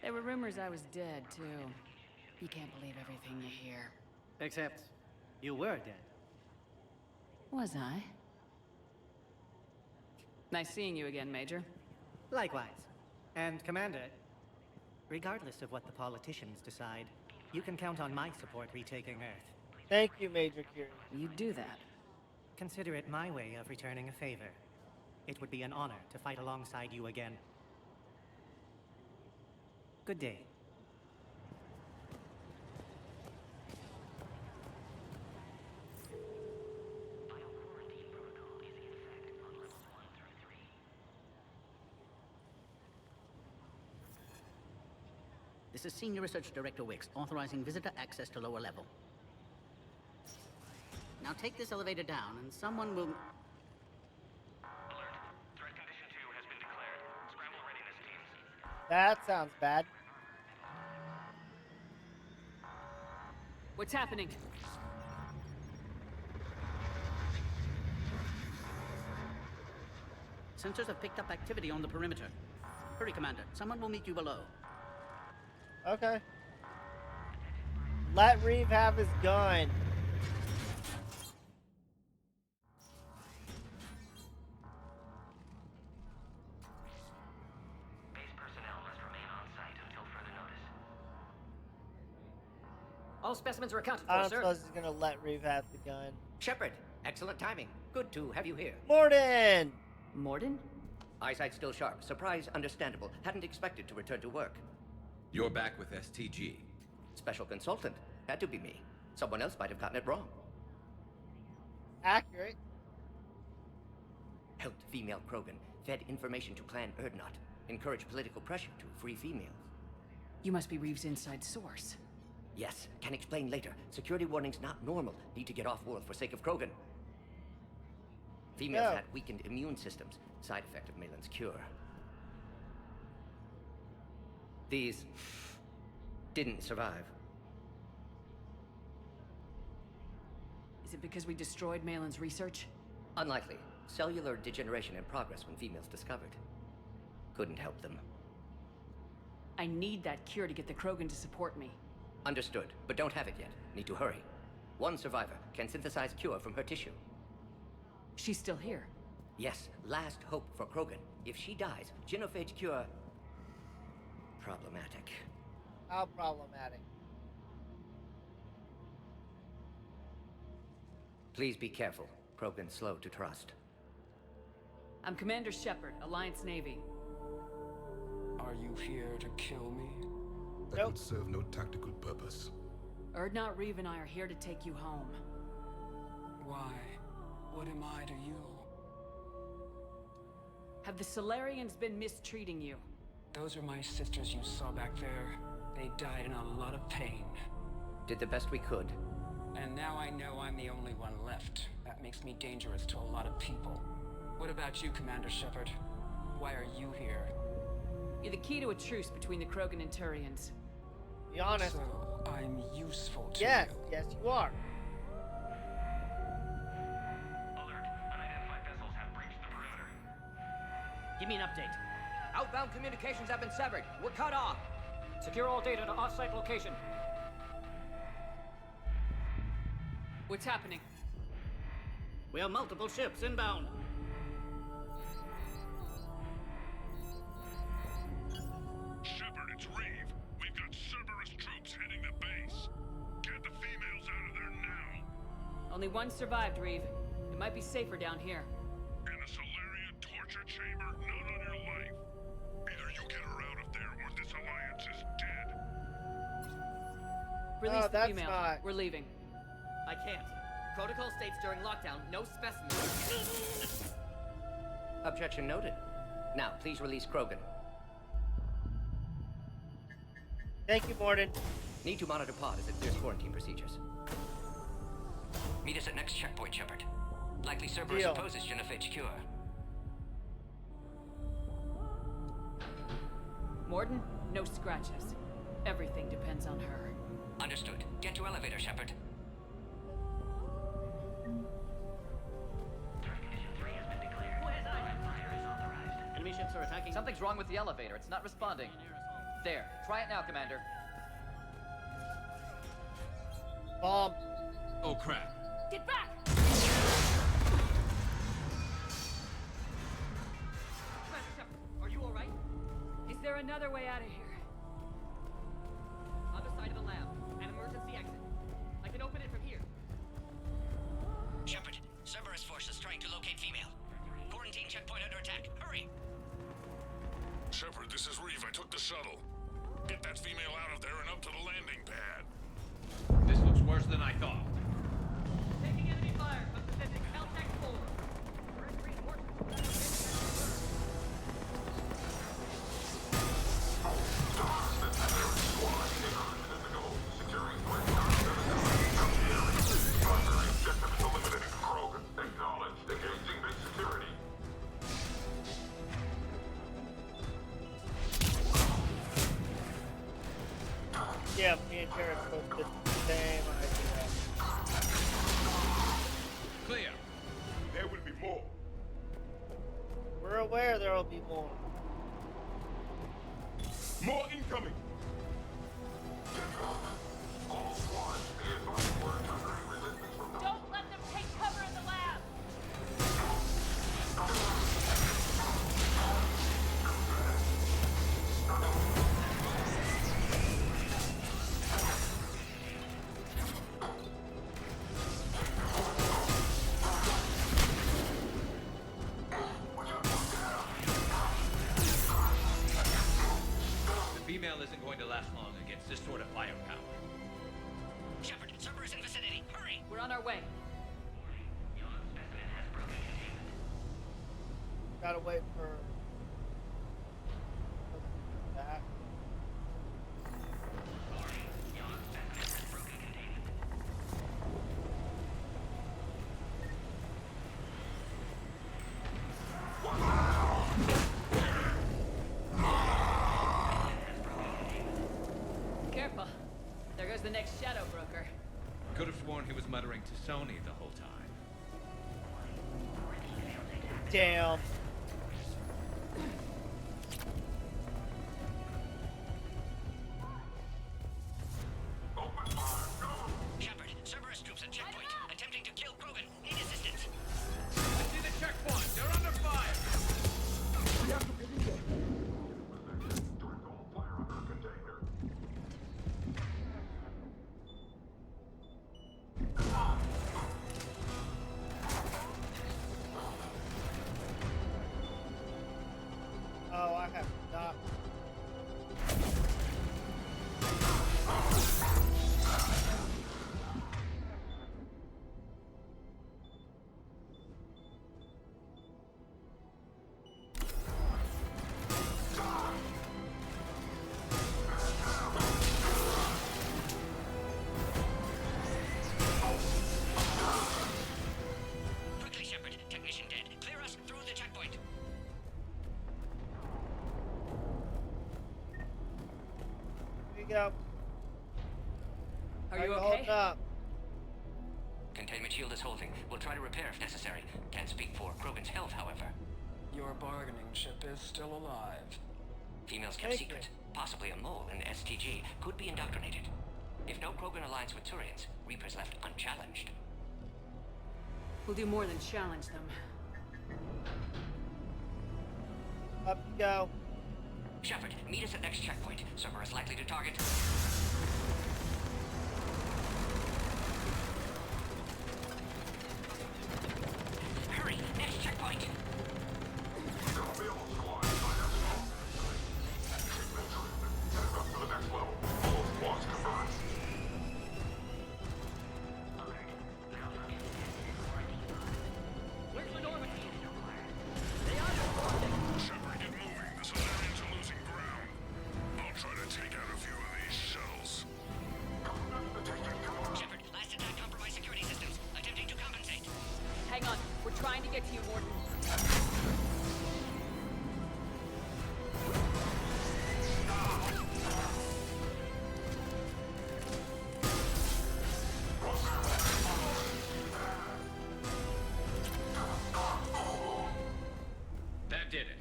There were rumors I was dead, too. You can't believe everything you hear. Except, you were dead. Was I? Nice seeing you again, Major. Likewise. And Commander, regardless of what the politicians decide, you can count on my support retaking Earth. Thank you, Major Curie. You do that. Consider it my way of returning a favor. It would be an honor to fight alongside you again. Good day. This is Senior Research Director Wicks, authorizing visitor access to lower level. Now take this elevator down, and someone will... That sounds bad. What's happening? Sensors have picked up activity on the perimeter. Hurry, Commander. Someone will meet you below. Okay. Let Reeve have his gun. Base personnel must remain on site until further notice. All specimens are accounted I for, don't sir. suppose he's gonna let Reeve have the gun. Shepard, excellent timing. Good to have you here. Morden! Morden? Eyesight still sharp. Surprise understandable. Hadn't expected to return to work. You're back with STG. Special consultant. Had to be me. Someone else might have gotten it wrong. Accurate. Helped female Krogan. Fed information to Clan Erdnot. Encouraged political pressure to free females. You must be Reeves' inside source. Yes, can explain later. Security warnings not normal. Need to get off-world for sake of Krogan. Females had weakened immune systems. Side effect of Malin's cure. These didn't survive. Is it because we destroyed Malin's research? Unlikely. Cellular degeneration in progress when females discovered. Couldn't help them. I need that cure to get the Krogan to support me. Understood, but don't have it yet. Need to hurry. One survivor can synthesize cure from her tissue. She's still here. Yes, last hope for Krogan. If she dies, genophage cure... problematic. How problematic? Please be careful. Krogan slow to trust. I'm Commander Shepard, Alliance Navy. Are you here to kill me? That would serve no tactical purpose. Erdnot Reeve and I are here to take you home. Why? What am I to you? Have the Solarians been mistreating you? Those are my sisters you saw back there. They died in a lot of pain. Did the best we could. And now I know I'm the only one left. That makes me dangerous to a lot of people. What about you, Commander Shepard? Why are you here? You're the key to a truce between the Krogan and Turians. Be honest. So, I'm useful to yes, you. yes you are. Alert. Unidentified vessels have breached the perimeter. Give me an update. Outbound communications have been severed. We're cut off. Secure all data to off-site location. What's happening? We have multiple ships inbound. Shepard, it's Reeve. We've got Cerberus troops hitting the base. Get the females out of there now. Only one survived, Reeve. It might be safer down here. In a Solarian torture chamber, not on your life. Either you get her out of there or this alliance is dead. Release the that's female. not- We're leaving. I can't. Protocol states during lockdown, no specimens. Objection noted. Now, please release Krogan. Thank you, Morden. Need to monitor pod as it clears quarantine procedures. Meet us at next checkpoint, Shepard. Likely Cerberus Deal. opposes Genophage cure. Morden, no scratches. Everything depends on her. Understood. Get to elevator, Shepard. Enemy ships are attacking. Something's wrong with the elevator. It's not responding. There. Try it now, Commander. Bomb. Oh, crap. Get back! Are you alright? Is there another way out of here? Other side of the lab. An emergency exit. I can open it from here. Shepard, Cerberus forces trying to locate female. Quarantine checkpoint under attack. Hurry! Shepard, this is Reeve. I took the shuttle. Get that female out of there and up to the landing pad. This looks worse than I thought. Taking enemy fire. I'm sending Caltech forward. Yeah, me and Jared both did the same idea. Clear. There will be more. We're aware there will be more. More incoming. Don't let them take cover in the lab! The female isn't going to last long against this sort of firepower. Shepard, Cerberus in vicinity. Hurry! We're on our way. Gotta wait for that. Careful. There goes the next shadow broker. Could have sworn he was muttering to Sony the whole time. Damn. Shepard, Cerberus troops at checkpoint. Attempting to kill Krogan. Need assistance. I see the checkpoint. They're under fire. Oh, I have not. we go. Are you Holding okay? up. Containment shield is holding. We'll try to repair if necessary. Can't speak for Krogan's health, however. Your bargaining chip is still alive. Females kept secret. Possibly a mole in STG. Could be indoctrinated. If no Krogan alliance with Turians, Reapers left unchallenged. We'll do more than challenge them. Up you go. Shepard, meet us at next checkpoint. Cerberus likely to target. Hurry, next checkpoint. Shepard, get moving. The Solarians are losing ground. I'll try to take out a few of these shells. Shepard, last attack compromised security systems. Attempting to compensate. Hang on, we're trying to get to you, Warden. That did it.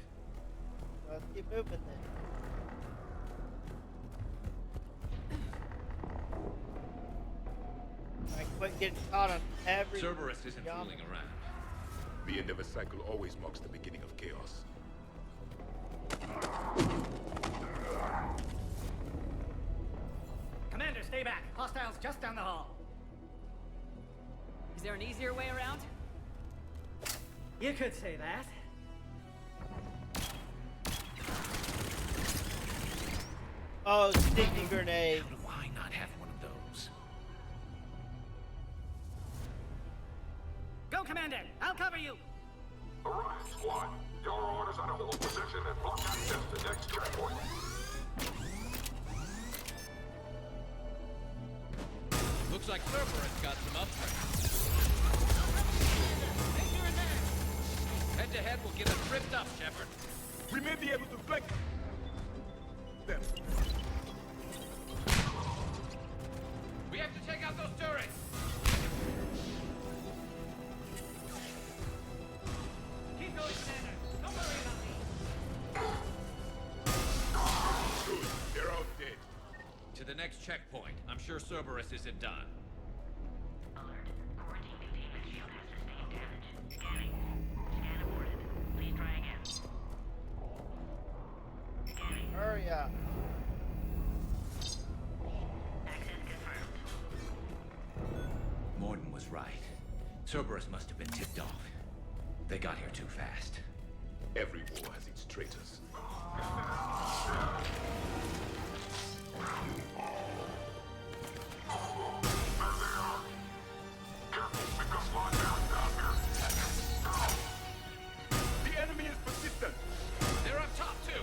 Let's keep moving then. I quit getting caught on every. Cerberus isn't jump. fooling around. The end of a cycle always marks the beginning of chaos. Commander, stay back. Hostiles just down the hall. Is there an easier way around? You could say that. Oh, sticky grenade. How do I not have one of those? Go, Commander. I'll cover you. Alright, squad. Your orders are to hold position and block access to next checkpoint. Looks like Cerberus got some upgrades. Head to head will get us ripped up, Shepard. We may be able to flank them. We have to take out those turrets. Keep going, Commander. Don't worry about me. Good, they're all dead. To the next checkpoint. I'm sure Cerberus isn't done. Alert. Quarantine containment shield has sustained damage. Scanning. Scan aborted. Please try again. Scanning. Hurry up. Access confirmed. Morden was right. Cerberus must have been tipped off. They got here too fast. Every war has its traitors. The enemy is persistent. They're up top, too.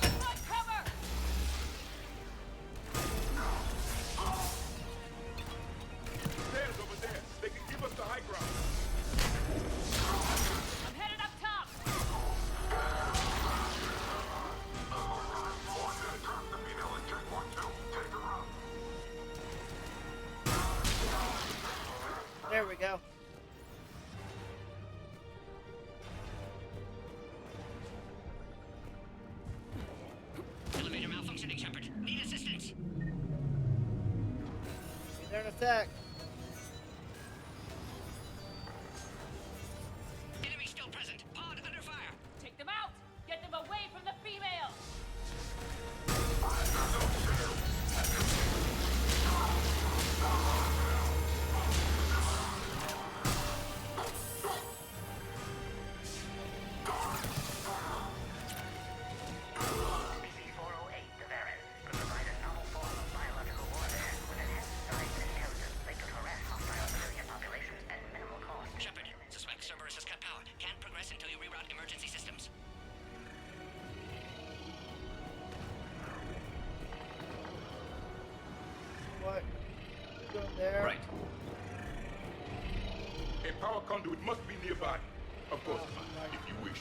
Run, cover! Stairs over there. They can give us the high ground. I'm headed up top! There we go. Elevator malfunctioning, Shepard. Need assistance. Be there in a sec. Enemy still present. Pod under fire. Take them out! Get them away from the female! BC-408 Deverin could provide a novel form of biological warfare with enhanced science and intelligence that could harass hostile civilian populations at minimal cost. Shepard, suspect Cerberus has cut power. Can't progress until you reroute emergency systems. What? Go there. Right. A power conduit must be nearby. Of course, if you wish.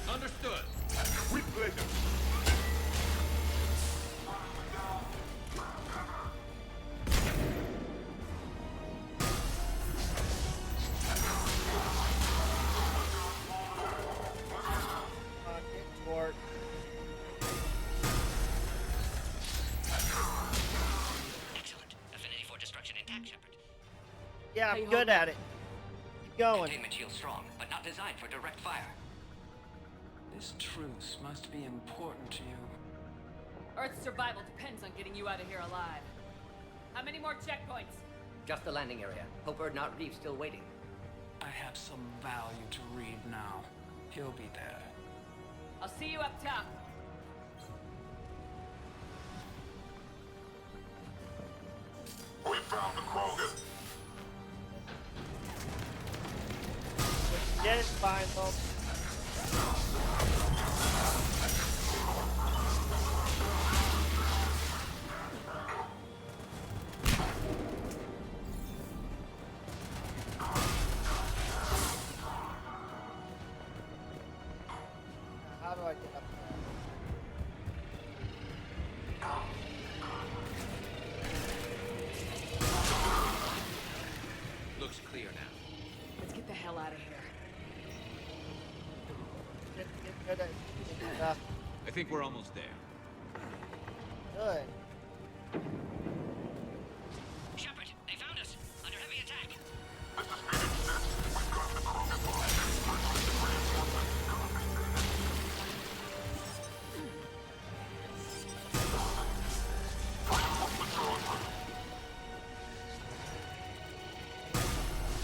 Understood. With pleasure. Get bored. Excellent. Affinity for destruction intact, Shepard. Yeah, How I'm you good holding at it. Keep going. Containment shield strong, but not designed for direct fire. This truce must be important to you. Earth's survival depends on getting you out of here alive. How many more checkpoints? Just the landing area. Hope Erdnot Reeve's still waiting. I have some value to read now. He'll be there. I'll see you up top. We found the Krogan. Get it, fine, folks. How do I get up there? Looks clear now. Let's get the hell out of here. Get rid of shooting stuff. I think we're almost there. Good. Shepard, they found us. Under heavy attack.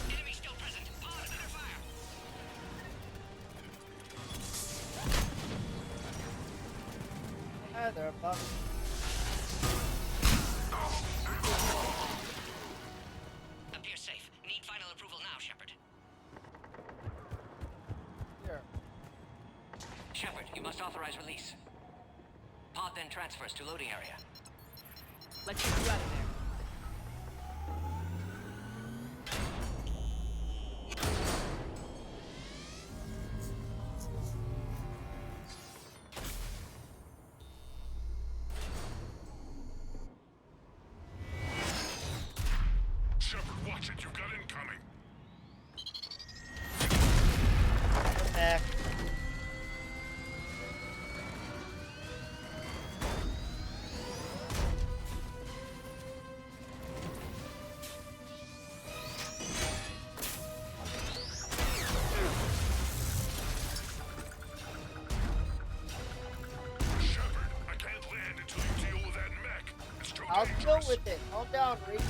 Enemy still present. Pod under fire. Ah, they're above me. Appears safe. Need final approval now, Shepard. Here. Shepard, you must authorize release. Pod then transfers to loading area. Let's get you out of there. Shepard, watch it. You've got incoming. Come back. Shepard, I can't land until you deal with that mech. It's too I'll dangerous. deal with it. Hold down, Reese.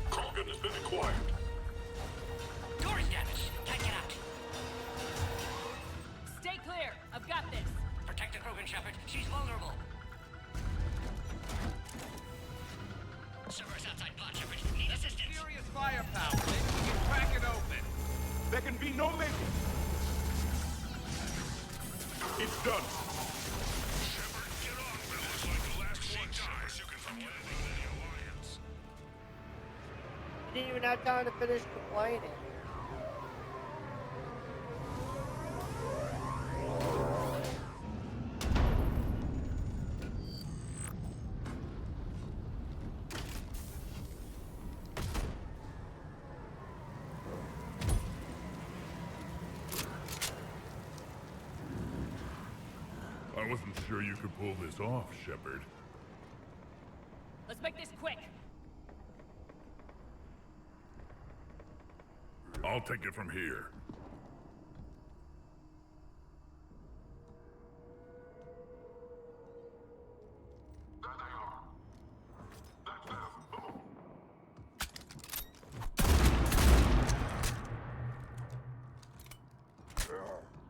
Krogan has been acquired. Door is damaged. Tank it out. Stay clear. I've got this. Protect the Krogan, Shepard. She's vulnerable. Cerberus outside pod, Shepard. Need assistance. Furious firepower. We can crack it open. There can be no mistake. It's done. Shepard, get on with it. It's like the last one dies. You can forget about any alliance. You didn't even have time to finish complaining. I wasn't sure you could pull this off, Shepard. Let's make this quick. I'll take it from here.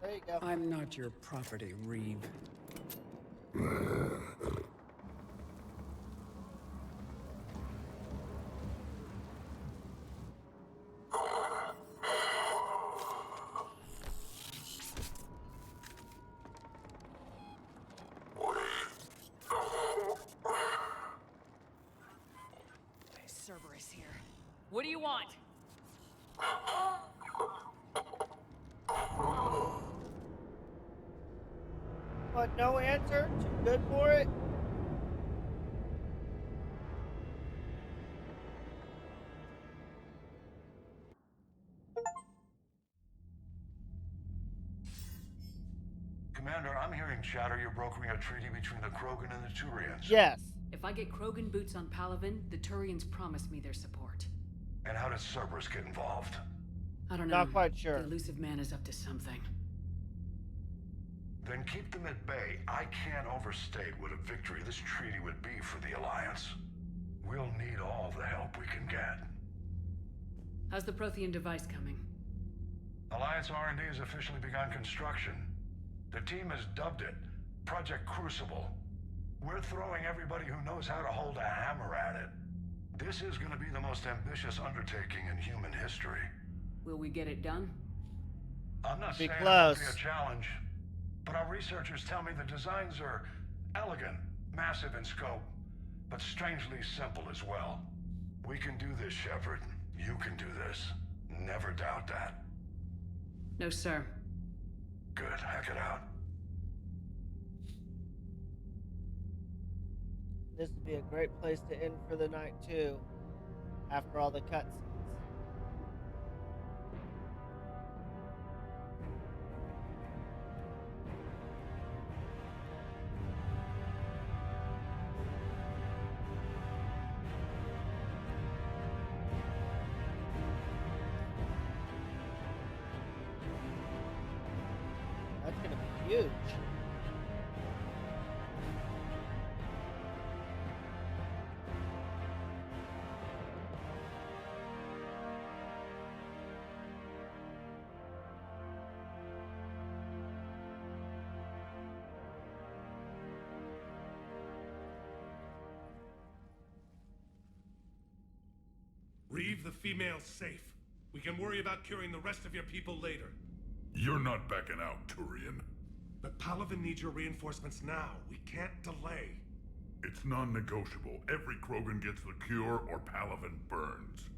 There you go. I'm not your property, Reeve. Cerberus here. What do you want? But no answer? Too good for it? Commander, I'm hearing chatter you're brokering a treaty between the Krogan and the Turians. Yes. If I get Krogan boots on Palaven, the Turians promise me their support. And how does Cerberus get involved? I don't know. Not quite sure. The elusive man is up to something. Then keep them at bay. I can't overstate what a victory this treaty would be for the Alliance. We'll need all the help we can get. How's the Prothean device coming? Alliance R&D has officially begun construction. The team has dubbed it Project Crucible. We're throwing everybody who knows how to hold a hammer at it. This is going to be the most ambitious undertaking in human history. Will we get it done? I'm not saying close. it'll be a challenge, but our researchers tell me the designs are elegant, massive in scope, but strangely simple as well. We can do this, Shepard. You can do this. Never doubt that. No, sir. Good. Hack it out. This would be a great place to end for the night, too, after all the cutscenes. That's going to be huge. Reeve the female's safe. We can worry about curing the rest of your people later. You're not backing out, Turian. But Palaven needs your reinforcements now. We can't delay. It's non-negotiable. Every Krogan gets the cure or Palaven burns.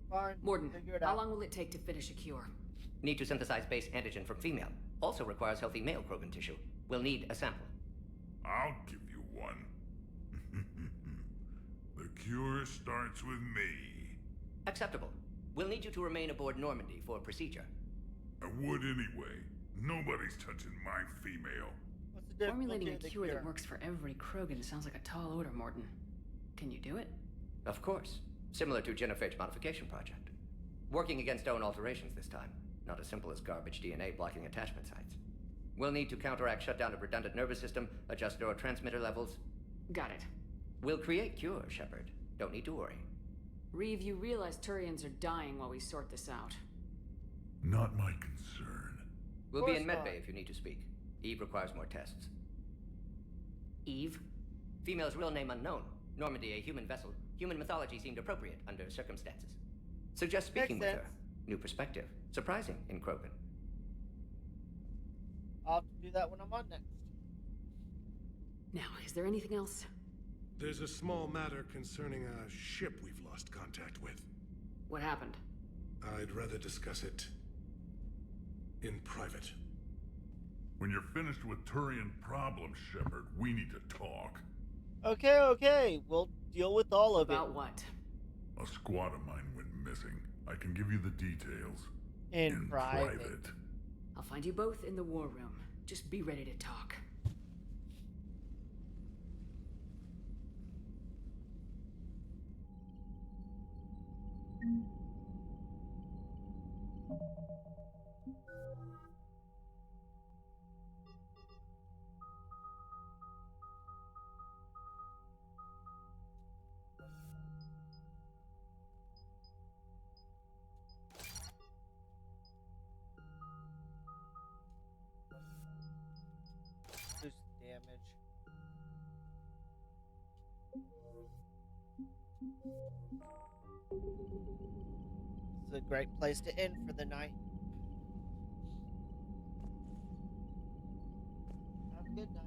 Fine. Morden, Figure it how out. long will it take to finish a cure? Need to synthesize base antigen from female. Also requires healthy male Krogan tissue. We'll need a sample. I'll give you one. The cure starts with me. Acceptable. We'll need you to remain aboard Normandy for procedure. I would anyway. Nobody's touching my female. What's the difficulty Formulating a of the cure that works for every Krogan sounds like a tall order, Morton. Can you do it? Of course. Similar to genophage modification project. Working against own alterations this time. Not as simple as garbage DNA blocking attachment sites. We'll need to counteract shutdown of redundant nervous system, adjust neurotransmitter levels. Got it. We'll create cure, Shepard. Don't need to worry. Reeve, you realize Turians are dying while we sort this out. Not my concern. We'll be in medbay if you need to speak. Eve requires more tests. Eve? Female's real name unknown. Normandy, a human vessel. Human mythology seemed appropriate under circumstances. Suggest speaking with her. New perspective. Surprising in Krogan. I'll have to do that when I'm on next. Now, is there anything else? There's a small matter concerning a ship we've lost contact with. What happened? I'd rather discuss it in private. When you're finished with Turian problems, Shepard, we need to talk. Okay. We'll deal with all of it. About what? A squad of mine went missing. I can give you the details. In private. I'll find you both in the war room. Just be ready to talk. Reduce damage. This is a great place to end for the night. Have a good night.